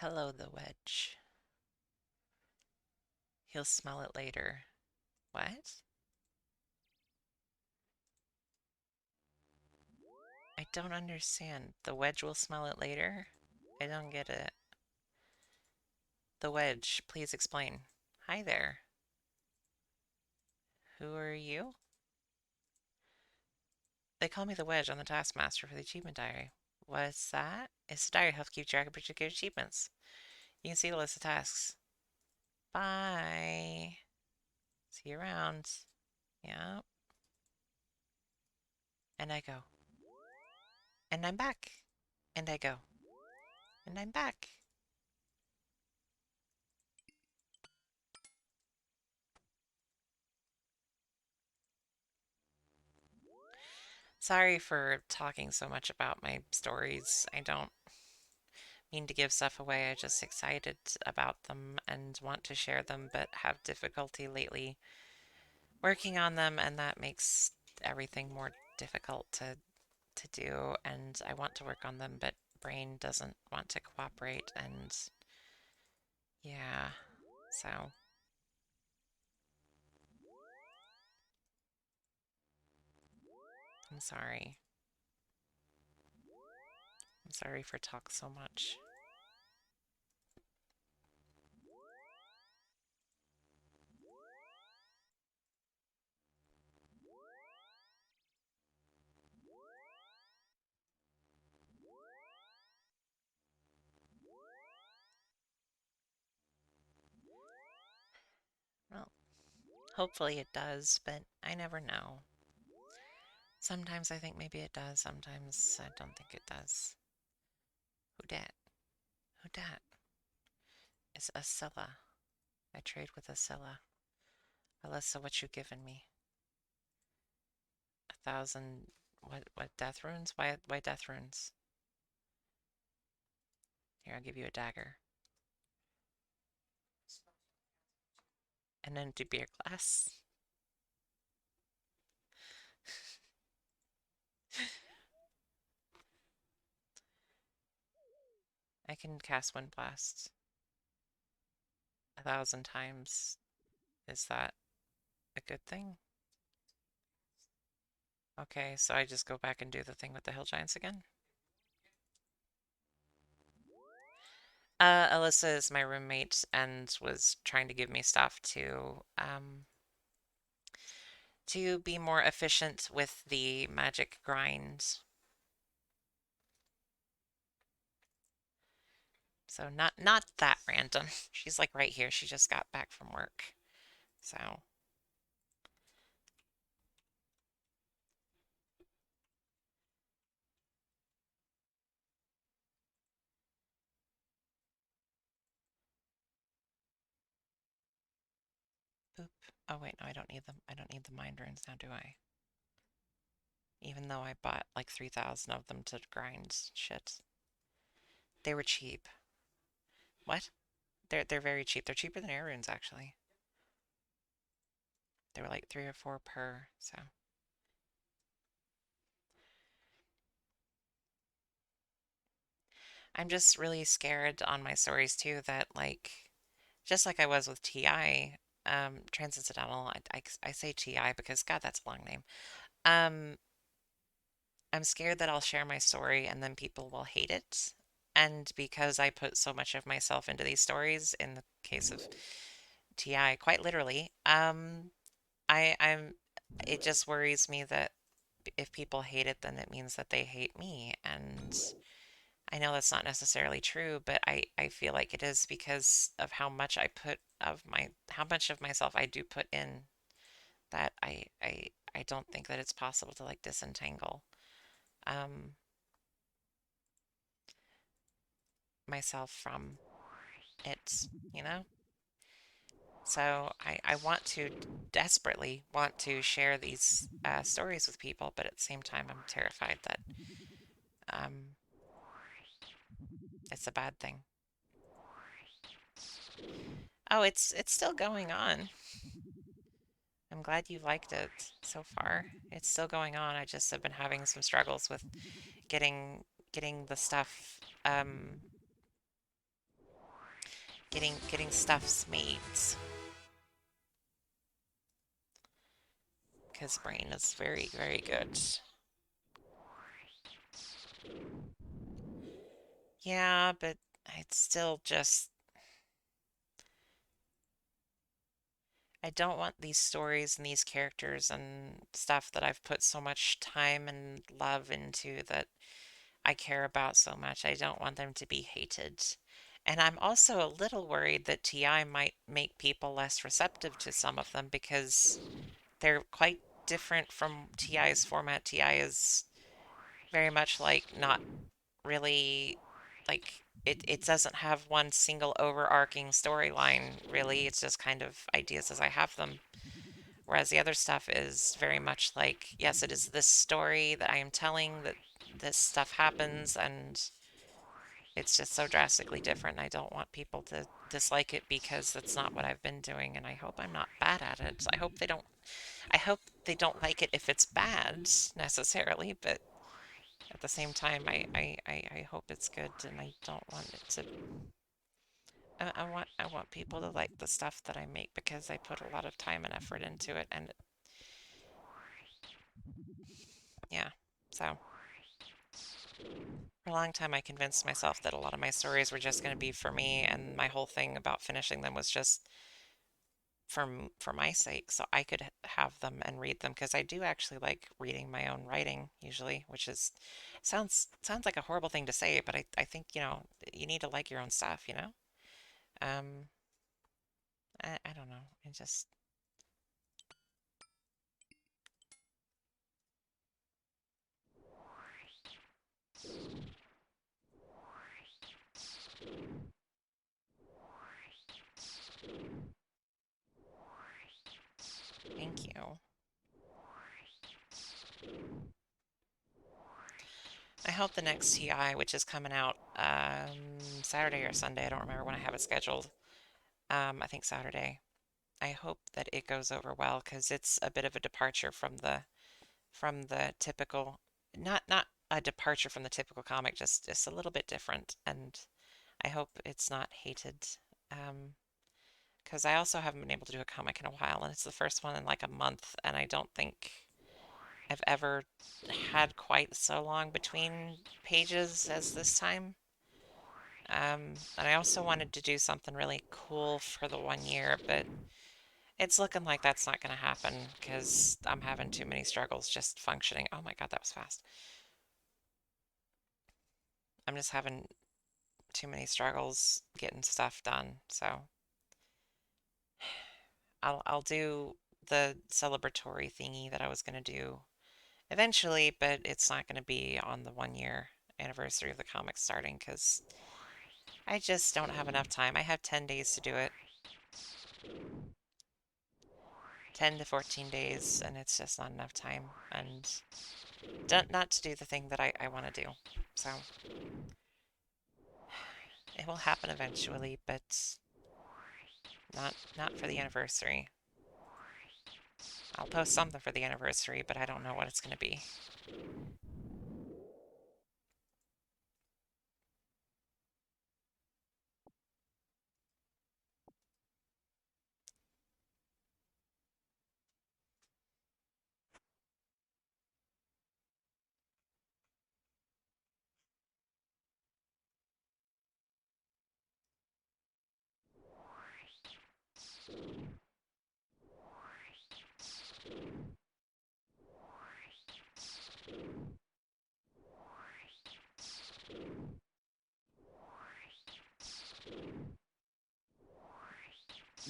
Hello, the wedge. He'll smell it later. What? I don't understand. The wedge will smell it later? I don't get it. The wedge, please explain. Hi there. Who are you? They call me the wedge. I'm the taskmaster for the achievement diary. What's that? It's a diary that helps keep track of particular achievements. You can see the list of tasks. Bye. See you around. Yeah. And I go. And I'm back. And I go. And I'm back. Sorry for talking so much about my stories. I don't mean to give stuff away. I'm just excited about them and want to share them, but have difficulty lately working on them, and that makes everything more difficult to do. And I want to work on them, but brain doesn't want to cooperate, and yeah, so I'm sorry. I'm sorry for talk so much. Well, hopefully it does, but I never know. Sometimes I think maybe it does, sometimes I don't think it does. Who dat? Who dat? It's Asilla. I trade with Asilla. Alyssa, what you giving me? 1,000. What death runes? Why death runes? Here, I'll give you a dagger. And an empty beer glass. I can cast Wind Blast 1,000 times. Is that a good thing? Okay, so I just go back and do the thing with the hill giants again? Alyssa is my roommate and was trying to give me stuff to to be more efficient with the magic grind. So not that random. She's like right here. She just got back from work. So, boop. Oh wait, no, I don't need them. I don't need the mind runes now, do I? Even though I bought like 3,000 of them to grind shit. They were cheap. What? They're very cheap. They're cheaper than air runes actually. They were like 3 or 4 per, so I'm just really scared on my stories too that like just like I was with TI, Transcendental, I say TI because God, that's a long name. Um, I'm scared that I'll share my story and then people will hate it. And because I put so much of myself into these stories, in the case of TI, quite literally, I'm it just worries me that if people hate it, then it means that they hate me. And I know that's not necessarily true, but I feel like it is because of how much of myself I do put in that I don't think that it's possible to like disentangle um myself from it, you know? So I want to desperately want to share these stories with people, but at the same time I'm terrified that um it's a bad thing. Oh, it's still going on. I'm glad you liked it so far. It's still going on. I just have been having some struggles with getting getting the stuff getting stuffs made because brain is very good. Yeah, but it's still just I don't want these stories and these characters and stuff that I've put so much time and love into that I care about so much. I don't want them to be hated. And I'm also a little worried that TI might make people less receptive to some of them because they're quite different from TI's format. TI is very much like not really like it doesn't have one single overarching storyline really. It's just kind of ideas as I have them. Whereas the other stuff is very much like, yes, it is this story that I am telling that this stuff happens and it's just so drastically different. I don't want people to dislike it because that's not what I've been doing and I hope I'm not bad at it. I hope they don't like it if it's bad necessarily, but at the same time I hope it's good and I don't want it to I want people to like the stuff that I make because I put a lot of time and effort into it and yeah. So for a long time, I convinced myself that a lot of my stories were just going to be for me, and my whole thing about finishing them was just for my sake, so I could have them and read them because I do actually like reading my own writing usually, which is sounds like a horrible thing to say, but I think you need to like your own stuff, you know. Um, I don't know. I just thank you. I hope the next TI, which is coming out Saturday or Sunday, I don't remember when I have it scheduled. I think Saturday. I hope that it goes over well because it's a bit of a departure from the typical, not a departure from the typical comic, just a little bit different, and I hope it's not hated. Um, because I also haven't been able to do a comic in a while, and it's the first one in like a month, and I don't think I've ever had quite so long between pages as this time. And I also wanted to do something really cool for the 1 year, but It's looking like that's not going to happen because I'm having too many struggles just functioning. Oh my God, that was fast. I'm just having too many struggles getting stuff done. So I'll do the celebratory thingy that I was going to do eventually, but it's not going to be on the 1 year anniversary of the comic starting because I just don't have enough time. I have 10 days to do it. 10 to 14 days, and it's just not enough time. And not to do the thing that I want to do. So it will happen eventually, but not for the anniversary. I'll post something for the anniversary, but I don't know what it's going to be.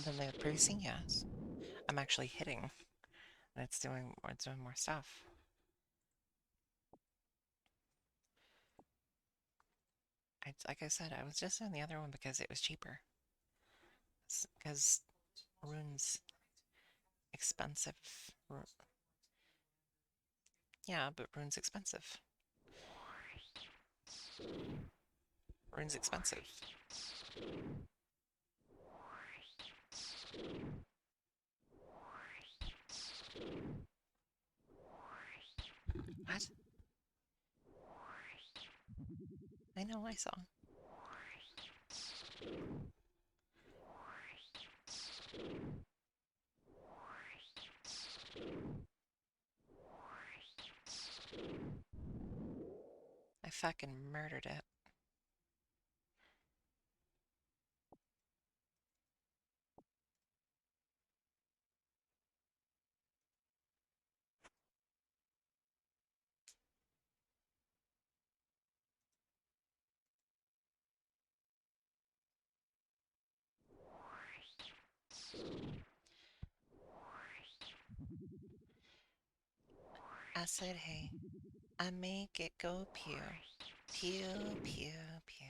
Then the bruising, yes. I'm actually hitting, and it's doing more stuff. Like I said, I was just doing the other one because it was cheaper. Because rune's expensive. Yeah, but rune's expensive. Rune's expensive. What? I know, I saw. I fucking murdered it. I said, hey, I make it go pew. Pew, pew, pew.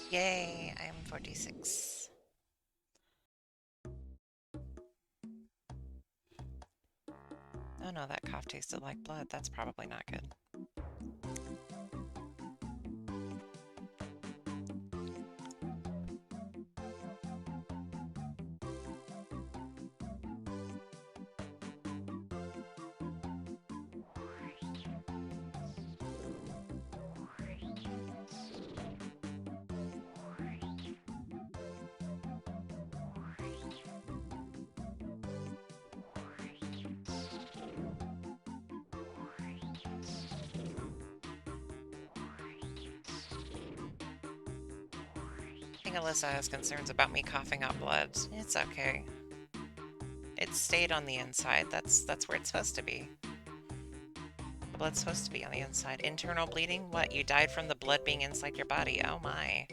Yay, I'm 46. Oh no, that cough tasted like blood. That's probably not good. I think Alyssa has concerns about me coughing out blood. It's okay. It stayed on the inside. That's where it's supposed to be. The blood's supposed to be on the inside. Internal bleeding? What? You died from the blood being inside your body? Oh my.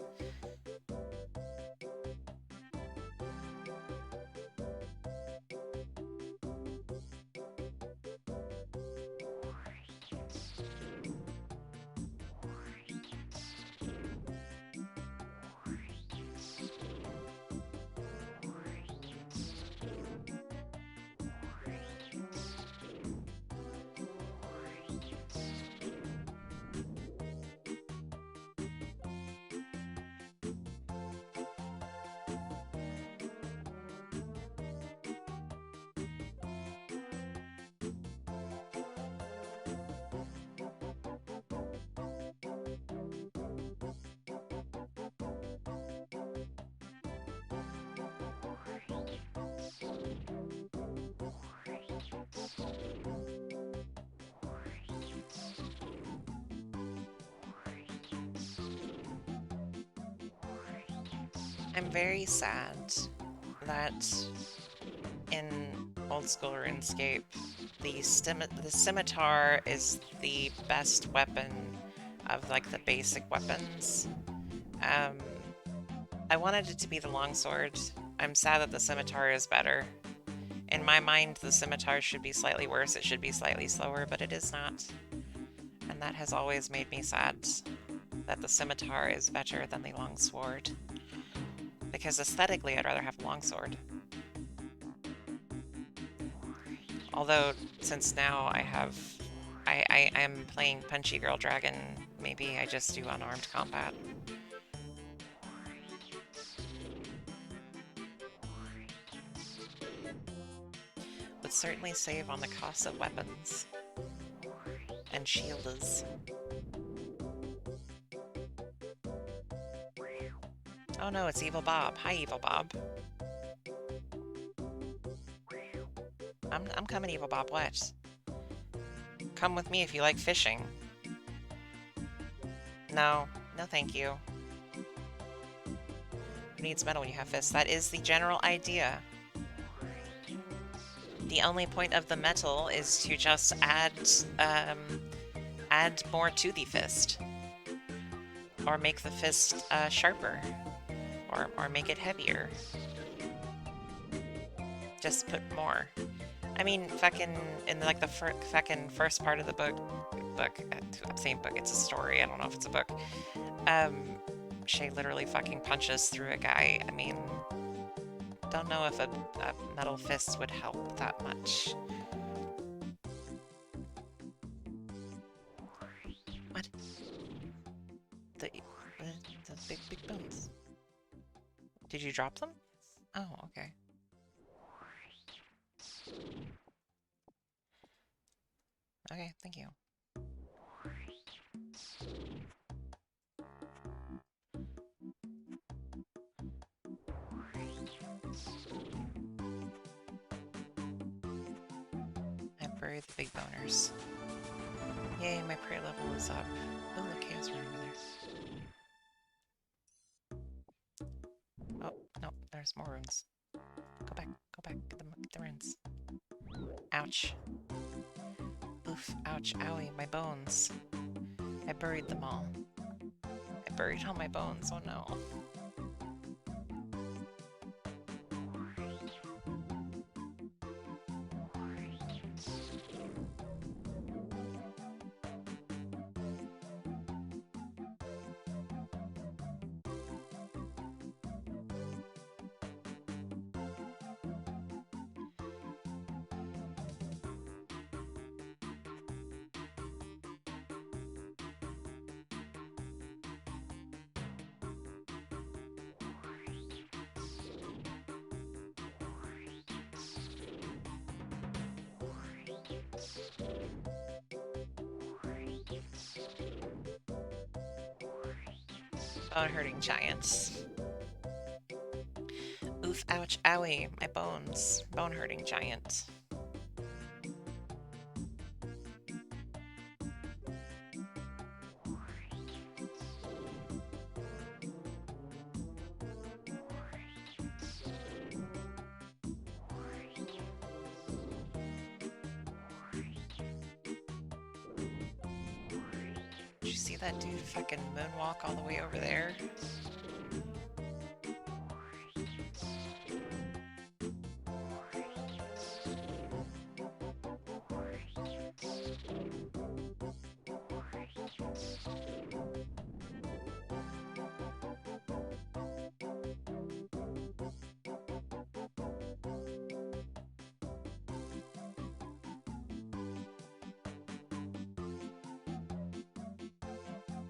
I'm very sad that in Old School Runescape, the scimitar is the best weapon of like the basic weapons. Um, I wanted it to be the longsword. I'm sad that the scimitar is better. In my mind, the scimitar should be slightly worse. It should be slightly slower, but it is not. And that has always made me sad that the scimitar is better than the longsword. Because aesthetically, I'd rather have a longsword. Although, since now I am playing Punchy Girl Dragon, maybe I just do unarmed combat. Would certainly save on the cost of weapons. And shielders. Oh no, it's Evil Bob. Hi, Evil Bob. I'm coming, Evil Bob. What? Come with me if you like fishing. No. No thank you. Who needs metal when you have fists? That is the general idea. The only point of the metal is to just add more to the fist. Or make the fist sharper. Or make it heavier. Just put more. I mean, fucking, in like the fucking first part of the book, I'm saying book, it's a story, I don't know if it's a book, Shay literally fucking punches through a guy. I mean, don't know if a metal fist would help that much. What? The big bones. Did you drop them? Oh, okay. Okay, thank you. I buried the big boners. Yay, my prayer level is up. Oh, the chaos rune over there. Oh, no, there's more runes. Go back, get the runes. Ouch. Oof, ouch, owie, my bones. I buried them all. I buried all my bones, oh no. Bone-hurting giants. Oof, ouch, owie, my bones. Bone-hurting giant. Did you see that dude fucking moonwalk all the way over there?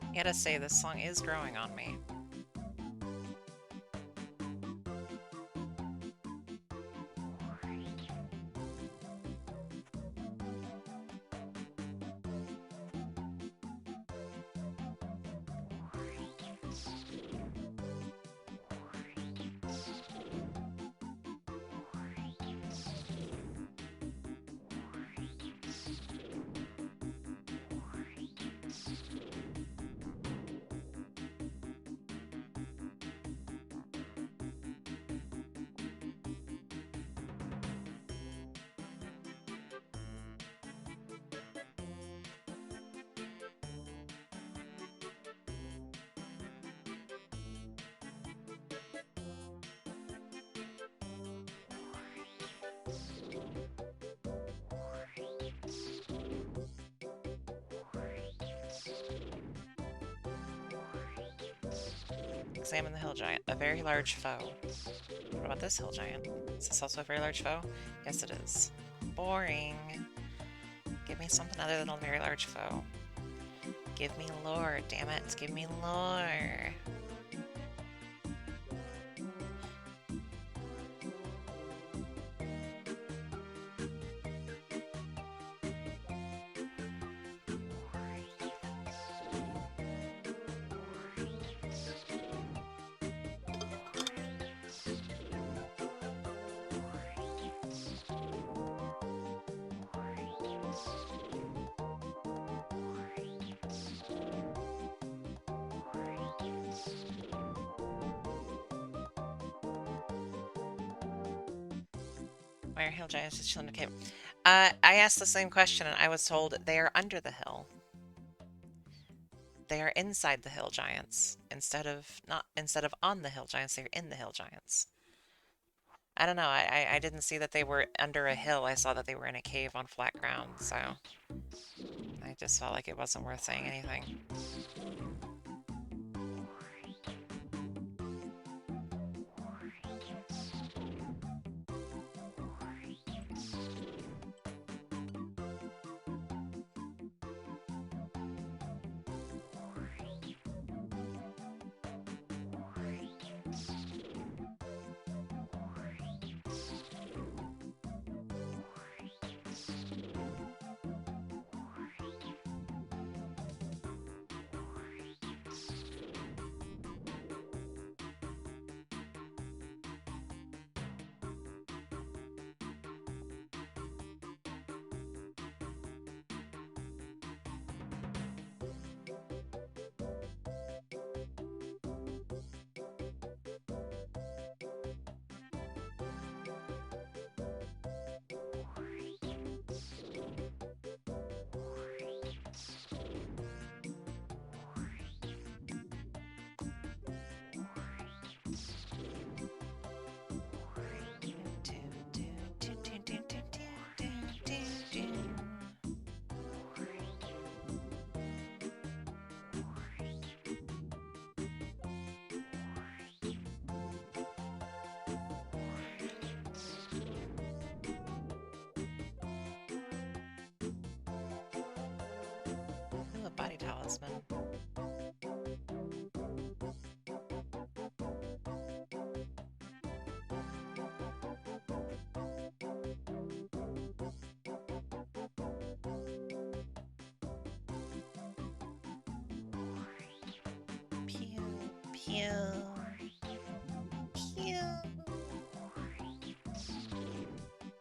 I gotta say, this song is growing on me. Examine the hill giant. A very large foe. What about this hill giant? Is this also a very large foe? Yes, it is. Boring. Give me something other than a very large foe. Give me lore, damn it. Give me lore. Why are hill giants just chilling in a cave? I asked the same question and I was told they are under the hill. They are inside the hill giants instead of on the hill giants. They're in the hill giants. I don't know. I didn't see that they were under a hill. I saw that they were in a cave on flat ground. So I just felt like it wasn't worth saying anything. Ooh, a body talisman. Pew, pew, pew.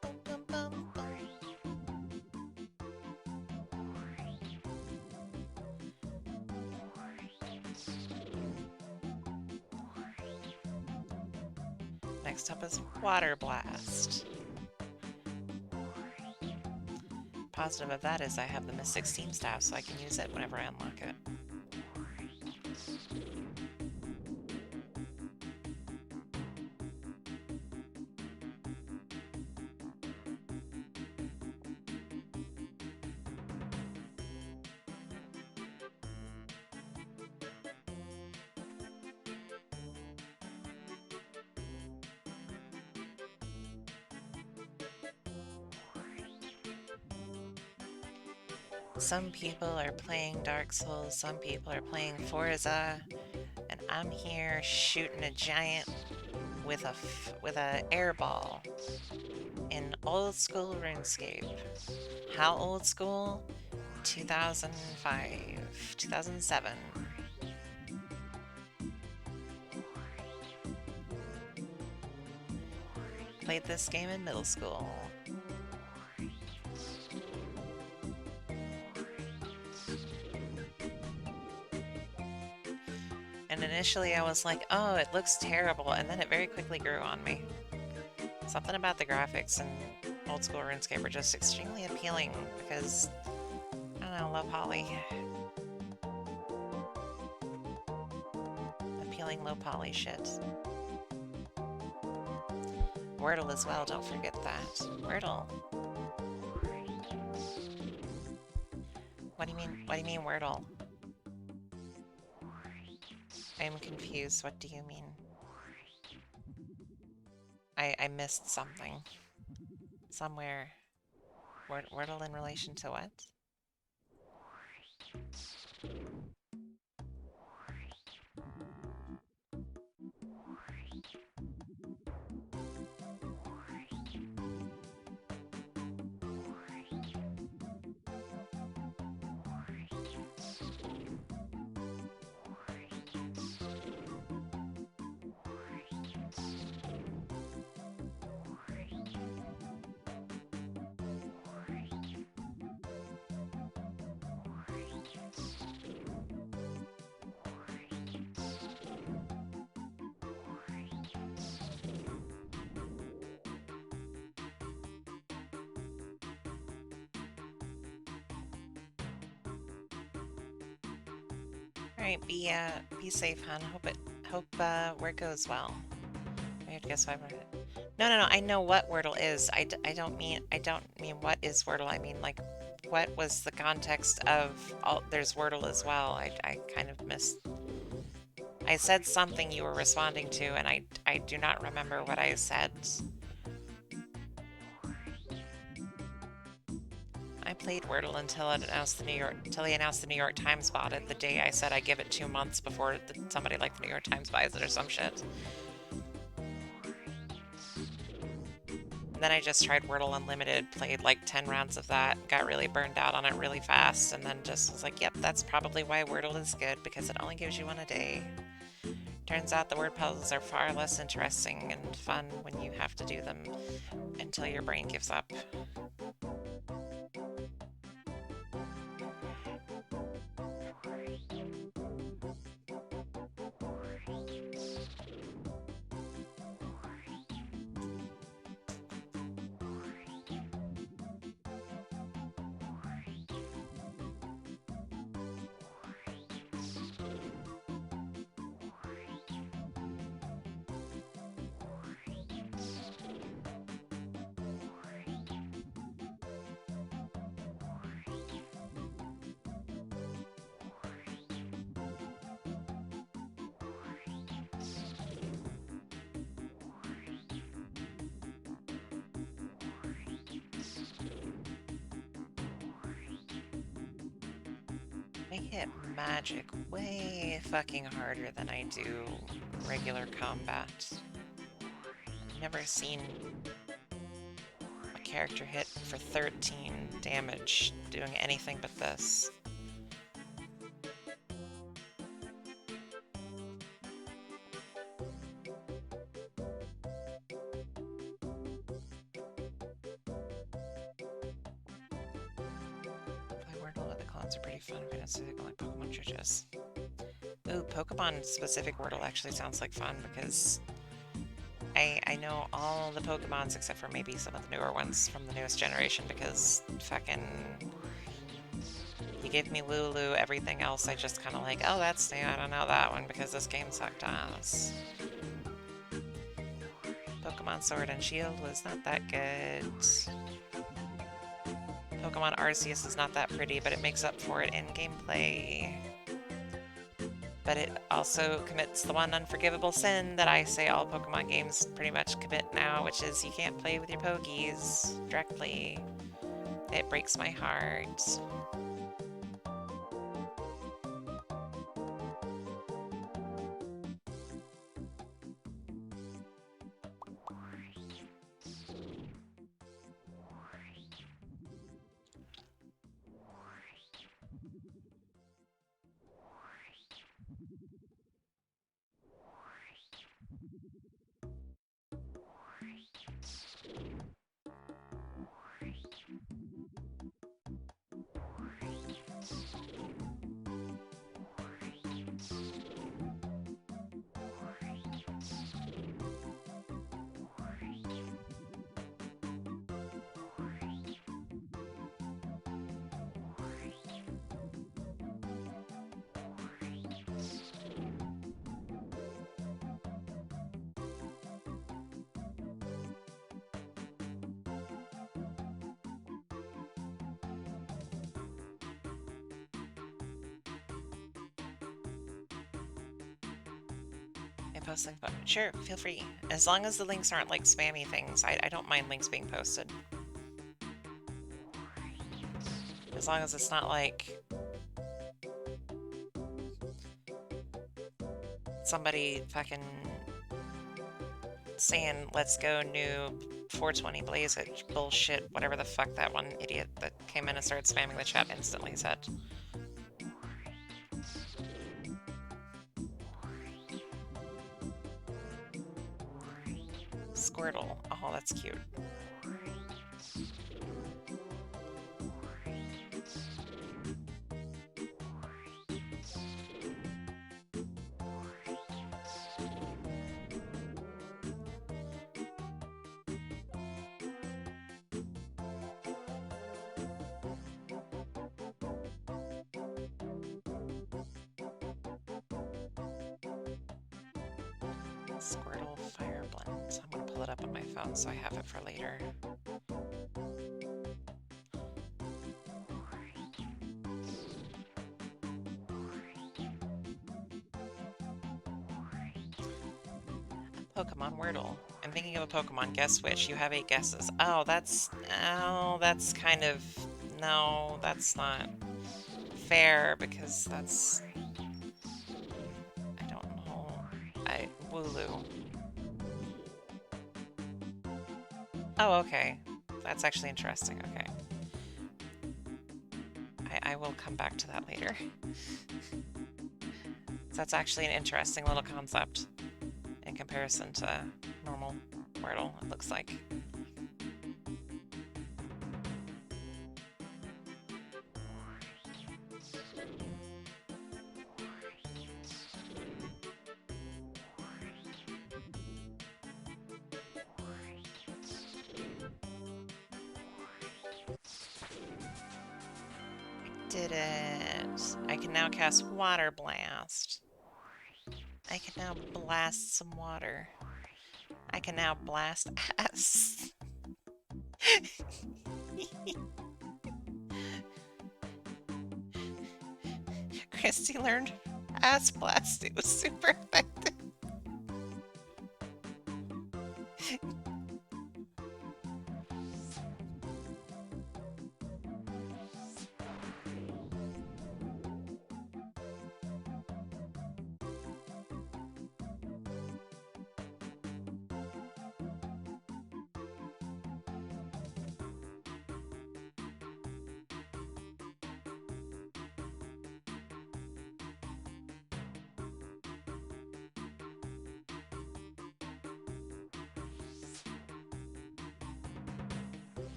Bum, bum, bum, bum. Next up is Water Blast. Positive of that is I have the Mystic Steam Staff, so I can use it whenever I unlock it. Some people are playing Dark Souls, some people are playing Forza, and I'm here shooting a giant with a air ball in Old School Runescape. How old school? 2005, 2007. Played this game in middle school. And initially I was like, oh, it looks terrible, and then it very quickly grew on me. Something about the graphics in Old School RuneScape are just extremely appealing because, I don't know, low poly. Appealing low poly shit. Wordle as well, don't forget that. Wordle. What do you mean Wordle? I'm confused. What do you mean? I missed something. Somewhere. Wordle in relation to what? Alright, be safe, hon. Hope work goes well. I would guess 500. No. I know what Wordle is. I don't mean what is Wordle. I mean like what was the context of all there's Wordle as well. I kind of missed. I said something you were responding to, and I do not remember what I said. I played Wordle until it announced he announced the New York Times bought it the day I said I give it 2 months before somebody like the New York Times buys it or some shit. And then I just tried Wordle Unlimited, played like 10 rounds of that, got really burned out on it really fast, and then just was like, yep, that's probably why Wordle is good, because it only gives you one a day. Turns out the word puzzles are far less interesting and fun when you have to do them until your brain gives up. I hit magic way fucking harder than I do regular combat. I've never seen a character hit for 13 damage doing anything but this. Play Wordle with the clones are pretty fun. I'm gonna say they like Pokemon churches. Ooh, Pokemon-specific Wordle actually sounds like fun because I know all the Pokemons except for maybe some of the newer ones from the newest generation because fucking you give me Lulu, everything else I just kind of like, oh, that's new, I don't know that one because this game sucked ass. Pokemon Sword and Shield was not that good. Pokemon Arceus is not that pretty, but it makes up for it in gameplay. But it also commits the one unforgivable sin that I say all Pokemon games pretty much commit now, which is you can't play with your Pokies directly. It breaks my heart. post links? But sure, feel free. As long as the links aren't like spammy things, I don't mind links being posted. As long as it's not like somebody fucking saying, let's go noob, 420 blaze it, bullshit, whatever the fuck that one idiot that came in and started spamming the chat instantly said. Squirtle. Oh, that's cute. Squirtle Fire Blend. I'm gonna pull it up on my phone so I have it for later. Pokemon Wordle. I'm thinking of a Pokemon. Guess which? You have 8 guesses. Oh, that's kind of... No, that's not fair because that's... I don't know. Wooloo. Oh, okay. That's actually interesting. Okay. I will come back to that later. That's actually an interesting little concept in comparison to normal Wordle, it looks like. Did it. I can now cast Water Blast. I can now blast some water. I can now blast ass. Christy learned ass blast. It was super effective.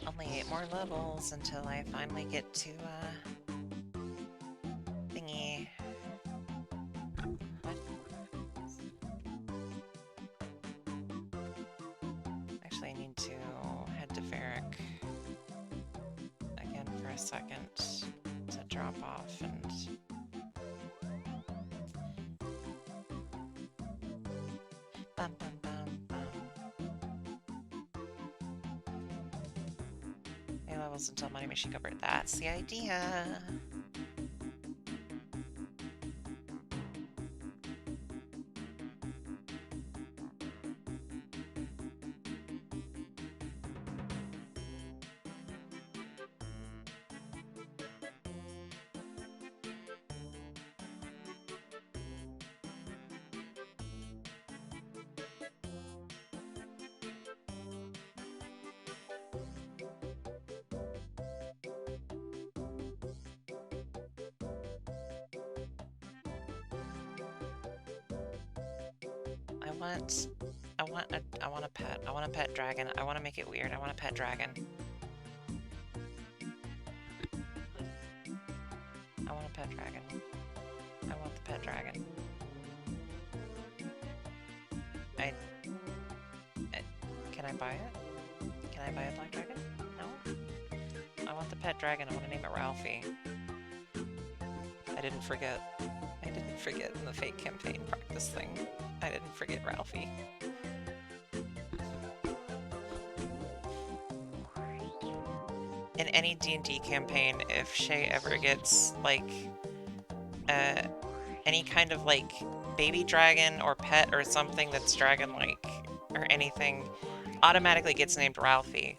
Only 8 more levels until I finally get to, thingy. What? Actually, I need to head to Varric again for a second to drop off and... Bum, bum, bum, bum. 8 levels until Money Machine go bird. That's the idea. want a pet. I want a pet dragon. I want to make it weird. I want a pet dragon. I want a pet dragon. I want the pet dragon. Can I buy it? Can I buy a black dragon? No? I want the pet dragon. I want to name it Ralphie. I didn't forget. I didn't forget in the fake campaign practice thing. I didn't forget Ralphie. In any D&D campaign, if Shay ever gets, like, any kind of, like, baby dragon or pet or something that's dragon-like, or anything, automatically gets named Ralphie.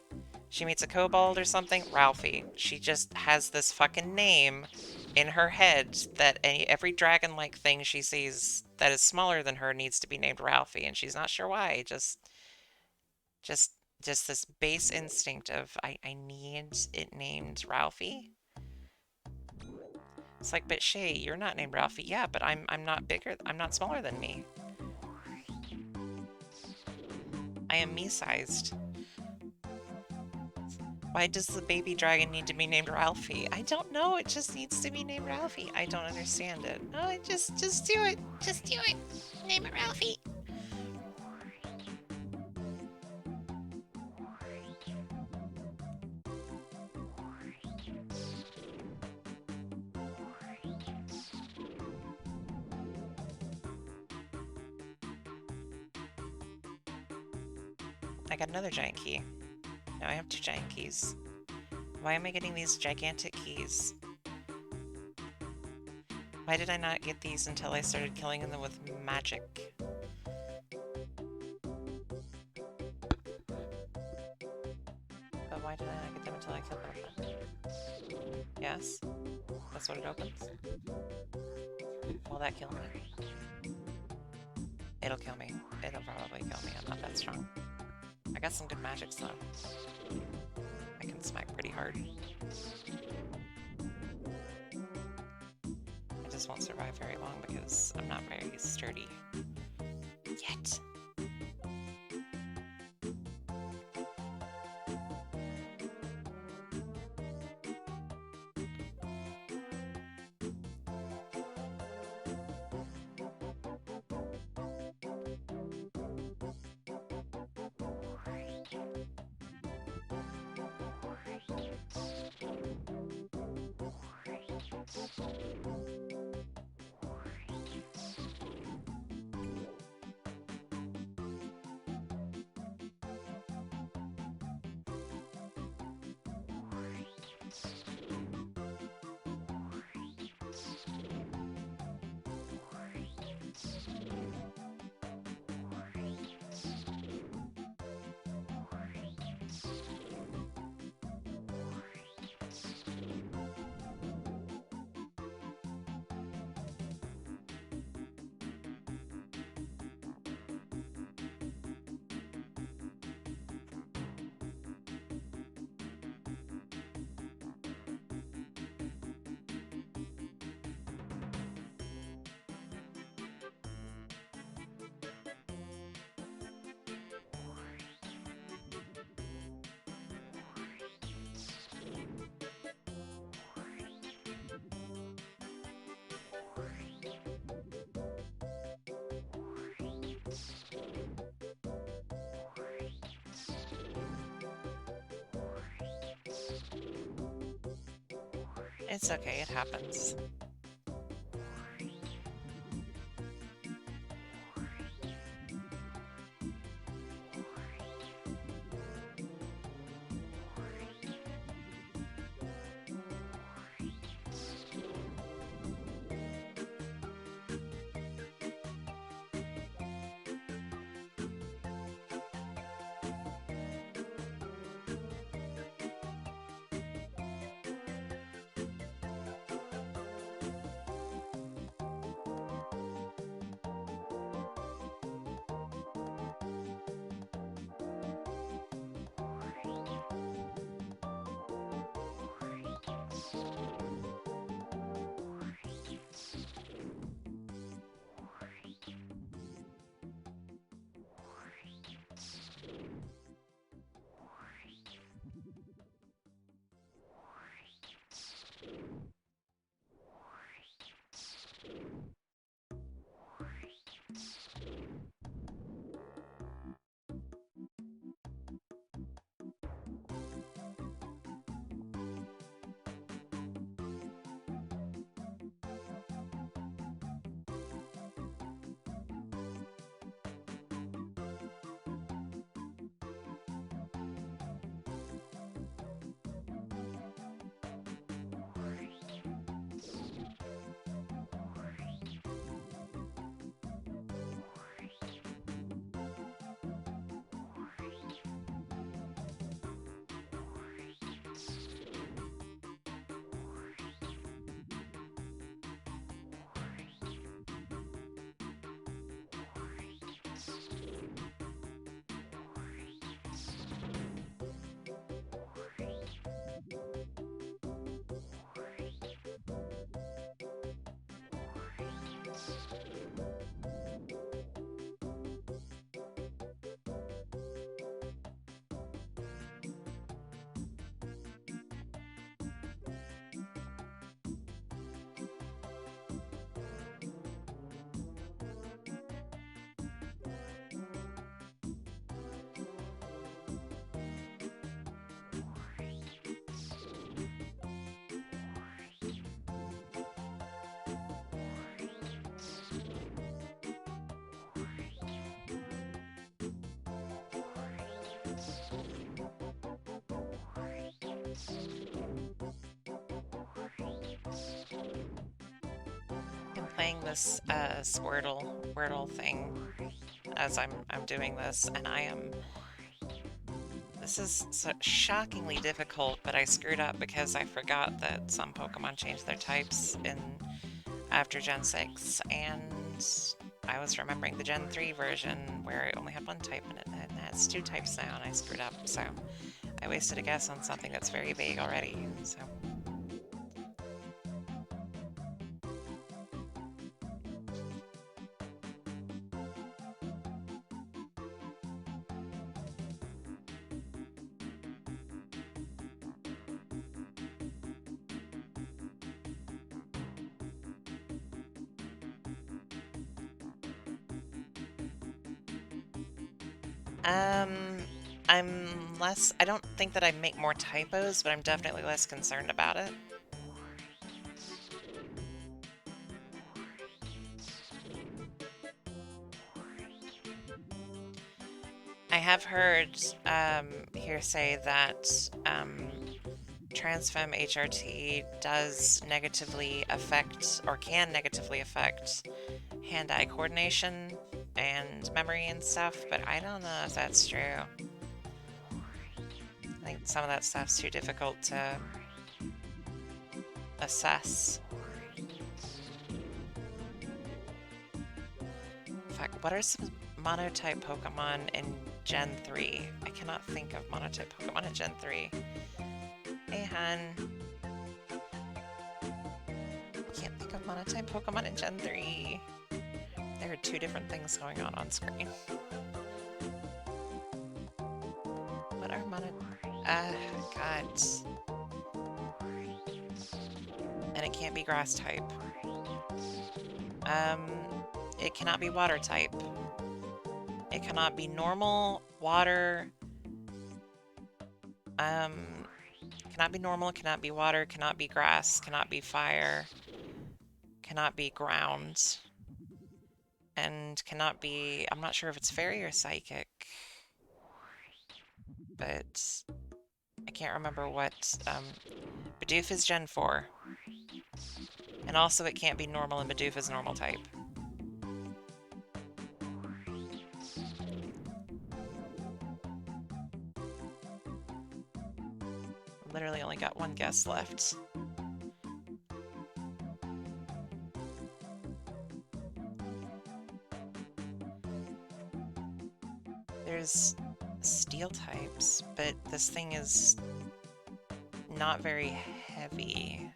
She meets a kobold or something, Ralphie. She just has this fucking name in her head that every dragon-like thing she sees that is smaller than her needs to be named Ralphie, and she's not sure why. Just this base instinct of I need it named Ralphie. It's like, but Shay, you're not named Ralphie. Yeah, but I'm not bigger. I'm not smaller than me. I am me-sized. Why does the baby dragon need to be named Ralphie? I don't know. It just needs to be named Ralphie. I don't understand it. Oh, just do it. Just do it. Name it Ralphie. I got another giant key. Now I have 2 giant keys. Why am I getting these gigantic keys? Why did I not get these until I started killing them with magic? But why did I not get them until I killed them with magic? Yes? That's what it opens? Will that kill me? It'll kill me. It'll probably kill me. I'm not that strong. I got some good magics though. I can smack pretty hard. I just won't survive very long because I'm not very sturdy. Yet. It's okay, it happens. I'm playing this Squirtle thing as I'm doing this, and this is so shockingly difficult, but I screwed up because I forgot that some Pokemon changed their types after Gen 6, and I was remembering the Gen 3 version where it only had one type in it, and it has two types now, and I screwed up, so I wasted a guess on something that's very vague already, so... Um, I don't think that I make more typos, but I'm definitely less concerned about it. I have heard, hearsay that, Transfem HRT does negatively affect, or can negatively affect, hand-eye coordination and memory and stuff, but I don't know if that's true. I think some of that stuff's too difficult to assess. In fact, what are some monotype Pokemon in Gen 3? I cannot think of monotype Pokemon in Gen 3. Hey, hun. Can't think of monotype Pokemon in Gen 3. There are two different things going on screen. What are God. And it can't be grass type. It cannot be water type. It cannot be normal, water, cannot be normal, cannot be water, cannot be grass, cannot be fire, cannot be ground, and cannot be, I'm not sure if it's fairy or psychic, but I can't remember what, Bidoof is Gen 4, and also it can't be normal, and Bidoof is normal type. Literally only got one guess left. There's steel types, but this thing is not very heavy.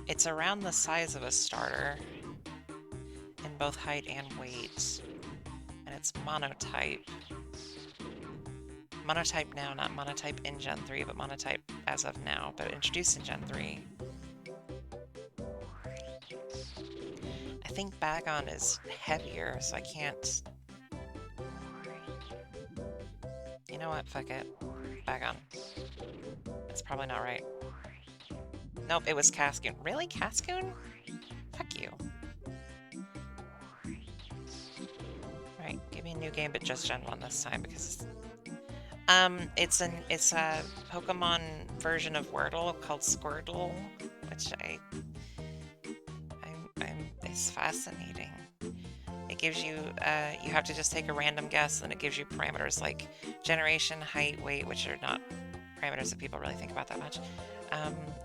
It's around the size of a starter in both height and weight, and it's monotype. Monotype now, not monotype in Gen 3, but monotype as of now, but introduced in Gen 3. I think Bagon is heavier, so I can't... You know what? Fuck it. Bagon. It's probably not right. Nope, it was Cascoon. Really? Cascoon? Fuck you. Alright, give me a new game, but just Gen 1 this time, because it's a Pokemon version of Wordle called Squirtle, which it's fascinating. It gives you, you have to just take a random guess, and it gives you parameters like generation, height, weight, which are not parameters that people really think about that much.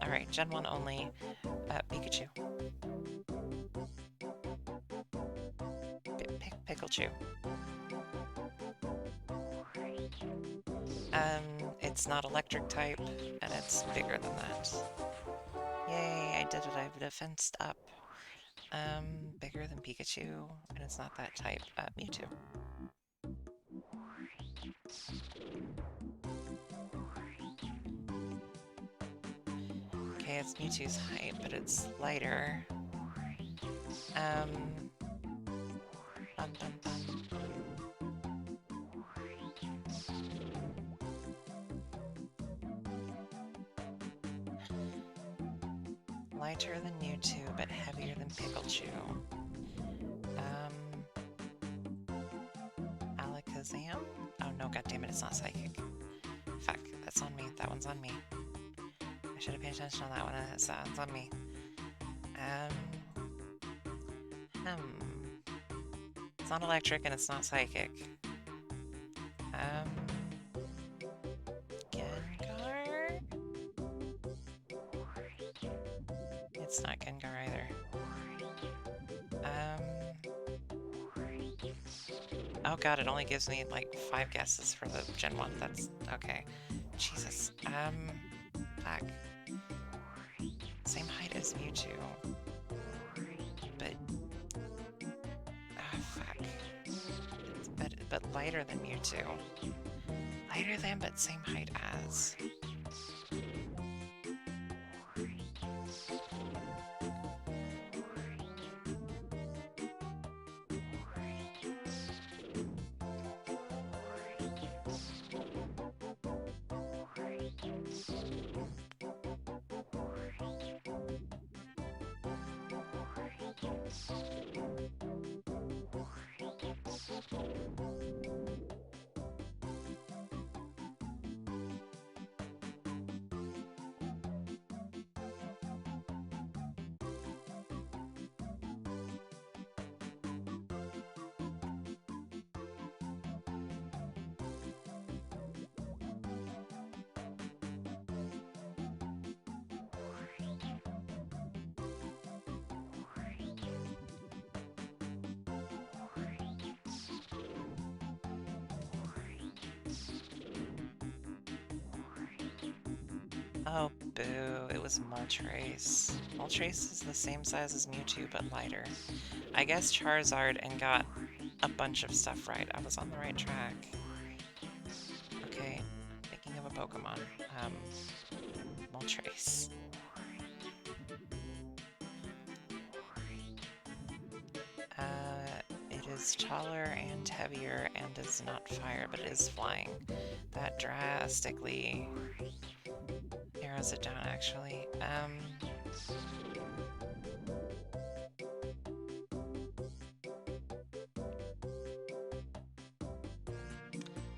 Alright, Gen 1 only. Pikachu. Pikachu. It's not electric type, and it's bigger than that. Yay, I did it, I've defensed up. Bigger than Pikachu, and it's not that type. Mewtwo. Okay, it's Mewtwo's height, but it's lighter. Bum, bum, bum. Lighter than Mewtwo, but heavier than Pikachu. Alakazam? Oh no, goddammit, it's not psychic. That's on me. That one's on me. I should have paid attention on that one. That one's on me. It's not electric and it's not psychic. Gengar? It's not Gengar either. Oh god, it only gives me like 5 guesses for the Gen 1. That's okay. Jesus. Fuck. Same height as Mewtwo. But fuck. But lighter than Mewtwo. Lighter than, but same height as. Oh, boo. It was Moltres. Moltres is the same size as Mewtwo, but lighter. I guess Charizard and got a bunch of stuff right. I was on the right track. Okay, thinking of a Pokemon. Moltres. It is taller and heavier and is not fire, but it is flying. That drastically narrows it down, actually.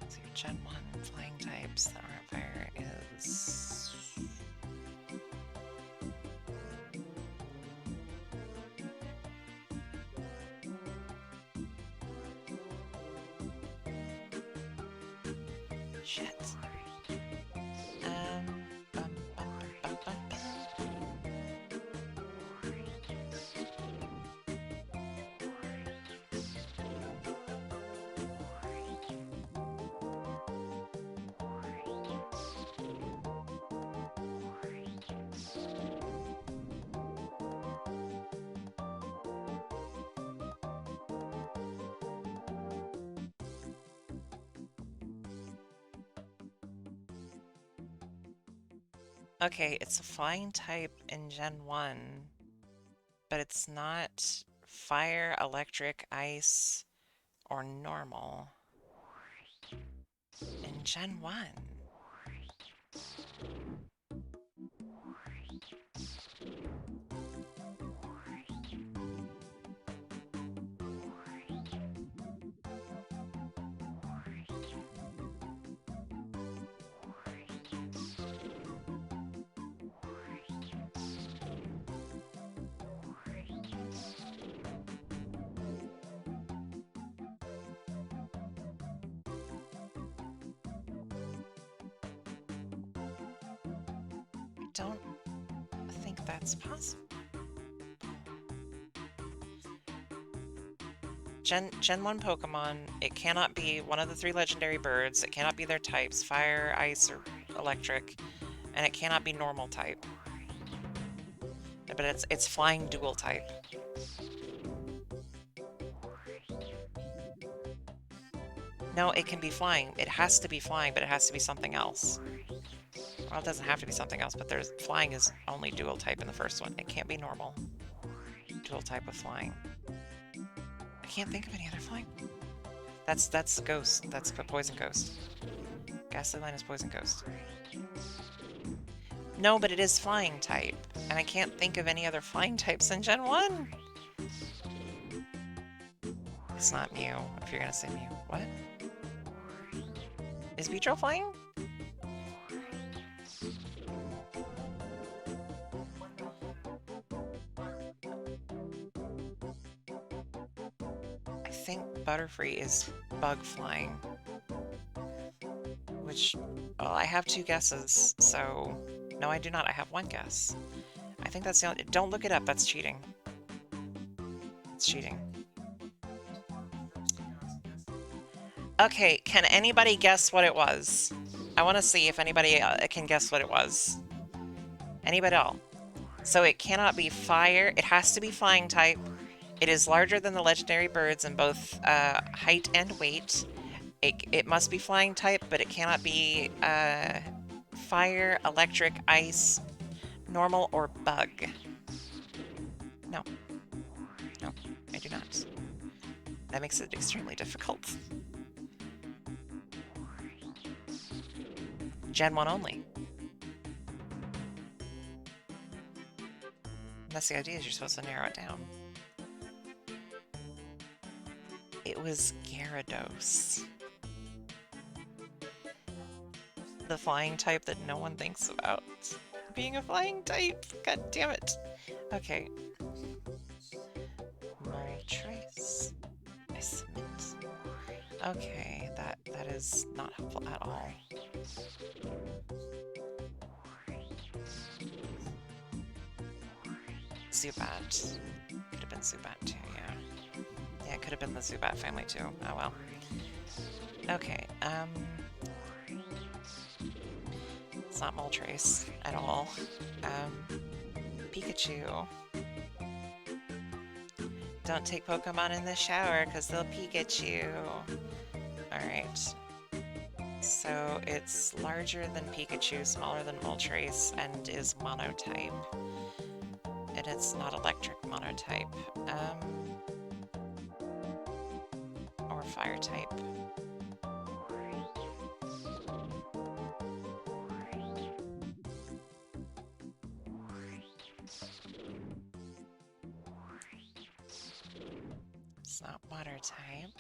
So your Gen 1 flying types that aren't fire is... Shit. Okay, it's a flying type in Gen 1, but it's not fire, electric, ice, or normal in Gen 1. I don't think that's possible. Gen 1 Pokemon, it cannot be one of the 3 legendary birds, it cannot be their types, fire, ice, or electric, and it cannot be normal type. But it's flying dual type. No, it can be flying. It has to be flying, but it has to be something else. Well, it doesn't have to be something else, but flying is only dual type in the first one. It can't be normal. Dual type with flying. I can't think of any other flying. That's Ghost. That's Poison Ghost. Ghastly Line is Poison Ghost. No, but it is flying type, and I can't think of any other flying types in Gen 1. It's not Mew, if you're gonna say Mew. What? Is Beedrill flying? Butterfree is bug flying. Which, well, I have 2 guesses, so... No, I do not. I have 1 guess. I think that's the only... Don't look it up. That's cheating. It's cheating. Okay, can anybody guess what it was? I want to see if anybody can guess what it was. Anybody at all? So it cannot be fire. It has to be flying type. It is larger than the legendary birds in both height and weight. It must be flying type, but it cannot be fire, electric, ice, normal, or bug. No. No, I do not. That makes it extremely difficult. Gen 1 only. And that's the idea, is you're supposed to narrow it down. It was Gyarados. The flying type that no one thinks about. Being a flying type! God damn it! Okay. Moltres. I submit. Okay, that is not helpful at all. Zubat. Could have been Zubat too, yeah. Yeah, it could have been the Zubat family too. Oh well. Okay, it's not Moltres at all. Pikachu. Don't take Pokemon in the shower, because they'll Pikachu. Alright. So, it's larger than Pikachu, smaller than Moltres, and is monotype. And it's not electric monotype. Or fire type. It's not water type.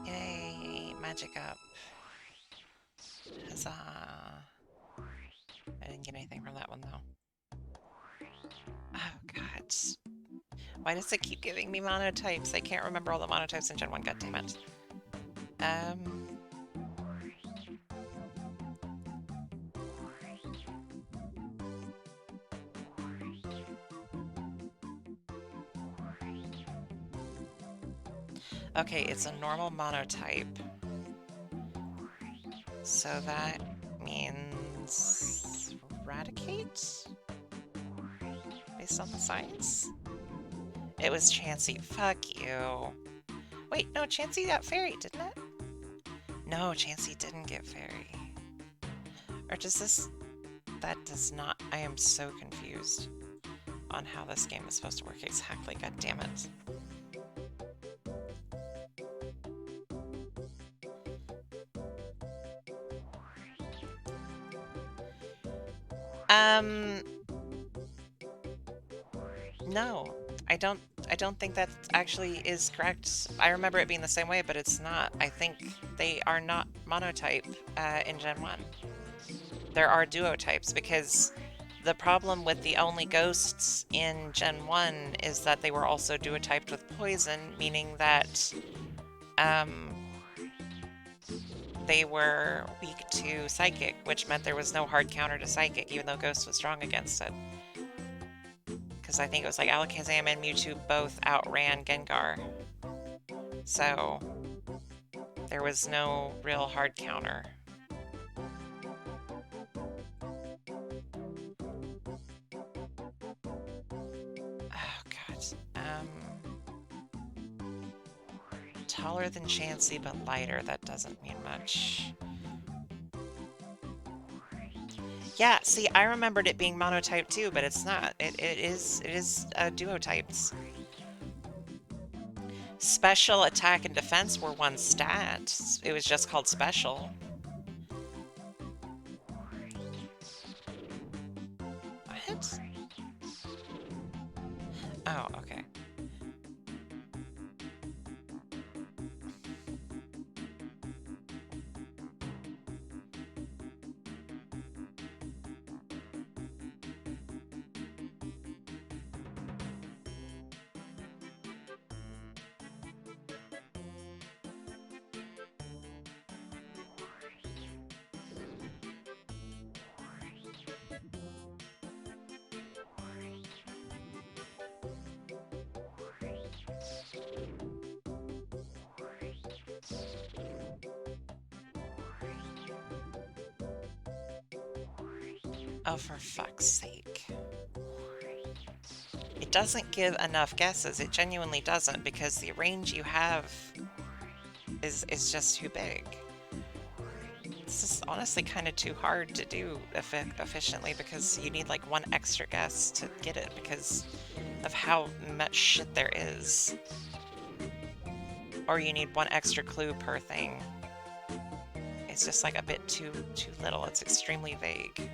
Yay, magic up. Huzzah. I didn't get anything from that one though. Oh god. Why does it keep giving me monotypes? I can't remember all the monotypes in Gen 1, god damn it. Okay, it's a normal monotype. So that means eradicate? Based on the science? It was Chansey. Fuck you. Wait, no, Chansey got fairy, didn't it? No, Chansey didn't get fairy. Or does this... That does not... I am so confused on how this game is supposed to work exactly. God damn it. No, I don't think that actually is correct. I remember it being the same way, but it's not. I think they are not monotype in Gen 1. There are duotypes, because the problem with the only ghosts in Gen 1 is that they were also duotyped with poison, meaning that they were weak to Psychic, which meant there was no hard counter to Psychic, even though Ghost was strong against it. Because I think it was like Alakazam and Mewtwo both outran Gengar. So there was no real hard counter. Oh, God. Taller than Chansey, but lighter. That doesn't mean much. Yeah, see, I remembered it being monotype too, but it's not. It is duotypes. Special attack and defense were one stat. It was just called special. What? Oh, okay. Oh, for fuck's sake. It doesn't give enough guesses. It genuinely doesn't, because the range you have is just too big. This is honestly kind of too hard to do efficiently, because you need like one extra guess to get it because of how much shit there is. Or you need one extra clue per thing. It's just like a bit too little. It's extremely vague.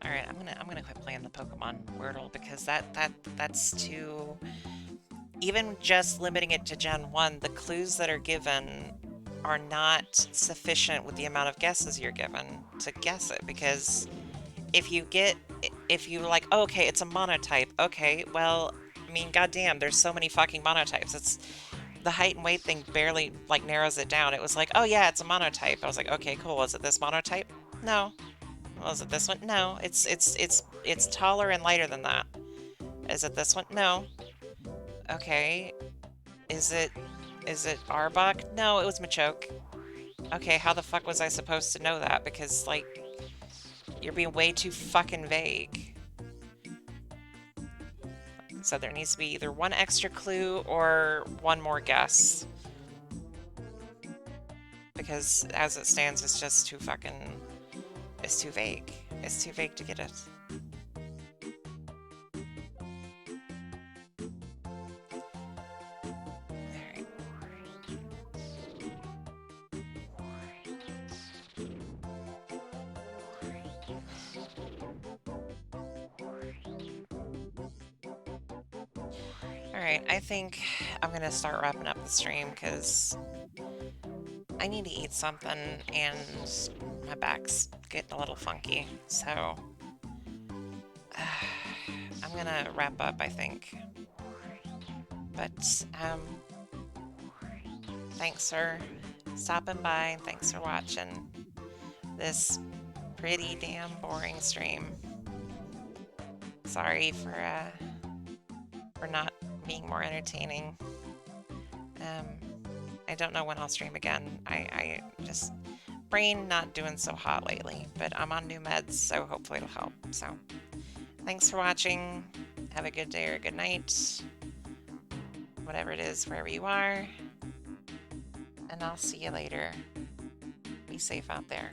Alright, I'm gonna quit playing the Pokemon Wordle, because that's too... Even just limiting it to Gen 1, the clues that are given are not sufficient with the amount of guesses you're given to guess it, because if you like, oh, okay, it's a monotype, okay, well, I mean, goddamn, there's so many fucking monotypes. It's the height and weight thing barely like narrows it down. It was like, oh yeah, it's a monotype. I was like, okay, cool. Was it this monotype? No. Was it this one? No. It's taller and lighter than that. Is it this one? No. Okay. Is it Arbok? No, it was Machoke. Okay, how the fuck was I supposed to know that? Because, like, you're being way too fucking vague. So there needs to be either one extra clue or one more guess. Because as it stands, it's just too fucking... It's too vague. It's too vague to get it. Alright, I think I'm gonna start wrapping up the stream, because I need to eat something, and my back's getting a little funky, so I'm gonna wrap up, I think. But, thanks for stopping by, and thanks for watching this pretty damn boring stream. Sorry for not being more entertaining. I don't know when I'll stream again. I just brain not doing so hot lately, but I'm on new meds, so hopefully it'll help. So, thanks for watching. Have a good day or a good night, whatever it is, wherever you are. And I'll see you later. Be safe out there.